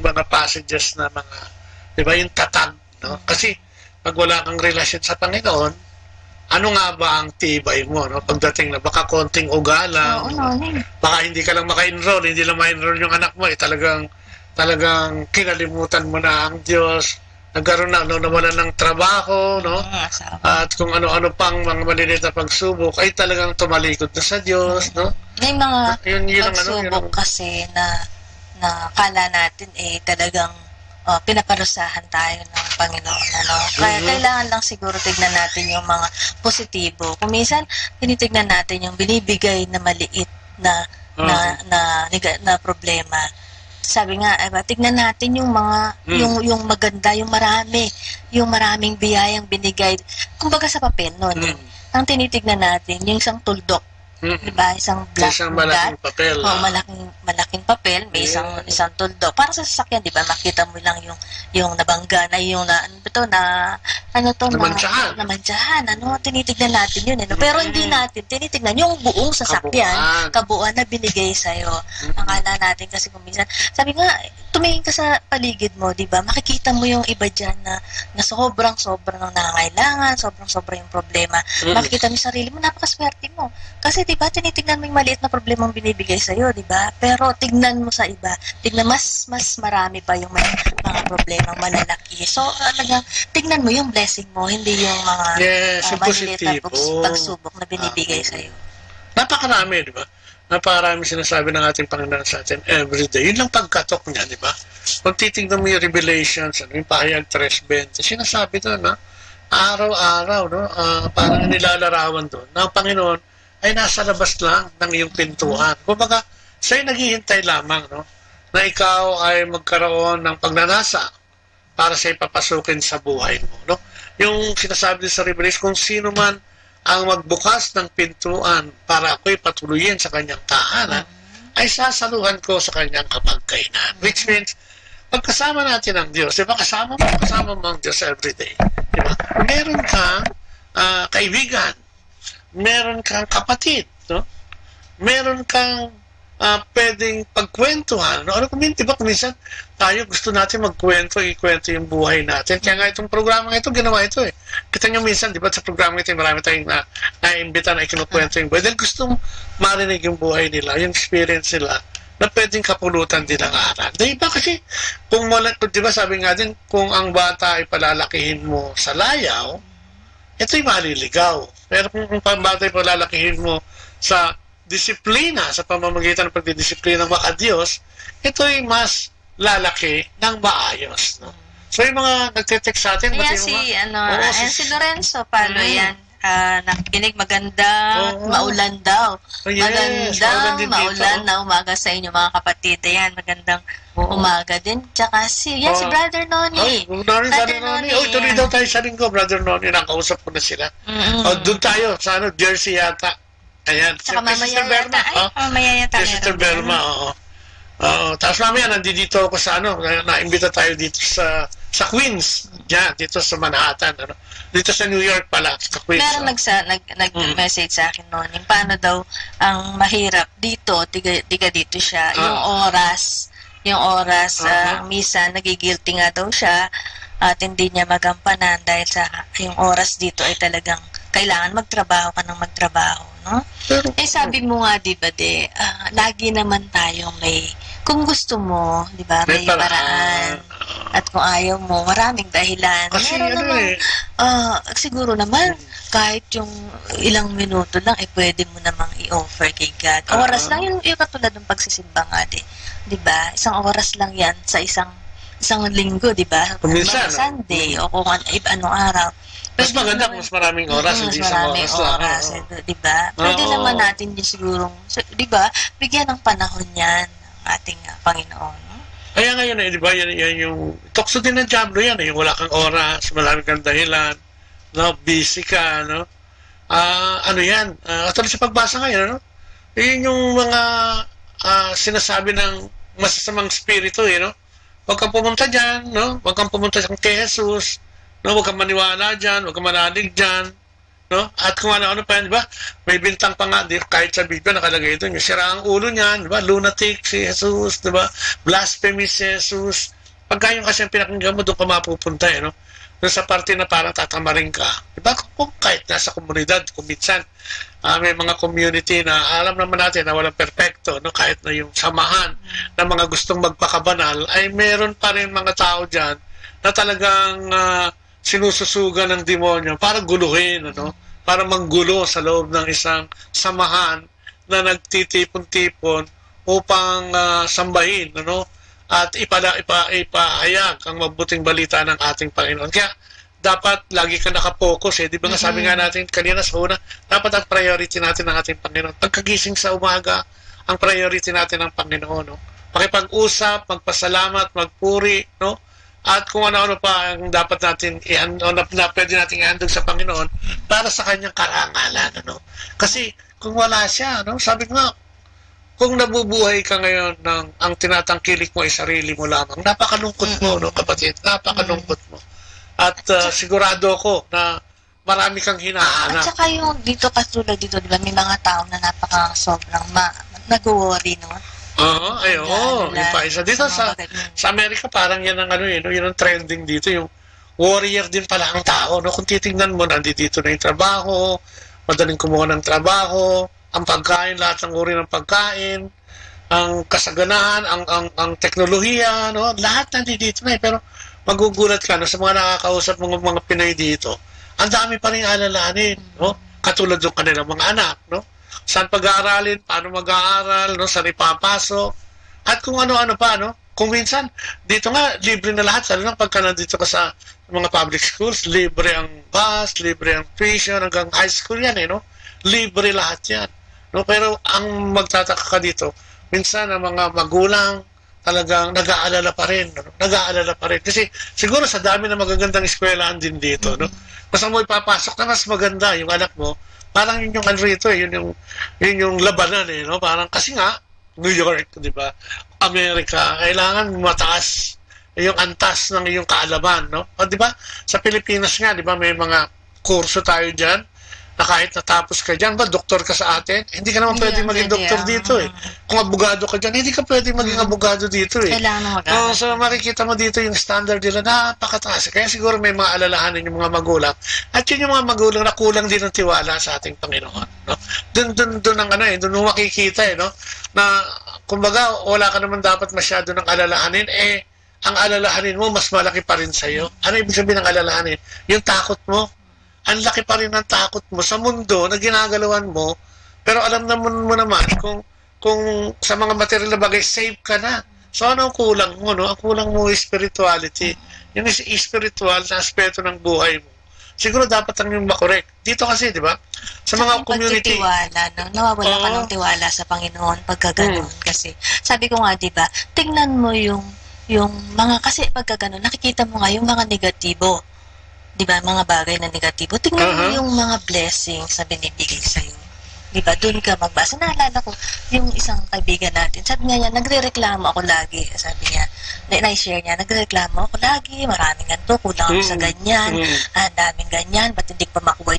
mga passages na mga, di ba, yung tatag, no? Kasi pag wala kang relasyon sa Panginoon, ano nga ba ang tibay mo, no? Pagdating na baka konting ugalang, baka hindi ka lang maka-enroll, hindi lang ma-enroll yung anak mo, talagang kinalimutan mo na ang Diyos, nagkaroon na, nawalan ng trabaho, no? At kung ano-ano pang mga maliliit na pagsubok, ay talagang tumalikod na sa Diyos, no? May mga pagsubok kasi na kala natin talagang pinaparusahan tayo ng Panginoon, ano? Kaya kailangan lang siguro tignan natin yung mga positibo. Kung minsan tinitignan natin yung binibigay na maliit na problema. Sabi nga, tignan natin yung mga yung maganda, yung maraming biyayang binigay. Kumbaga sa papel noon. Ang tinitignan natin yung isang tuldok. Diba? Isang malaking papel. Malaking papel, may isang tuldok. Para sa sasakyan, diba? Makita mo lang yung nabangga na yung namantsahan. Tinitignan natin yun. Pero hindi natin tinitignan yung buong sasakyan, kabuuan na binigay sa'yo. Akala natin kasi kung minsan, sabi nga, tumingin ka sa paligid mo, diba? Makikita mo yung iba dyan na sobrang nangangailangan, sobrang yung problema. Makikita mo yung sarili mo, napakaswerte mo. Kasi diba, tinitignan mo yung maliit na problemang binibigay sa'yo, diba? Pero tignan mo sa iba, tignan mas marami pa yung mga problemang malalaki. So, talagang tignan mo yung blessing mo, hindi yung mga maliliit na pagsubok na binibigay sa'yo. Napakarami, diba? Napakarami sinasabi ng ating Panginoon sa atin everyday. Yun lang pagkatok niya, diba? Kung titignan mo yung Revelations, yung Pahayag 3:20, sinasabi doon, araw-araw, no? Parang nilalarawan doon, na ang Panginoon ay nasa labas lang ng iyong pintuan. Kumbaga, sa'yo naghihintay lamang, no? Na ikaw ay magkaroon ng pagnanasa para sa ipapasukin sa buhay mo, no? Yung sinasabi sa Revelation, kung sino man ang magbukas ng pintuan para ako'y patuloyin sa kanyang tahanan, ay sasaluhan ko sa kanyang kapagkainan. Which means, pagkasama natin ang Diyos, di ba? Kasama mo ang Diyos everyday. Di ba? Meron kang kaibigan, meron kang kapatid, no? Meron kang pwedeng pagkwentuhan. No? Ano kung minsan tayo gusto natin ikwento yung buhay natin. Kaya nga itong programa ito, ginawa ito eh. Kita nyo minsan, di ba sa programa ito, marami tayong naimbita na ikinukwento yung buhay. Dahil gustong marinig yung buhay nila, yung experience nila, na pwedeng kapulutan din ang aral. Di ba kasi, di ba sabi nga din, kung ang bata ay palalakihin mo sa layaw, ito'y maliligaw. Pero kung ang bata ay palalakihin mo sa disiplina, sa pamamagitan ng pagdidisiplina ng makadiyos, ito'y mas lalaki ng maayos. No? So yung mga nagtitext sa atin, kaya si Lorenzo, paano yan? Nakikinig, maganda, maulan daw. Magandang maulan na umaga sa inyo mga kapatid. Ayan, magandang umaga din. Tsaka si Brother Noni. Brother Noni. Tuloy daw tayo sa linggo, Brother Noni. Nakausap ko na sila. Doon tayo, sa Jersey yata. Ayan. Tsaka mamaya yata. Mamaya yata. Sister Berma, oo. Tapos mamaya, nandito ako sa naimbita tayo dito sa Queens. Yan, dito sa Manhattan. Dito sa New York pala, sa Queens. Meron nag-message sa akin noon, paano daw ang mahirap dito, tiga dito siya, yung oras, misa, nagigilty nga daw siya, at hindi niya magampanan dahil sa yung oras dito ay talagang kailangan magtrabaho ka ng magtrabaho, no? Sabi mo nga, di ba, lagi naman tayong kung gusto mo, di ba, may paraan. At kung ayaw mo, maraming dahilan. Kasi siguro naman, kahit yung ilang minuto lang, pwede mo namang i-offer kay God. Oras lang, yung katulad ng pagsisimba nga, di ba? Isang oras lang yan sa isang linggo, di ba? Kung Sunday, o kung anong araw. Mas maganda kung mas maraming oras, hindi isang oras lang. Di ba? Pwede naman natin yung sigurong, di ba, bigyan ng panahon yan ng ating Panginoon. Kaya ngayon, di ba, yan yung tukso din ng Diablo yan, yung wala kang oras, maraming kang dahilan, no, busy ka, no? Yan, at sa pagbasa ngayon, no? Yun yung mga sinasabi ng masasamang spirito, no? Huwag kang pumunta dyan, no? Huwag kang pumunta kay Jesus, no? Huwag kang maniwala dyan, huwag kang manalig dyan, no? At kung ano pa yan, di ba? May bintang pa nga, kahit sa Biblia nakalagay ito, yung sira ang ulo niyan, di ba? Lunatic si Jesus, di ba? Blasphemy si Jesus. Pagka yung kasi ang pinakinggan mo, doon ka mapupunta, no? Doon sa parte na parang tatamarin ka. Di ba? Kung kahit nasa komunidad, kung minsan, may mga community na alam naman natin na walang perfecto, no? Kahit na yung samahan ng mga gustong magpakabanal, ay meron pa rin mga tao dyan na talagang sinususugan ng demonyo para guluhin, ano? Para manggulo sa loob ng isang samahan na nagtitipon-tipon upang sambahin, ano? At ipahayag ang mabuting balita ng ating Panginoon. Kaya dapat lagi ka nakapokus, di ba nga sabi nga natin kanina sa una, dapat ang priority natin ng ating Panginoon. Pagkagising sa umaga, ang priority natin ng Panginoon, no? Pakipag-usap, magpasalamat, magpuri, no? At kung ano-ano pa ang dapat natin na pwede natin ihandog sa Panginoon para sa kanyang karangalan, ano? Kasi kung wala siya, no? Sabi ko nga, kung nabubuhay ka ngayon ng ang tinatangkilik mo ay sarili mo lamang, napakalungkot mo, no, kapatid? Napakalungkot mo. At sigurado ako na marami kang hinahanap. At saka yung dito katulad dito, di ba, may mga tao na sobrang nag-worry, no? Yung pa isa. Dito sa Amerika, parang yan ang yun ang trending dito, yung warrior din pala ang tao, no? Kung titingnan mo, nandito na yung trabaho, madaling kumuha ng trabaho, ang pagkain, lahat ng uri ng pagkain, ang kasaganahan, ang teknolohiya, no? Lahat nandito na pero magugulat ka, no? Sa mga nakakausap mga Pinoy dito, ang dami pa rin alalahanin, no? Katulad yung kanilang mga anak, no? Saan pag-aaralin, paano mag-aaral, no? Saan ipapasok, at kung ano-ano pa, no? Kung minsan, dito nga, libre na lahat, lalo na pagka nandito ka sa mga public schools, libre ang bus, libre ang tuition, hanggang high school yan, no? libre lahat yan. No? Pero ang magtataka ka dito, minsan ang mga magulang talagang nag-aalala pa rin. No? Nag-aalala pa rin. Kasi siguro sa dami na magagandang eskwelahan din dito, no? Basta mo ipapasok na mas maganda yung anak mo, parang yun yung ano rito eh, yun yung labanan eh, no? Parang kasi nga, New York, di ba? Amerika, kailangan mataas yung antas ng iyong kaalaman, no? O, di ba? Sa Pilipinas nga, di ba, may mga kurso tayo dyan na kahit natapos ka dyan, ba, doktor ka sa atin? Hindi ka naman pwede maging doktor dito eh. Kung abogado ka dyan, hindi ka pwede maging abogado dito eh. Kailangan mag-aral. So makikita mo dito yung standard nila, napakataas. Kaya siguro may mga alalahanin yung mga magulang. At yun yung mga magulang na kulang din ng tiwala sa ating Panginoon. No? Doon ang ano eh, doon mo makikita eh, no? Na kumbaga, wala ka naman dapat masyado ng alalahanin, eh, ang alalahanin mo, mas malaki pa rin sa'yo. Ano ibig sabihin ng alalahanin? Yung takot mo. Ang laki pa rin ng takot mo sa mundo na ginagalawan mo, pero alam naman mo naman kung sa mga material na bagay, safe ka na. So ano ang kulang mo? No? Ang kulang mo is spirituality. Yung spiritual na aspeto ng buhay mo. Siguro dapat ang yung makorek. Dito kasi, di ba? Sa mga community. Pagtitiwala, no? Nawawala ka ng tiwala sa Panginoon pagka ganun. Kasi sabi ko nga, di ba, tingnan mo yung mga, kasi pagka ganun, nakikita mo nga yung mga negatibo. Di ba, mga bagay na negatibo. Tingnan mo yung mga blessings na binibigay sa'yo. Di ba, doon ka magbasa. Naalala ko, yung isang kaibigan natin, sabi niya, nagre-reklamo ako lagi. Sabi niya, na-share niya, nagre-reklamo ako lagi, maraming ganito, kulang ako sa ganyan, ang daming ganyan, ba't hindi ko pa makuha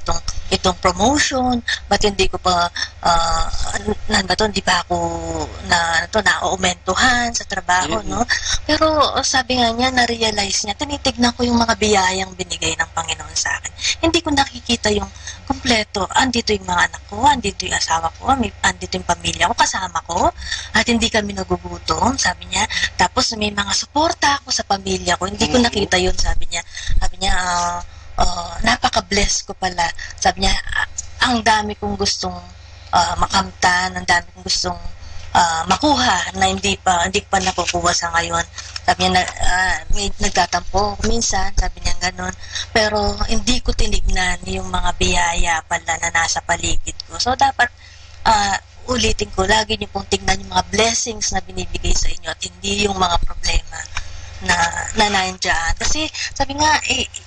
itong promotion, ba't hindi ko pa, hindi pa ako na-aumentuhan sa trabaho, no? Pero sabi nga niya, na-realize niya, tinitignan ko yung mga biyayang binigay ng Panginoon sa akin. Hindi ko nakikita yung kompleto. Andito yung mga anak ko, andito yung asawa ko, andito yung pamilya ko, kasama ko, at hindi kami nagugutom, sabi niya. Tapos may mga suporta ako sa pamilya ko, hindi ko nakita yun, sabi niya. Sabi niya, napaka-bless ko pala. Sabi niya, ang dami kong gustong makamtan, ang dami kong gustong makuha na hindi pa nakukuha sa ngayon. Sabi niya, may nagtatampo minsan, sabi niya ganun. Pero hindi ko tinignan yung mga biyaya pala na nasa paligid ko. So dapat, ulitin ko, lagi niyo pong tignan yung mga blessings na binibigay sa inyo at hindi yung mga problema na nandiyan. Kasi sabi nga,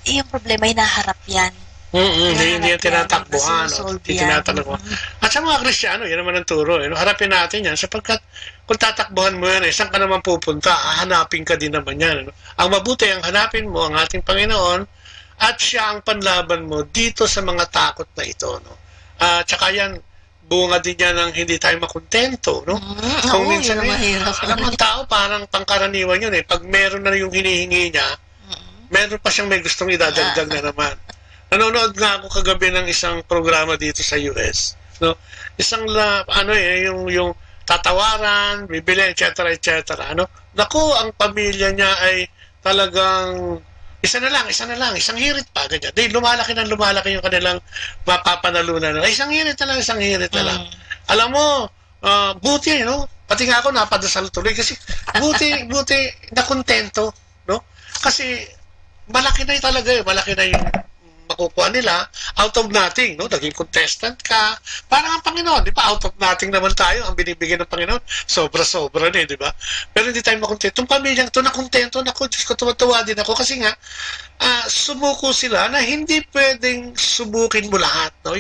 yung problema, hinaharap yan. Hindi yung tinatakbuhan. At sa mga Kristiyano, yan naman ang turo. Harapin natin yan sapagkat kung tatakbuhan mo yan, saan ka naman pupunta? Hahanapin ka din naman yan. Ang mabuti, ang hanapin mo ang ating Panginoon at siya ang panlaban mo dito sa mga takot na ito. Tsaka yan, bunga din yan ng hindi tayo makontento. Kung minsan, alam ang tao, parang pangkaraniwan yun. Pag meron na yung hinihingi niya, meron pa siyang may gustong idadagdag na naman. Nanonood nga ako kagabi ng isang programa dito sa US. No? Isang yung tatawaran, bibili, etc. Naku, ang pamilya niya ay talagang isa na lang, isang hirit pa, ganyan. Dahil lumalaki yung kanilang mapapanalunan. Isang hirit na lang. Alam mo, buti, no? Pati nga ako napadasal tuloy kasi buti na kontento, no? Kasi malaki na talaga malaki na yung makukuha nila out of nothing, no? Naging contestant ka. Parang ang Panginoon, di ba? Out of nothing naman tayo. Ang binibigyan ng Panginoon, sobra-sobra na, di ba? Pero hindi tayo makontento. Itong pamilyang ito, nakontento na ako. Diyos ko, tuwa din ako. Kasi nga, sumuko sila na hindi pwedeng subukin mo lahat, no?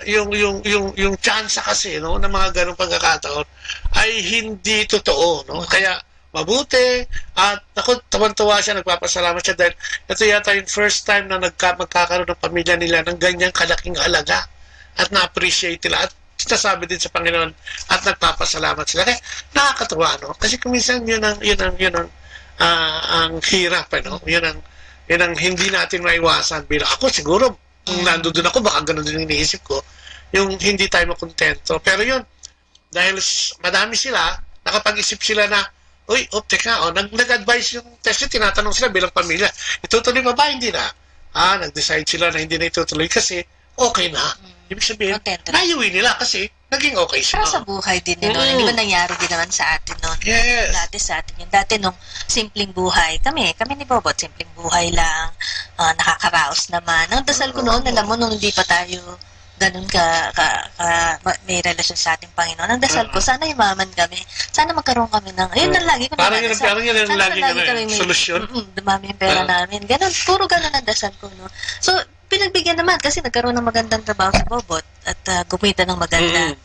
Yung chance kasi, no? Na mga ganong pagkakataon ay hindi totoo, no? Kaya, mabuti at ako tawan-tuwa siya, nagpapasalamat siya dahil ito yata yung first time na magkakaroon ng pamilya nila ng ganyang kalaking halaga at na-appreciate nila at sinasabi din sa Panginoon at nagpapasalamat sila. Kaya nakakatuwa, no? Kasi kung minsan yun ang ang hirap, no? Yun ang hindi natin maiwasan. Ako siguro kung nandoon ako baka ganun din iniisip ko yung hindi tayo makontento. Pero yun, dahil madami sila, nakapag-isip sila na teka, nag-advise yung test, tinatanong sila bilang pamilya, itutuloy pa ba? Hindi na. Nag-decide sila na hindi na itutuloy kasi okay na. Ibig sabihin, nayuwi nila kasi naging okay sila. Pero sa buhay din yun, hindi ba nangyari din naman sa atin nun? Yes. Dati sa atin yun. Dati nung simpleng buhay, kami ni Bobot, simpleng buhay lang, nakakaraos naman. Ang dasal ko noon, alam mo, nung hindi pa tayo ganun may relasyon sa ating Panginoon. Ang dasal ko, sana yumaman kami. Sana magkaroon kami ng, ayun na lagi ko Parang nadadasal. yun ang Sana lagi kami may solusyon. dumami yung pera namin. Ganun, puro ganun ang dasal ko, no? So, pinagbigyan naman kasi nagkaroon ng magandang trabaho si Bobot at gumita ng maganda.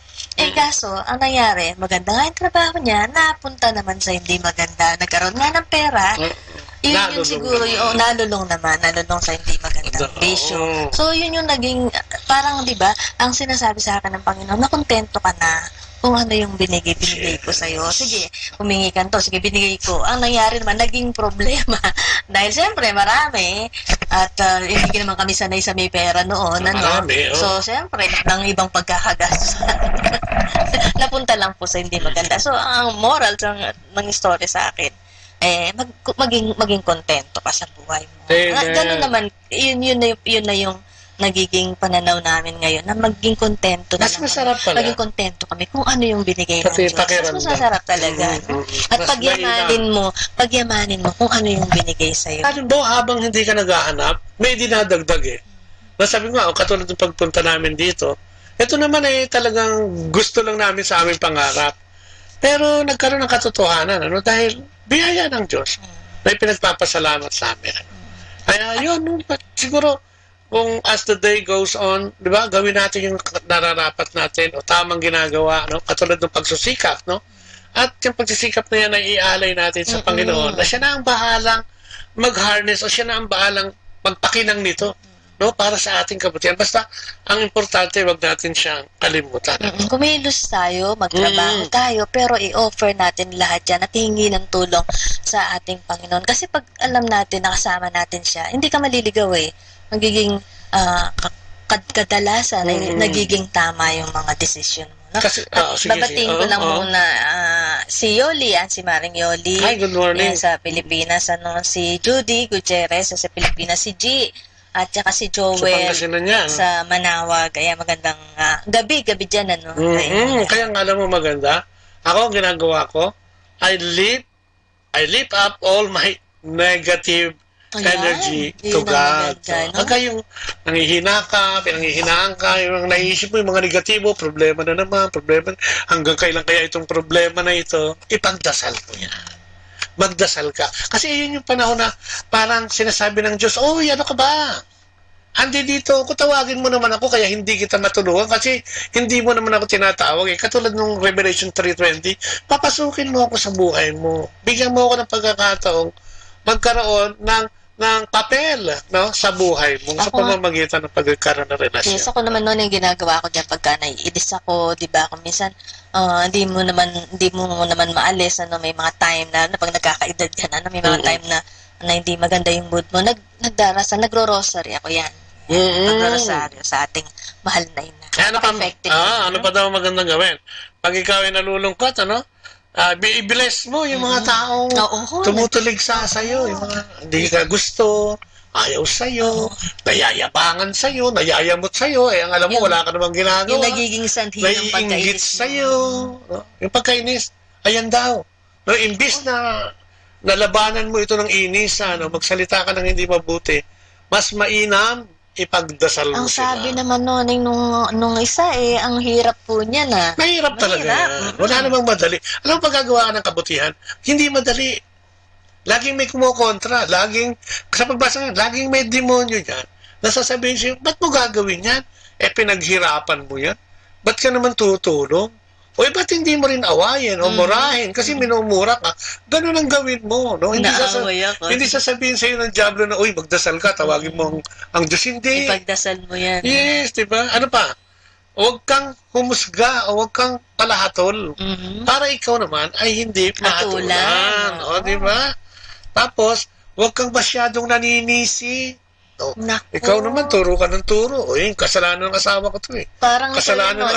Kaso, ang nangyari, maganda nga yung trabaho niya, napunta naman sa hindi maganda. Nagkaroon nga ng pera, yun siguro yung nalulong sa hindi magandang bisyo. So, yun yung naging, parang, di ba, ang sinasabi sa akin ng Panginoon, na kontento ka na kung ano yung binigay ko sa'yo. Sige, humingi ka to. Sige, binigay ko. Ang nangyari naman, naging problema. Dahil siyempre, marami. At hindi naman kami sanay sa may pera noon. Marami, So, siyempre, ng ibang pagkakagastos. Napunta lang po sa hindi maganda. So, ang moral ng story sa akin, maging kontento ka sa buhay mo. Ganun naman, yun na yung nagiging pananaw namin ngayon na maging kontento na mas masarap pala. Maging kontento kami kung ano yung binigay ng Diyos. Mas masarap talaga. At pagyamanin mo kung ano yung binigay sa'yo. Halimbawa, habang hindi ka naghahanap, may dinadagdag eh. Nasabi nga, katulad ng pagpunta namin dito, ito naman talagang gusto lang namin sa aming pangarap. Pero nagkaroon ng katotohanan, dahil biyaya ng Diyos na pinagpapasalamat sa amin. Kaya yun, siguro, kung as the day goes on, di ba, gawin natin yung nararapat natin o tamang ginagawa, katulad ng pagsusikap, At yung pagsisikap na yan ay ialay natin sa Panginoon na siya na ang bahalang mag-harness o siya na ang bahalang magpakinang nito, para sa ating kabutihan. Basta, ang importante, wag natin siyang kalimutan. Kumilos tayo, magtrabaho tayo, pero i-offer natin lahat yan at hingi ng tulong sa ating Panginoon. Kasi pag alam natin, nakasama natin siya, hindi ka maliligaw magiging kadalasan nagiging tama yung mga desisyon mo. Kasi, babatiin ko lang muna si Yoli, si Maring Yoli. Hi, good morning. Sa Pilipinas, si Judy Gutierrez sa Pilipinas, si G, at saka si Joel sa Manawag. Kaya magandang gabi dyan, Kaya nga alam mo maganda, ako ang ginagawa ko, I lift up all my negative energy to God. Hanggang yung nangihina ka, pinanghihinaan ka, yung naisip mo yung mga negatibo, problema na naman, hanggang kailan kaya itong problema na ito, ipagdasal mo yan. Magdasal ka. Kasi yun yung panahon na parang sinasabi ng Diyos, ano ka ba? Andi dito, tawagin mo naman ako kaya hindi kita matulungan kasi hindi mo naman ako tinatawag. Katulad nung Revelation 3:20, papasukin mo ako sa buhay mo. Bigyan mo ako ng pagkakataong magkaroon ng papel sa buhay mo sa pamamagitan ng pagkakaroon ng relasyon. Yes, ako naman noon yung ginagawa ko dyan pagka naiinis ako, di ba? Kung minsan, hindi mo naman maalis, may mga time na pag nagkakaedad ka na, may mga time na hindi maganda yung mood mo, nagdarasal, nagro-rosary ako yan. Nagro-rosaryo sa ating mahal na ina. Ano pa daw magandang gawin? Pag ikaw ay nalulungkot, i-bless mo yung mga taong tumutulig sa'yo, yung mga hindi ka gusto, ayaw sa'yo, nayayabangan sa'yo, nayayamot sa'yo, ang alam mo, wala ka namang ginagawa. Yung nagiging sanhi ng pagkainis sa'yo. Yung pagkainis, ayan daw. Imbis na nalabanan mo ito ng inis, magsalita ka ng hindi mabuti, mas mainam, ipagdasal mo sila. Ang sabi naman nung isa ang hirap po niya na. Mahirap talaga. Wala namang madali. Alam mo, paggagawa ka ng kabutihan, hindi madali. Laging may kumukontra. Sa pagbasa nga, laging may demonyo yan. Nasasabihin siya, ba't mo gagawin yan? Pinaghirapan mo yan. Ba't ka naman tutulong? Ba't hindi mo rin awayin o murahin? Kasi minumura ka. Ganun ang gawin mo. Hindi sasabihin sa'yo ng Diablo na, magdasal ka, tawagin mo ang Diyos. Hindi. Ipagdasal mo yan. Yes, diba? Ano pa? Huwag kang humusga o huwag kang palahatol. Para ikaw naman ay hindi mahatulan. Diba? Tapos, huwag kang masyadong naninisi. Ikaw naman, turo ka ng turo. Kasalanan ng asawa ko to Parang kasalanan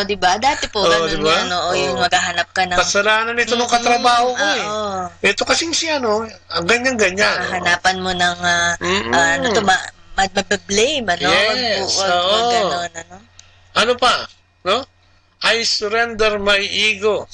di ba? Dati po, ganun diba? Yung maghahanap ka ng... Kasalanan ito nung katrabaho ko Ito kasing siya, ang ganyan-ganyan. Hanapan mo ng, mabablame, Yes, Ano pa? I surrender my ego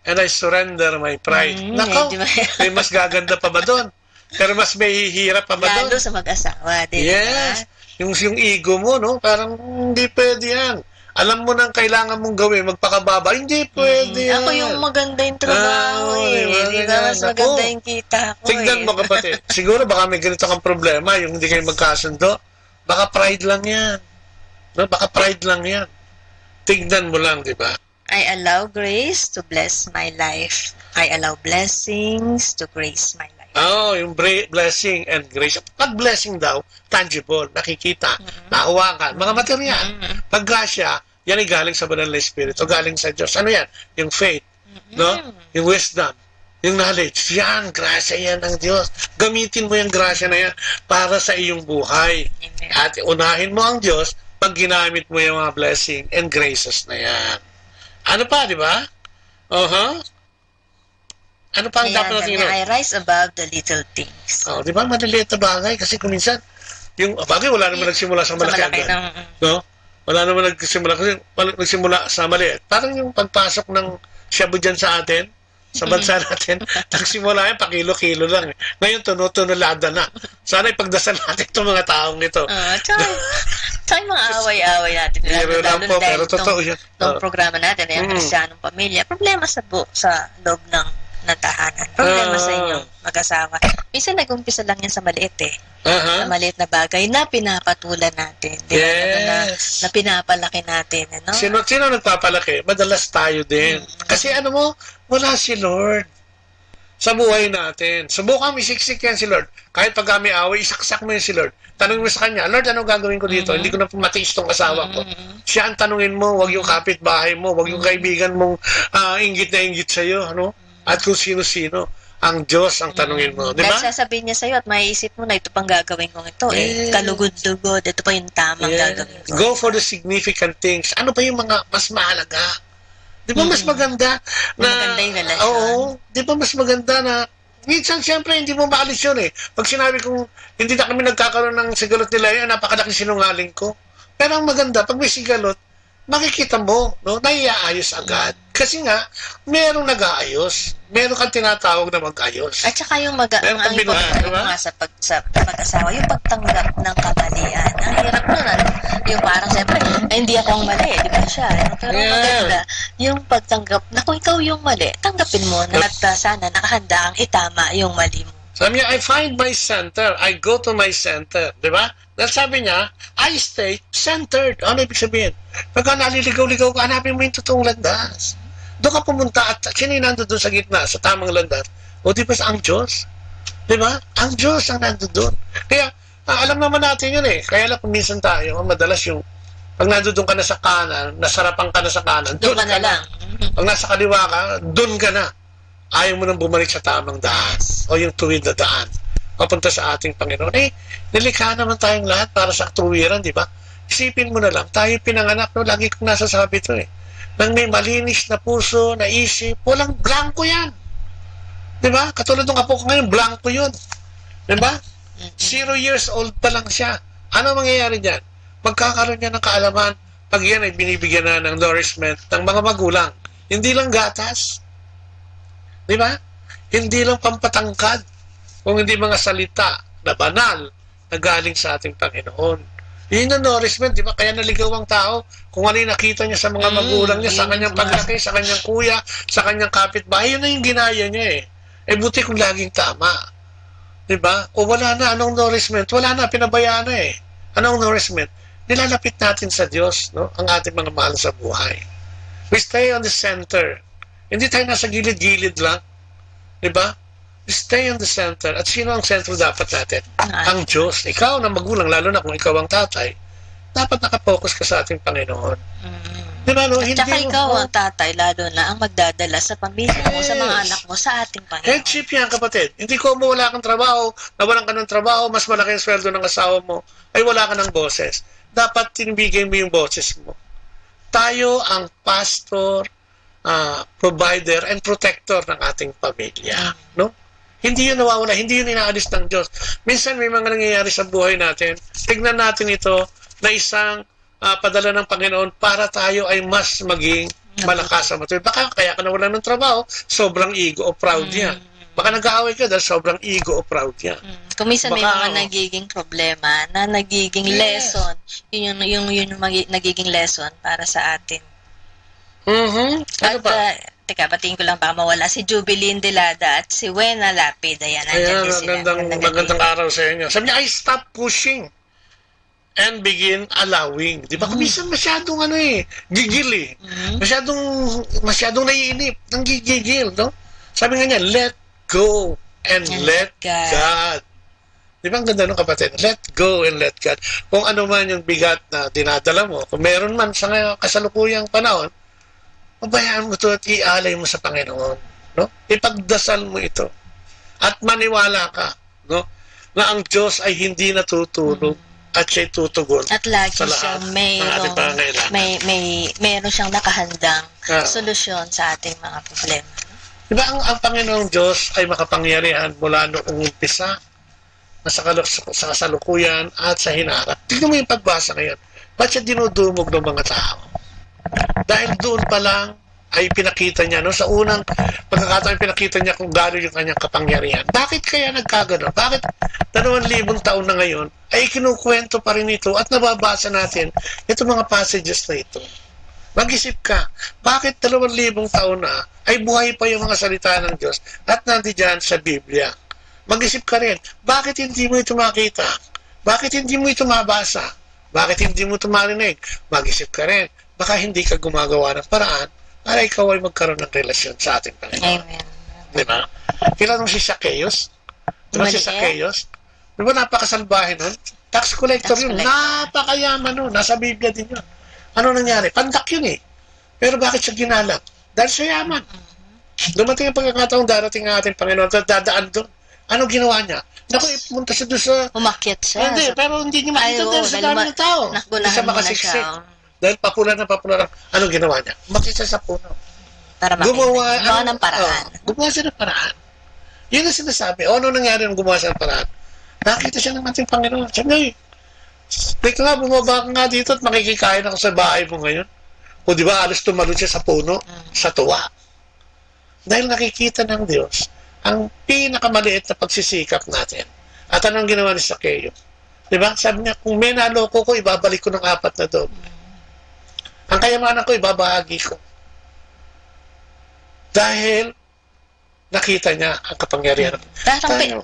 and I surrender my pride. Nako, may mas gaganda pa ba doon? Pero mas may hihirap pa ba doon? Lalo sa mag-asawa, di ba? Yes. Yung ego mo, no? Parang hindi pwede yan. Alam mo nang kailangan mong gawin, magpakababa. Hindi pwede yan. Ako yung maganda yung trabaho Di ba? Mas maganda yung kita ko Tignan mo kapatid. Siguro baka may ganito kang problema, yung hindi kayo magkasundo. Baka pride lang yan. No? Baka pride lang yan. Tignan mo lang, di ba? I allow grace to bless my life. I allow blessings to grace my life. Yung blessing and grace. Pag blessing daw, tangible, nakikita, nahawakan, mga material. Pag grasya, yan ay galing sa banal na Espiritu, galing sa Diyos. Ano yan? Yung faith, no? Yung wisdom, yung knowledge. Yan, grasya yan ng Diyos. Gamitin mo yung grasya na yan para sa iyong buhay. At unahin mo ang Diyos pag ginamit mo yung mga blessing and graces na yan. Ano pa, di ba? Ano pa ang dapat natin I rise above the little things. Di ba? Maliliit na bagay. Kasi kung minsan, yung bagay, wala naman nagsimula sa malaki agad. No? Wala naman nagsimula. Kasi nagsimula sa maliit. Parang yung pagpasok ng shabu dyan sa atin, sa bansa natin, nagsimula yan, pakilo-kilo lang. Ngayon, tuno-tunolada na. Sana ipagdasal natin itong mga taong nito. Tsaka yung mga away-away natin. Pero totoo yan. Itong programa natin, yung Kristiyanong Pamilya, problema sa loob ng tahanan. Problema sa inyong mag-asawa. Minsan nag-umpisa lang yan sa maliit sa maliit na bagay na pinapatulan natin. Na pinapalaki natin. Sino nagpapalaki? Madalas tayo din. Kasi wala si Lord sa buhay natin. Subukan mo siksik yan si Lord. Kahit pag kami away, isaksak mo yun si Lord. Tanungin mo sa kanya, Lord, anong gagawin ko dito? Hindi ko na matiis tong asawa ko. Siya ang tanungin mo, wag yung kapitbahay mo, wag yung kaibigan mong inggit na inggit sa'yo. At kung sino-sino, ang Diyos ang tanungin mo. Di ba? Dahil sasabihin niya sa'yo at maiisip mo na ito pang gagawin kong ito. Kalugod-lugod, ito pa yung tamang gagawin ko. Go for the significant things. Ano ba yung mga mas mahalaga? Di ba mas maganda na... Maganda yung relasyon. Oo. Di ba mas maganda na... Minsan, siyempre, hindi mo maalis yun Pag sinabi kong hindi na kami nagkakaroon ng sigalot nila, napakalaki sinungaling ko. Pero ang maganda, pag may sigalot, makikita mo, naiaayos agad. Kasi nga, merong nag-aayos. Meron kang tinatawag na mag-ayos. At saka yung sa mag-asawa, yung pagtanggap ng kamalian. Ang hirap nun, yung parang siyempre, hindi ako ang mali, di ba siya? Pero maganda, yung pagtanggap na kung ikaw yung mali, tanggapin mo na at sana nakahanda ang itama yung mali mo. Sabi niya, I find my center. I go to my center. Di ba? Dahil sabi niya, I stay centered. Ano ibig sabihin? Pagka naliligaw-ligaw ka, hanapin mo yung totoong landas. Doon ka pumunta at sino yung nandun doon sa gitna, sa tamang landas? O di ba ang Diyos? Di ba? Ang Diyos ang nandun doon. Kaya, alam naman natin yun Kaya lang kung minsan tayo, madalas yung, pag nandun ka na sa kanan, nasarapan ka na sa kanan, doon ka na. Pag nasa kaliwa ka, doon ka na. Ayaw mo nang bumalik sa tamang daan o yung tuwid na daan papunta sa ating Panginoon. Nilikha naman tayong lahat para sa tuwiran, di ba? Isipin mo na lang, tayo pinanganak, lagi kong nasasabi ito nang may malinis na puso, na isip, walang blanco yan. Di ba? Katulad ng apo ko ngayon, blanco yun. Di ba? 0 years old pa lang siya. Ano mangyayari dyan? Magkakaroon niya ng kaalaman pag yan ay binibigyan na ng nourishment ng mga magulang. Hindi lang gatas. Di ba? Hindi lang pampatangkad, kung hindi mga salita na banal na galing sa ating Panginoon. Yun yung nourishment, di ba? Kaya naligaw ang tao kung ano yung nakita niya sa mga magulang niya, sa kanyang paglaki, sa kanyang kuya, sa kanyang kapitbahay. Yun na yung ginaya niya buti kung laging tama. Di ba? O wala na, anong nourishment? Wala na, pinabayaan na Anong nourishment? Nilalapit natin sa Diyos, ang ating mga mahal sa buhay. We stay on the center. Hindi tayo nasa gilid-gilid lang. Diba? Stay on the center. At sino ang sentro dapat natin? Ang Diyos. Ikaw na magulang, lalo na kung ikaw ang tatay, dapat nakapokus ka sa ating Panginoon. Diba, At saka ikaw ang tatay, lalo na ang magdadala sa pamilya mo, sa mga anak mo, sa ating Panginoon. Headship yan, kapatid. Hindi ko mo wala kang trabaho, nawalan ka ng trabaho, mas malaki ang sweldo ng asawa mo, ay wala ka ng boses. Dapat tinibigay mo yung boses mo. Tayo ang pastor, provider and protector ng ating pamilya, Hindi yun nawawala, hindi yun inaalis ng Diyos. Minsan may mga nangyayari sa buhay natin. Tignan natin ito na isang padala ng Panginoon para tayo ay mas maging malakas sa matuloy. Baka kaya ka nawalan ng trabaho, sobrang ego o proud yan. Baka nag-aaway ka dahil sobrang ego o proud yan. Kung minsan may Baka, mga nagiging problema na nagiging lesson, yun yung nagiging lesson para sa atin. Ano pa? Teka, patingin ko lang baka mawala si Jubilin Delada at si Wena Lapid. Ayan, Ayan, din sila. magandang araw sa inyo. Sabi niya, I stop pushing and begin allowing. Di ba? Kung minsan masyadong gigil eh. Masyadong naiinip. Nang gigigil, no? Sabi nga niya, let go and let God. Di ba ang ganda nung kapatid? Let go and let God. Kung ano man yung bigat na dinadala mo, kung meron man sa kasalukuyang panahon, pabayaan mo ito at ialay mo sa Panginoon. No? Ipagdasal mo ito. At maniwala ka, no? Na ang Diyos ay hindi natutulog at siya'y tutugon. At lagi sa lahat siyang meron siyang nakahandang solusyon sa ating mga problema. Diba ang Panginoong Diyos ay makapangyarihan mula noong umpisa na sa kasalukuyan at sa hinaharap. Tignan mo yung pagbasa ngayon. Ba't siya dinudumog ng mga tao? Dahil doon pa lang ay pinakita niya, no? Sa unang pagkakataon pinakita niya kung gano'n yung kanyang kapangyarihan. Bakit kaya nagkagano? Bakit 2,000 taon na ngayon ay kinukwento pa rin ito at nababasa natin itong mga passages na ito? Mag-isip ka, bakit 2,000 taon na ay buhay pa yung mga salita ng Diyos at nandiyan sa Biblia? Mag-isip ka rin, bakit hindi mo ito makita? Bakit hindi mo ito mabasa? Bakit hindi mo ito marinig? Mag-isip ka rin, baka hindi ka gumagawa ng paraan para ikaw ay magkaroon ng relasyon sa ating Panginoon. Amen. Diba? Kilala mo si Zacchaeus? Diba si Zacchaeus? Diba napakasalbahe nun? Tax collector yun. Napakayaman nun. Nasa Biblia din yun. Ano nangyari? Pandak yun eh. Pero bakit siya ginalak? Dahil siya yaman. Dumating ang pagkakataong darating ang ating Panginoon at dadaan doon. Ano ginawa niya? Naku, ipunta siya doon sa... Umakyat siya. Hindi, pero hindi niya makita dahil sa dami ng tao. Hindi siya makasiksik. Dahil popular na popular. Ano ginawa niya? Umakyat siya sa puno. Para gumawa ng paraan. Gumawa siya ng paraan. Yun ang sinasabi. Ano nangyari nung gumawa siya ng paraan? Nakita siya ng ating Panginoon. Sabi, teka nga, bumaba ka nga dito at makikikain ako sa bahay mo ngayon. O di ba, alas tumalon siya sa puno, sa tuwa. Dahil nakikita ng Diyos ang pinakamaliit na pagsisikap natin. At anong ginawa ni Zacchaeus? Di ba? Sabi niya, kung may naloko ko, ibabalik ko ng 4 na doon. Ang kayamanan ko, ibabahagi ko. Dahil nakita niya ang kapangyarihan.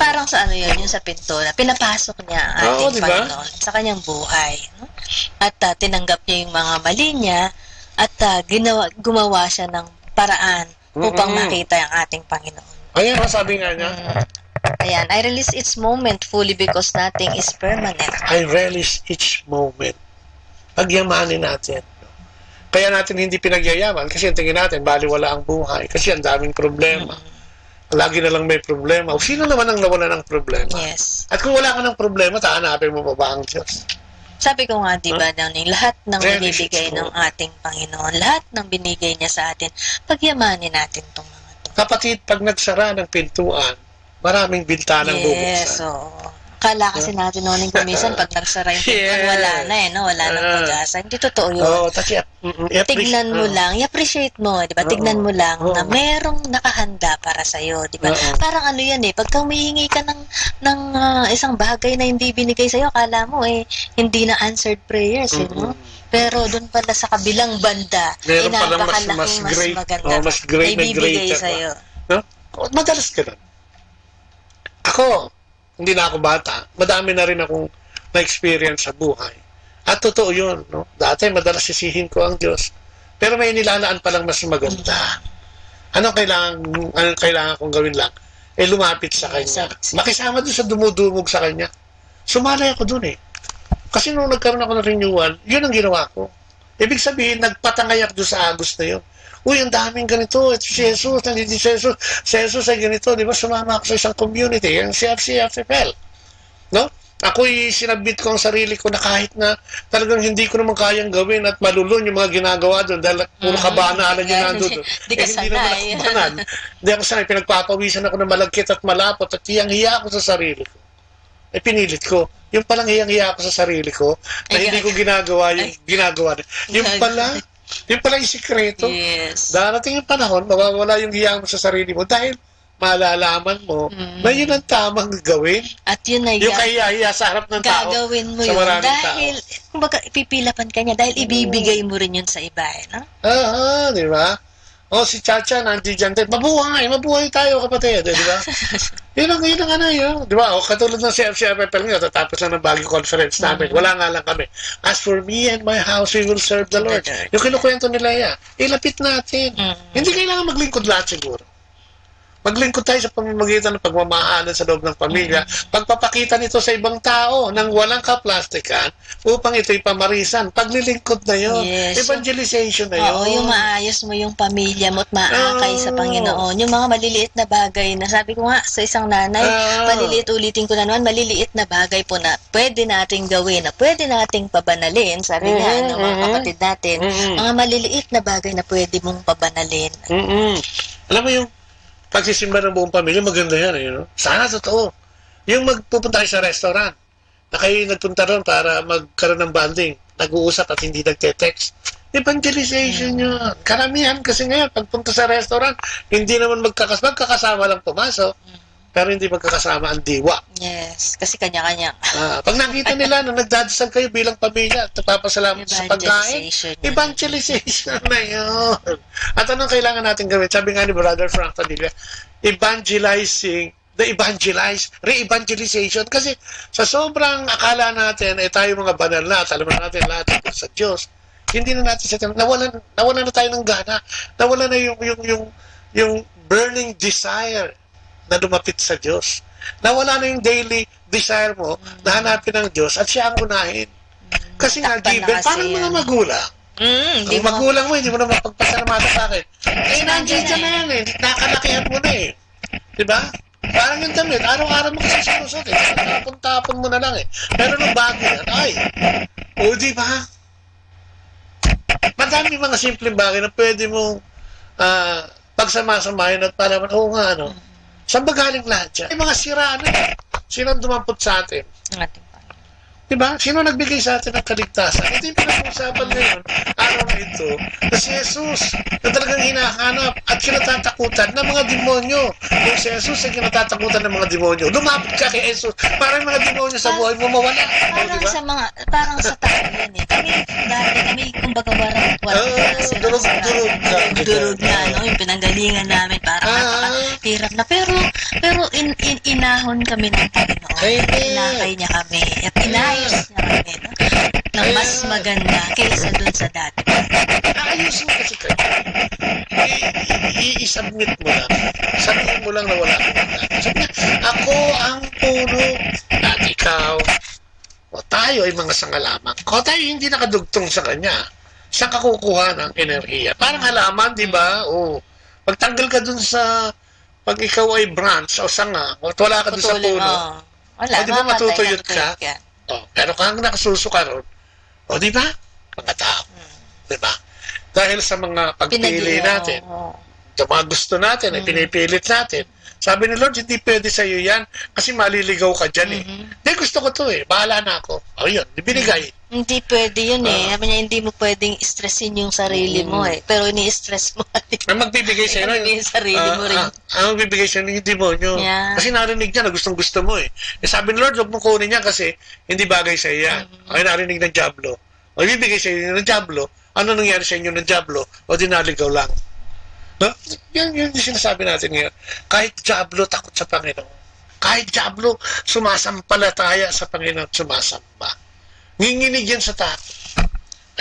Parang sa yung sa pinto na pinapasok niya ang ating Panginoon sa kanyang buhay. No? At tinanggap niya yung mga mali niya at gumawa siya ng paraan upang makita ang ating Panginoon. Ayan, sabi nga niya. Ayan, I release each moment fully because nothing is permanent. I relish each moment. Pagyamanin natin. Kaya natin hindi pinagyayaman kasi ang tingin natin, baliwala ang buhay. Kasi ang daming problema. Lagi na lang may problema. O sino naman ang nawala ng problema? Yes. At kung wala ka ng problema, hahanapin mo pa ba ang Diyos? Sabi ko nga, di ba, lahat ng binibigay ng ating Panginoon, lahat ng binigay niya sa atin, pagyamanin natin itong mga ito. Kapatid, pag nagsara ng pintuan, maraming bintanang bubuksan. Yes, oo. Kala kasi natin noon kumisan pag nagsara yung pintuan, wala na no? Wala nang pag-asa. Hindi totoo yun. Tignan mo lang, i-appreciate mo, di ba? Tignan mo lang na merong nakahanda para sa'yo, di ba? Parang ano yan pagka humihingi ka ng isang bagay na hindi binigay sa'yo, kala mo hindi na answered prayers, no? Pero doon pala sa kabilang banda, napakalaking mas maganda, may bibigay sa'yo. No? Madalas ka nun. Ako, hindi na ako bata, madami na rin akong na-experience sa buhay. At totoo yun, no? Dati madalas sisihin ko ang Diyos. Pero may nilalaan palang mas maganda. Anong kailangan kong gawin lang? Lumapit sa Kanya. Makisama doon sa dumudumog sa Kanya. Sumalay ako doon Kasi nung nagkaroon ako ng renewal, yun ang ginawa ko. Ibig sabihin, nagpatangay ako doon sa Agos na yun. Uy, ang daming ganito. Ito si Jesus, nandito si Jesus. Si Jesus ay ganito. Di ba, sumama ako sa isang community, yung CFCFL. No? Ako'y sinabit ko ang sarili ko na kahit na talagang hindi ko naman kayang gawin at malulun yung mga ginagawa doon dahil puro kabanalan yung nandun doon. Hindi ka sanay. Hindi naman ako kabanan. Hindi ako sanay. Pinagpapawisan ako ng malagkit at malapot at hiyang-hiya ako sa sarili ko. Pinilit ko. Yung palang hiyang-hiya ako sa sarili ko na hindi ko ginagawa yung ginagawa. Yung pala yung sikreto. Yes. Darating yung panahon, mawawala yung hiya mo sa sarili mo dahil malalaman mo na yun ang tamang gawin. At yun na yung kahiya sa harap ng tao. Gagawin mo sa yun maraming dahil, kumbaga, ipipilapan ka niya dahil ibibigay mo rin yun sa iba, no? Di ba? O, si Chacha, nandiyan din. Mabuhay tayo, kapatid. Di ba? yun ang yun. Di ba? O, katulad ng CFCFFL nga, tatapos lang ng Baguio conference namin. Wala nga lang kami. As for me and my house, we will serve the Lord. Yung kinukwento nila ilapit natin. Hindi kailangan maglingkod lahat siguro. Maglingkod tayo sa pamamagitan ng pagmamahalan sa loob ng pamilya, pagpapakita nito sa ibang tao nang walang kaplastikan upang ito'y pamarisan. Paglilingkod na yun. Yes. Evangelization na yun. Oo, yung maayos mo yung pamilya mo at maakay sa Panginoon. Yung mga maliliit na bagay na sabi ko nga sa isang nanay, ulitin ko na naman, maliliit na bagay po na pwede nating gawin, na pwede nating pabanalin, sabi nga ng mga kapatid natin, mga maliliit na bagay na pwede mong pabanalin. Alam mo yung pagsisimba ng buong pamilya, maganda yan, Sana totoo. Yung magpupunta kayo sa restaurant, na kayo nagpunta ron para magkaroon ng bonding, nag-uusap at hindi nagte-text. Evangelization yun. Karamihan kasi ngayon, pagpunta sa restaurant, hindi naman magkakasama lang pumasok, pero hindi magkakasama ang diwa. Yes, kasi kanya-kanya. Pag nakita nila na nagdadasal kayo bilang pamilya at nagpapasalamat sa pagkain, evangelization na yun. At anong kailangan natin gawin? Sabi nga ni Brother Frank Padilla, evangelizing the evangelized, re-evangelization. Kasi sa sobrang akala natin, tayo mga banal na, at alam natin lahat sa Diyos, hindi na natin nawalan na tayo ng gana, nawalan na yung burning desire na lumapit sa Diyos. Nawala na yung daily desire mo na hanapin ng Diyos at siya ang unahin. Kasi nga, given, parang mga magulang. Ang magulang mo, hindi mo na mapagpasalamatan sa akin. Nandiyan ka na yan nakalakihan mo na Diba? Parang yung damit, araw-araw mo kasi sinusot tapon-tapon mo na lang Pero nung bago yan, diba? Madami mga simpleng bagay na pwede mong pagsamasamahin at palaman, nga, saan ba galing lahat yan? May mga siraan Sino ang dumampot sa atin? Diba? Sino nagbigay sa atin ng kaligtasan? Ito yung pinag-uusapan ngayon, araw na ito, na si Jesus, na talagang hinahanap at kinatatakutan ng mga demonyo. Kung si Jesus ay kinatatakutan ng mga demonyo, lumapit ka kay Jesus, para yung mga demonyo sa buhay mo mawala. Parang sa tao yan kami, kumbaga durog na, yung pinanggalingan namin, parang napakahirap na, pero inahon kami ng Panginoon. Inakay niya kami, at inayos niya kami, na mas maganda kaysa dun sa dati. Ayusin kasi kayo. I-submit mo lang. Sabihin mo lang na wala ka maganda. Sabi niya, ako ang puno at ikaw. O tayo ay mga sangalaman. O tayo hindi nakadugtong sa kanya. Saan ka kukuha ng enerhiya? Parang halaman, di ba? O, pagtanggal ka dun sa pag ikaw ay branch o sanga, o wala ka dun sa puno. Di ba matutuyot ka? Pero kung nakasuso ka ron, di ba? Mga tao. Di ba? Dahil sa mga pagpili natin, sa mga gusto natin, pinipilit natin. Sabi ni Lord, hindi pwede sa'yo yan kasi maliligaw ka dyan Hindi, gusto ko to bahala na ako. Yun, binigay. Hindi pwede yun Sabi niya, hindi mo pwedeng stressin yung sarili mo pero ini-stress mo. Ang magbibigay sa'yo yung sarili mo rin. Ang magbibigay sa'yo yung demonyo. Kasi narinig niya na gustong-gusto mo sabi ni Lord, huwag mo kunin niya kasi hindi bagay sa'yo yan. Narinig ng Diablo. O ibibigay sa'yo ng Diablo, ano nangyari sa inyo ng Diablo? O dinaligaw lang. No? Yan yung sinasabi natin ngayon. Kahit Diablo takot sa Panginoon. Kahit Diablo sumasampalataya sa Panginoon at sumasamba. Nginginig yan sa takot.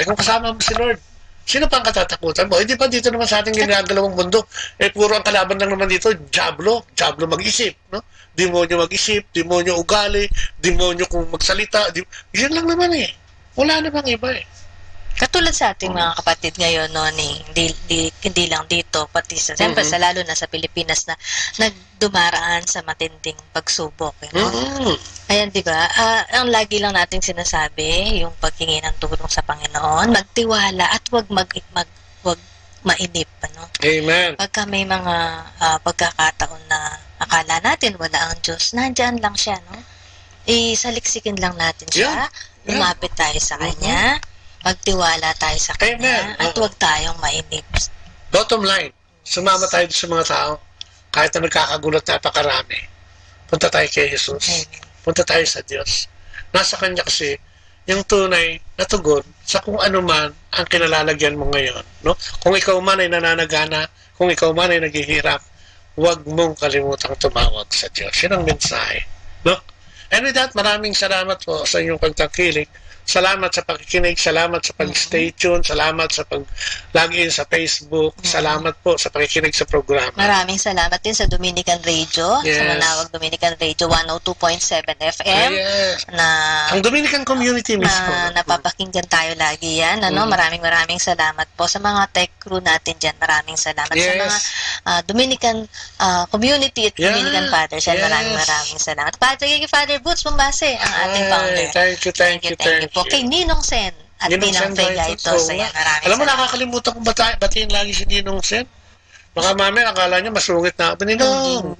Kung kasama mo si Lord, sino pa ang katatakutan mo? Di ba dito naman sa ating ginagalawang mundo, puro ang kalaban lang naman dito, Diablo mag-isip. No? Demonyo mag-isip, demonyo ugali, demonyo kung magsalita. Yan lang naman Wala namang iba Katulad sa ating mga kapatid ngayon, hindi lang dito, pati siyempre sa lalo na sa Pilipinas na nagdumaraan sa matinding pagsubok. Ayan, di ba? Ang lagi lang nating sinasabi, yung paghingi ng tulong sa Panginoon, magtiwala at wag mainip. Amen. Pagka may mga pagkakataon na akala natin wala ang Diyos, nandyan lang siya. Isaliksikin lang natin siya, lumapit tayo sa Kanya, magtiwala tayo sa Kanya, at huwag tayong mainip. Bottom line, sumama tayo sa mga tao. kahit na nagkakagulat napakarami, punta tayo kay Jesus. Punta tayo sa Diyos. Nasa Kanya kasi yung tunay na tugon sa kung ano man ang kinalalagyan mo ngayon. No? Kung ikaw man ay nananagana, kung ikaw man ay naghihirap, huwag mong kalimutang tumawag sa Diyos. Yun ang mensahe. No? And with that, maraming salamat po sa inyong pagtangkilik. Salamat sa pakikinig, salamat sa pag-stay tuned, salamat sa pag-login sa Facebook, salamat po sa pakikinig sa programa. Maraming salamat din sa Dominican Radio, Yes. sa Manawag Dominican Radio 102.7 FM. Yes. Na Ang Dominican community mismo. na napapakinggan tayo lagi yan. Ano? Maraming salamat po sa mga tech crew natin dyan. Maraming salamat sa Yes. mga Dominican community at Dominican Fathers. Yan. Yes. Maraming salamat. Father Boots Bombase, ang ating founder. Thank you. Po. Kay Ninong Sen at Ninang Vega ito. So, yan, maraming Alam mo, nakakalimutan kong batiin lagi si Ninong Sen. Baka mamaya, akala niya masungit na ako. Ninong!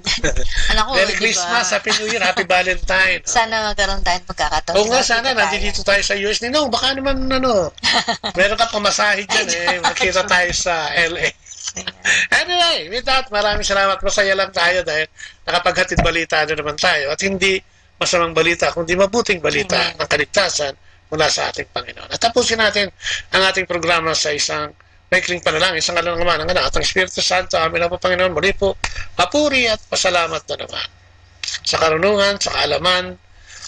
Anak ko, Merry diba? Christmas, Happy New Year, Happy Valentine. Sana magkaroon tayo pagkakataon. Oo nga, sana, nandito tayo sa US. Ninong, baka naman, meron ka pamasahe dyan Makita tayo sa LA. Anyway, with that, maraming salamat. Masaya lang tayo dahil nakapaghatid balita na naman tayo. At hindi masamang balita, kundi mabuting balita ng kaligtasan mula sa ating Panginoon. At tapusin natin ang ating programa sa isang maikling panalangin, isang alam naman ang anak at ang Espiritu Santo, amin na po Panginoon, muli po, papuri at pasalamat na naman sa karunungan, sa kaalaman,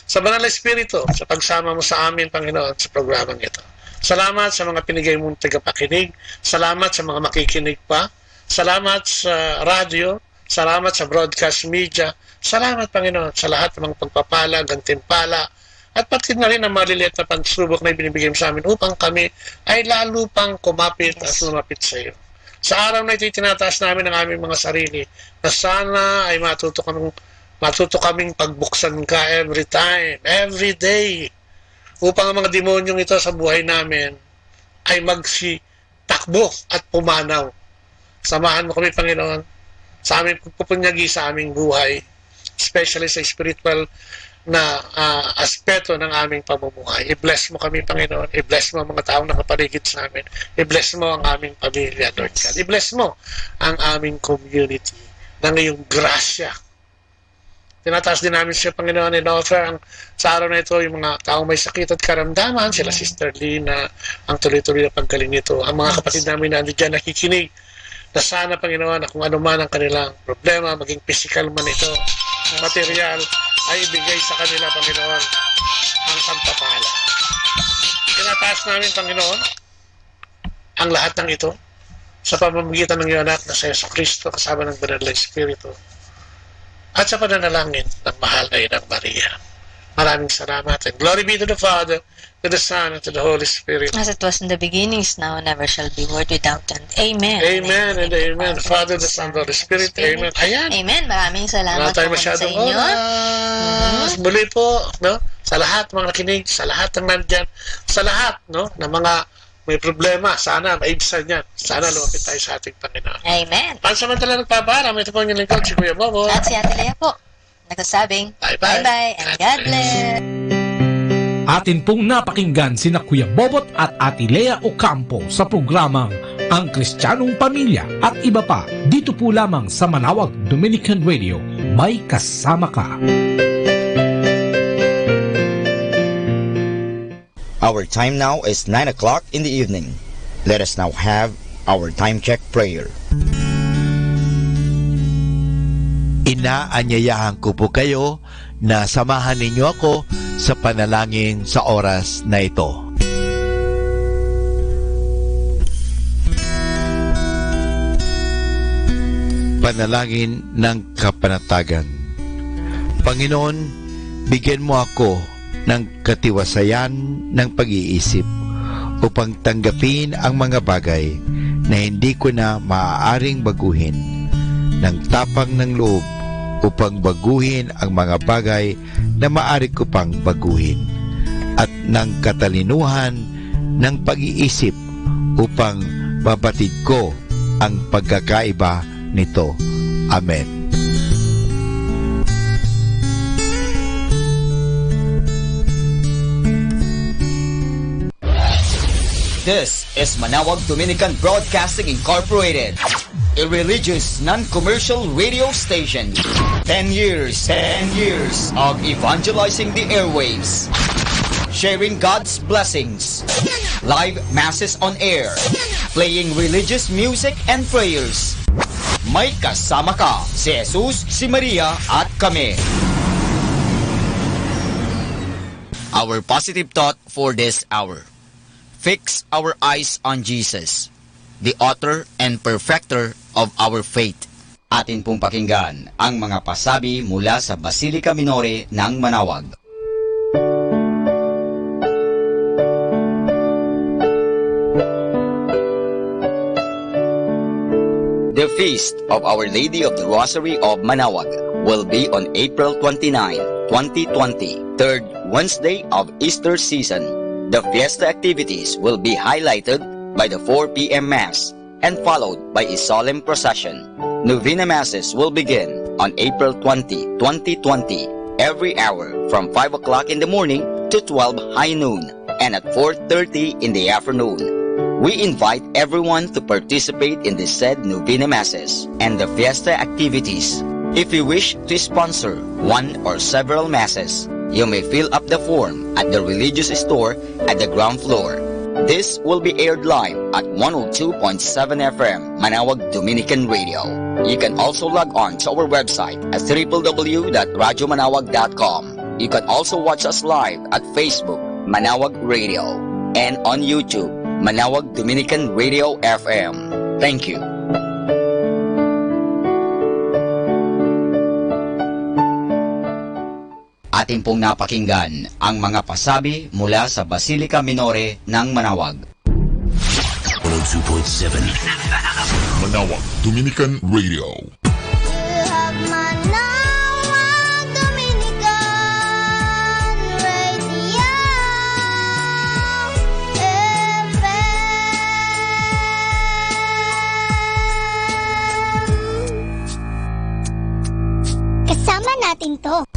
sa banal na Espiritu, sa pagsama mo sa amin, Panginoon, sa programang ito. Salamat sa mga pinigay mong tagapakinig, salamat sa mga makikinig pa, salamat sa radio, salamat sa broadcast media, salamat, Panginoon, sa lahat ng mga pagpapala, gantimpala, at pati na rin ang maliliit na pagsubok na ibinibigay mo sa amin upang kami ay lalo pang kumapit at lumapit sa iyo. Sa araw na ito, tinataas namin ang aming mga sarili na sana ay matuto kaming pagbuksan ka every time, every day, upang ang mga demonyong ito sa buhay namin ay magsitakbo at pumanaw. Samahan mo kami, Panginoon, sa aming pupunyagi sa aming buhay, especially sa spiritual na aspeto ng aming pamumuhay. I-bless mo kami, Panginoon. I-bless mo ang mga taong nakapaligid sa amin. I-bless mo ang aming pamilya, Lord God. I-bless mo ang aming community ng iyong grasya. Tinataas din namin siya, Panginoon, in-offer sa araw na ito yung mga taong may sakit at karamdaman, sila Sister Lina, ang tuloy-tuloy na paggaling nito. Ang mga kapatid namin na nandiyan nakikinig, na sana, Panginoon, na kung ano man ang kanilang problema, maging physical man ito, material, ay ibigay sa kanila, Panginoon, ang pagpapala. Tinataas namin, Panginoon, ang lahat ng ito sa pamamagitan ng iyong anak na sa Yesu Kristo kasama ng Banal na Espiritu at sa pananalangin ng mahal na Inang Maria. Maraming salamat and glory be to the Father, to the Son, and to the Holy Spirit. As it was in the beginning, is now, and never shall be, world without end. Amen. Amen and amen. The Father, the Son, the Holy Spirit. Amen. Ayan. Amen. Maraming salamat Wala tayo po sa masyadong inyo. oras. Muli po, no? Sa lahat mga nakinig, sa lahat ng nandyan, sa lahat, no? Na mga may problema, sana maibsan yan. Sana lumapit tayo sa ating Panginoon. Amen. Pansamantala nagpaparam, ito po ang inyong lingkod, si Kuya Bobo. At si Ate Lea po. Nagsasabing, bye-bye and God bless. Atin pong napakinggan sina Kuya Bobot at Ate Lea Ocampo sa programang Ang Kristiyanong Pamilya at iba pa dito po lamang sa Manawag Dominican Radio. May kasama ka. Our time now is 9 o'clock in the evening. Let us now have our time check prayer. Inaanyayahan ko po kayo na samahan ninyo ako sa panalangin sa oras na ito. Panalangin ng kapanatagan. Panginoon, bigyan mo ako ng katiwasayan ng pag-iisip upang tanggapin ang mga bagay na hindi ko na maaaring baguhin, ng tapang ng loob upang baguhin ang mga bagay na maaari ko pang baguhin, at ng katalinuhan ng pag-iisip upang mabatid ko ang pagkakaiba nito. Amen. This is Manawag Dominican Broadcasting Incorporated. a religious, non-commercial radio station. 10 years of evangelizing the airwaves. Sharing God's blessings. Live masses on air. Playing religious music and prayers. May kasama ka, si Jesus, si Maria, at kami. Our positive thought for this hour. Fix our eyes on Jesus, the author and perfecter of our faith. Atin pong pakinggan ang mga pasabi mula sa Basilica Minore ng Manawag. The Feast of Our Lady of the Rosary of Manawag will be on April 29, 2020, third Wednesday of Easter season. The fiesta activities will be highlighted by the 4 p.m. Mass and followed by a solemn procession. Novena Masses will begin on April 20, 2020, every hour from 5 o'clock in the morning to 12 high noon and at 4:30 in the afternoon. We invite everyone to participate in the said Novena Masses and the fiesta activities. If you wish to sponsor one or several Masses, you may fill up the form at the religious store at the ground floor. This will be aired live at 102.7 FM Manawag Dominican Radio. You can also log on to our website at www.radyomanawag.com. You can also watch us live at Facebook Manawag Radio and on YouTube Manawag Dominican Radio FM. Thank you. Atin pong napakinggan ang mga pasabi mula sa Basilica Minore ng Manawag. 102.7 Manawag Dominican Radio. Kasama natin to.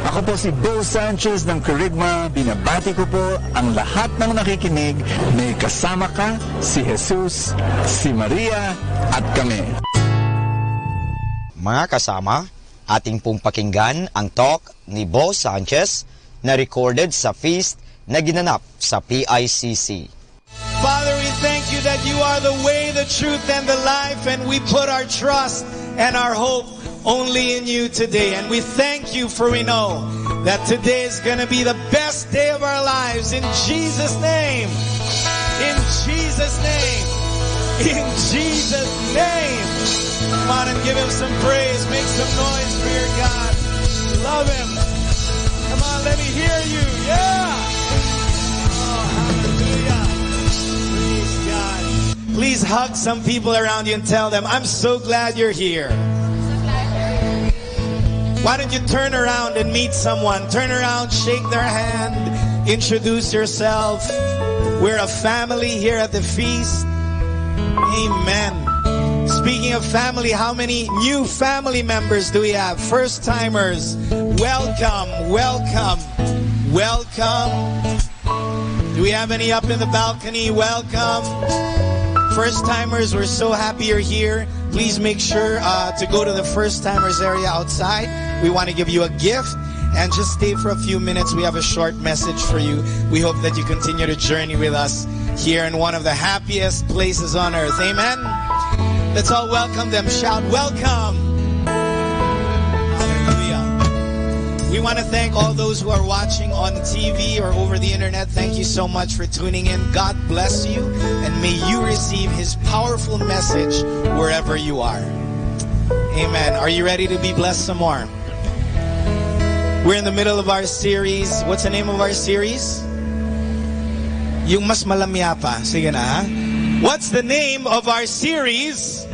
Ako po si Bo Sanchez ng Kerygma. Binabati ko po ang lahat ng nakikinig. May kasama ka, si Jesus, si Maria, at kami. Mga kasama, ating pong pakinggan ang talk ni Bo Sanchez na recorded sa feast na ginanap sa PICC. Father, we thank you that you are the way, the truth, and the life, and we put our trust and our hope only in you today. And we thank you, for we know that today is going to be the best day of our lives. In Jesus' name. In Jesus' name. In Jesus' name. Come on and give him some praise. Make some noise for your God. Love him. Come on, let me hear you. Yeah. Oh, hallelujah. Praise God. Please hug some people around you and tell them, I'm so glad you're here. Why don't you turn around and meet someone? Turn around, shake their hand, introduce yourself. We're a family here at the feast. Amen. Speaking of family, how many new family members do we have? First timers, welcome, welcome, welcome. Do we have any up in the balcony? Welcome. First timers, we're so happy you're here. Please make sure to go to the first timers area outside. We want to give you a gift and just stay for a few minutes. We have a short message for you. We hope that you continue to journey with us here in one of the happiest places on earth. Amen. Let's all welcome them. Shout, welcome. Hallelujah. We want to thank all those who are watching on TV or over the internet. Thank you so much for tuning in. God bless you, and may you receive his powerful message wherever you are. Amen. Are you ready to be blessed some more? We're in the middle of our series. What's the name of our series? Yung mas malamya pa. Sige na, ha? What's the name of our series?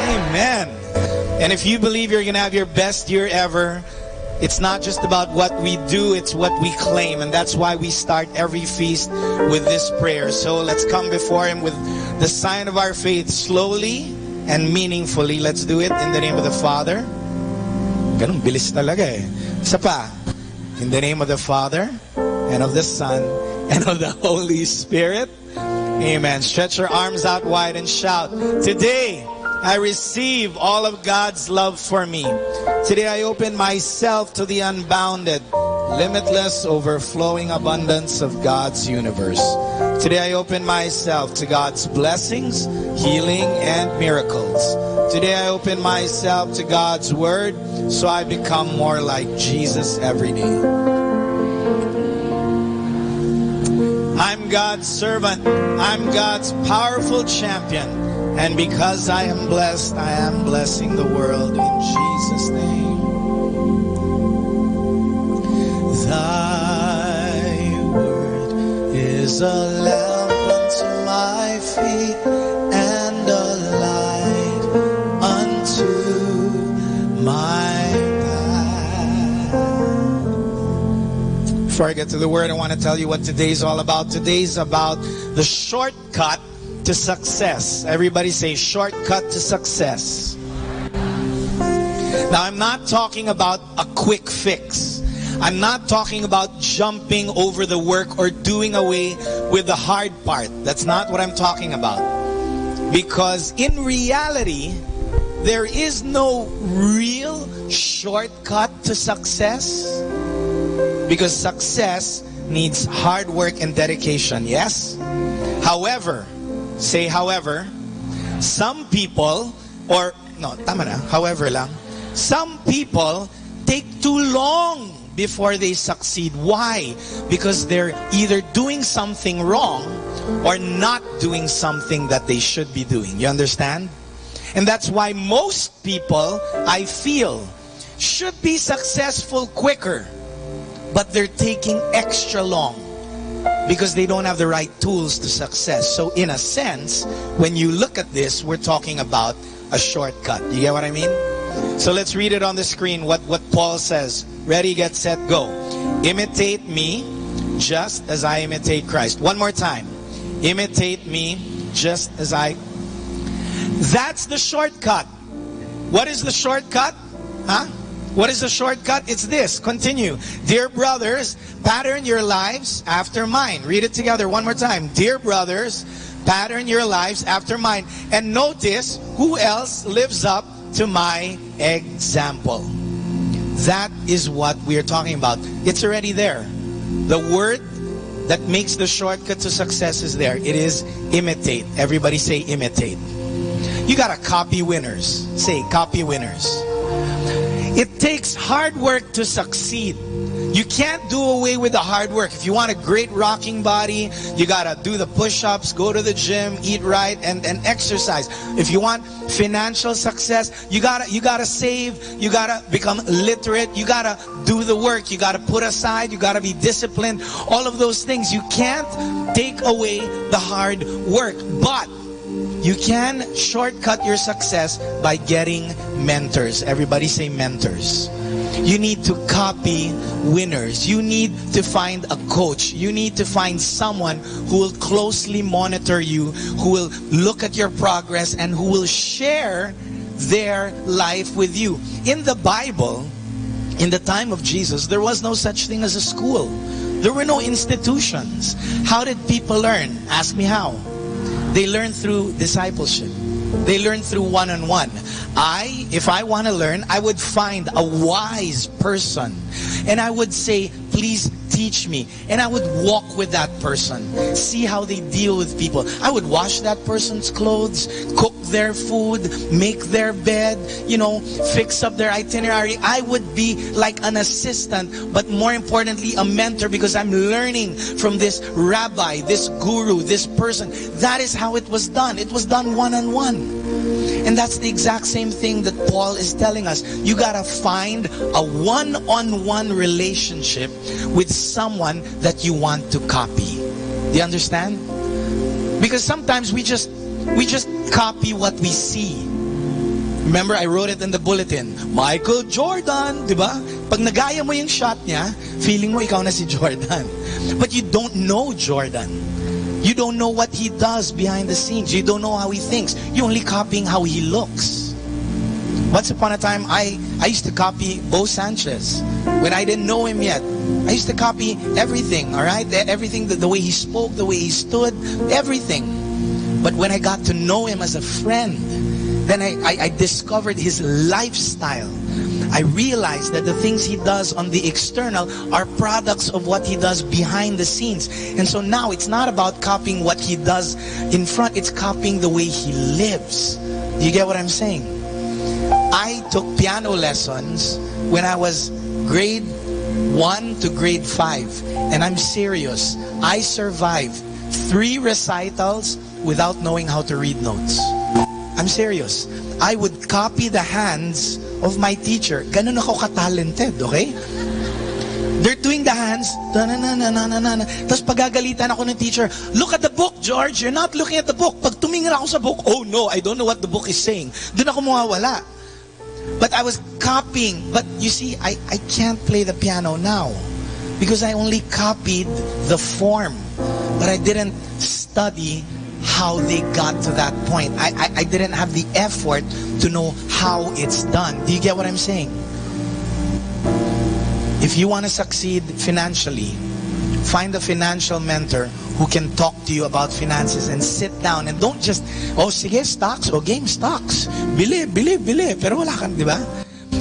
Amen. And if you believe you're going to have your best year ever, it's not just about what we do, it's what we claim. And that's why we start every feast with this prayer. So let's come before him with the sign of our faith slowly and meaningfully. Let's do it in the name of the Father. Ganun, bilis talaga eh. Isa pa. In the name of the Father, and of the Son, and of the Holy Spirit. Amen. Stretch your arms out wide and shout, today I receive all of God's love for me. Today I open myself to the unbounded, limitless, overflowing abundance of God's universe. Today I open myself to God's blessings, healing, and miracles. Today I open myself to God's word so I become more like Jesus every day. I'm God's servant. I'm God's powerful champion. And because I am blessed, I am blessing the world in Jesus' name. Thy word is a lamp unto my feet and a light unto my path. Before I get to the word, I want to tell you what today's all about. Today's about the shortcut to success. Everybody say shortcut to success. Now, I'm not talking about a quick fix. I'm not talking about jumping over the work or doing away with the hard part. That's not what I'm talking about. Because in reality, there is no real shortcut to success. Because success needs hard work and dedication, yes? However, say however, some people, or no, tama na, however lang, some people take too long before they succeed. Why? Because they're either doing something wrong or not doing something that they should be doing. You understand? And that's why most people, I feel, should be successful quicker, but they're taking extra long because they don't have the right tools to success. So in a sense, when you look at this, we're talking about a shortcut. You get what I mean? So let's read it on the screen, what Paul says. Ready, get, set, go. Imitate me just as I imitate Christ. One more time. Imitate me just as I... That's the shortcut. What is the shortcut? Huh? What is the shortcut? It's this. Continue. Dear brothers, pattern your lives after mine. Read it together one more time. Dear brothers, pattern your lives after mine. And notice who else lives up to my example. That is what we are talking about. It's already there. The word that makes the shortcut to success is there. It is imitate. Everybody say imitate. You gotta copy winners. Say copy winners. It takes hard work to succeed. You can't do away with the hard work. If you want a great rocking body, you gotta do the push-ups, go to the gym, eat right, and exercise. If you want financial success, you gotta save, you gotta become literate, you gotta do the work, you gotta put aside, you gotta be disciplined. All of those things. You can't take away the hard work. But you can shortcut your success by getting mentors. Everybody say mentors. You need to copy winners. You need to find a coach. You need to find someone who will closely monitor you, who will look at your progress, and who will share their life with you. In the Bible, in the time of Jesus, there was no such thing as a school. There were no institutions. How did people learn? Ask me how. They learn through discipleship. They learn through one-on-one. If I want to learn, I would find a wise person and I would say, please teach me. And I would walk with that person, see how they deal with people. I would wash that person's clothes, cook their food, make their bed, fix up their itinerary. I would be like an assistant, but more importantly, a mentor, because I'm learning from this rabbi, this guru, this person. That is how it was done. It was done one-on-one. And that's the exact same thing that Paul is telling us. You gotta find a one-on-one relationship with someone that you want to copy. Do you understand? Because sometimes we just copy what we see. Remember, I wrote it in the bulletin. Michael Jordan, di ba? Pag nagaya mo yung shot niya, feeling mo ikaw na si Jordan. But you don't know Jordan. You don't know what he does behind the scenes. You don't know how he thinks. You're only copying how he looks. Once upon a time, I used to copy Bo Sanchez when I didn't know him yet. I used to copy everything, all right? Everything, the way he spoke, the way he stood, everything. But when I got to know him as a friend, then I discovered his lifestyle. I realized that the things he does on the external are products of what he does behind the scenes. And so now it's not about copying what he does in front, it's copying the way he lives. Do you get what I'm saying? I took piano lessons when I was grade 1 to grade 5. And I'm serious. I survived 3 recitals without knowing how to read notes. I'm serious. I would copy the hands of my teacher. Ganun ako ka-talented, okay? They're doing the hands. Tapos pagagalitan ako ng teacher, look at the book, George. You're not looking at the book. Pag tumingin ako sa book, oh no, I don't know what the book is saying. Doon ako mawawala. But I was copying. But you see, I can't play the piano now because I only copied the form. But I didn't study how they got to that point. I didn't have the effort to know how it's done. Do you get what I'm saying? If you want to succeed financially, find a financial mentor who can talk to you about finances and sit down and don't just, oh, sige, stocks, oh, game stocks. Bili. Pero wala kang, di ba?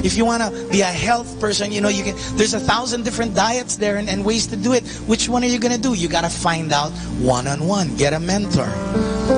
If you want to be a health person, you know, you can. There's 1,000 different diets there and ways to do it. Which one are you going to do? You got to find out one-on-one. Get a mentor.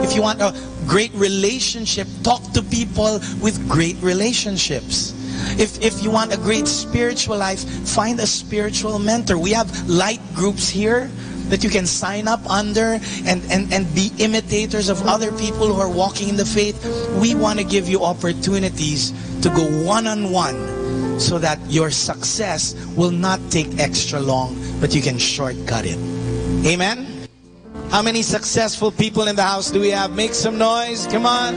If you want a great relationship, talk to people with great relationships. If you want a great spiritual life, find a spiritual mentor. We have light groups here that you can sign up under and be imitators of other people who are walking in the faith. We want to give you opportunities to go one-on-one so that your success will not take extra long, but you can shortcut it. Amen? How many successful people in the house do we have? Make some noise. Come on.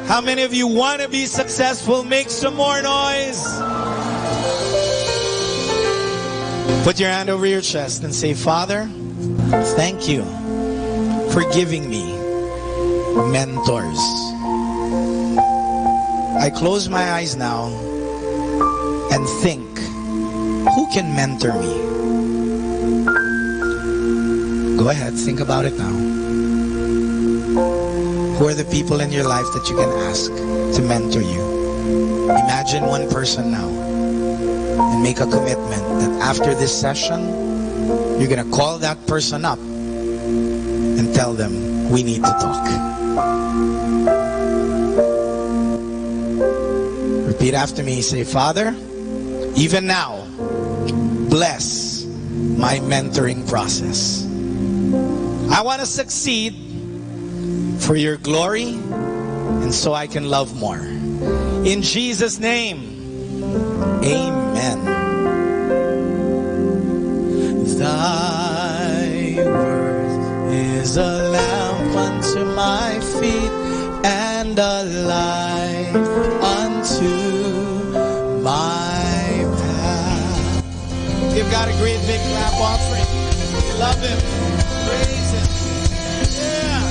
How many of you want to be successful? Make some more noise. Put your hand over your chest and say, Father, thank you for giving me mentors. I close my eyes now and think, who can mentor me? Go ahead, think about it now. Who are the people in your life that you can ask to mentor you? Imagine one person now and make a commitment that after this session, you're going to call that person up and tell them, we need to talk. Repeat after me. Say, Father, even now, bless my mentoring process. I want to succeed for your glory and so I can love more. In Jesus' name, amen. Thy word is a lamp unto my feet and a light unto my path. Give God a great big clap offering. Love Him. Praise Him. Yeah.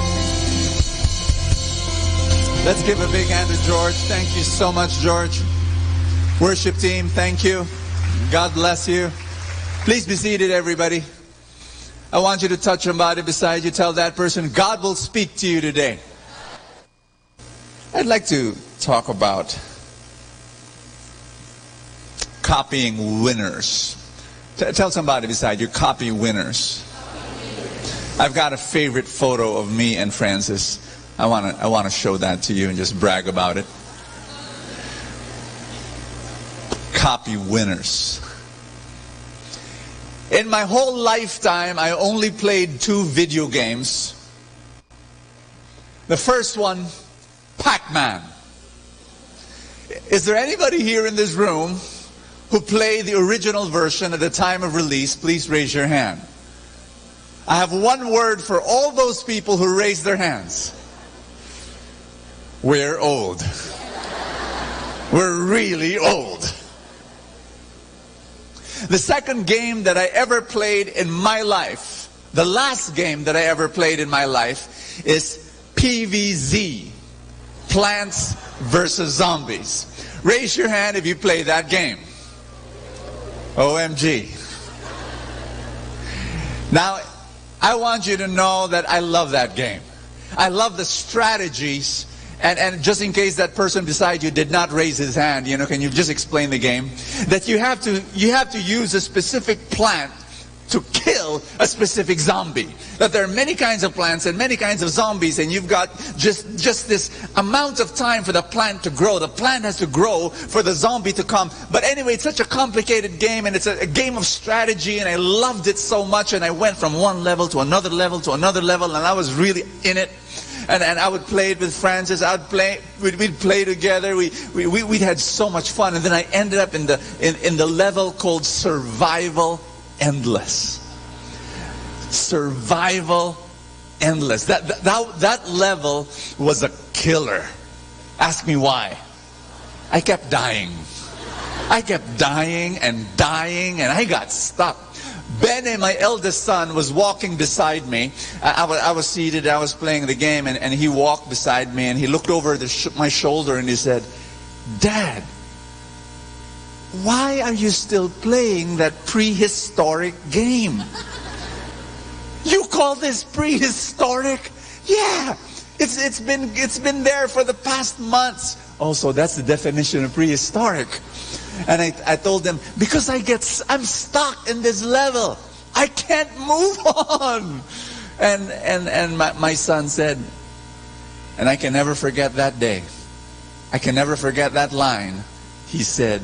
Let's give a big hand to George. Thank you so much, George. Worship team, thank you. God bless you. Please be seated, everybody. I want you to touch somebody beside you. Tell that person, God will speak to you today. I'd like to talk about copying winners. Tell somebody beside you, copy winners. I've got a favorite photo of me and Francis. I want to show that to you and just brag about it. Copy winners. In my whole lifetime, I only played 2 video games. The first one, Pac-Man. Is there anybody here in this room who played the original version at the time of release? Please raise your hand. I have one word for all those people who raised their hands. We're old. We're really old. The second game that I ever played in my life, the last game that I ever played in my life, is PVZ, Plants vs. Zombies. Raise your hand if you play that game. OMG. Now, I want you to know that I love that game. I love the strategies. And just in case that person beside you did not raise his hand, can you just explain the game? That you have to use a specific plant to kill a specific zombie. That there are many kinds of plants and many kinds of zombies, and you've got just this amount of time for the plant to grow. The plant has to grow for the zombie to come. But anyway, it's such a complicated game, and it's a game of strategy, and I loved it so much, and I went from one level to another level to another level, and I was really in it. And I would play it with Francis. We'd play together. We'd had so much fun. And then I ended up in the level called Survival Endless. Survival Endless. That level was a killer. Ask me why. I kept dying. I kept dying, and I got stuck. Ben, my eldest son, was walking beside me. I was seated, I was playing the game, and he walked beside me, and he looked over my shoulder and he said, "Dad, why are you still playing that prehistoric game?" "You call this prehistoric?" "Yeah, it's been there for the past months." "Oh, so that's the definition of prehistoric." And I told them, because I'm stuck in this level. I can't move on. And my son said, and I can never forget that day. I can never forget that line. He said,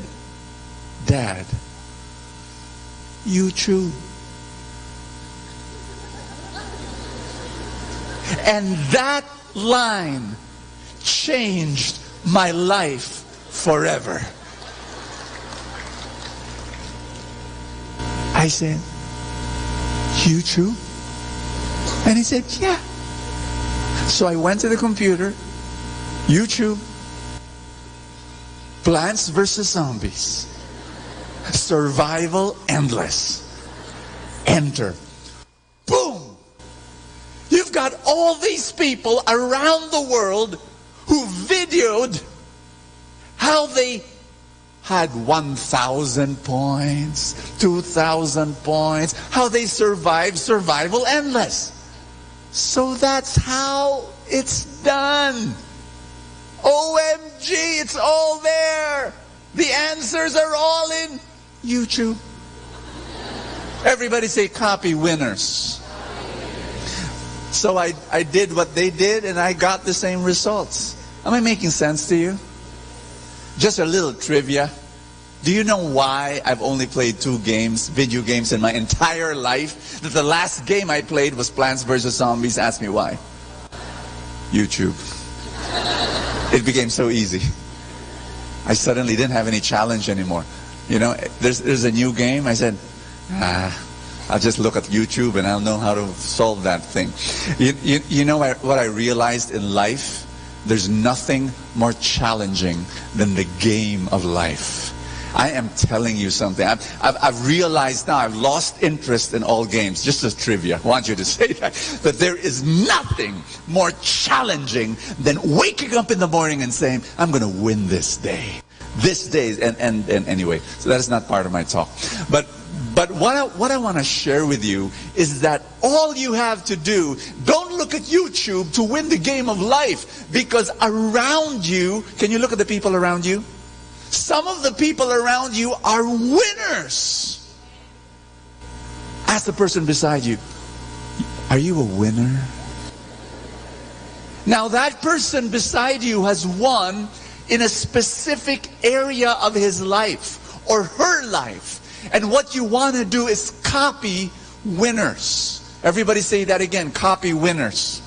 "Dad, YouTube." And that line changed my life forever. I said, "YouTube?" And he said, "Yeah." So I went to the computer, YouTube, Plants vs. Zombies, Survival Endless. Enter. Boom! You've got all these people around the world who videoed how they had 1,000 points, 2,000 points, how they survived Survival Endless. So that's how it's done. OMG, it's all there. The answers are all in YouTube. Everybody say copy winners. So I did what they did, and I got the same results. Am I making sense to you? Just a little trivia. Do you know why I've only played 2 games, video games, in my entire life? That the last game I played was Plants vs. Zombies. Ask me why. YouTube. It became so easy. I suddenly didn't have any challenge anymore. There's a new game. I said, I'll just look at YouTube and I'll know how to solve that thing. You know what I realized in life? There's nothing more challenging than the game of life. I am telling you something. I've realized now, I've lost interest in all games. Just as trivia, I want you to say that. That there is nothing more challenging than waking up in the morning and saying, "I'm going to win this day." This day, and anyway, so that is not part of my talk. But what I want to share with you is that all you have to do, don't look at YouTube to win the game of life, because around you, can you look at the people around you? Some of the people around you are winners. Ask the person beside you, "Are you a winner?" Now that person beside you has won in a specific area of his life or her life. And what you want to do is copy winners. Everybody say that again, copy winners.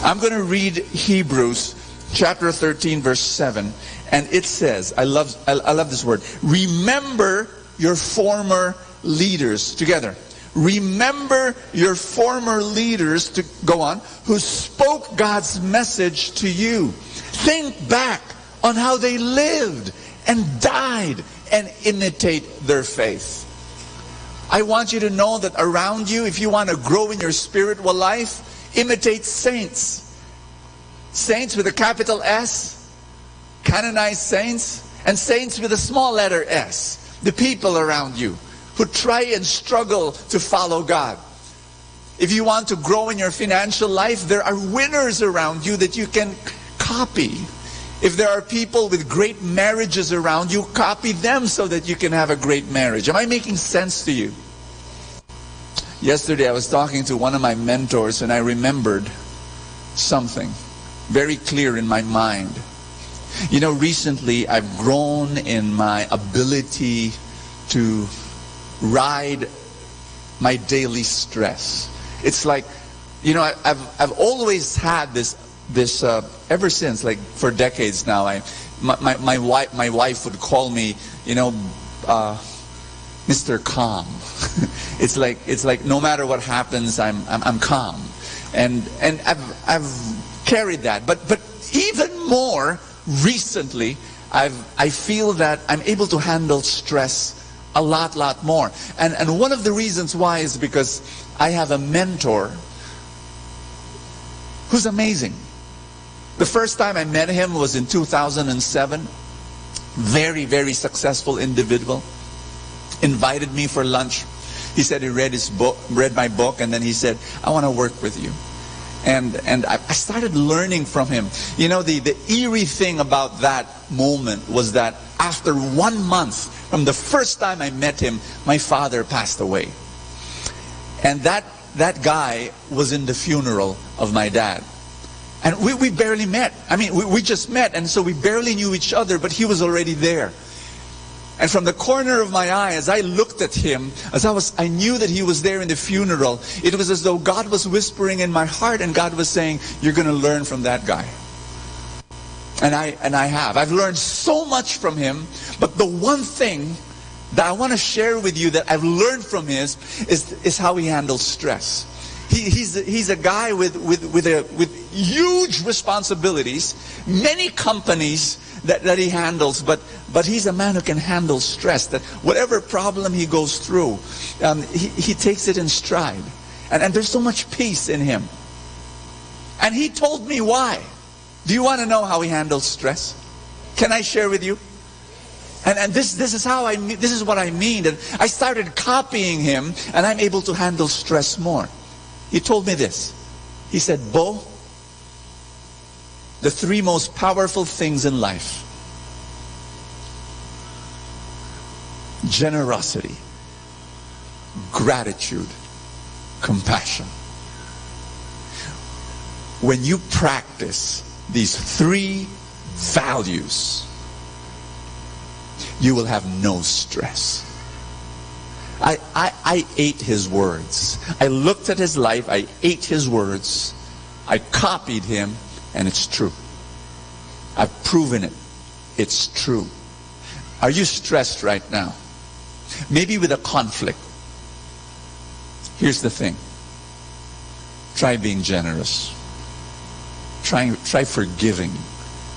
I'm going to read Hebrews chapter 13 verse 7, and it says, I love this word, remember your former leaders. Together. Remember your former leaders, to go on, who spoke God's message to you. Think back on how they lived and died and imitate their faith. I want you to know that around you, if you want to grow in your spiritual life, imitate saints. Saints with a capital S. canonized saints, and saints with a small letter S. The people around you who try and struggle to follow God. If you want to grow in your financial life, there are winners around you that you can copy. If there are people with great marriages around you, copy them so that you can have a great marriage. Am I making sense to you? Yesterday I was talking to one of my mentors and I remembered something very clear in my mind. You know, recently I've grown in my ability to ride my daily stress. It's like, you know, I've always had this ever since, like for decades now. My wife would call me, you know, Mr. Calm. It's like no matter what happens, I'm calm, and I've carried that. But even more recently, I feel that I'm able to handle stress a lot more. And one of the reasons why is because I have a mentor who's amazing. The first time I met him was in 2007. Very, very successful individual. Invited me for lunch. He said he read my book, and then he said, I want to work with you. And I started learning from him. You know, the eerie thing about that moment was that after 1 month from the first time I met him, my father passed away. And that guy was in the funeral of my dad. And we barely met. I mean, we just met, and so we barely knew each other, but he was already there. And from the corner of my eye, as I looked at him, I knew that he was there in the funeral, it was as though God was whispering in my heart, and God was saying, you're going to learn from that guy. And I have. I've learned so much from him, but the one thing that I want to share with you that I've learned from him is how he handles stress. He's a guy with huge responsibilities, many companies that he handles, but he's a man who can handle stress. That whatever problem he goes through, he takes it in stride, and there's so much peace in him. And he told me why. Do you want to know how he handles stress? Can I share with you? And this is what I mean. And I started copying him, and I'm able to handle stress more. He told me this. He said, Bo, the 3 most powerful things in life: generosity, gratitude, compassion. When you practice these 3 values, you will have no stress. I ate his words. I looked at his life. I ate his words. I copied him, and it's true. I've proven it. It's true. Are you stressed right now? Maybe with a conflict. Here's the thing. Try being generous. Try forgiving.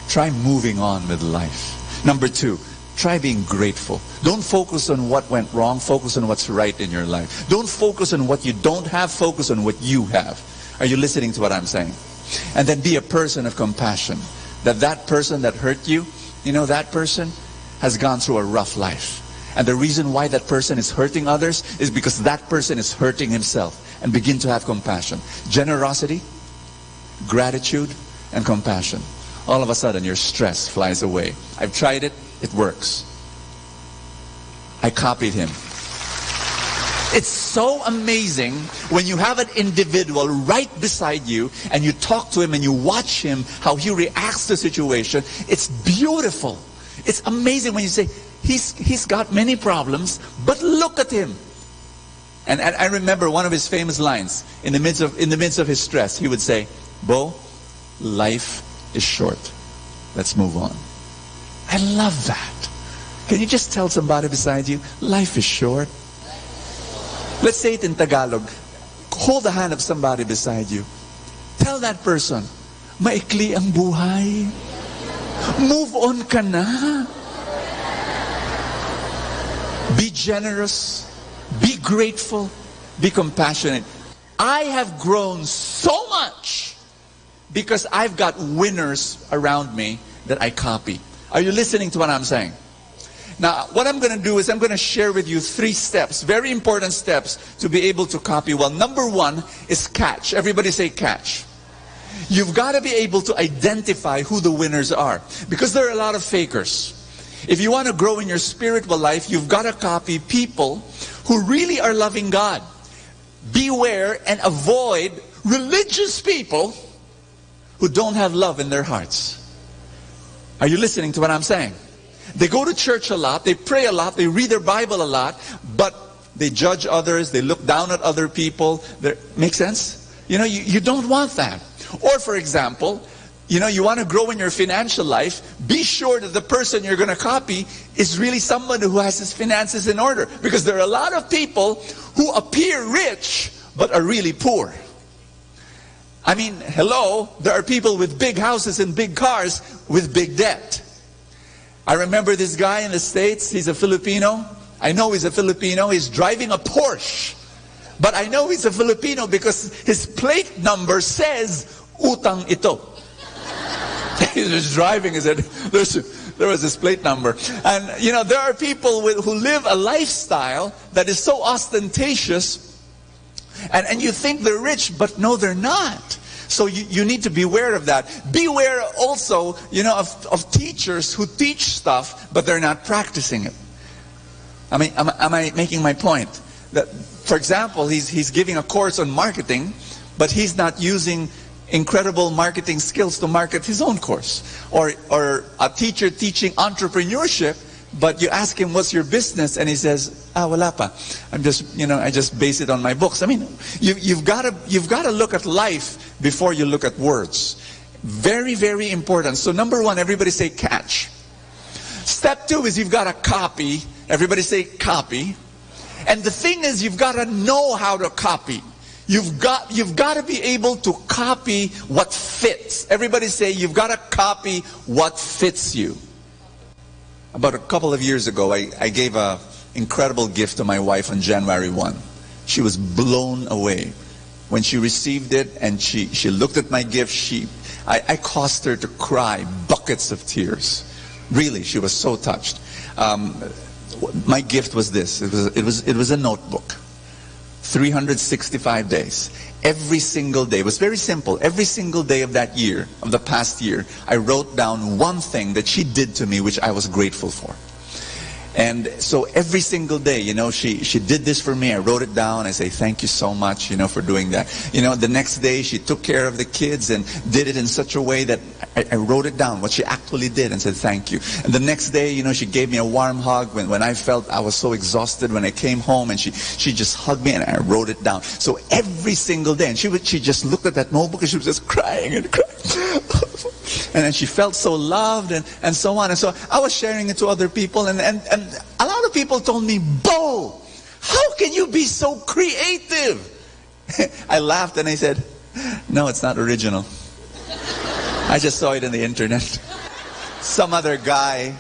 Try moving on with life. Number 2, try being grateful. Don't focus on what went wrong. Focus on what's right in your life. Don't focus on what you don't have. Focus on what you have. Are you listening to what I'm saying? And then be a person of compassion. That person that hurt you, you know, that person has gone through a rough life. And the reason why that person is hurting others is because that person is hurting himself. And begin to have compassion. Generosity, gratitude, and compassion. All of a sudden, your stress flies away. I've tried it. It works. I copied him. It's so amazing when you have an individual right beside you and you talk to him and you watch him, how he reacts to the situation. It's beautiful. It's amazing when you say, he's got many problems, but look at him. And I remember one of his famous lines in the midst of his stress. He would say, Bo, life is short. Let's move on. I love that. Can you just tell somebody beside you, life is short? Let's say it in Tagalog. Hold the hand of somebody beside you. Tell that person, maikli ang buhay. Move on ka na. Be generous. Be grateful. Be compassionate. I have grown so much because I've got winners around me that I copy. Are you listening to what I'm saying? Now, what I'm going to do is I'm going to share with you 3 steps, very important steps to be able to copy well. Number 1 is catch. Everybody say catch. You've got to be able to identify who the winners are, because there are a lot of fakers. If you want to grow in your spiritual life, you've got to copy people who really are loving God. Beware and avoid religious people who don't have love in their hearts. Are you listening to what I'm saying? They go to church a lot, they pray a lot, they read their Bible a lot, but they judge others, they look down at other people. Make sense? You know, you don't want that. Or for example, you know, you want to grow in your financial life, be sure that the person you're going to copy is really someone who has his finances in order. Because there are a lot of people who appear rich, but are really poor. I mean, hello, there are people with big houses and big cars with big debt. I remember this guy in the States, he's a Filipino. I know he's a Filipino, he's driving a Porsche. But I know he's a Filipino because his plate number says, utang ito. He was driving, he said, there was his plate number. And, you know, there are people who live a lifestyle that is so ostentatious, and you think they're rich, but no, they're not. So you need to beware of that. Beware also, you know, of teachers who teach stuff, but they're not practicing it. I mean, am I making my point? That, for example, he's giving a course on marketing, but he's not using incredible marketing skills to market his own course. Or a teacher teaching entrepreneurship, but you ask him, what's your business? And he says, wala pa. I'm just, you know, I just base it on my books. I mean, you've got to look at life before you look at words. Very, very important. So number 1, everybody say catch. Step 2 is you've got to copy. Everybody say copy. And the thing is, you've got to know how to copy. You've got to be able to copy what fits. Everybody say, you've got to copy what fits you. About a couple of years ago, I gave an incredible gift to my wife on January 1. She was blown away. When she received it and she looked at my gift, I caused her to cry buckets of tears. Really, she was so touched. My gift was this. It was a notebook. 365 days. Every single day. It was very simple. Every single day of that year, of the past year, I wrote down one thing that she did to me which I was grateful for. And so every single day, you know, she did this for me. I wrote it down. I say, thank you so much, you know, for doing that. You know, the next day she took care of the kids and did it in such a way that I wrote it down, what she actually did, and said thank you. And the next day, you know, she gave me a warm hug when I felt I was so exhausted when I came home, and she just hugged me and I wrote it down. So every single day, and she just looked at that notebook and she was just crying and crying. And then she felt so loved and so on. And so I was sharing it to other people, and a lot of people told me, Bo, how can you be so creative? I laughed and I said, no, it's not original. I just saw it in the internet. Some other guy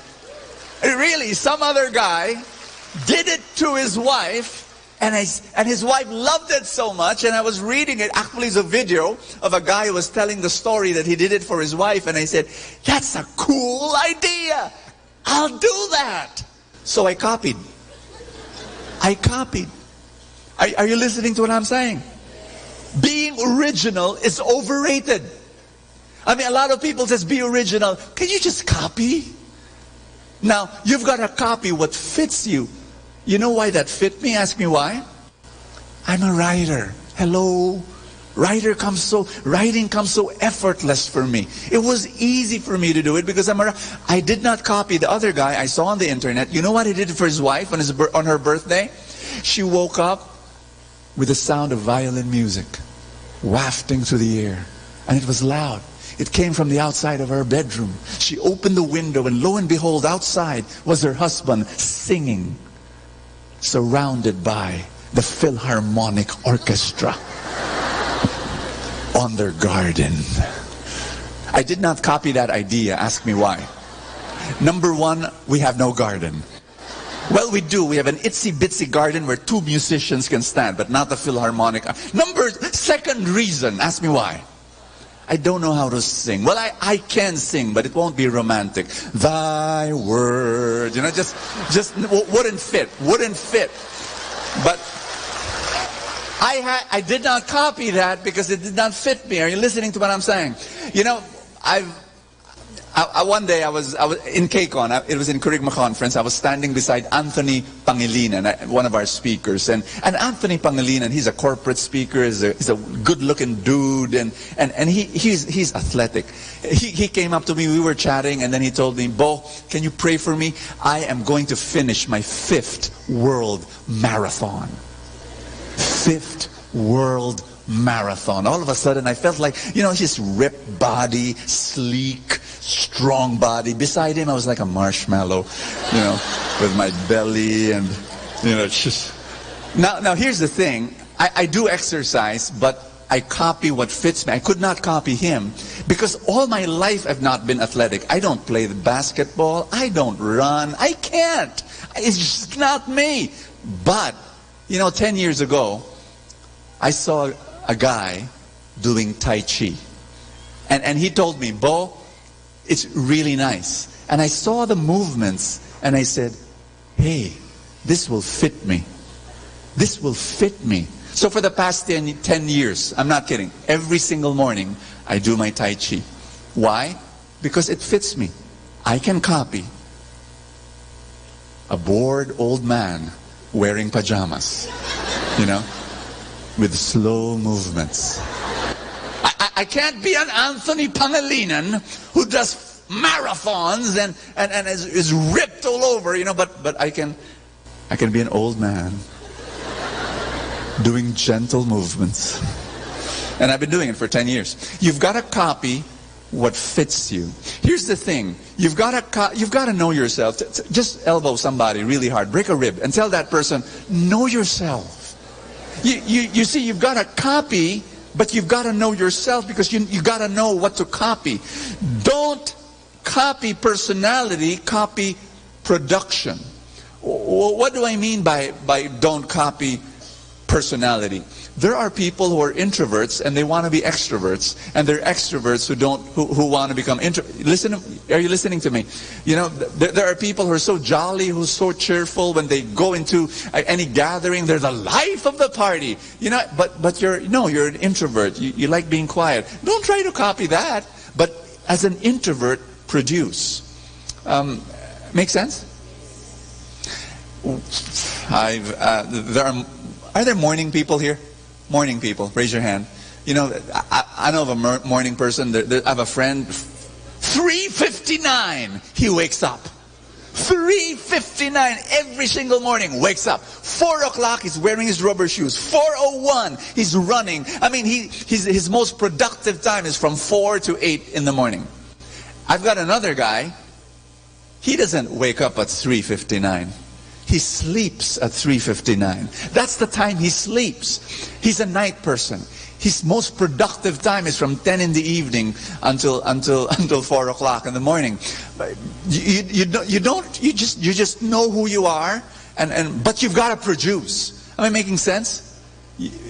did it to his wife, and his wife loved it so much, and I was reading it. Actually, it's a video of a guy who was telling the story that he did it for his wife, and I said, that's a cool idea. I'll do that. So I copied. Are you listening to what I'm saying? Being original is overrated. I mean, a lot of people says be original. Can you just copy? Now, you've got to copy what fits you. You know why that fit me? Ask me why. I'm a writer. Hello. Writing comes so effortless for me. It was easy for me to do it because I did not copy the other guy I saw on the internet. You know what he did for his wife on her birthday? She woke up with the sound of violin music wafting through the air. And it was loud. It came from the outside of her bedroom. She opened the window, and lo and behold, outside was her husband singing, surrounded by the Philharmonic Orchestra on their garden. I did not copy that idea. Ask me why. Number 1, we have no garden. Well, we do. We have an itsy-bitsy garden where 2 musicians can stand, but not the Philharmonic. Second reason, ask me why. I don't know how to sing. Well, I can sing, but it won't be romantic. Thy word, just wouldn't fit. But I did not copy that because it did not fit me. Are you listening to what I'm saying? One day I was in KCON. It was in Kerygma conference. I was standing beside Anthony Pangilinan, one of our speakers, and Anthony Pangilinan, he's a corporate speaker. He's a good-looking dude, and he's athletic. He came up to me. We were chatting, and then he told me, "Bo, can you pray for me? I am going to finish my 5th world marathon." 5th world marathon. All of a sudden, I felt like, his ripped body, sleek, strong body. Beside him, I was like a marshmallow, with my belly and, just... Now, here's the thing. I do exercise, but I copy what fits me. I could not copy him because all my life I've not been athletic. I don't play the basketball. I don't run. I can't. It's just not me. But, 10 years ago, I saw a guy doing Tai Chi. And he told me, "Bo, it's really nice." And I saw the movements and I said, "Hey, this will fit me. This will fit me." So for the past 10 years, I'm not kidding, every single morning I do my Tai Chi. Why? Because it fits me. I can copy a bored old man wearing pajamas, with slow movements. I can't be an Anthony Pangilinan who does marathons and is ripped all over, but I can be an old man doing gentle movements. And I've been doing it for 10 years. You've got to copy what fits you. Here's the thing. You've got to know yourself. Just elbow somebody really hard, break a rib, and tell that person, know yourself. You see, you've got to copy, but you've got to know yourself because you got to know what to copy. Don't copy personality, copy production. What do I mean by don't copy personality? There are people who are introverts and they want to be extroverts, and there are extroverts who want to become introverts. Are you listening to me? There are people who are so jolly, who are so cheerful when they go into any gathering. They're the life of the party. But you're an introvert. You like being quiet. Don't try to copy that. But as an introvert, produce. Make sense? Are there morning people here? Morning people, raise your hand. I know of a morning person. I have a friend. 3:59, he wakes up. 3:59 every single morning, wakes up. 4 o'clock, he's wearing his rubber shoes. 4:01, he's running. I mean, his most productive time is from 4 to 8 in the morning. I've got another guy. He doesn't wake up at 3:59. He sleeps at 3:59. That's the time he sleeps. He's a night person. His most productive time is from 10 in the evening until 4 o'clock in the morning. You just know who you are, but you've got to produce. Am I making sense?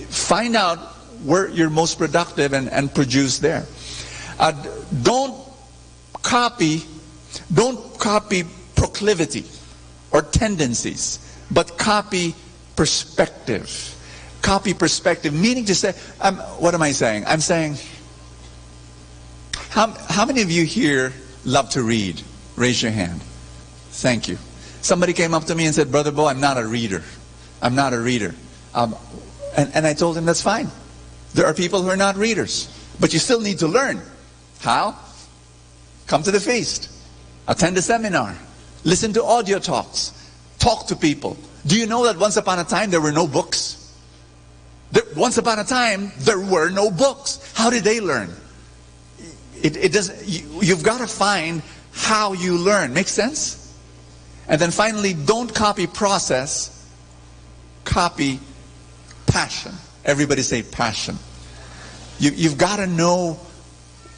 Find out where you're most productive and produce there. Don't copy proclivity or tendencies, but copy perspective. Copy perspective, meaning to say, what am I saying? I'm saying, how many of you here love to read? Raise your hand. Thank you. Somebody came up to me and said, Brother Bo, I'm not a reader. I'm not a reader. And I told him, that's fine. There are people who are not readers, but you still need to learn. How? Come to the feast. Attend a seminar. Listen to audio talks. Talk to people. Do you know that once upon a time there were no books? Once upon a time there were no books. How did they learn? You've got to find how you learn. Make sense? And then finally, don't copy process. Copy passion. Everybody say passion. You've got to know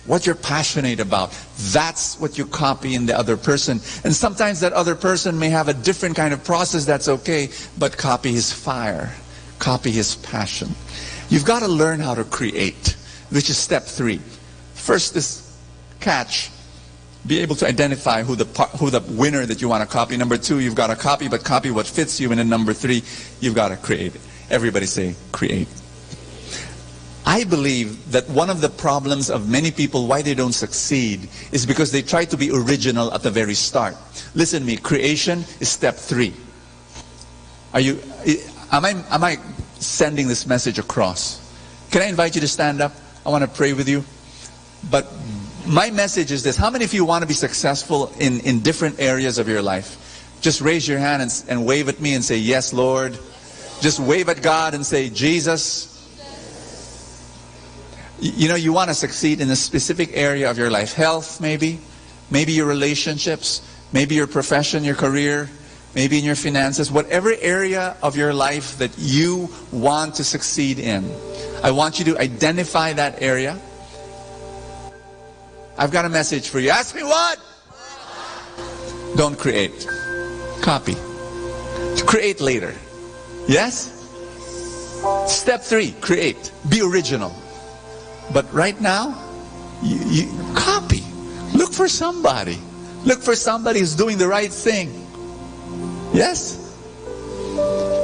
what you're passionate about. That's what you copy in the other person. And sometimes that other person may have a different kind of process, that's okay, but copy his fire. Copy his passion. You've got to learn how to create, which is step 3. first this catch. Be able to identify who the winner that you want to copy. Number 2, you've got to copy, but copy what fits you. And then number 3, you've got to create it. Everybody say, create. I believe that one of the problems of many people, why they don't succeed, is because they try to be original at the very start. Listen to me, creation is step 3. Am I sending this message across? Can I invite you to stand up? I want to pray with you. But my message is this. How many of you want to be successful in different areas of your life? Just raise your hand and wave at me and say, yes, Lord. Just wave at God and say, Jesus. You know, you want to succeed in a specific area of your life. Health, maybe. Maybe your relationships. Maybe your profession, your career. Maybe in your finances. Whatever area of your life that you want to succeed in, I want you to identify that area. I've got a message for you. Ask me what? Don't create. Copy. Create later. Yes? Step 3, create. Be original. But right now, you copy. Look for somebody. Look for somebody who's doing the right thing. Yes?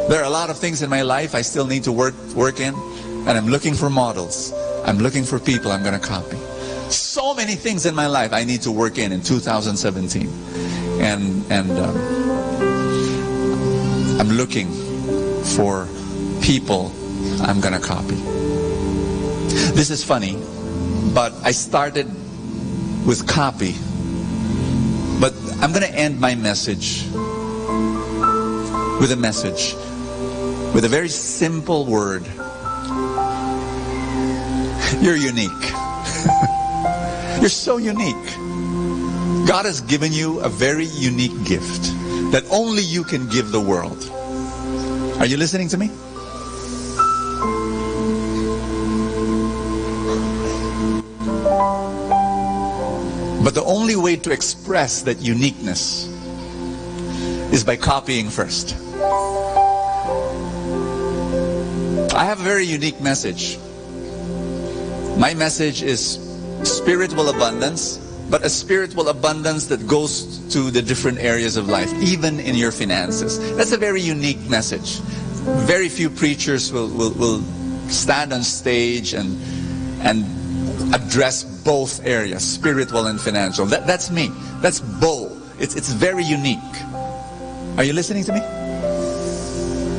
There are a lot of things in my life I still need to work in, and I'm looking for models. I'm looking for people I'm going to copy. So many things in my life I need to work in 2017. And I'm looking for people I'm going to copy. This is funny, but I started with copy. But I'm going to end my message with a message, with a very simple word. You're unique. You're so unique. God has given you a very unique gift that only you can give the world. Are you listening to me? But the only way to express that uniqueness is by copying first. I have a very unique message. My message is spiritual abundance, but a spiritual abundance that goes to the different areas of life, even in your finances. That's a very unique message. Very few preachers will stand on stage and address both areas, spiritual and financial. That's me. That's Bo. It's very unique. Are you listening to me?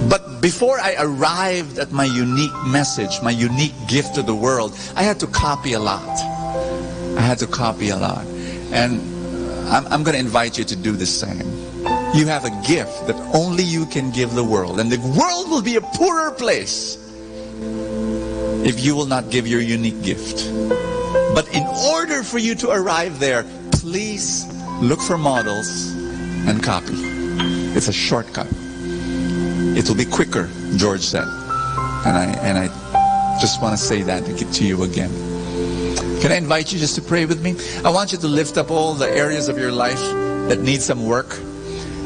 But before I arrived at my unique message, my unique gift to the world, I had to copy a lot. I had to copy a lot. And I'm going to invite you to do the same. You have a gift that only you can give the world. And the world will be a poorer place if you will not give your unique gift. But in order for you to arrive there, please look for models and copy. It's a shortcut. It will be quicker, George said. And I just want to say that to you again. Can I invite you just to pray with me? I want you to lift up all the areas of your life that need some work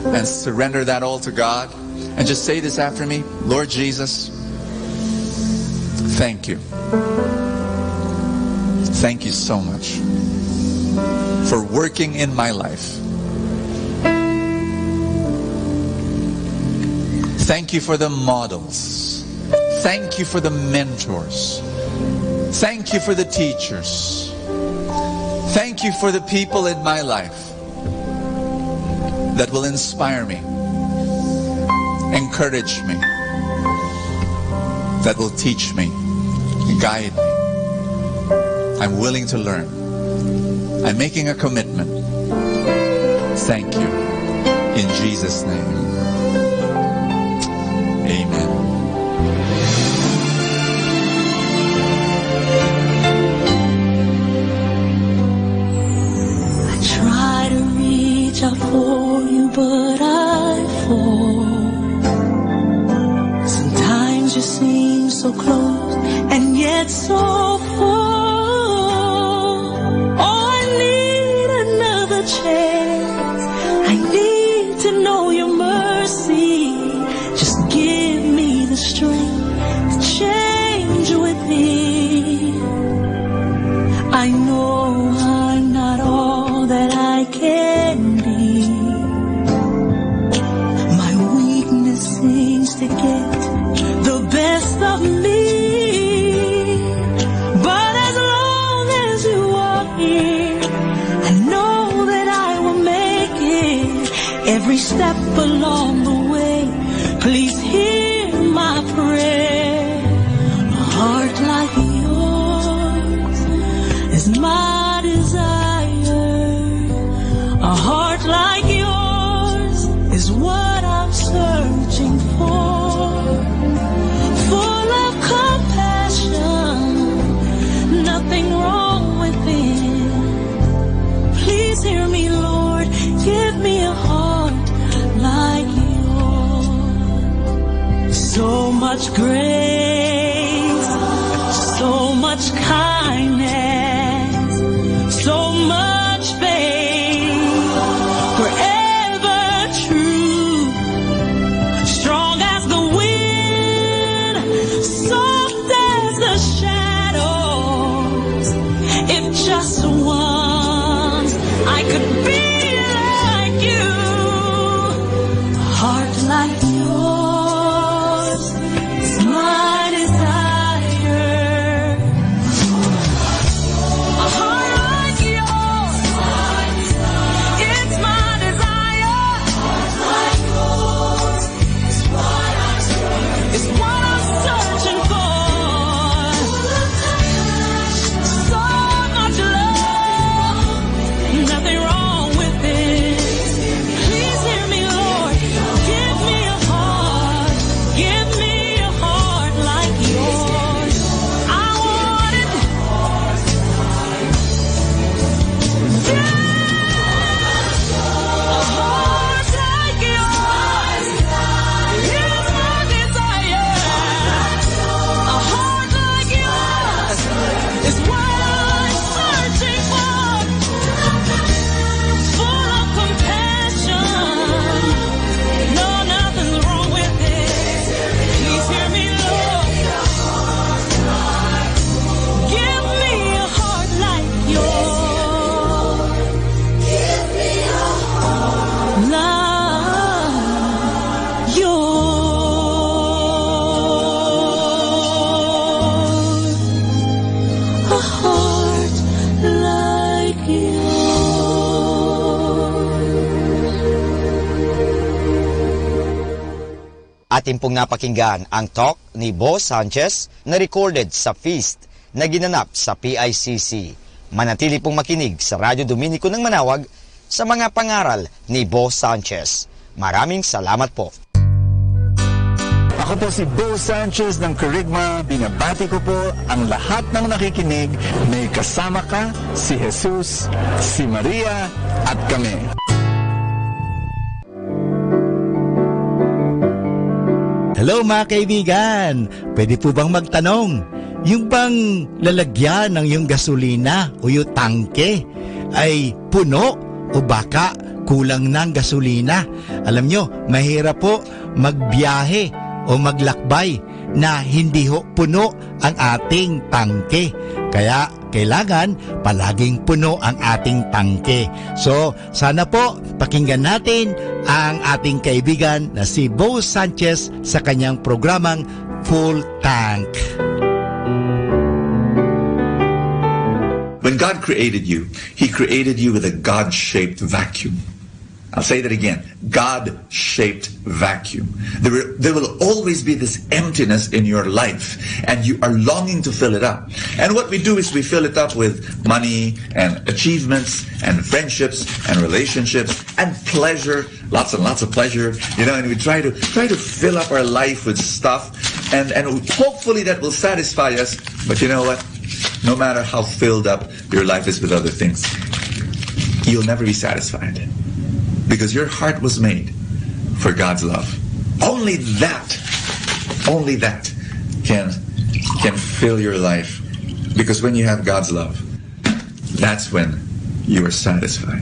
and surrender that all to God. And just say this after me. Lord Jesus, thank you. Thank you so much for working in my life. Thank you for the models. Thank you for the mentors. Thank you for the teachers. Thank you for the people in my life that will inspire me, encourage me, that will teach me, guide me. I'm willing to learn. I'm making a commitment. Thank you. In Jesus' name. Amen. I try to reach out for you, but I fall. Sometimes you seem so close and yet so far. Oh, I need another chance. I need to know your mercy. to get the best of me. But as long as you are here, I know that I will make it every step along the way. Please hear my prayer. A heart like yours is my desire. A heart like yours is what I'm searching for. Full of compassion, nothing wrong with it. Please hear me, Lord, give me a heart like yours. So much grace, so much kindness, so much faith, forever true, strong as the wind, soft as the shadows. If just once I could be like you, a heart like yours is my desire. A heart like yours, it's my desire. It's what I'm searching for. So much love, nothing wrong with it. Please hear me, Lord. Give me a heart. Give me a heart like yours. I want it. A heart like yours is my desire. A heart like yours is what I'm searching for. Full of compassion, no, nothing's wrong with it. Please hear me, Lord. Give me a heart like yours. Give me a heart like yours. A heart like Atin pong napakinggan ang talk ni Bo Sanchez na recorded sa feast na ginanap sa PICC. Manatili pong makinig sa Radyo Dominico ng Manawag sa mga pangaral ni Bo Sanchez. Maraming salamat po. Ako po si Bo Sanchez ng Kerygma. Binabati ko po ang lahat ng nakikinig. May kasama ka, si Jesus, si Maria, at kami. Hello mga kaibigan! Pwede po bang magtanong? Yung bang lalagyan ng yung gasolina o yung tangke ay puno o baka kulang ng gasolina? Alam nyo, mahirap po magbiyahe o maglakbay na hindi ho puno ang ating tangke. Kaya kailangan palaging puno ang ating tangke. So, sana po pakinggan natin ang ating kaibigan na si Bo Sanchez sa kanyang programang Full Tank. When God created you, He created you with a God-shaped vacuum. I'll say that again. God-shaped vacuum. There will always be this emptiness in your life, and you are longing to fill it up. And what we do is we fill it up with money and achievements and friendships and relationships and pleasure, lots and lots of pleasure, and we try to fill up our life with stuff, and hopefully that will satisfy us. But you know what? No matter how filled up your life is with other things, you'll never be satisfied. Because your heart was made for God's love. Only that can fill your life. Because when you have God's love, that's when you are satisfied.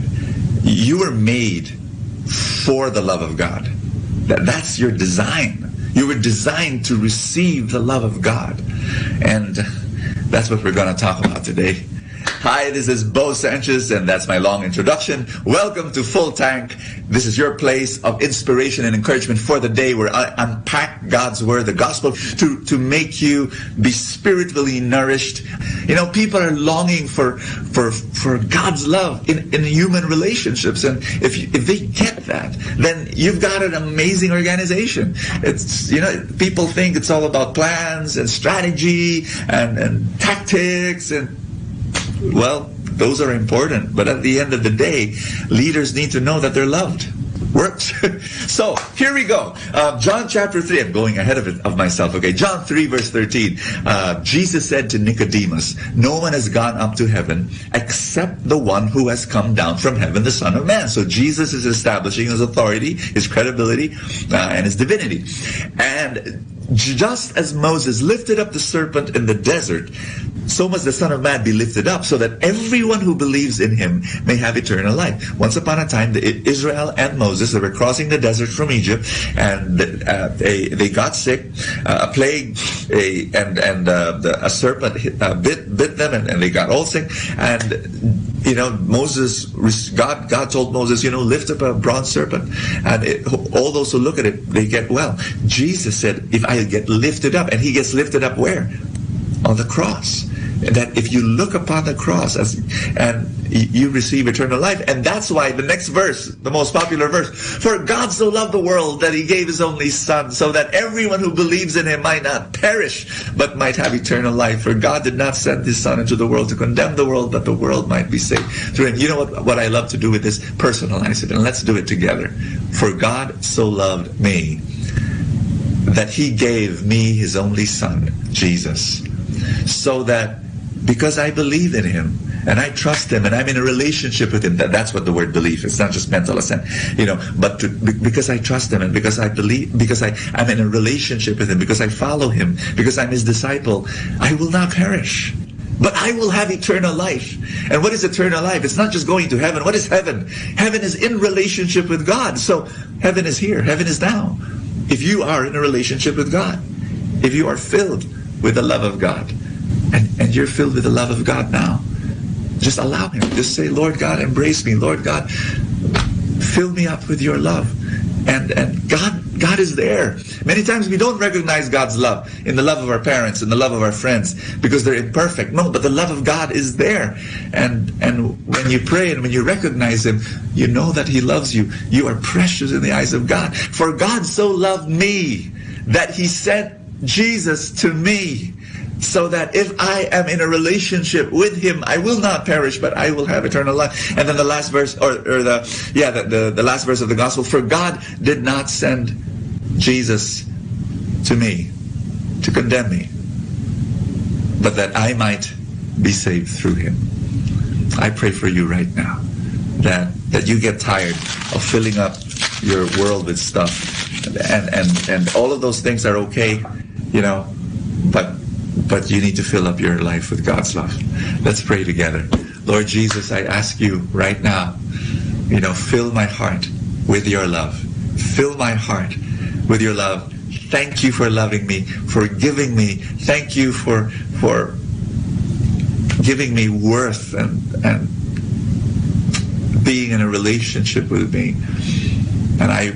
You were made for the love of God. That's your design. You were designed to receive the love of God. And that's what we're going to talk about today. Hi, this is Bo Sanchez, and that's my long introduction. Welcome to Full Tank. This is your place of inspiration and encouragement for the day, where I unpack God's Word, the Gospel, to make you be spiritually nourished. You know, people are longing for God's love in human relationships, and if they get that, then you've got an amazing organization. It's, you know, people think it's all about plans and strategy and tactics, and well, those are important, but at the end of the day, leaders need to know that they're loved. Works. So here we go. John chapter 3. I'm going ahead of myself. Okay, John 3 verse 13. Jesus said to Nicodemus, "No one has gone up to heaven except the one who has come down from heaven, the Son of Man." So Jesus is establishing his authority, his credibility, and his divinity. And just as Moses lifted up the serpent in the desert, so must the Son of Man be lifted up, so that everyone who believes in him may have eternal life. Once upon a time, Israel and Moses, they were crossing the desert from Egypt, and they got sick. A plague, a serpent bit them, and they got all sick. And you know, God told Moses, you know, lift up a bronze serpent, and all those who look at it, they get well. Jesus said, if I get lifted up, and he gets lifted up where? On the cross. That if you look upon the cross and you receive eternal life. And that's why the next verse, the most popular verse, "For God so loved the world that he gave his only Son, so that everyone who believes in him might not perish, but might have eternal life. For God did not send his Son into the world to condemn the world, but the world might be saved through him." You know what I love to do with this? Personalize it, and let's do it together. "For God so loved me that he gave me his only Son, Jesus, so that because I believe in him and I trust him and I'm in a relationship with him," that's what the word belief is. It's not just mental assent, you know, but because I trust him and because I believe, because I'm in a relationship with him, because I follow him, because I'm his disciple, I will not perish, but I will have eternal life. And what is eternal life? It's not just going to heaven. What is heaven? Heaven is in relationship with God. So heaven is here. Heaven is now. If you are in a relationship with God, if you are filled with the love of God, and you're filled with the love of God now, just allow him. Just say, "Lord God, embrace me. Lord God, fill me up with your love." And God is there. Many times we don't recognize God's love in the love of our parents, in the love of our friends, because they're imperfect. No, but the love of God is there. And when you pray and when you recognize him, you know that he loves you. You are precious in the eyes of God. "For God so loved me that he sent Jesus to me, so that if I am in a relationship with him, I will not perish, but I will have eternal life." And then the last verse, the last verse of the gospel, "For God did not send Jesus to me to condemn me, but that I might be saved through him." I pray for you right now that you get tired of filling up your world with stuff, and all of those things are okay, you know, but you need to fill up your life with God's love. Let's pray together. Lord Jesus, I ask you right now, you know, fill my heart with your love. Fill my heart with your love. Thank you for loving me, for giving me. Thank you for giving me worth and being in a relationship with me. And I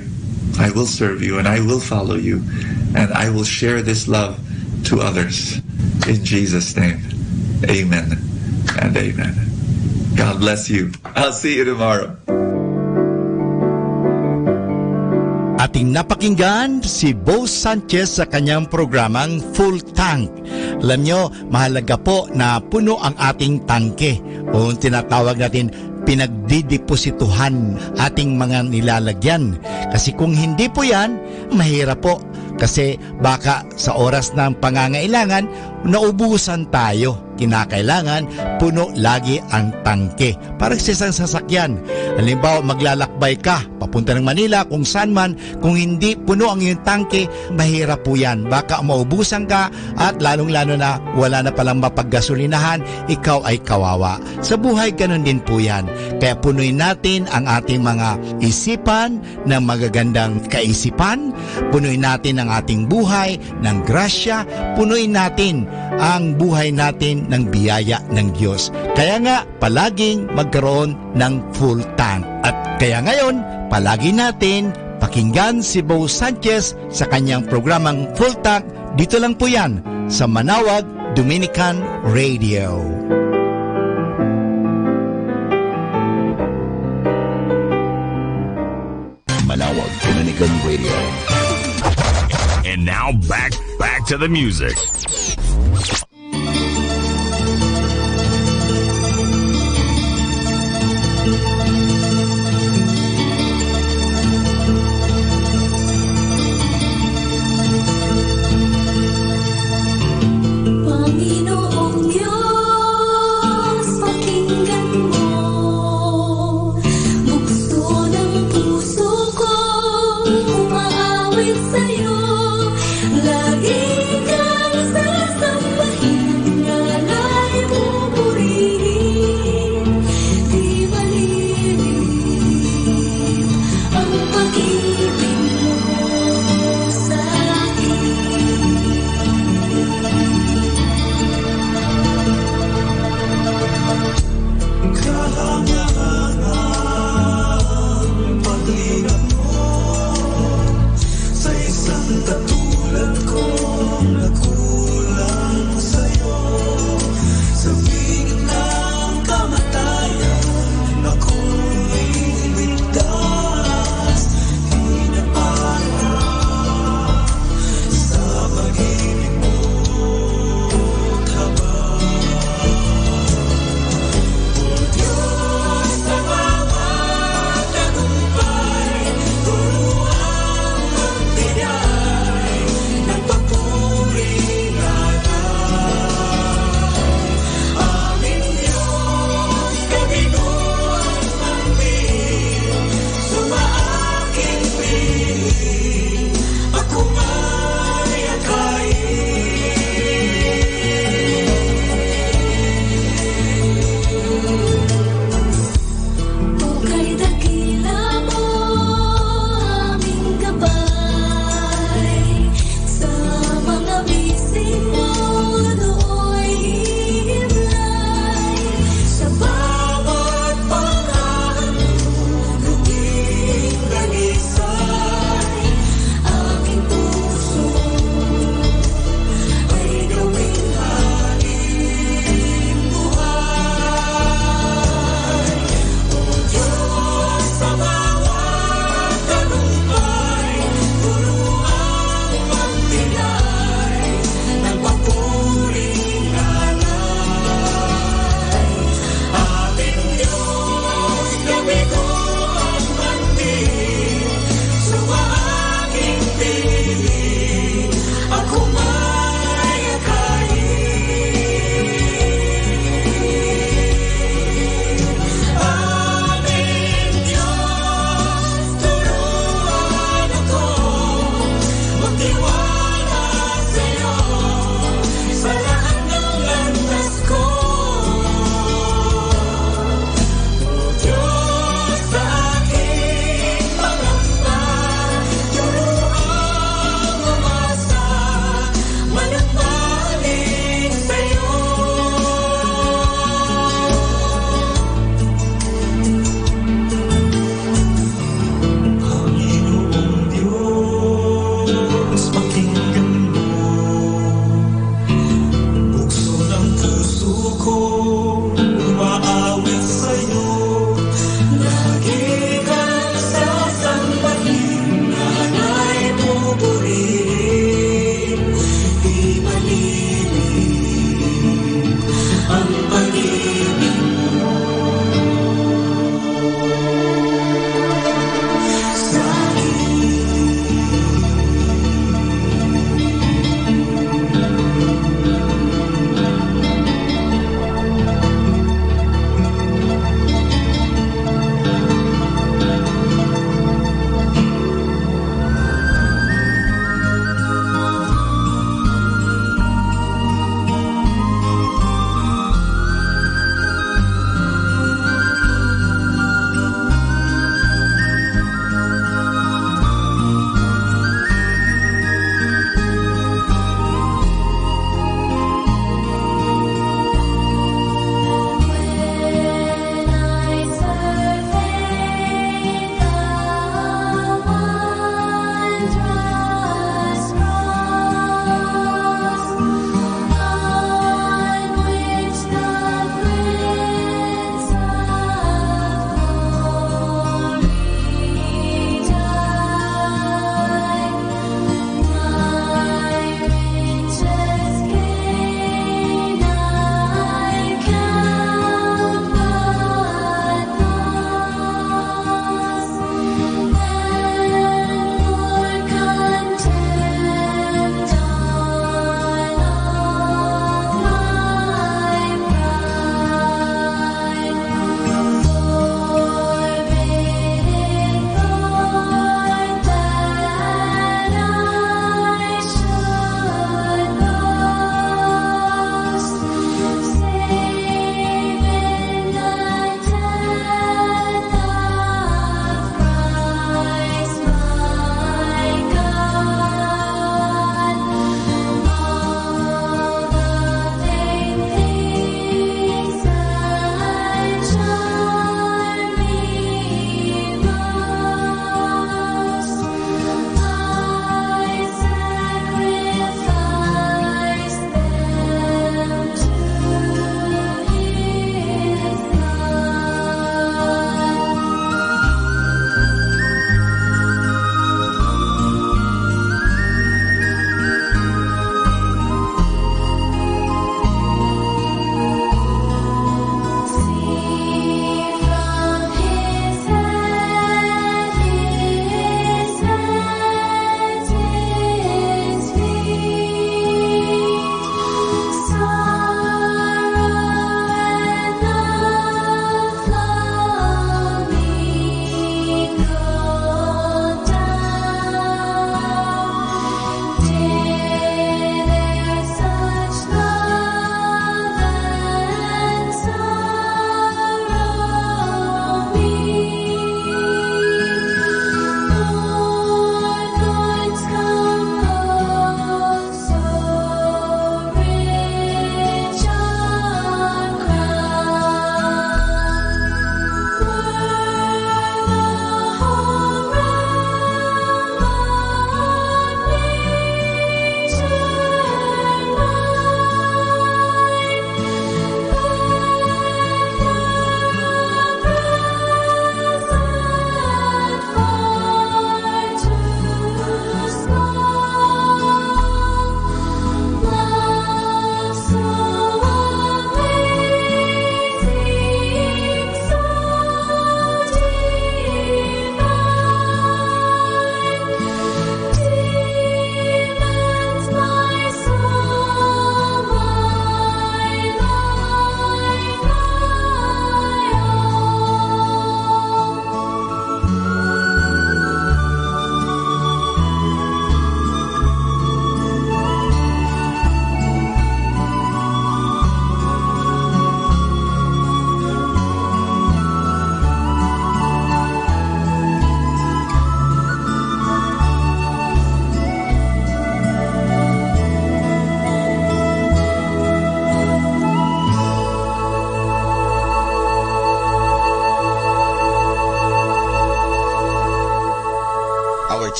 will serve you, and I will follow you, and I will share this love to others. In Jesus' name, amen and amen. God bless you. I'll see you tomorrow. Ating napakinggan si Bo Sanchez sa kanyang programang Full Tank. Alam nyo, mahalaga po na puno ang ating tangke o tinatawag natin pinagdideposituhan ating mga nilalagyan. Kasi kung hindi po yan, mahirap po. Kasi baka sa oras ng pangangailangan, naubusan tayo. Kinakailangan, puno lagi ang tangke. Parang sa isang sasakyan. Halimbawa, maglalakbay ka, papunta ng Manila, kung saan man, kung hindi puno ang iyong tangke, mahirap po yan. Baka maubusan ka at lalong-lalo na wala na palang mapaggasolinahan, ikaw ay kawawa. Sa buhay, ganun din po yan. Kaya punuin natin ang ating mga isipan ng magagandang kaisipan, punuin natin ang ating buhay ng grasya, punuin natin ang buhay natin ng biyaya ng Diyos. Kaya nga, palaging magkaroon ng full tank. At kaya ngayon, palagi natin pakinggan si Bo Sanchez sa kanyang programang Full Tank. Dito lang po yan sa Manawag Dominican Radio. Manawag Dominican Radio. And now back to the music. Panginoong Diyos, pakinggan mo. Bukso ng puso ko, umaawit sa'yo. Lagi kang sasambahin, ngala'y pupurihin. Di malilim ang pag-ibig mo sa Kahangahan ang paglinap mo sa isang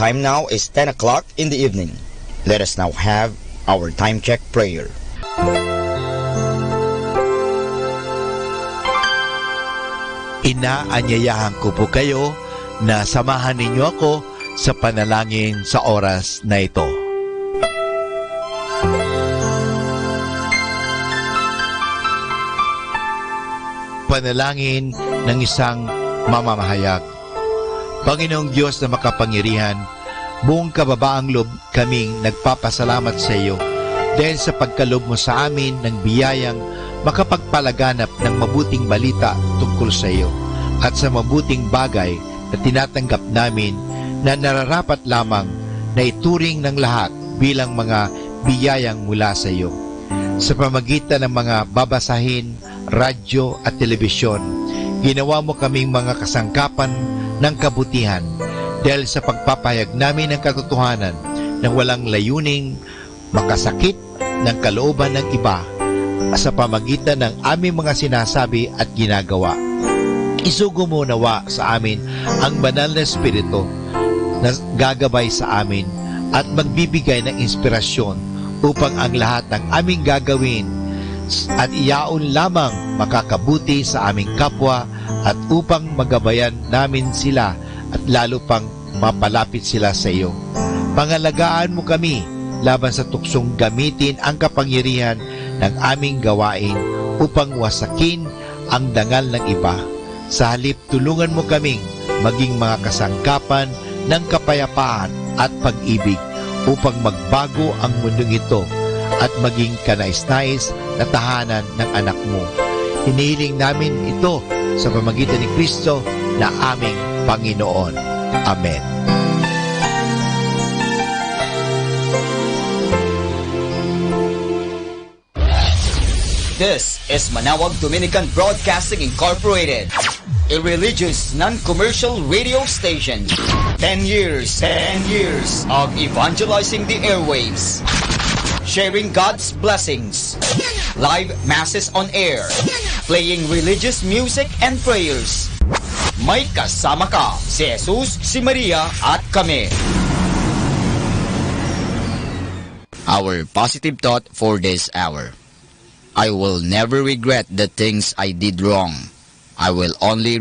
time now is 10 o'clock in the evening. Let us now have our time check prayer. Inaanyayahan ko po kayo na samahan ninyo ako sa panalangin sa oras na ito. Panalangin ng isang mamamahayag. Panginoong Diyos na makapangyarihan, buong kababaang loob kaming nagpapasalamat sa iyo dahil sa pagkalob mo sa amin ng biyayang makapagpalaganap ng mabuting balita tungkol sa iyo at sa mabuting bagay na tinatanggap namin na nararapat lamang na ituring ng lahat bilang mga biyayang mula sa iyo. Sa pamagitan ng mga babasahin, radyo at telebisyon, ginawa mo kaming mga kasangkapan ng kabutihan dahil sa pagpapahayag namin ng katotohanan ng walang layuning makasakit ng kalooban ng iba sa pamagitan ng aming mga sinasabi at ginagawa. Isugo mo nawa sa amin ang banal na Espiritu na gagabay sa amin at magbibigay ng inspirasyon upang ang lahat ng aming gagawin at iyaon lamang makakabuti sa aming kapwa at upang magabayan namin sila at lalo pang mapalapit sila sa iyo. Pangalagaan mo kami laban sa tuksong gamitin ang kapangyarihan ng aming gawain upang wasakin ang dangal ng iba. Sa halip, tulungan mo kaming maging mga kasangkapan ng kapayapaan at pag-ibig upang magbago ang mundong ito at maging kanais-nais na tahanan ng anak mo. Hinihiling namin ito sa pamamagitan ni Kristo na aming Panginoon. Amen. This is Manawag Dominican Broadcasting Incorporated, a religious, non-commercial radio station. 10 years of evangelizing the airwaves, sharing God's blessings, live masses on air, playing religious music and prayers. May kasama ka, si Jesus, si Maria, at kami. Our positive thought for this hour. I will never regret the things I did wrong. I will only...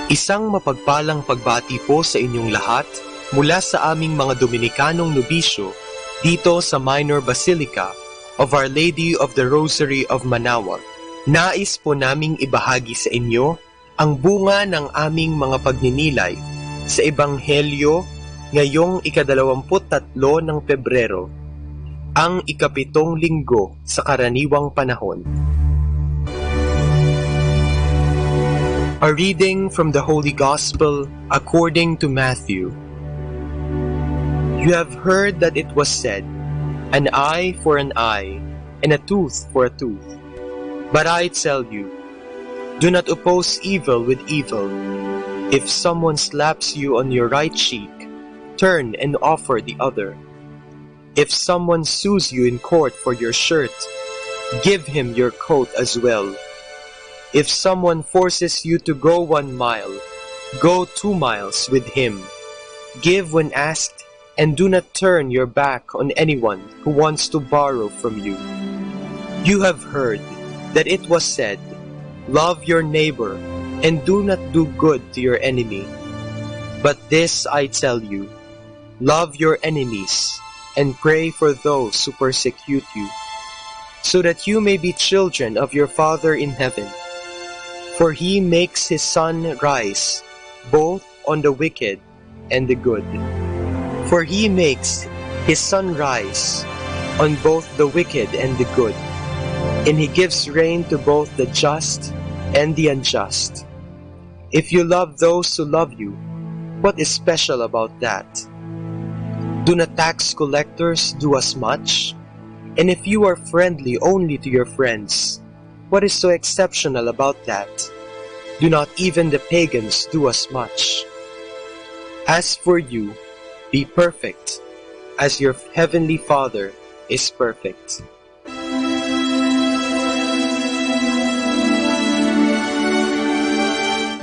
Isang mapagpalang pagbati po sa inyong lahat mula sa aming mga Dominikanong nobisyo dito sa Minor Basilica of Our Lady of the Rosary of Manaoag. Nais po naming ibahagi sa inyo ang bunga ng aming mga pagninilay sa Ebanghelyo ngayong ika-23 ng Pebrero, ang ika-7 linggo sa karaniwang panahon. A reading from the Holy Gospel according to Matthew. You have heard that it was said, an eye for an eye, and a tooth for a tooth. But I tell you, do not oppose evil with evil. If someone slaps you on your right cheek, turn and offer the other. If someone sues you in court for your shirt, give him your coat as well. If someone forces you to go 1 mile, go 2 miles with him. Give when asked, and do not turn your back on anyone who wants to borrow from you. You have heard that it was said, love your neighbor, and do not do good to your enemy. But this I tell you, love your enemies, and pray for those who persecute you, so that you may be children of your Father in heaven. For he makes his sun rise, both on the wicked and the good. For he makes his sun rise on both the wicked and the good, and he gives rain to both the just and the unjust. If you love those who love you, what is special about that? Do not tax collectors do as much? And if you are friendly only to your friends, what is so exceptional about that? Do not even the pagans do as much? As for you, be perfect, as your heavenly Father is perfect.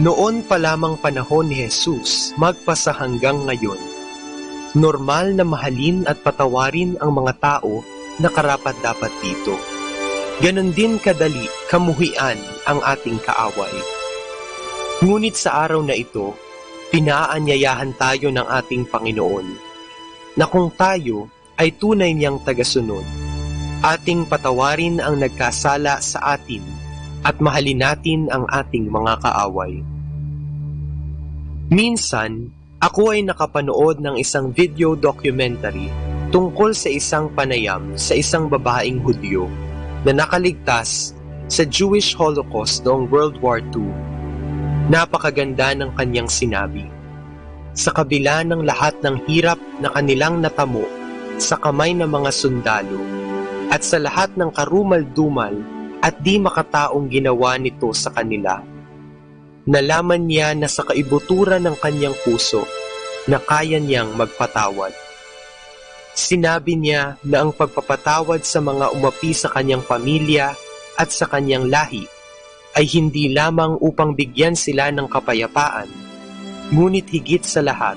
Noon pa lamang panahon ni Jesus, magpasa hanggang ngayon, normal na mahalin at patawarin ang mga tao na karapat-dapat dito. Ganon din kadali kamuhian ang ating kaaway. Ngunit sa araw na ito, pinaanyayahan tayo ng ating Panginoon na kung tayo ay tunay niyang tagasunod, ating patawarin ang nagkasala sa atin at mahalin natin ang ating mga kaaway. Minsan, ako ay nakapanood ng isang video documentary tungkol sa isang panayam sa isang babaeng Hudyo na nakaligtas sa Jewish Holocaust noong World War II. Napakaganda ng kanyang sinabi. Sa kabila ng lahat ng hirap na kanilang natamo sa kamay ng mga sundalo at sa lahat ng karumal-dumal at di makataong ginawa nito sa kanila, nalaman niya na sa kaibuturan ng kanyang puso na kaya niyang magpatawad. Sinabi niya na ang pagpapatawad sa mga umapi sa kanyang pamilya at sa kanyang lahi ay hindi lamang upang bigyan sila ng kapayapaan, ngunit higit sa lahat,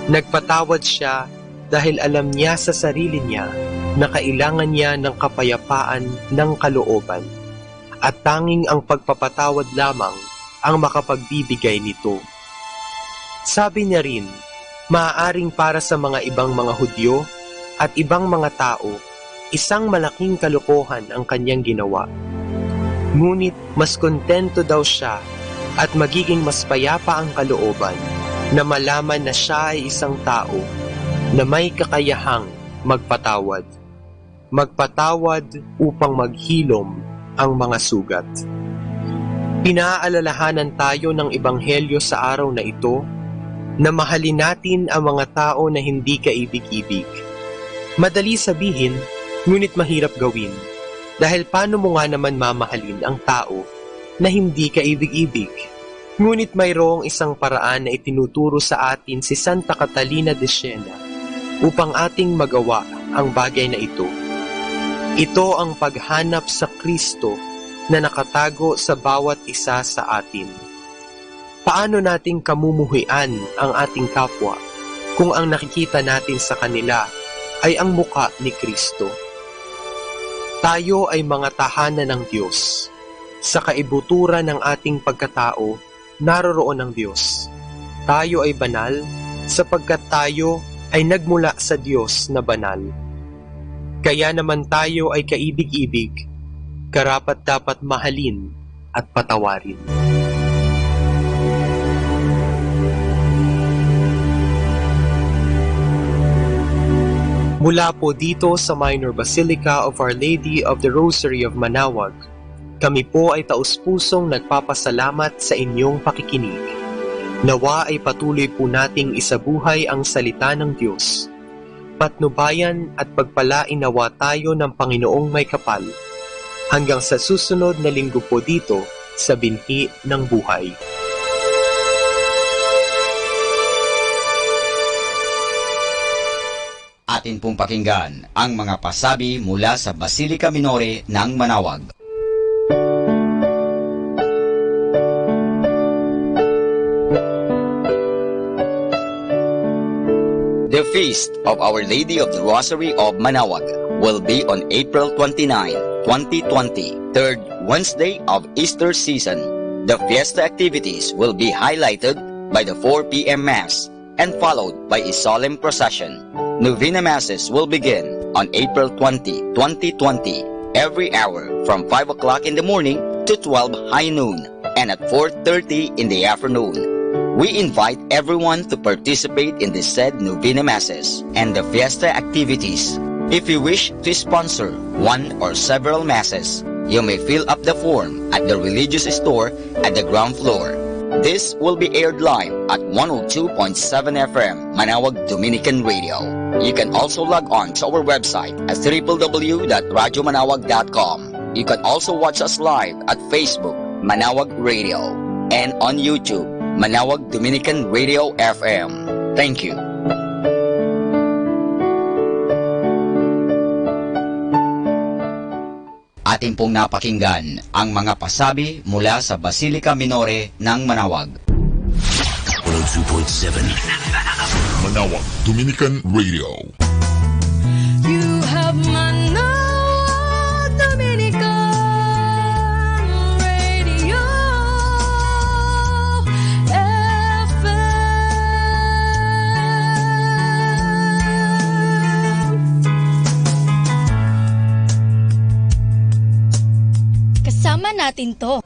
nagpatawad siya dahil alam niya sa sarili niya na kailangan niya ng kapayapaan ng kalooban at tanging ang pagpapatawad lamang ang makapagbibigay nito. Sabi niya rin, maaaring para sa mga ibang mga Hudyo at ibang mga tao, isang malaking kalokohan ang kanyang ginawa. Ngunit mas kontento daw siya at magiging mas payapa ang kalooban na malaman na siya ay isang tao na may kakayahang magpatawad. Magpatawad upang maghilom ang mga sugat. Pinaalalahanan tayo ng Ebanghelyo sa araw na ito na mahalin natin ang mga tao na hindi kaibig-ibig. Madali sabihin, ngunit mahirap gawin. Dahil paano mo nga naman mamahalin ang tao na hindi kaibig-ibig? Ngunit mayroong isang paraan na itinuturo sa atin si Santa Catalina de Siena upang ating magawa ang bagay na ito. Ito ang paghanap sa Kristo na nakatago sa bawat isa sa atin. Paano nating kamumuhian ang ating kapwa kung ang nakikita natin sa kanila ay ang muka ni Kristo? Tayo ay mga tahanan ng Diyos. Sa kaibuturan ng ating pagkatao, naroroon ang Diyos. Tayo ay banal sapagkat tayo ay nagmula sa Diyos na banal. Kaya naman tayo ay kaibig-ibig, karapat-dapat mahalin at patawarin. Mula po dito sa Minor Basilica of Our Lady of the Rosary of Manaoag, kami po ay taus-pusong nagpapasalamat sa inyong pakikinig. Nawa ay patuloy po nating isabuhay ang salita ng Diyos. Patnubayan at pagpalain nawa tayo ng Panginoong may kapal. Hanggang sa susunod na linggo po dito sa Binhi ng Buhay. Atin pong pakinggan ang mga pasabi mula sa Basilica Minore ng Manaoag. The Feast of Our Lady of the Rosary of Manaoag will be on April 29, 2020, third Wednesday of Easter season. The fiesta activities will be highlighted by the 4 p.m. Mass and followed by a solemn procession. Novena Masses will begin on April 20, 2020, every hour from 5 o'clock in the morning to 12 high noon and at 4:30 in the afternoon. We invite everyone to participate in the said Novena Masses and the fiesta activities. If you wish to sponsor one or several Masses, you may fill up the form at the religious store at the ground floor. This will be aired live at 102.7 FM Manaoag Dominican Radio. You can also log on to our website at www.radiomanawag.com. You can also watch us live at Facebook, Manaoag Radio, and on YouTube, Manaoag Dominican Radio FM. Thank you. atin pong napakinggan ang mga pasabi mula sa Basilica Minore ng Manawag. 102.7 Manawag Dominican Radio. You have Manawag Dominican Radio FM. Kasama natin to.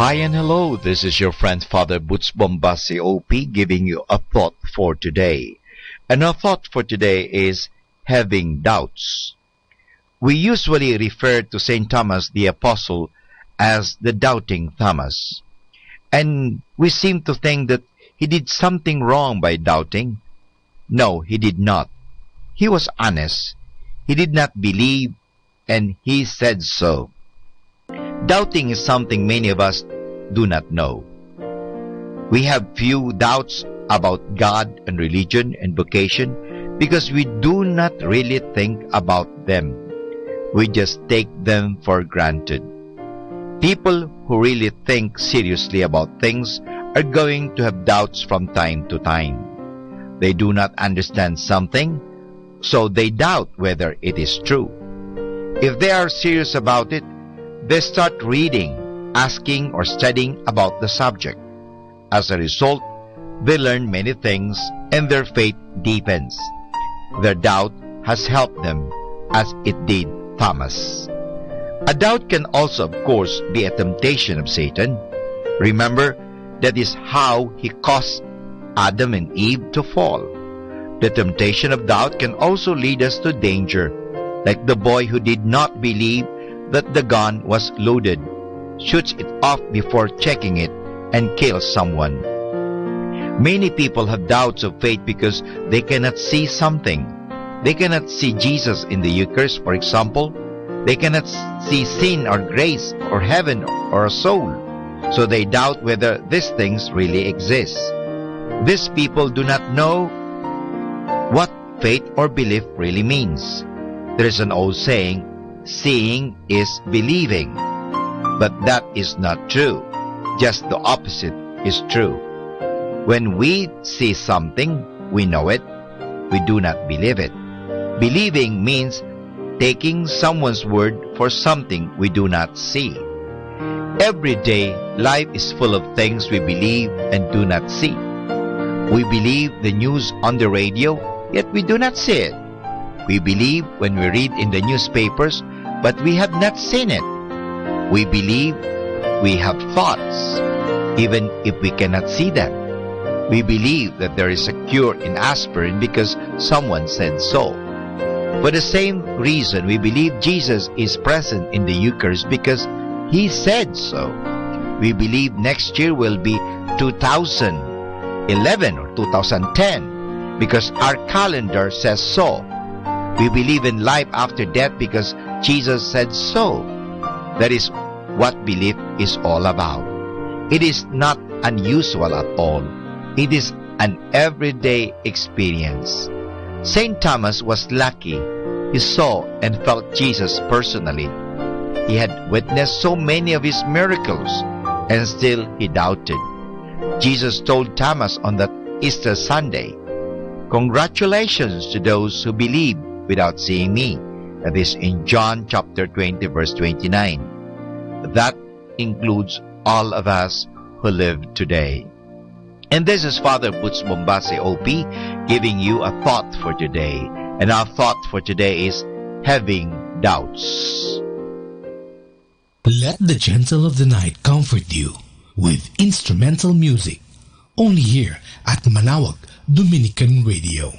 Hi and hello, this is your friend Father Boots Bombasi OP giving you a thought for today. And our thought for today is having doubts. We usually refer to St. Thomas the Apostle as the doubting Thomas. And we seem to think that he he did something wrong by doubting? No, he did not. He was honest. He did not believe, and he said so. Doubting is something many of us do not know. We have few doubts about God and religion and vocation because we do not really think about them. We just take them for granted. People who really think seriously about things are going to have doubts from time to time. They do not understand something, so they doubt whether it is true. If they are serious about it, they start reading, asking, or studying about the subject. As a result, they learn many things and their faith deepens. Their doubt has helped them, as it did Thomas. A doubt can also, of course, be a temptation of Satan. Remember, that is how he caused Adam and Eve to fall. The temptation of doubt can also lead us to danger, like the boy who did not believe that the gun was loaded, shoots it off before checking it, and kills someone. Many people have doubts of faith because they cannot see something. They cannot see Jesus in the Eucharist, for example. They cannot see sin or grace or heaven or a soul. So they doubt whether these things really exist. These people do not know what faith or belief really means. There is an old saying, seeing is believing. But that is not true. Just the opposite is true. When we see something, we know it. We do not believe it. Believing means taking someone's word for something we do not see. Every day, life is full of things we believe and do not see. We believe the news on the radio, yet we do not see it. We believe when we read in the newspapers, but we have not seen it. We believe we have thoughts, even if we cannot see them. We believe that there is a cure in aspirin because someone said so. For the same reason, we believe Jesus is present in the Eucharist because He said so. We believe next year will be 2011 or 2010 because our calendar says so. We believe in life after death because Jesus said so. That is what belief is all about. It is not unusual at all. It is an everyday experience. Saint Thomas was lucky. He saw and felt Jesus personally. He had witnessed so many of his miracles, and still he doubted. Jesus told Thomas on that Easter Sunday, "Congratulations to those who believe without seeing me." That is in John chapter 20, verse 29. That includes all of us who live today. And this is Father Butz Bombase OP giving you a thought for today. And our thought for today is having doubts. Let the gentle of the night comfort you with instrumental music. Only here at Manawag Dominican Radio.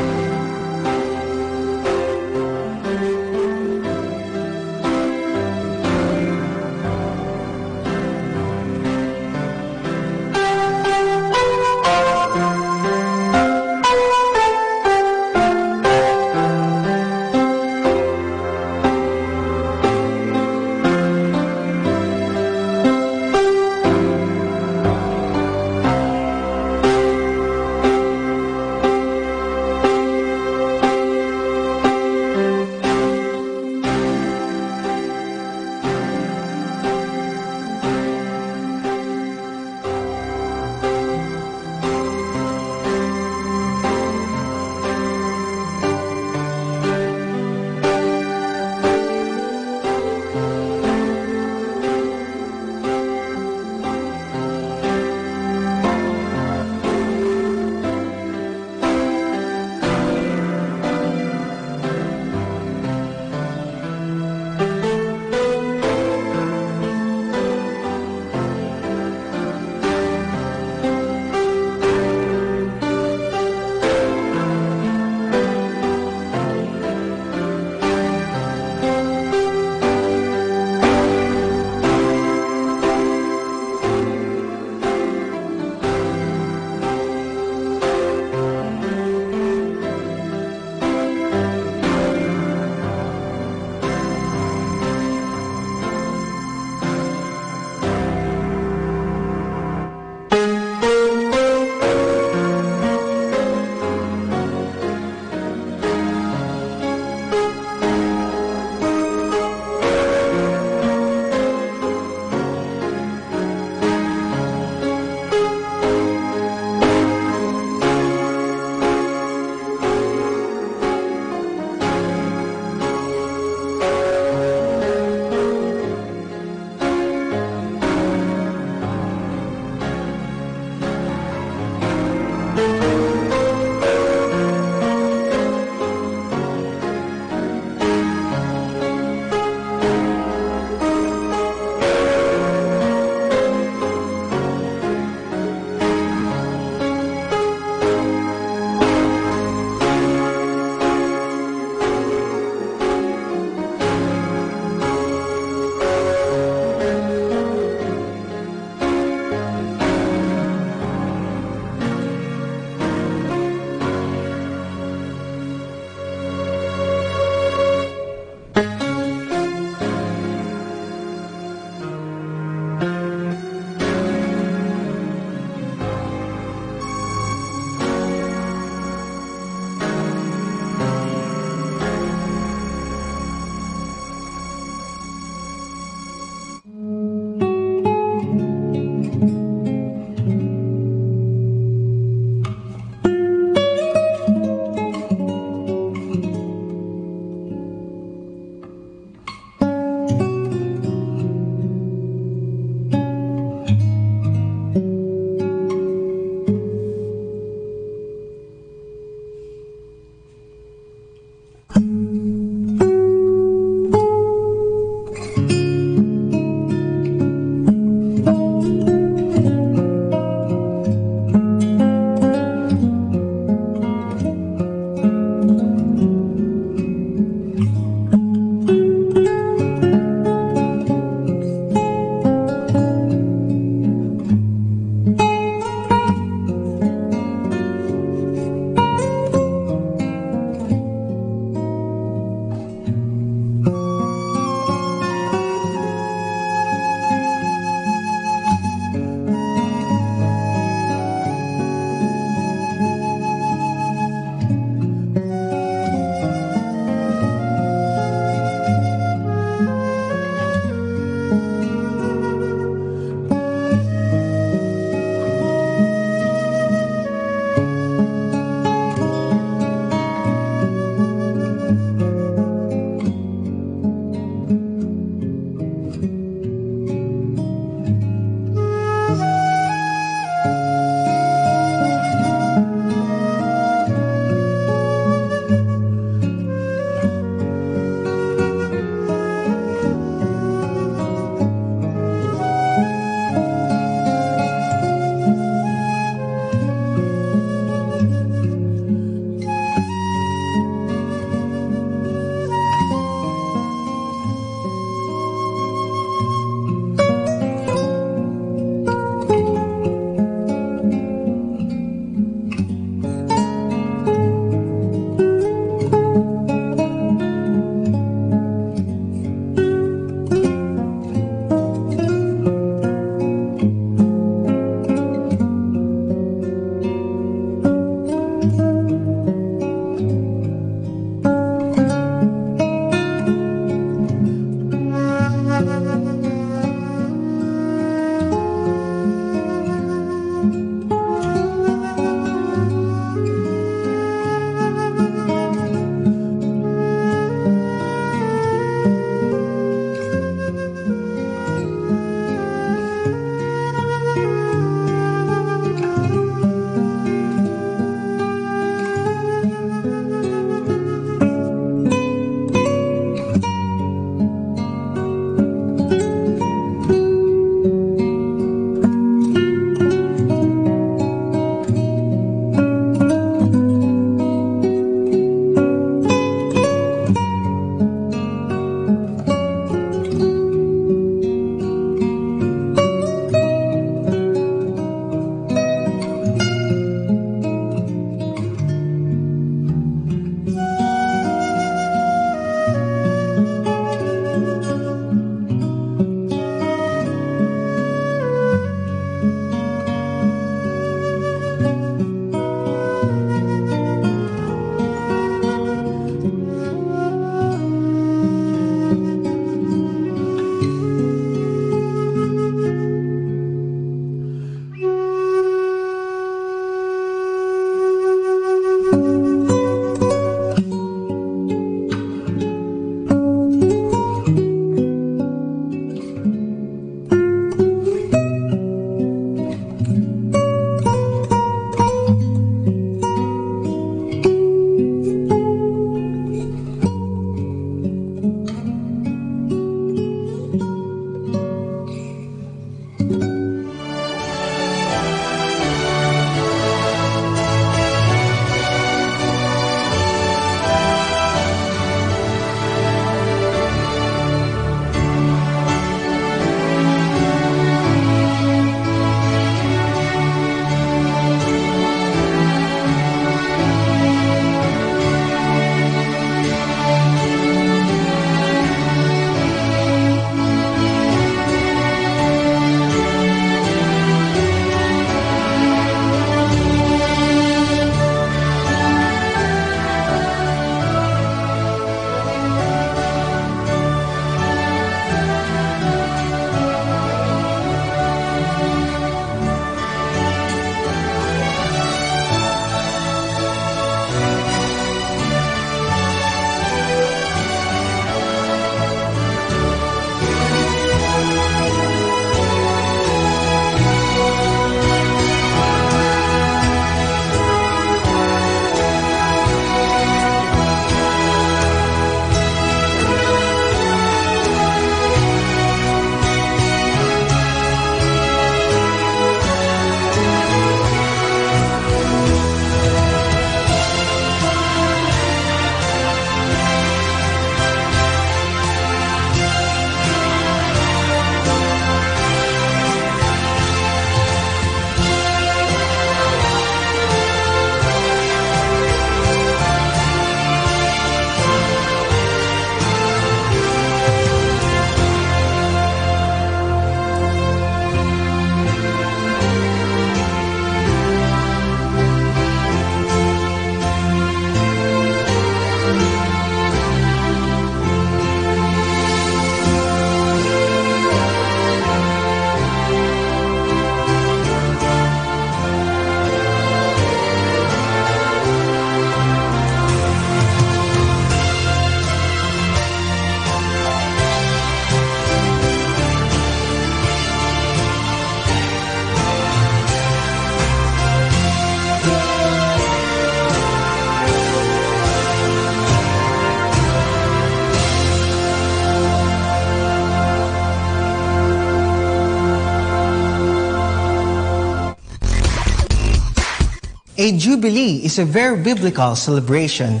A jubilee is a very biblical celebration.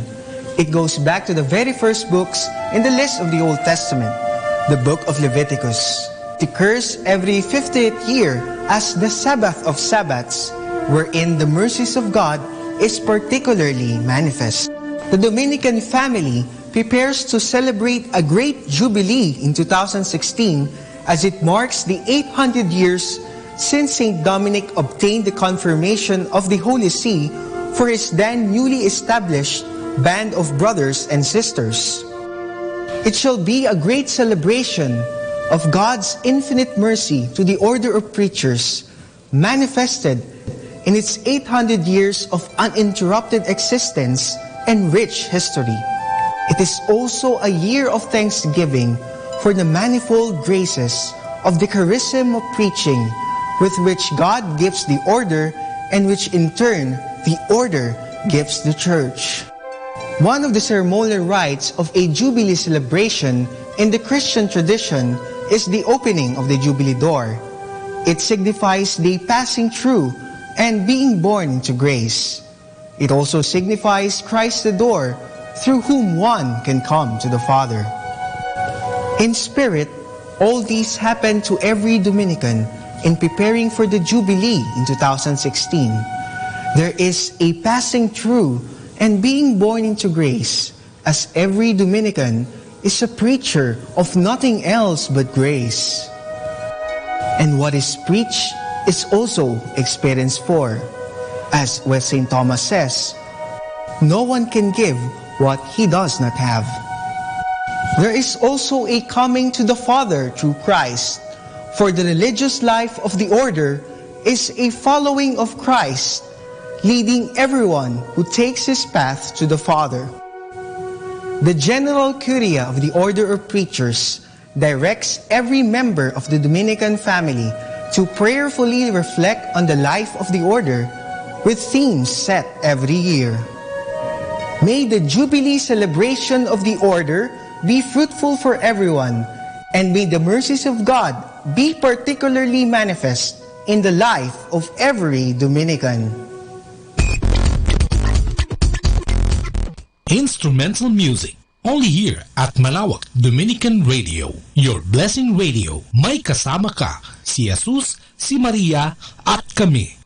It goes back to the very first books in the list of the Old Testament, the book of Leviticus. It occurs every 50th year as the Sabbath of Sabbaths, wherein the mercies of God is particularly manifest. The Dominican family prepares to celebrate a great jubilee in 2016 as it marks the 800 years since St. Dominic obtained the confirmation of the Holy See for his then newly established band of brothers and sisters. It shall be a great celebration of God's infinite mercy to the order of preachers, manifested in its 800 years of uninterrupted existence and rich history. It is also a year of thanksgiving for the manifold graces of the charism of preaching with which God gives the order and which in turn the order gives the church. One of the ceremonial rites of a Jubilee celebration in the Christian tradition is the opening of the Jubilee door. It signifies the passing through and being born into grace. It also signifies Christ the door through whom one can come to the Father. In spirit, all these happen to every Dominican in preparing for the Jubilee in 2016. There is a passing through and being born into grace, as every Dominican is a preacher of nothing else but grace. And what is preached is also experienced for. As what St. Thomas says, no one can give what he does not have. There is also a coming to the Father through Christ, for the religious life of the order is a following of Christ, leading everyone who takes his path to the Father. The General Curia of the Order of Preachers directs every member of the Dominican family to prayerfully reflect on the life of the order with themes set every year. May the Jubilee celebration of the order be fruitful for everyone, and may the mercies of God be particularly manifest in the life of every Dominican. Instrumental music, only here at Malawak Dominican Radio. Your Blessing Radio, may kasama ka, si Jesus, si Maria, at kami.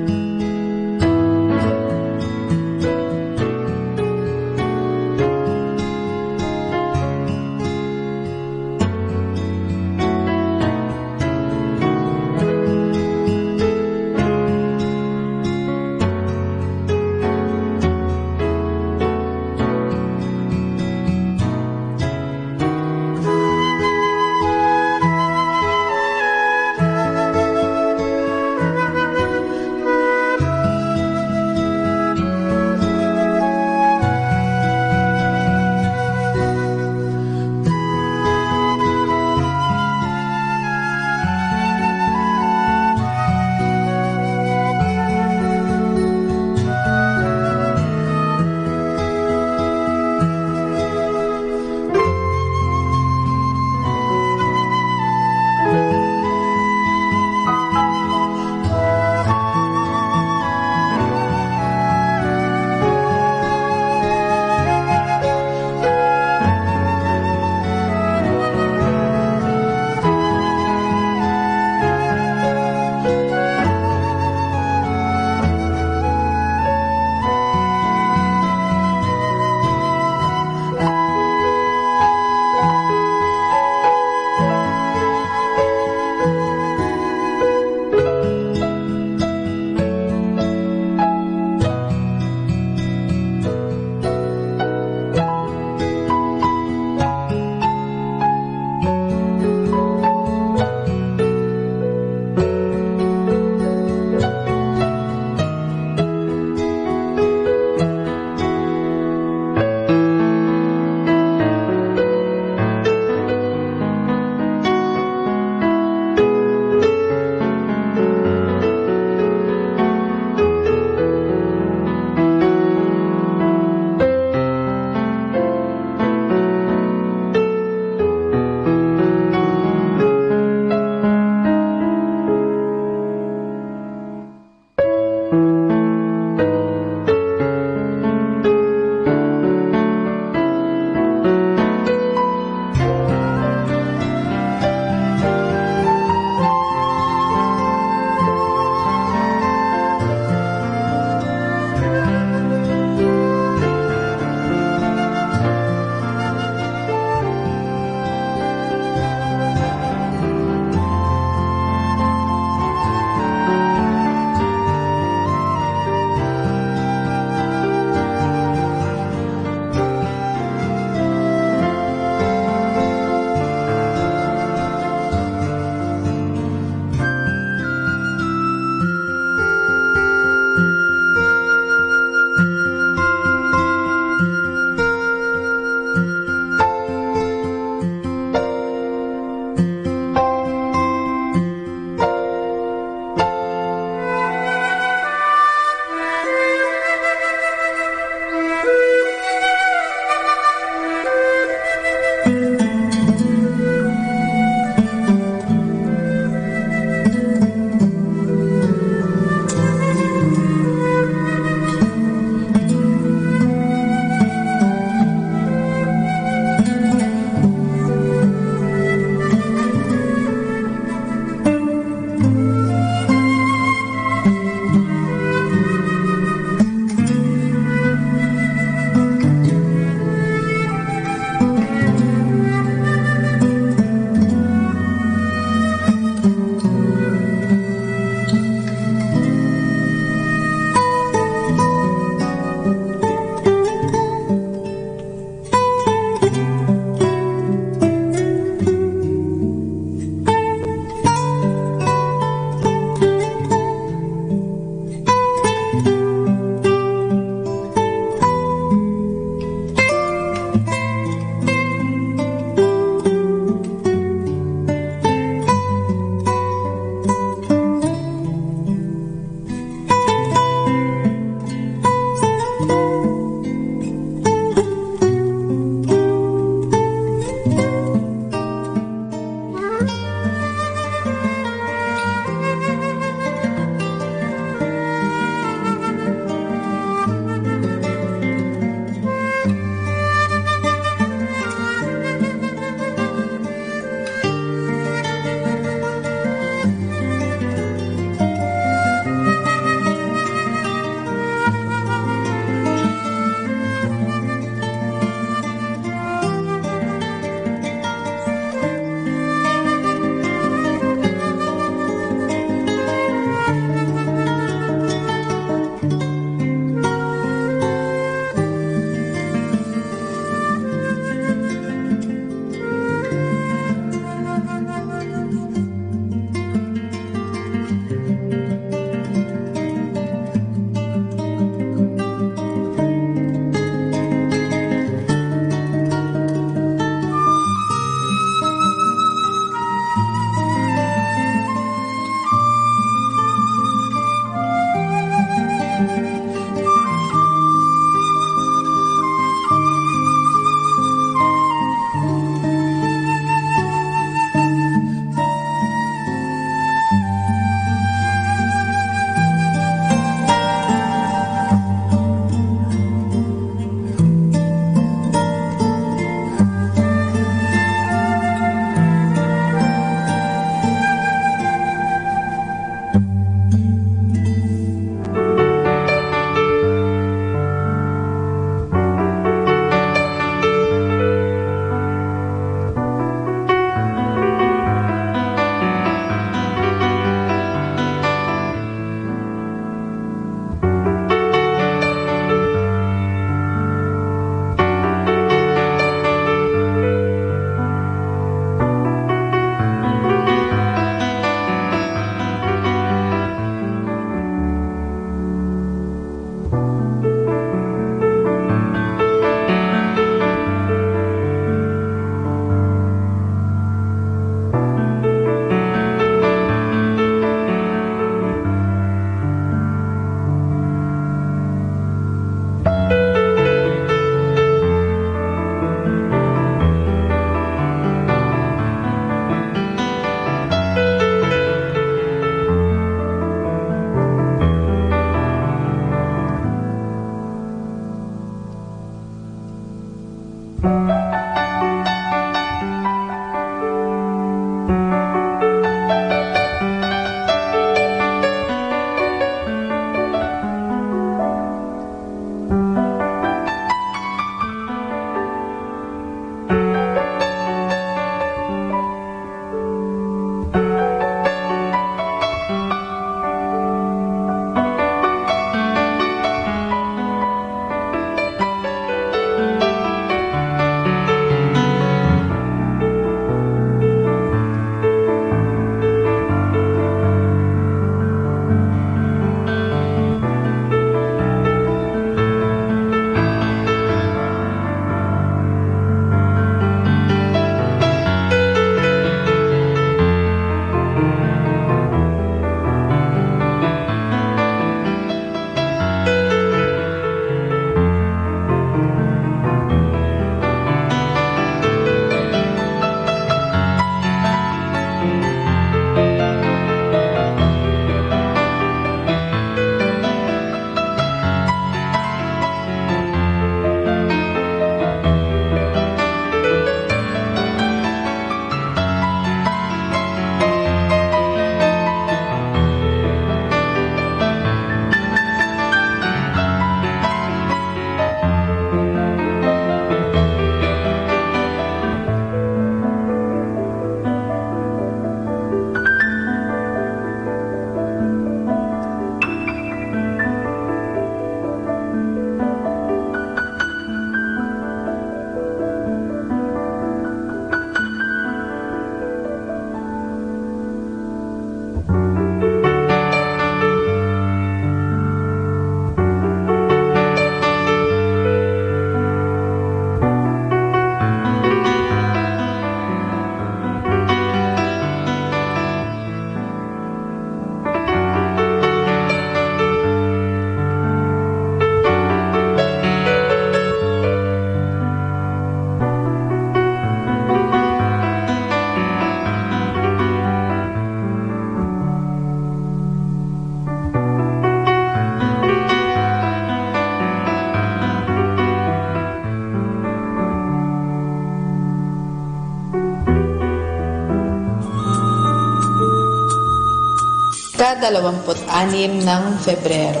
ika-26 ng Febrero,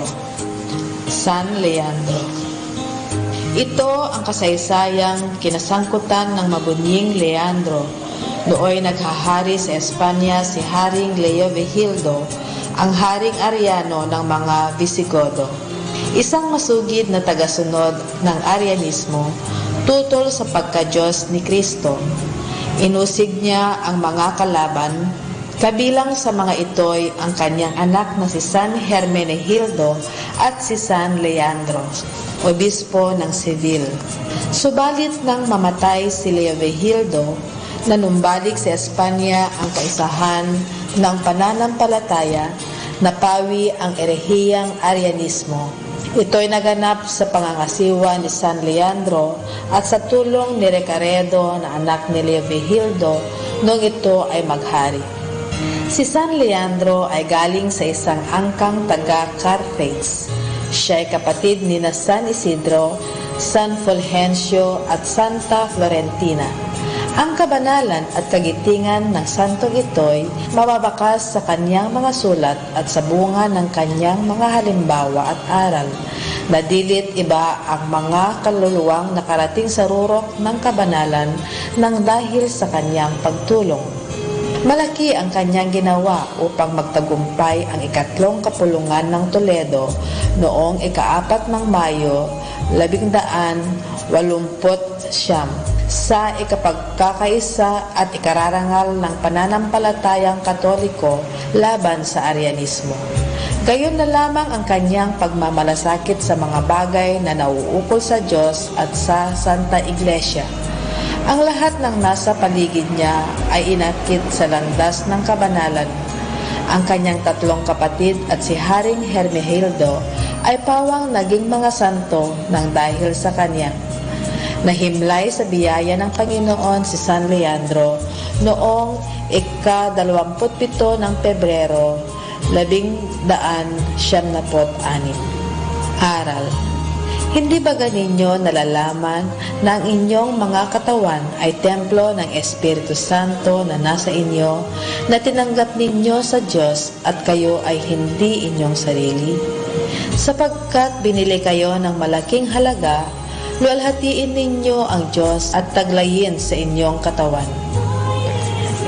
San Leandro. Ito ang kasaysayang kinasangkutan ng mabunying Leandro. Nooy naghahari sa Espanya si Haring Leovigildo, ang Haring Ariano ng mga Visigodo. Isang masugid na tagasunod ng Arianismo, tutol sa pagka-Diyos ni Kristo. Inusig niya ang mga kalaban, kabilang sa mga ito'y ang kanyang anak na si San Hermenegildo at si San Leandro, obispo ng Seville. Subalit nang mamatay si Leovigildo, nanumbalik sa Espanya ang kaisahan ng pananampalataya, napawi ang erehiyang Arianismo. Ito'y naganap sa pangangasiwa ni San Leandro at sa tulong ni Recaredo na anak ni Leovigildo nung ito ay maghari. Si San Leandro ay galing sa isang angkang taga Carthage. Siya ay kapatid ni na San Isidro, San Fulgencio at Santa Florentina. Ang kabanalan at kagitingan ng santong ito'y mababakas sa kanyang mga sulat at sa bunga ng kanyang mga halimbawa at aral. Nadilit iba ang mga kaluluwang nakarating sa rurok ng kabanalan nang dahil sa kanyang pagtulong. Malaki ang kanyang ginawa upang magtagumpay ang ikatlong kapulungan ng Toledo noong ika-4 ng Mayo, 1189 sa ikapagkakaisa at ikararangal ng pananampalatayang Katoliko laban sa Arianismo. Gayon na lamang ang kanyang pagmamalasakit sa mga bagay na nauukol sa Diyos at sa Santa Iglesia. Ang lahat ng nasa paligid niya ay inakit sa landas ng kabanalan. Ang kanyang 3 kapatid at si Haring Hermenegildo ay pawang naging mga santo nang dahil sa kanya. Nahimlay sa biyaya ng Panginoon si San Leandro noong ika-27 ng Pebrero, 1196. Aral. Hindi ba ganinyo nalalaman na ang inyong mga katawan ay templo ng Espiritu Santo na nasa inyo, na tinanggap ninyo sa Diyos at kayo ay hindi inyong sarili? Sapagkat binili kayo ng malaking halaga, luwalhatiin ninyo ang Diyos at taglayin sa inyong katawan.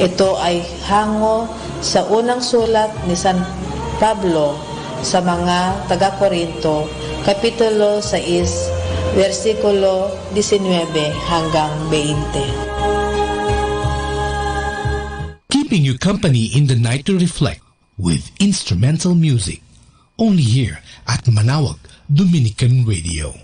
Ito ay hango sa unang sulat ni San Pablo sa mga taga-Korinto, Kapitulo 6, versikulo 19 hanggang 20. Keeping you company in the night to reflect with instrumental music. Only here at Manawag Dominican Radio.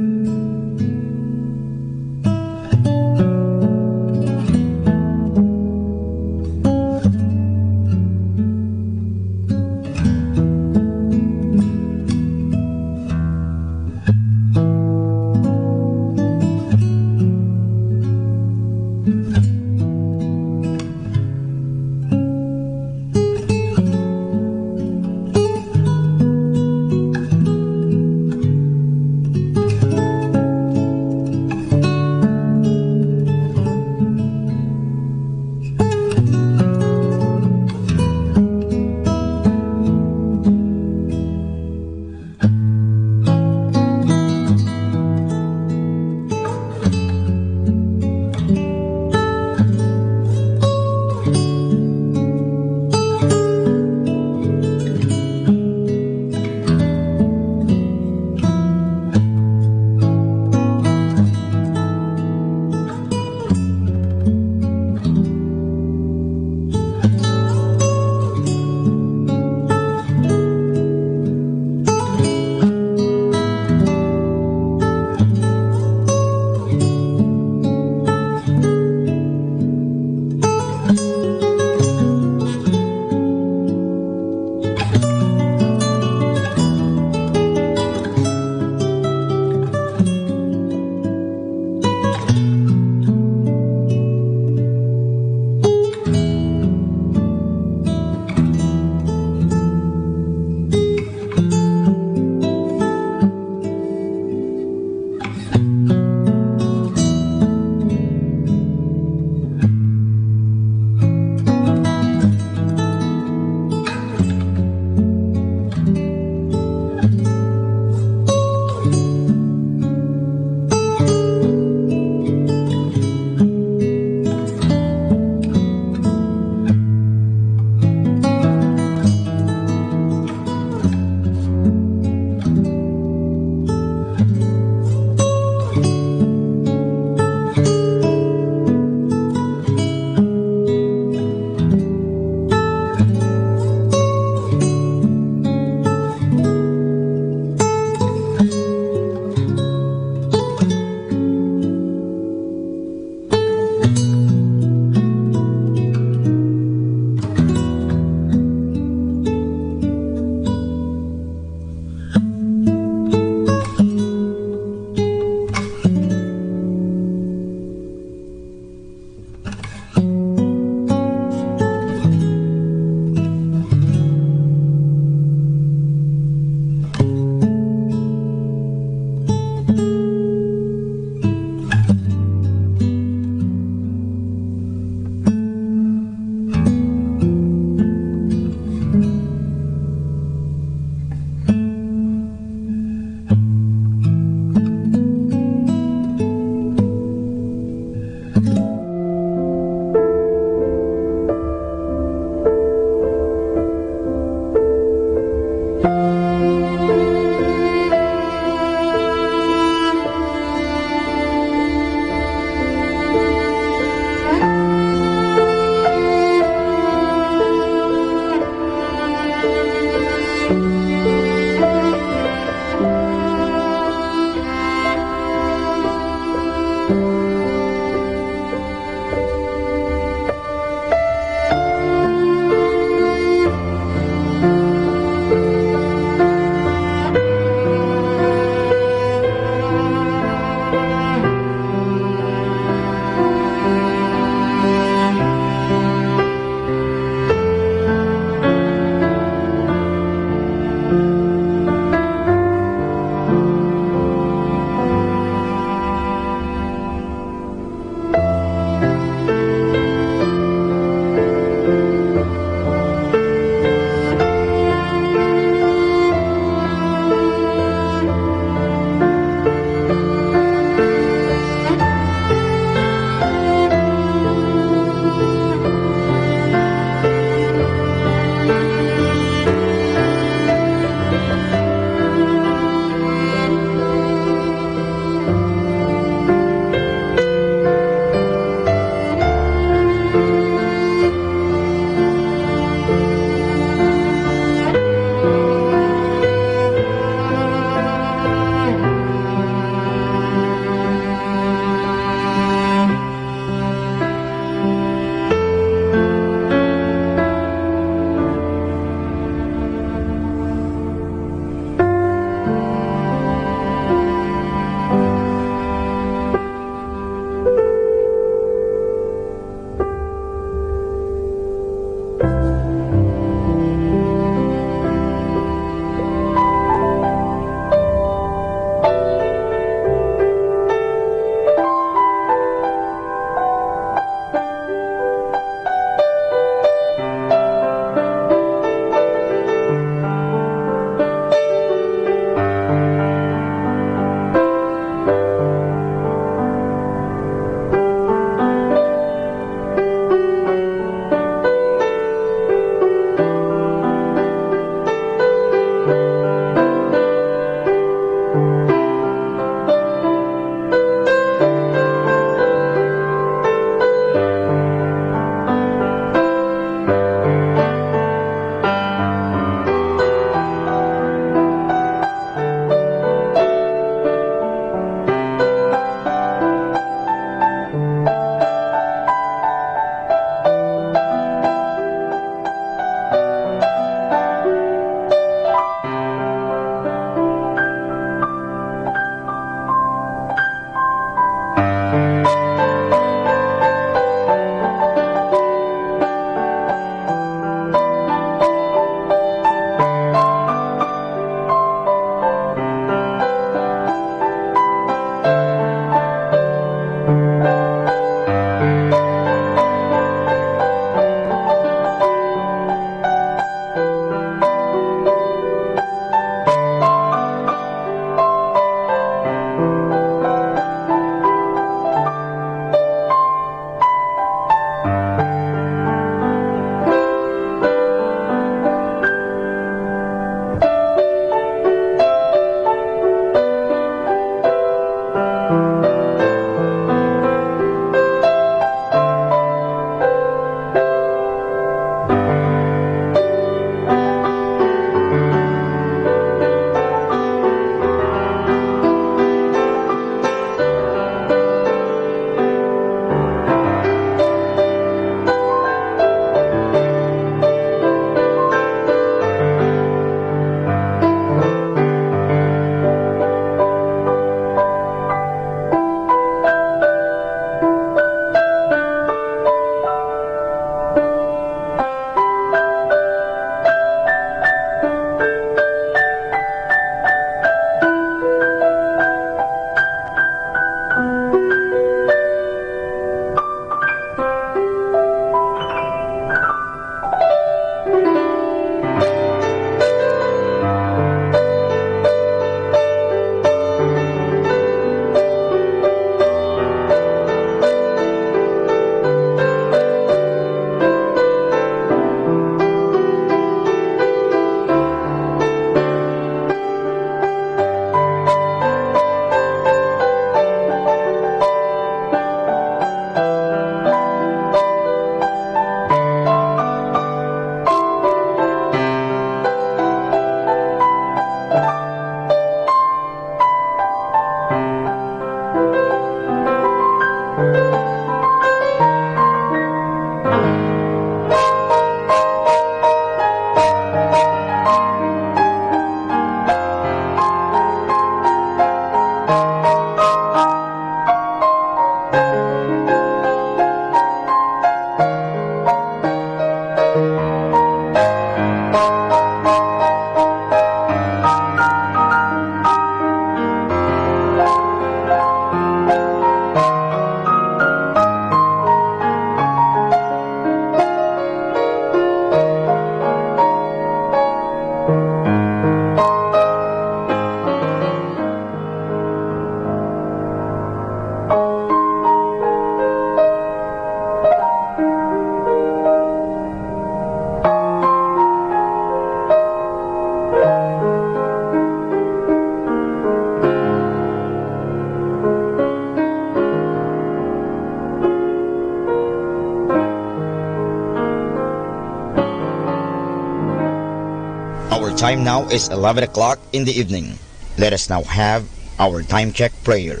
Our time now is 11 o'clock in the evening. Let us now have our time check prayer.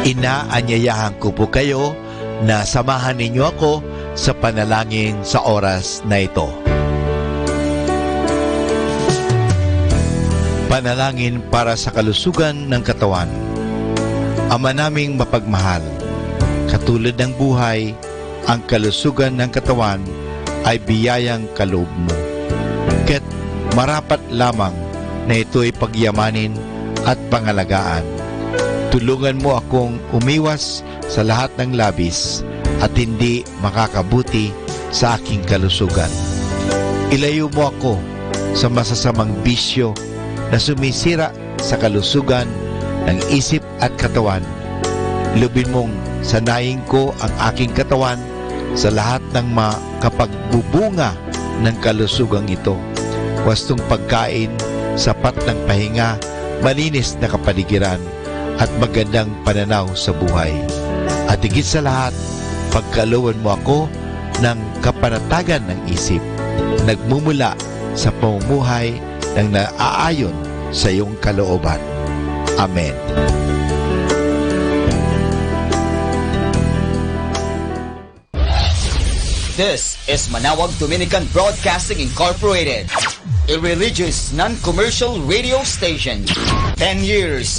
Inaanyayahan ko po kayo na samahan ninyo ako sa panalangin sa oras na ito. Panalangin para sa kalusugan ng katawan. Ama naming mapagmahal, katulad ng buhay, ang kalusugan ng katawan ay biyayang kaloob mo. Kaya't marapat lamang na ito'y pagyamanin at pangalagaan. Tulungan mo akong umiwas sa lahat ng labis at hindi makakabuti sa aking kalusugan. Ilayo mo ako sa masasamang bisyo na sumisira sa kalusugan ng isip at katawan. Lubin mong sanayin ko ang aking katawan sa lahat ng makapagbubunga ng kalusugang ito. Wastong pagkain, sapat ng pahinga, malinis na kapaligiran, at magandang pananaw sa buhay. At higit sa lahat, pagkalooban mo ako ng kapanatagan ng isip, nagmumula sa pamumuhay ng naaayon sa iyong kalooban. Amen. This is Manawag Dominican Broadcasting Incorporated, a religious, non-commercial radio station. 10 years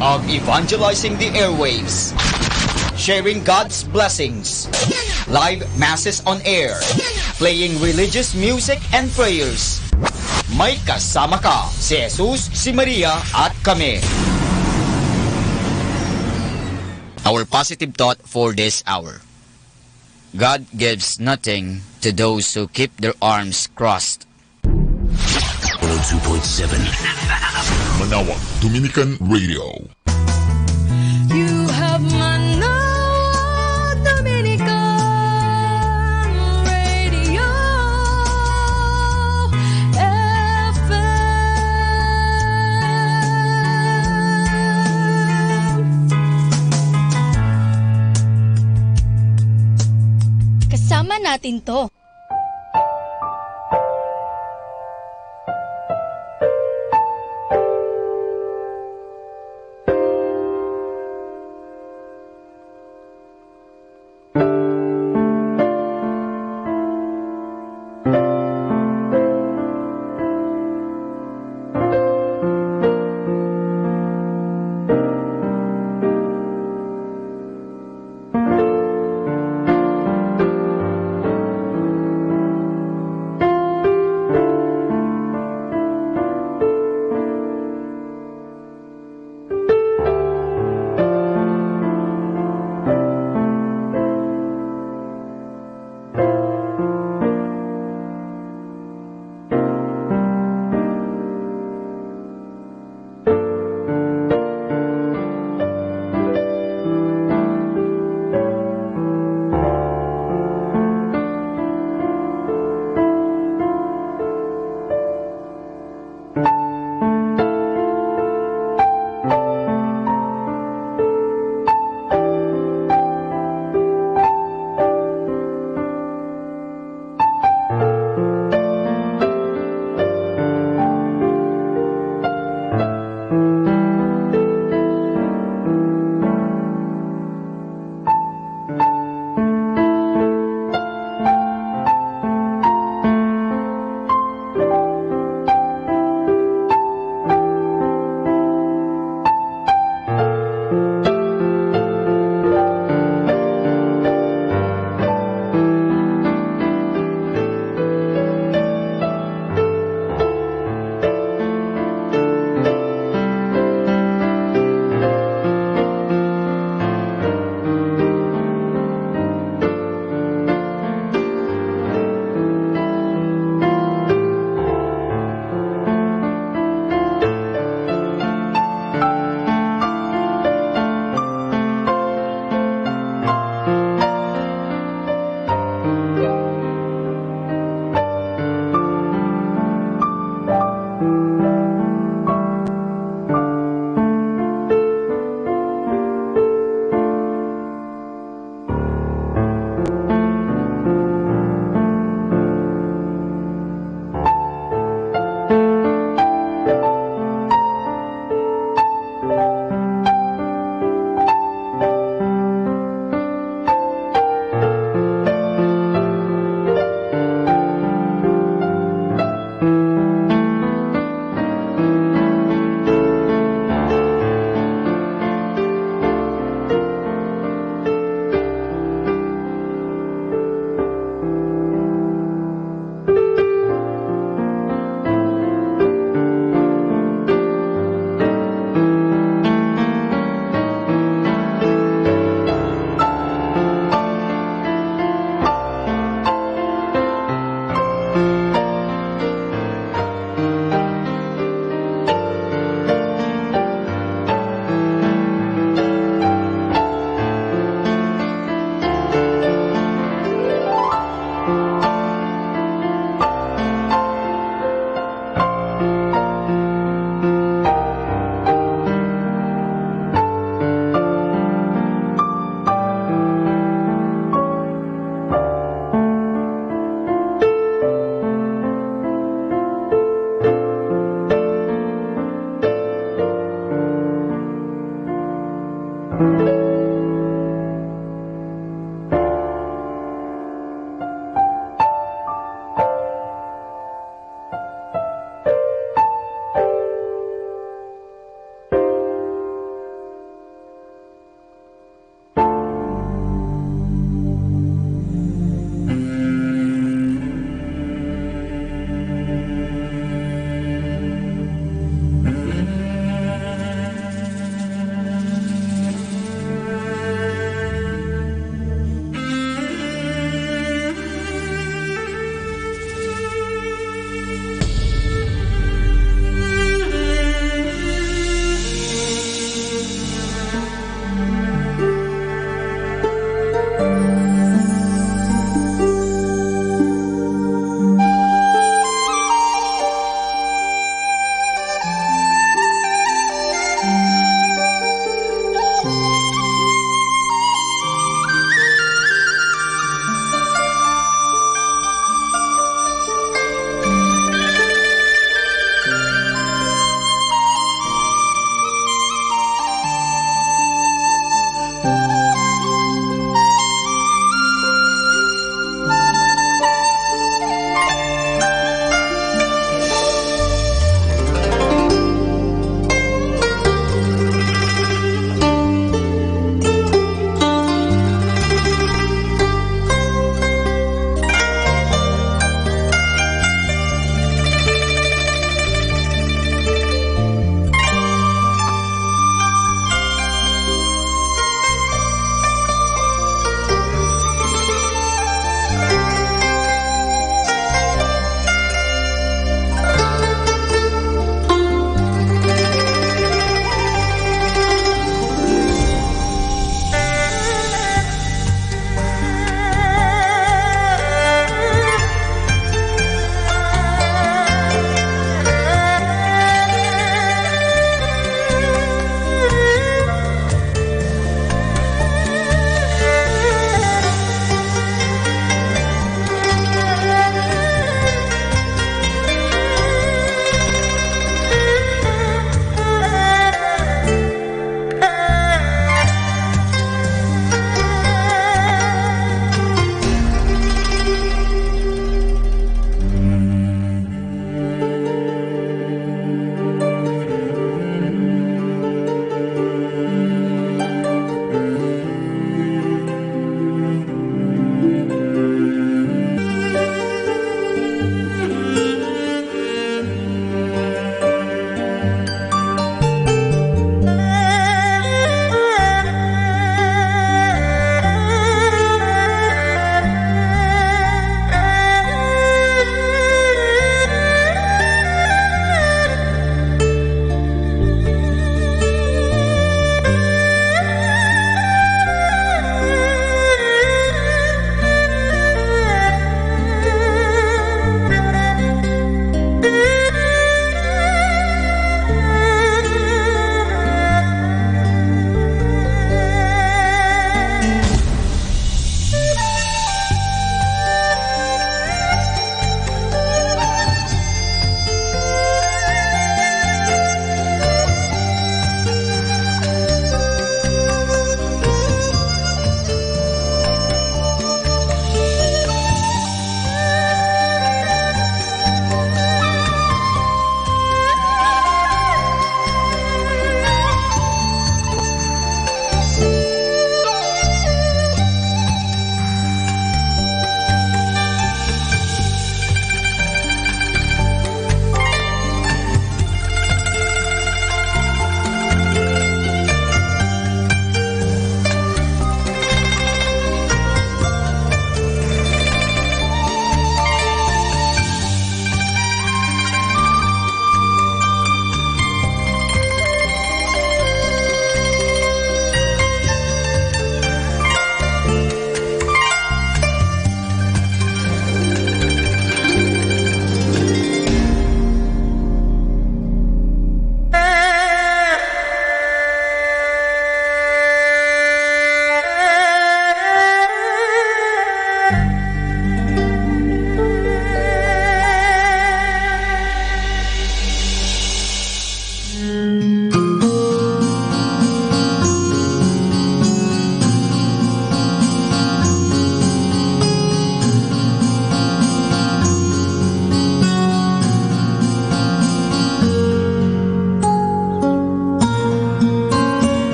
of evangelizing the airwaves, sharing God's blessings, live masses on air, playing religious music and prayers. May kasama ka, si Jesus, si Maria, at kami. Our positive thought for this hour. God gives nothing to those who keep their arms crossed. 102.7 Manawag Dominican Radio. You have Manawag Dominican Radio FM. Kasama natin to.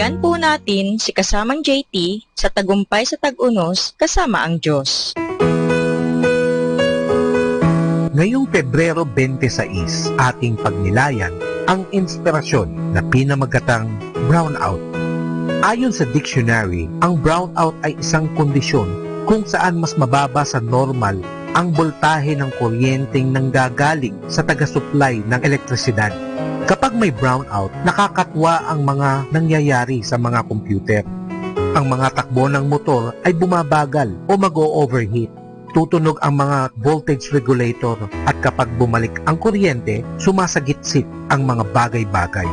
Pakinggan po natin si kasamang JT sa Tagumpay sa Tag-Unos kasama ang Diyos. Ngayong Pebrero 26, ating pagnilayan ang inspirasyon na pinamagatang brownout. Ayon sa dictionary, ang brownout ay isang kondisyon kung saan mas mababa sa normal ang boltahe ng kuryenteng nanggagaling sa taga-supply ng elektrisidad. Kapag may brownout, nakakatwa ang mga nangyayari sa mga computer. Ang mga takbo ng motor ay bumabagal o mag-o-overheat. Tutunog ang mga voltage regulator at kapag bumalik ang kuryente, sumasagitsik ang mga bagay-bagay.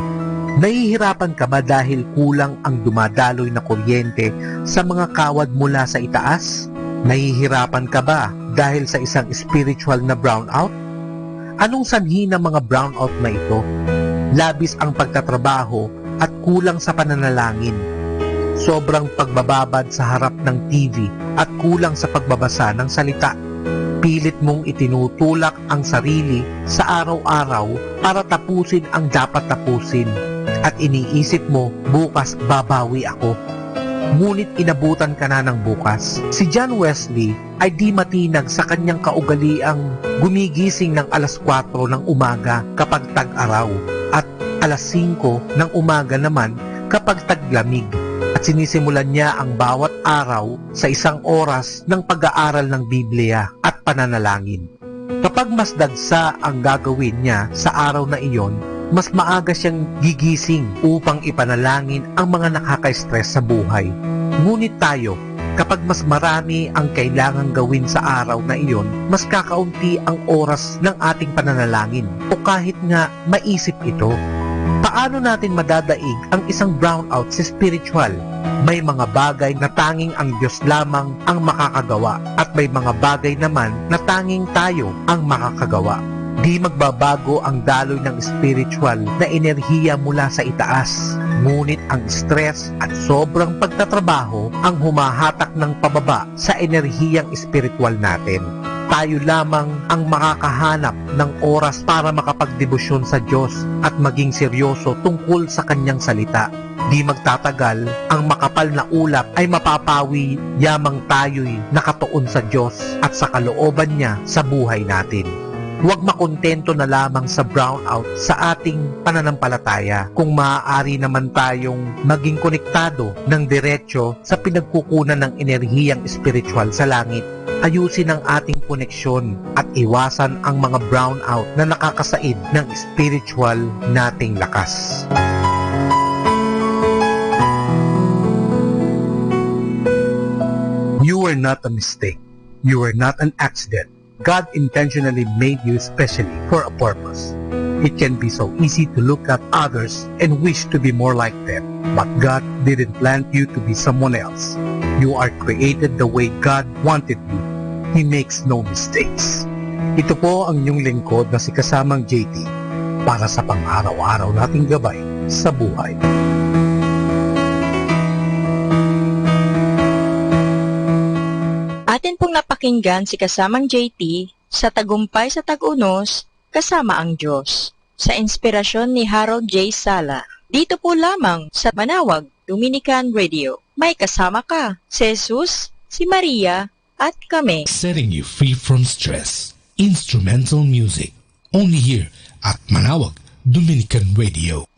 Nahihirapan ka ba dahil kulang ang dumadaloy na kuryente sa mga kawad mula sa itaas? Nahihirapan ka ba dahil sa isang spiritual na brownout? Anong sanhi ng mga brownout na ito? Labis ang pagtatrabaho at kulang sa pananalangin. Sobrang pagbababad sa harap ng TV at kulang sa pagbabasa ng salita. Pilit mong itinutulak ang sarili sa araw-araw para tapusin ang dapat tapusin at iniisip mo, bukas babawi ako. Ngunit inabutan ka na ng bukas. Si John Wesley ay di matinag sa kanyang kaugaliang gumigising ng alas 4 ng umaga kapag tag-araw at alas 5 ng umaga naman kapag taglamig. At sinisimulan niya ang bawat araw sa 1 oras ng pag-aaral ng Biblia at pananalangin. Kapag mas dagsa ang gagawin niya sa araw na iyon, mas maaga siyang gigising upang ipanalangin ang mga nakaka-stress sa buhay. Ngunit tayo, kapag mas marami ang kailangang gawin sa araw na iyon, mas kakaunti ang oras ng ating pananalangin o kahit nga maisip ito. Paano natin madadaig ang isang brownout sa spiritual? May mga bagay na tanging ang Diyos lamang ang makakagawa at may mga bagay naman na tanging tayo ang makakagawa. Di magbabago ang daloy ng spiritual na enerhiya mula sa itaas. Ngunit ang stress at sobrang pagtatrabaho ang humahatak ng pababa sa enerhiyang spiritual natin. Tayo lamang ang makakahanap ng oras para makapagdebosyon sa Diyos at maging seryoso tungkol sa Kanyang salita. Di magtatagal, ang makapal na ulap ay mapapawi yamang tayo'y nakatuon sa Diyos at sa kalooban niya sa buhay natin. Huwag makontento na lamang sa brownout sa ating pananampalataya kung maaari naman tayong maging konektado ng diretsyo sa pinagkukunan ng enerhiyang spiritual sa langit. Ayusin ang ating koneksyon at iwasan ang mga brownout na nakakasaid ng spiritual nating lakas. You are not a mistake. You are not an accident. God intentionally made you specially for a purpose. It can be so easy to look at others and wish to be more like them, but God didn't plan you to be someone else. You are created the way God wanted you. He makes no mistakes. Ito po ang inyong lingkod na si kasamang JT para sa pang-araw-araw nating gabay sa buhay. Atin pong napakinggan si kasamang JT sa Tagumpay sa Tag-Unos kasama ang Diyos sa inspirasyon ni Harold J. Sala. Dito po lamang sa Manawag Dominican Radio. May kasama ka, si Jesus, si Maria, at kami. Setting you free from stress. Instrumental music. Only here at Manawag Dominican Radio.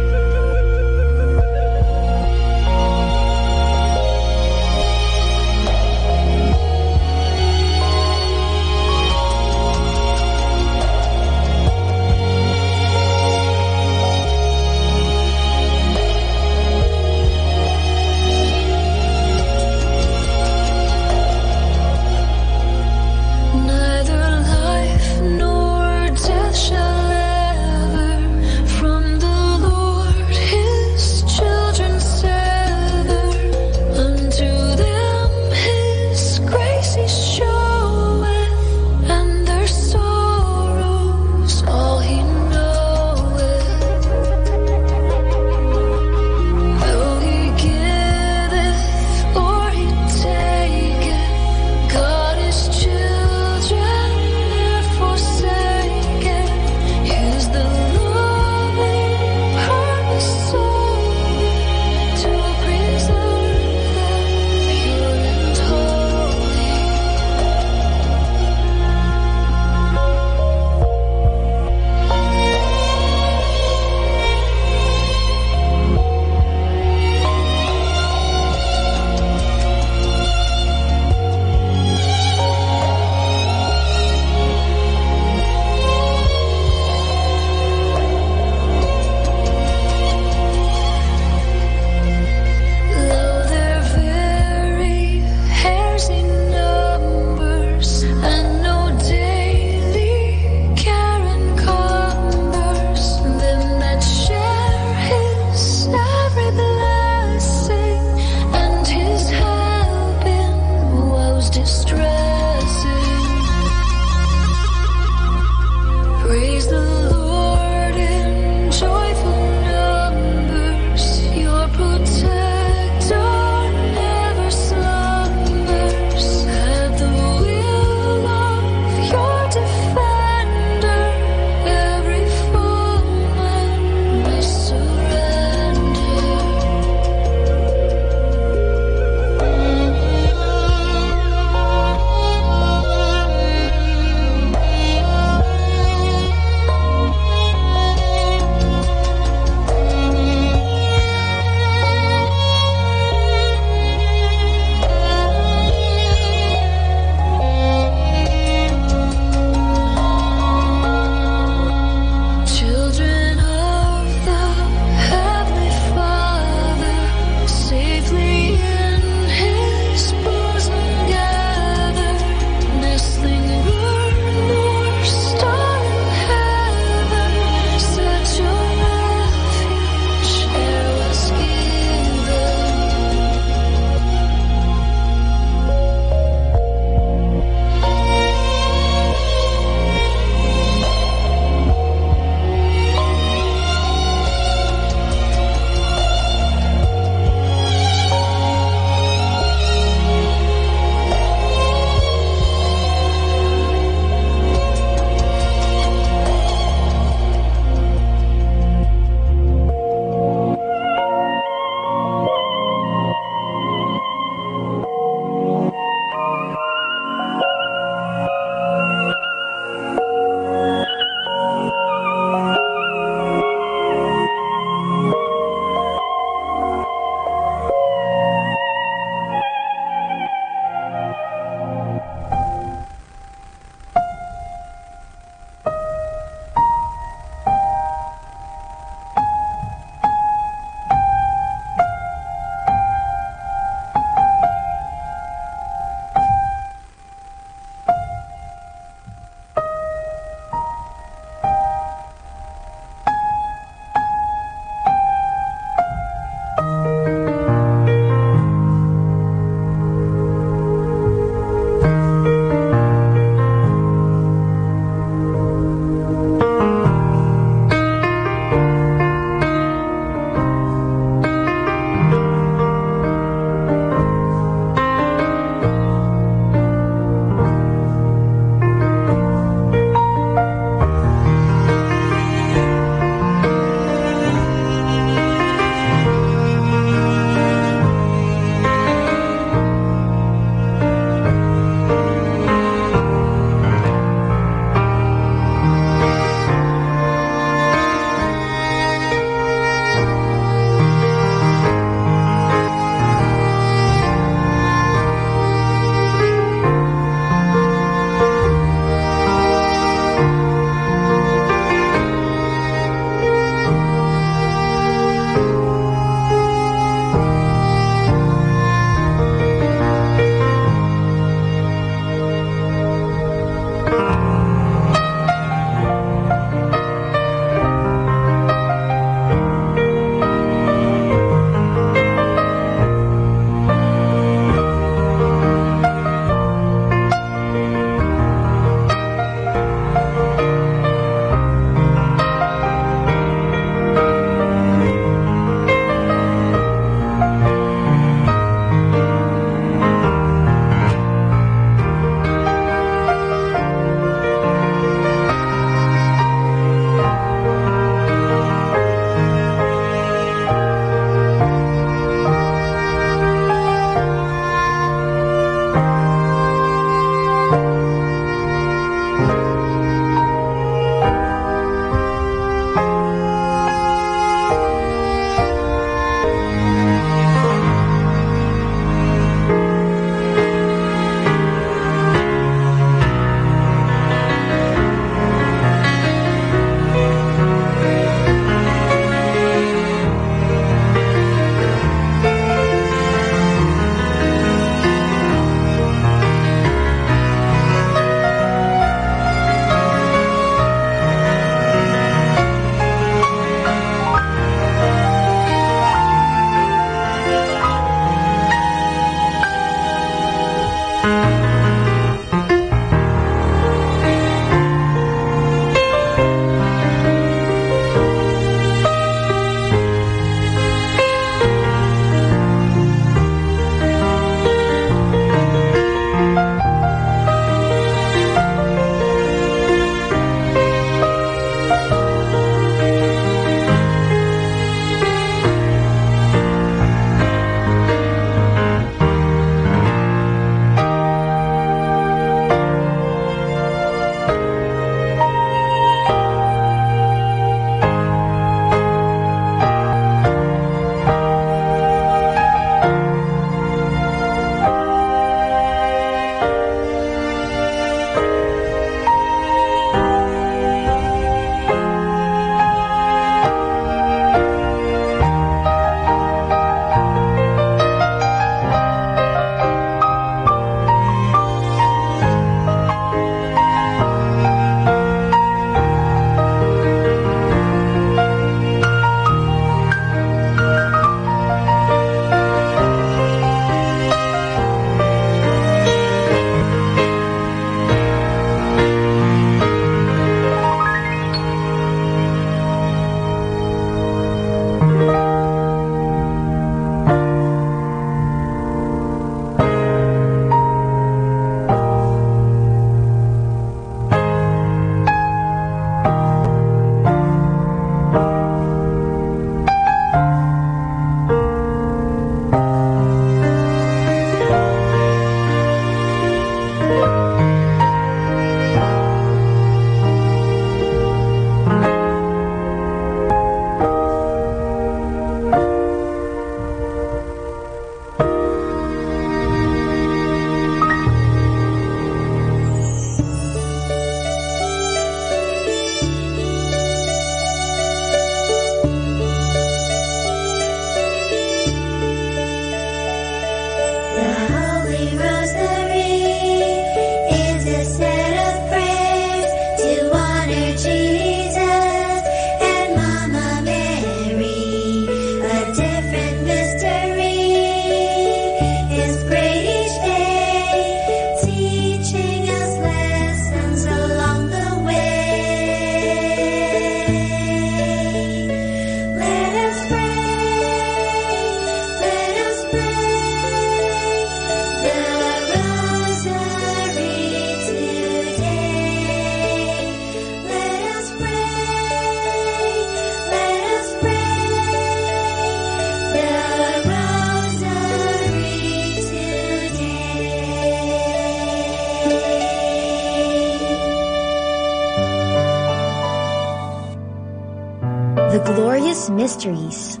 glorious mysteries.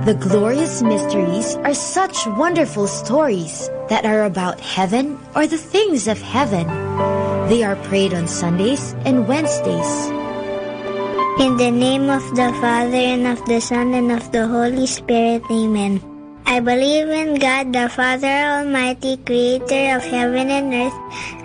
The glorious mysteries are such wonderful stories that are about heaven or the things of heaven. They are prayed on Sundays and Wednesdays. In the name of the Father, and of the Son, and of the Holy Spirit. Amen. I believe in God, the Father Almighty, creator of heaven and earth.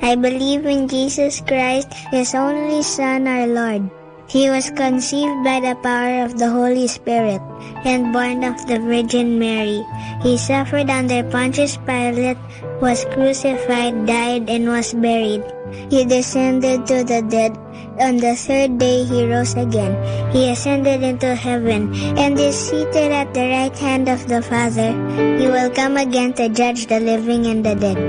I believe in Jesus Christ, His only Son, our Lord. He was conceived by the power of the Holy Spirit and born of the Virgin Mary. He suffered under Pontius Pilate, was crucified, died, and was buried. He descended to the dead. On the third day he rose again. He ascended into heaven and is seated at the right hand of the Father. He will come again to judge the living and the dead.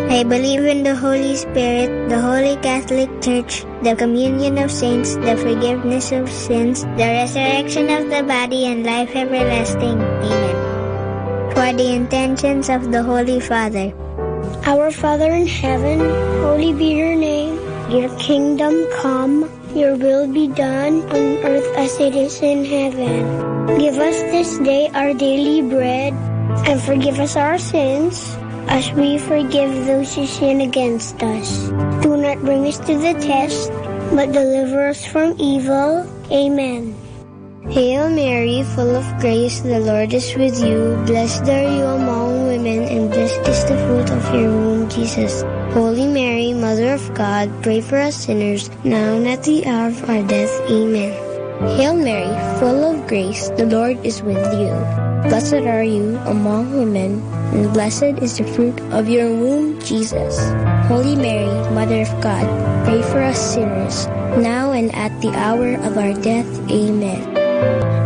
I believe in the Holy Spirit, the Holy Catholic Church, the communion of saints, the forgiveness of sins, the resurrection of the body, and life everlasting. Amen. For the intentions of the Holy Father. Our Father in heaven, holy be your name. Your kingdom come, your will be done on earth as it is in heaven. Give us this day our daily bread, and forgive us our sins, as we forgive those who sin against us. Do not bring us to the test, but deliver us from evil. Amen. Hail Mary, full of grace, the Lord is with you. Blessed are you among women, and blessed is the fruit of your womb, Jesus. Holy Mary, Mother of God, pray for us sinners, now and at the hour of our death. Amen. Hail Mary, full of grace, the Lord is with you. Blessed are you among women, and blessed is the fruit of your womb, Jesus. Holy Mary, Mother of God, pray for us sinners, now and at the hour of our death. Amen.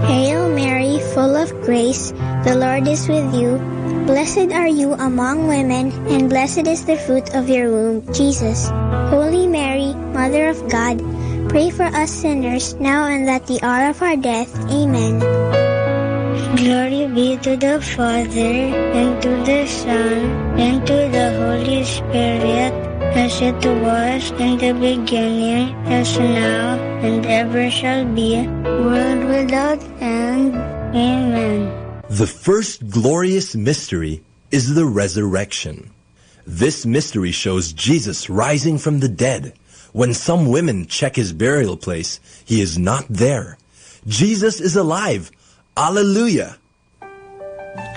Hail Mary, full of grace, the Lord is with you. Blessed are you among women, and blessed is the fruit of your womb, Jesus. Holy Mary, Mother of God, pray for us sinners, now and at the hour of our death. Amen. Glory be to the Father, and to the Son, and to the Holy Spirit, as it was in the beginning, as now, and ever shall be, world without end. Amen. The first glorious mystery is the resurrection. This mystery shows Jesus rising from the dead. When some women check his burial place, he is not there. Jesus is alive. Alleluia.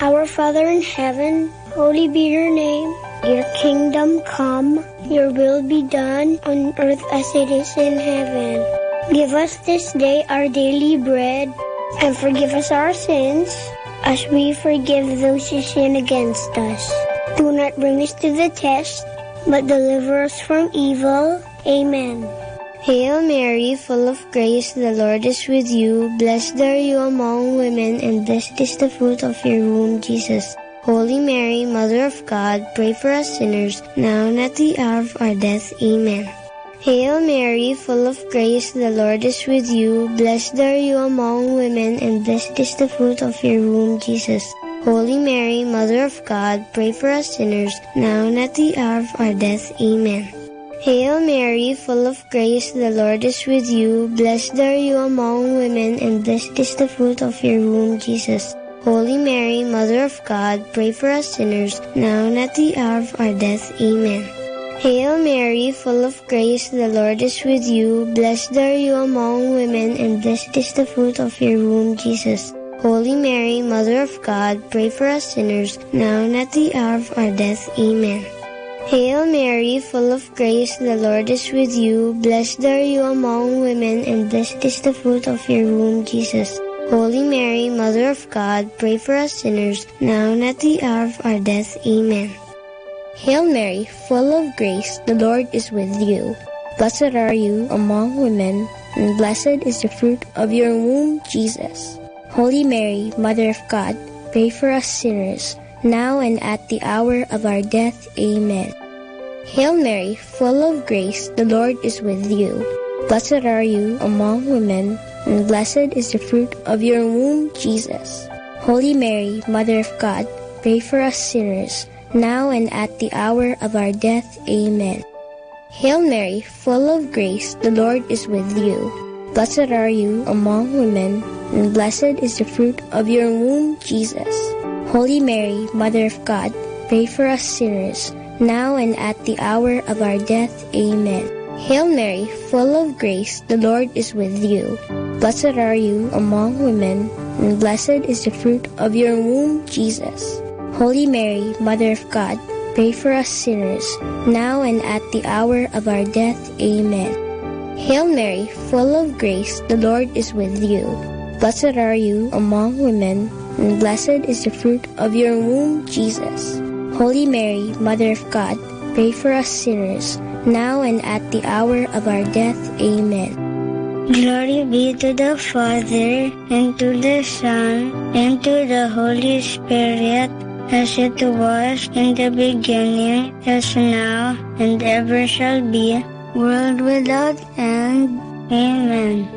Our Father in heaven, holy be your name. Your kingdom come, your will be done on earth as it is in heaven. Give us this day our daily bread, and forgive us our sins, as we forgive those who sin against us. Do not bring us to the test, but deliver us from evil. Amen. Hail Mary, full of grace, the Lord is with you. Blessed are you among women, and blessed is the fruit of your womb, Jesus. Holy Mary, Mother of God, pray for us sinners, now and at the hour of our death. Amen. Hail Mary, full of grace, the Lord is with you. Blessed are you among women, and blessed is the fruit of your womb, Jesus. Holy Mary, Mother of God, pray for us sinners, now and at the hour of our death. Amen. Hail Mary, full of grace, the Lord is with you. Blessed are you among women, and blessed is the fruit of your womb, Jesus. Holy Mary, Mother of God, pray for us sinners, now and at the hour of our death. Amen. Hail Mary, full of grace, the Lord is with you. Blessed are you among women, and blessed is the fruit of your womb, Jesus. Holy Mary, Mother of God, pray for us sinners, now and at the hour of our death. Amen. Hail Mary, full of grace, the Lord is with you. Blessed are you among women, and blessed is the fruit of your womb, Jesus. Holy Mary, Mother of God, pray for us sinners, now and at the hour of our death. Amen. Hail Mary, full of grace, the Lord is with you. Blessed are you among women, and blessed is the fruit of your womb, Jesus. Holy Mary, Mother of God, pray for us sinners, now and at the hour of our death. Amen. Hail Mary, full of grace, the Lord is with you. Blessed are you among women, and blessed is the fruit of your womb, Jesus. Holy Mary, Mother of God, pray for us sinners, now and at the hour of our death. Amen. Hail Mary, full of grace, the Lord is with you. Blessed are you among women, and blessed is the fruit of your womb, Jesus. Holy Mary, Mother of God, pray for us sinners, now and at the hour of our death. Amen. Hail Mary, full of grace, the Lord is with you. Blessed are you among women, and blessed is the fruit of your womb, Jesus. Holy Mary, Mother of God, pray for us sinners, now and at the hour of our death. Amen. Hail Mary, full of grace, the Lord is with you. Blessed are you among women, and blessed is the fruit of your womb, Jesus. Holy Mary, Mother of God, pray for us sinners, now and at the hour of our death. Amen. Glory be to the Father, and to the Son, and to the Holy Spirit, as it was in the beginning, is now, and ever shall be, world without end. Amen.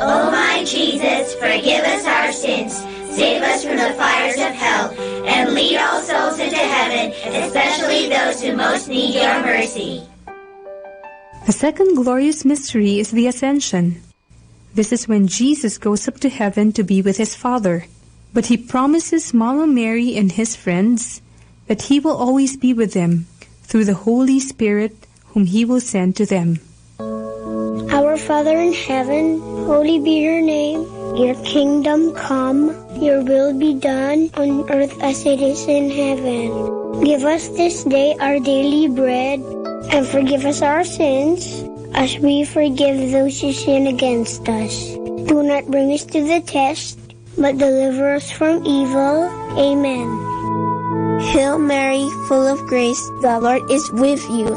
O my Jesus, forgive us our sins, save us from the fires of hell, and lead all souls into heaven, especially those who most need your mercy. The second glorious mystery is the Ascension. This is when Jesus goes up to heaven to be with his Father. But he promises Mama Mary and his friends that he will always be with them through the Holy Spirit whom he will send to them. Our Father in heaven, holy be your name. Your kingdom come, your will be done on earth as it is in heaven. Give us this day our daily bread, and forgive us our sins, as we forgive those who sin against us. Do not bring us to the test, but deliver us from evil. Amen. Hail Mary, full of grace, the Lord is with you.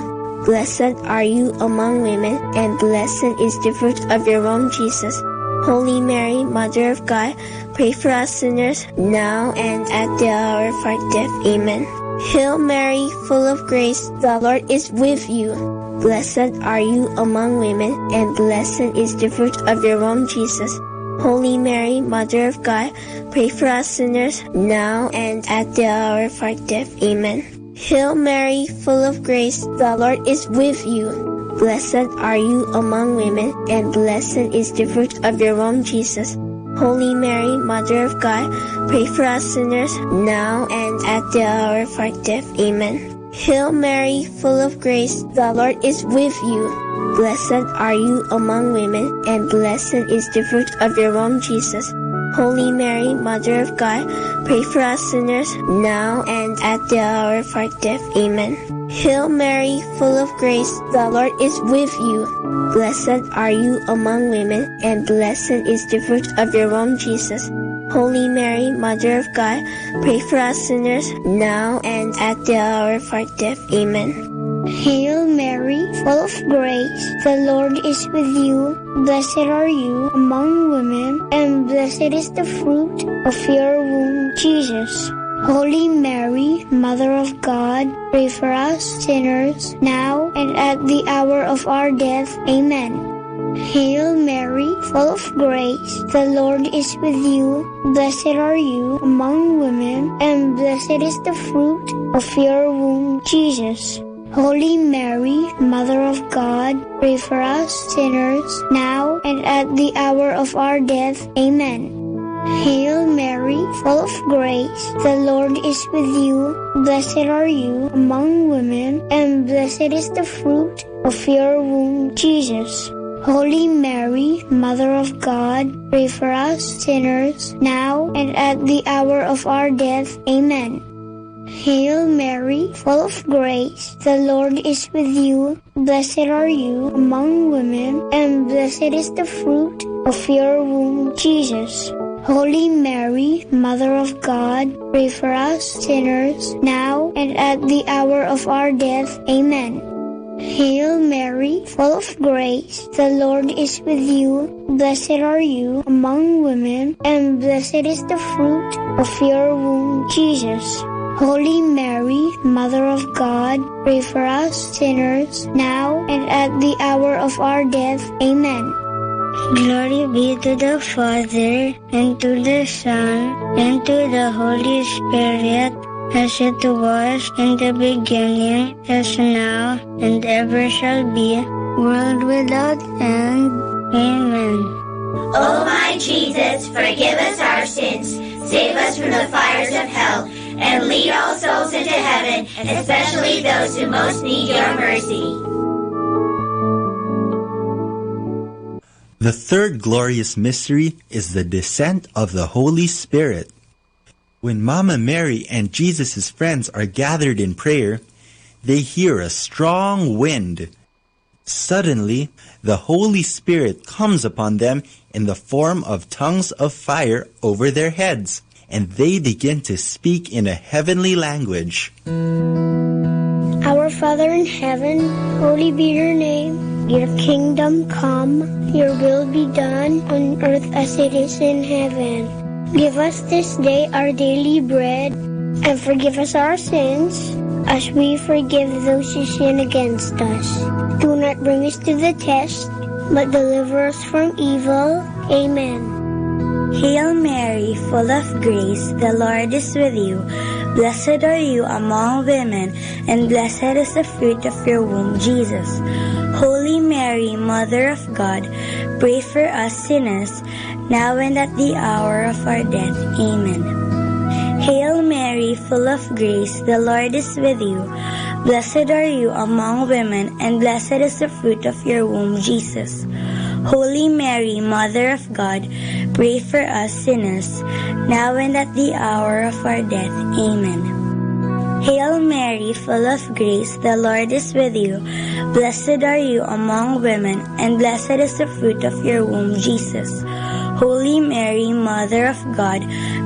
Blessed are you among women, and blessed is the fruit of your womb, Jesus. Holy Mary, Mother of God, pray for us sinners, now and at the hour of our death. Amen. Hail Mary, full of grace, the Lord is with you. Blessed are you among women, and blessed is the fruit of your womb, Jesus. Holy Mary, Mother of God, pray for us sinners, now and at the hour of our death. Amen. Hail Mary, full of grace, the Lord is with you. Blessed are you among women, and blessed is the fruit of your womb, Jesus. Holy Mary, Mother of God, pray for us sinners, now and at the hour of our death. Amen. Hail Mary, full of grace, the Lord is with you. Blessed are you among women, and blessed is the fruit of your womb, Jesus. Holy Mary, Mother of God, pray for us sinners, now and at the hour of our death. Amen. Hail Mary, full of grace, the Lord is with you. Blessed are you among women, and blessed is the fruit of your womb, Jesus. Holy Mary, Mother of God, pray for us sinners, now and at the hour of our death. Amen. Hail Mary, full of grace, the Lord is with you. Blessed are you among women, and blessed is the fruit of your womb, Jesus. Holy Mary, Mother of God, pray for us sinners, now and at the hour of our death. Amen. Hail Mary, full of grace, the Lord is with you. Blessed are you among women, and blessed is the fruit of your womb, Jesus. Holy Mary, Mother of God, pray for us sinners, now and at the hour of our death. Amen. Hail Mary, full of grace, the Lord is with you. Blessed are you among women, and blessed is the fruit of your womb, Jesus. Holy Mary, Mother of God, pray for us sinners, now and at the hour of our death. Amen. Hail Mary, full of grace, the Lord is with you. Blessed are you among women, and blessed is the fruit of your womb, Jesus. Holy Mary, Mother of God, pray for us sinners, now and at the hour of our death. Amen. Hail Mary, full of grace, the Lord is with you. Blessed are you among women, and blessed is the fruit of your womb, Jesus. Holy Mary, Mother of God, pray for us sinners, now and at the hour of our death. Amen. Glory be to the Father, and to the Son, and to the Holy Spirit, as it was in the beginning, is now, and ever shall be, world without end. Amen. O my Jesus, forgive us our sins, save us from the fires of hell, and lead all souls into heaven, especially those who most need your mercy. The third glorious mystery is the descent of the Holy Spirit. When Mama Mary and Jesus' friends are gathered in prayer, they hear a strong wind. Suddenly, the Holy Spirit comes upon them in the form of tongues of fire over their heads, and they begin to speak in a heavenly language. Our Father in heaven, holy be your name. Your kingdom come, your will be done on earth as it is in heaven. Give us this day our daily bread, and forgive us our sins, as we forgive those who sin against us. Do not bring us to the test, but deliver us from evil. Amen. Hail Mary, full of grace, the Lord is with you. Blessed are you among women, and blessed is the fruit of your womb, Jesus. Holy Mary, Mother of God, pray for us sinners, now and at the hour of our death. Amen. Hail Mary, full of grace, the Lord is with you. Blessed are you among women, and blessed is the fruit of your womb, Jesus. Holy Mary, Mother of God, pray for us sinners, now and at the hour of our death. Amen. Hail Mary, full of grace, the Lord is with you. Blessed are you among women, and blessed is the fruit of your womb, Jesus. Holy Mary, Mother of God,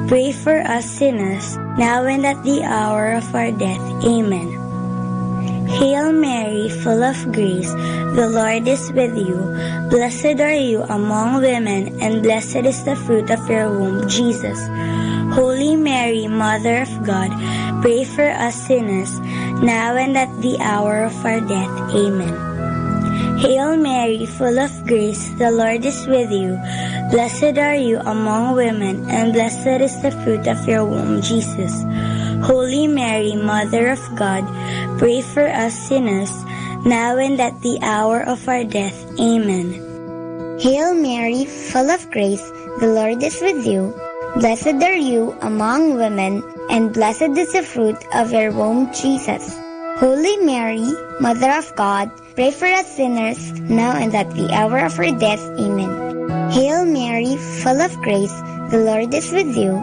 pray for us sinners, now and at the hour of our death. Amen. Hail Mary, full of grace, the Lord is with you. Blessed are you among women, and blessed is the fruit of your womb, Jesus. Holy Mary, Mother of God, pray for us sinners, now and at the hour of our death. Amen. Hail Mary, full of grace, the Lord is with you. Blessed are you among women, and blessed is the fruit of your womb, Jesus. Holy Mary, Mother of God, pray for us sinners, now and at the hour of our death. Amen. Hail Mary, full of grace, the Lord is with you. Blessed are you among women, and blessed is the fruit of your womb, Jesus. Holy Mary, Mother of God, pray for us sinners, now and at the hour of our death. Amen. Hail Mary, full of grace, the Lord is with you.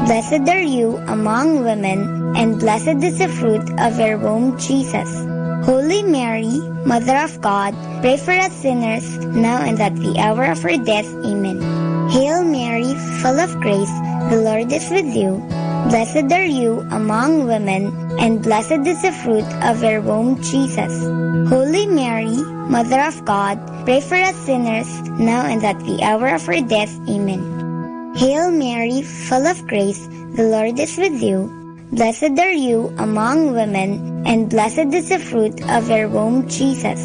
Blessed are you among women, and blessed is the fruit of your womb, Jesus. Holy Mary, Mother of God, pray for us sinners, now and at the hour of our death. Amen. Hail Mary, full of grace, the Lord is with you. Blessed are you among women, and blessed is the fruit of your womb, Jesus. Holy Mary, Mother of God, pray for us sinners, now and at the hour of our death. Amen. Hail Mary, full of grace, the Lord is with you. Blessed are you among women, and blessed is the fruit of your womb, Jesus.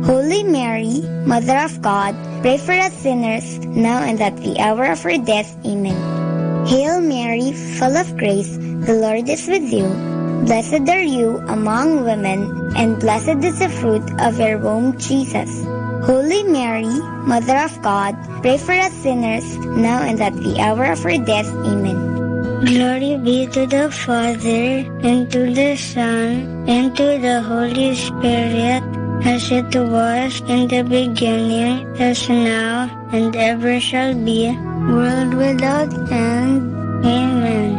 Holy Mary, Mother of God, pray for us sinners, now and at the hour of our death. Amen. Hail Mary, full of grace, the Lord is with you. Blessed are you among women, and blessed is the fruit of your womb, Jesus. Holy Mary, Mother of God, pray for us sinners, now and at the hour of our death. Amen. Glory be to the Father, and to the Son, and to the Holy Spirit, as it was in the beginning, as now, and ever shall be, world without end. Amen.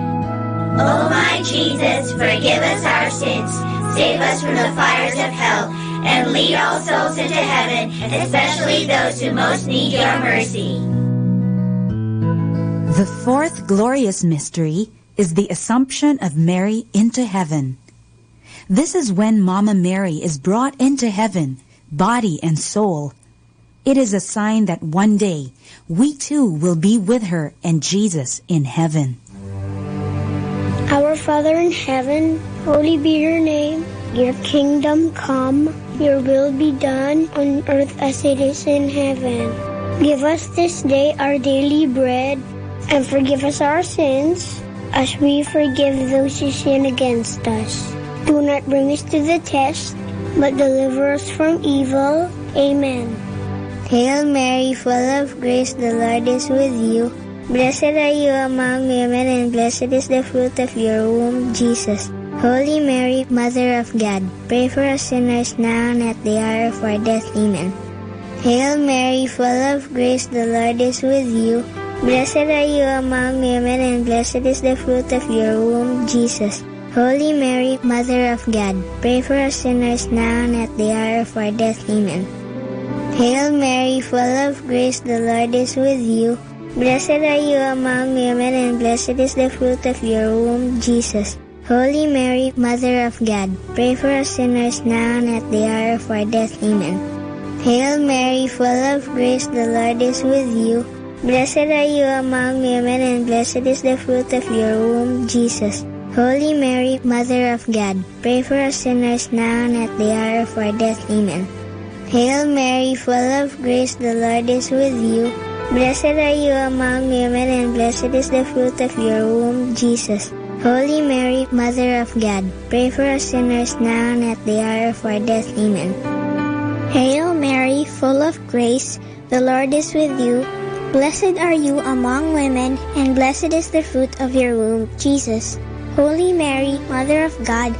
O my Jesus, forgive us our sins, save us from the fires of hell, and lead all souls into heaven, especially those who most need your mercy. The fourth glorious mystery is the Assumption of Mary into heaven. This is when Mama Mary is brought into heaven, body and soul. It is a sign that one day we too will be with her and Jesus in heaven. Our Father in heaven, holy be your name. Your kingdom come, your will be done on earth as it is in heaven. Give us this day our daily bread, and forgive us our sins, as we forgive those who sin against us. Do not bring us to the test, but deliver us from evil. Amen. Hail Mary, full of grace, the Lord is with you. Blessed are you among women, and blessed is the fruit of your womb, Jesus. Holy Mary, Mother of God, pray for us sinners now and at the hour of our death. Amen. Hail Mary, full of grace, the Lord is with you. Blessed are you among women, and blessed is the fruit of your womb, Jesus. Holy Mary, Mother of God, pray for us sinners now and at the hour of our death. Amen. Hail Mary, full of grace, the Lord is with you. Blessed are you among women, and blessed is the fruit of your womb, Jesus. Holy Mary, Mother of God, pray for us sinners now and at the hour of our death. Amen. Hail Mary, full of grace, the Lord is with you. Blessed are you among women, and blessed is the fruit of your womb, Jesus. Holy Mary, Mother of God, pray for us sinners now and at the hour of our death. Amen. Hail Mary, full of grace, the Lord is with you. Blessed are you among women, and blessed is the fruit of your womb, Jesus. Holy Mary, Mother of God, pray for us sinners now and at the hour of our death. Amen. Hail Mary, full of grace, the Lord is with you. Blessed are you among women, and blessed is the fruit of your womb, Jesus. Holy Mary, Mother of God,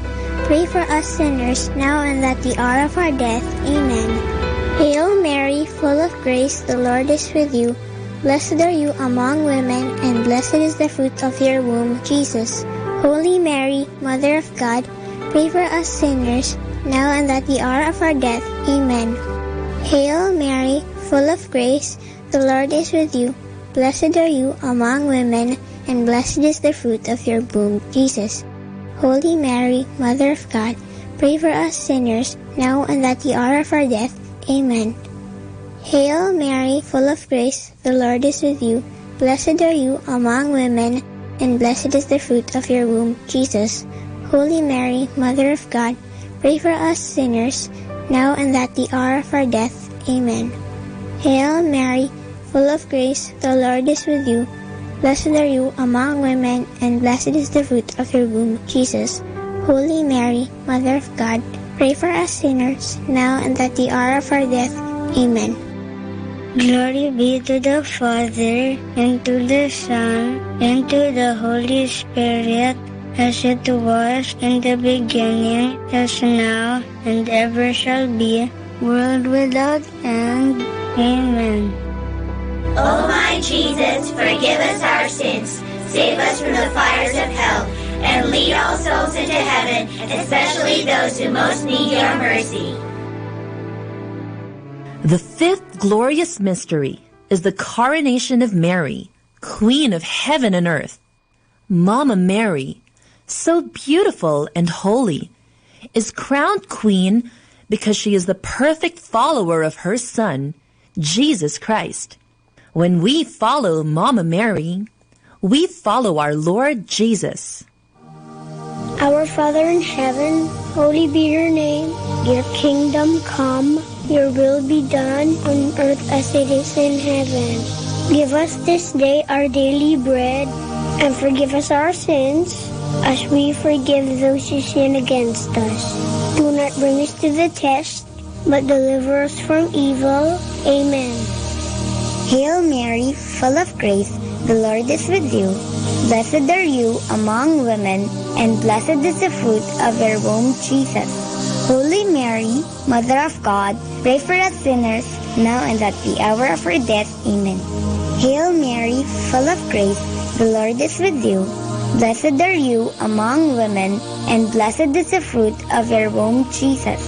pray for us sinners now and at the hour of our death. Amen. Hail Mary, full of grace, the Lord is with you. Blessed are you among women, and blessed is the fruit of your womb, Jesus. Holy Mary, Mother of God, pray for us sinners, now and at the hour of our death. Amen. Hail Mary, full of grace, the Lord is with you. Blessed are you among women, and blessed is the fruit of your womb, Jesus. Holy Mary, Mother of God, pray for us sinners, now and at the hour of our death. Amen. Hail Mary, full of grace, the Lord is with you. Blessed are you among women, and blessed is the fruit of your womb, Jesus. Holy Mary, Mother of God, pray for us sinners, now and at the hour of our death. Amen. Hail Mary, full of grace, the Lord is with you. Blessed are you among women, and blessed is the fruit of your womb, Jesus. Holy Mary, Mother of God, pray for us sinners, now and at the hour of our death. Amen. Glory be to the Father, and to the Son, and to the Holy Spirit, as it was in the beginning, as now, and ever shall be, world without end. Amen. O my Jesus, forgive us our sins, save us from the fires of hell, and lead all souls into heaven, especially those who most need your mercy. The fifth glorious mystery is the coronation of Mary, Queen of heaven and earth. Mama Mary, so beautiful and holy, is crowned queen because she is the perfect follower of her Son, Jesus Christ. When we follow Mama Mary, we follow our Lord Jesus. Our Father in heaven, holy be your name. Your kingdom come, your will be done on earth as it is in heaven. Give us this day our daily bread, and forgive us our sins, as we forgive those who sin against us. Do not bring us to the test, but deliver us from evil. Amen. Hail Mary, full of grace, the Lord is with you. Blessed are you among women, and blessed is the fruit of your womb, Jesus. Holy Mary, Mother of God, pray for us sinners, now and at the hour of our death. Amen. Hail Mary, full of grace, the Lord is with you. Blessed are you among women, and blessed is the fruit of your womb, Jesus.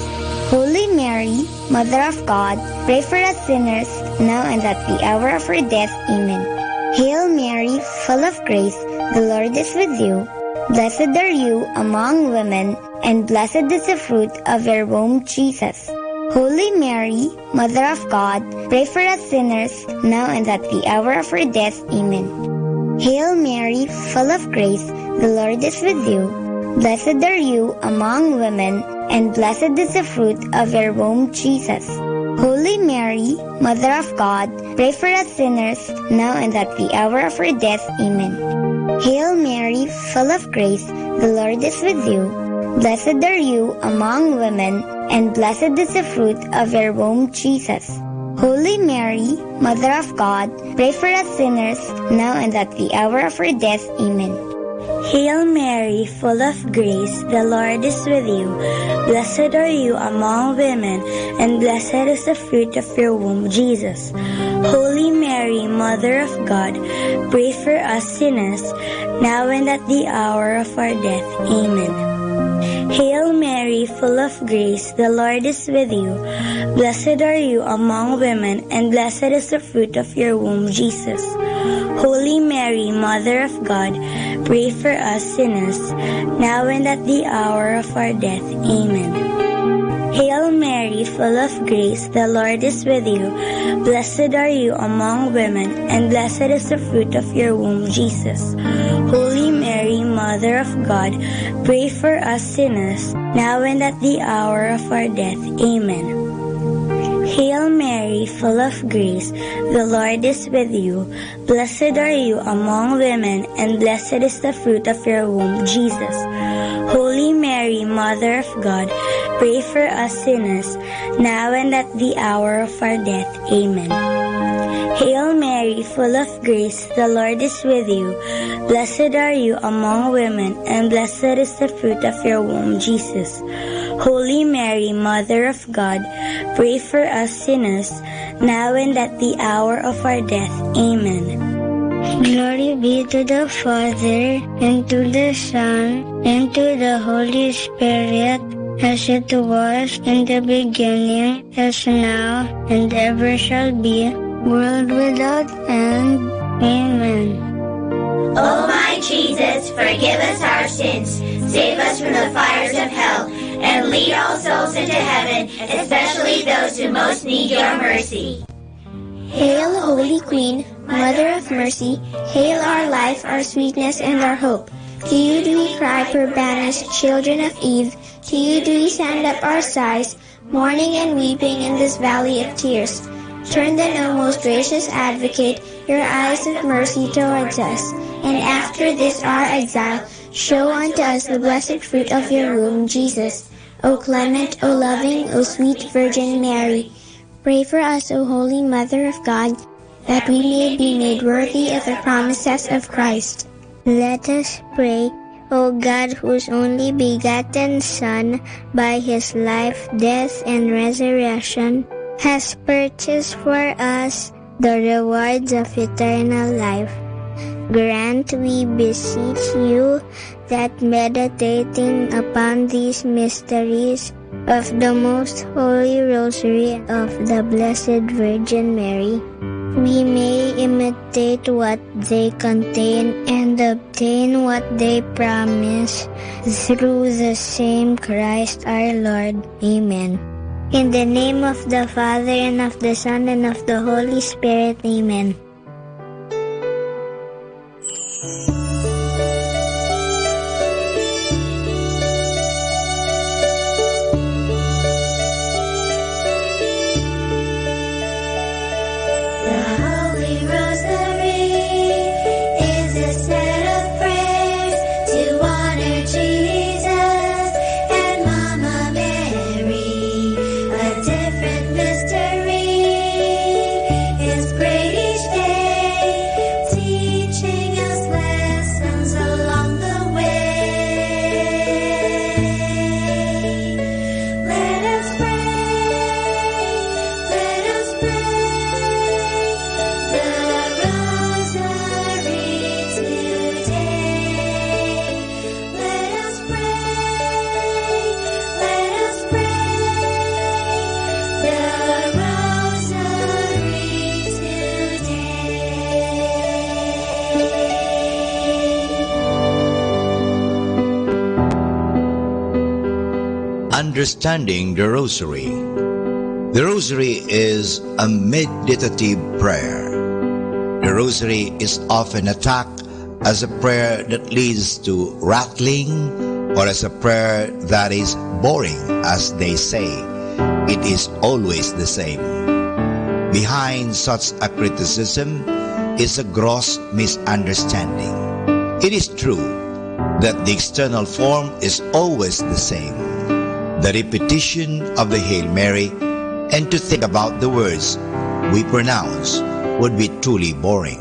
Holy Mary, Mother of God, pray for us sinners, now and at the hour of our death. Amen. Hail Mary, full of grace, the Lord is with you. Blessed are you among women, and blessed is the fruit of your womb, Jesus. Holy Mary, Mother of God, pray for us sinners, now and at the hour of our death. Amen. Hail Mary, full of grace, the Lord is with you. Blessed are you among women, and blessed is the fruit of your womb, Jesus. Holy Mary, Mother of God, pray for us sinners, now and at the hour of our death. Amen. Hail Mary, full of grace, the Lord is with you. Blessed are you among women, and blessed is the fruit of your womb, Jesus. Holy Mary, Mother of God, pray for us sinners, now and at the hour of our death. Amen. Hail Mary, full of grace, the Lord is with you. Blessed are you among women, and blessed is the fruit of your womb, Jesus. Holy Mary, Mother of God, pray for us sinners, now and at the hour of our death. Amen. Hail Mary, full of grace, the Lord is with you. Blessed are you among women, and blessed is the fruit of your womb, Jesus. Holy Mary, Mother of God, pray for us sinners, now and at the hour of our death. Amen. Hail Mary, full of grace, the Lord is with you. Blessed are you among women, and blessed is the fruit of your womb, Jesus. Holy Mary, Mother of God, pray for us sinners, now and at the hour of our death. Amen. Hail Mary, full of grace, the Lord is with you. Blessed are you among women, and blessed is the fruit of your womb, Jesus. Holy Mary, Mother of God, pray for us sinners, now and at the hour of our death. Amen. Hail Mary, full of grace, the Lord is with you. Blessed are you among women, and blessed is the fruit of your womb, Jesus. Holy Mary, Mother of God, pray for us sinners, now and at the hour of our death. Amen. Glory be to the Father, and to the Son, and to the Holy Spirit, as it was in the beginning, as now, and ever shall be, world without end. Amen. O my Jesus, forgive us our sins, save us from the fires of hell, and lead all souls into heaven, especially those who most need your mercy. Hail, Holy Queen, Mother of Mercy, hail our life, our sweetness, and our hope. To you do we cry, poor banished children of Eve. To you do we send up our sighs, mourning and weeping in this valley of tears. Turn then, O most gracious Advocate, your eyes of mercy towards us, and after this our exile, show unto us the blessed fruit of your womb, Jesus. O clement, O loving, O sweet Virgin Mary, pray for us, O Holy Mother of God, that we may be made worthy of the promises of Christ. Let us pray. O God, whose only begotten Son, by his life, death, and resurrection, has purchased for us the rewards of eternal life, grant, we beseech you, that meditating upon these mysteries of the most holy rosary of the Blessed Virgin Mary, we may imitate what they contain and obtain what they promise, through the same Christ our Lord. Amen. In the name of the Father, and of the Son, and of the Holy Spirit. Amen. Understanding the Rosary. The Rosary is a meditative prayer. The Rosary is often attacked as a prayer that leads to rattling, or as a prayer that is boring, as they say. It is always the same. Behind such a criticism is a gross misunderstanding. It is true that the external form is always the same. The repetition of the Hail Mary and to think about the words we pronounce would be truly boring.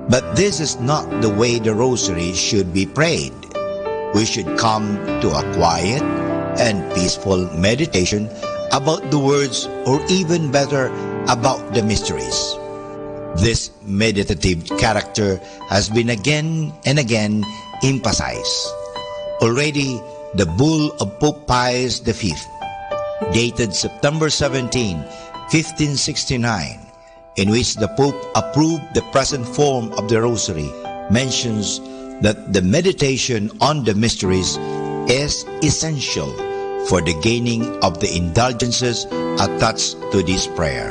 But this is not the way the rosary should be prayed. We should come to a quiet and peaceful meditation about the words, or even better, about the mysteries. This meditative character has been again and again emphasized. Already, the bull of Pope Pius V, dated September 17, 1569, in which the Pope approved the present form of the Rosary, mentions that the meditation on the mysteries is essential for the gaining of the indulgences attached to this prayer.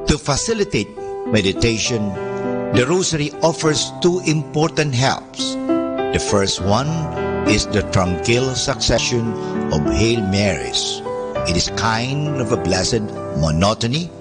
To facilitate meditation, the Rosary offers two important helps. The first one is the tranquil succession of Hail Marys. It is kind of a blessed monotony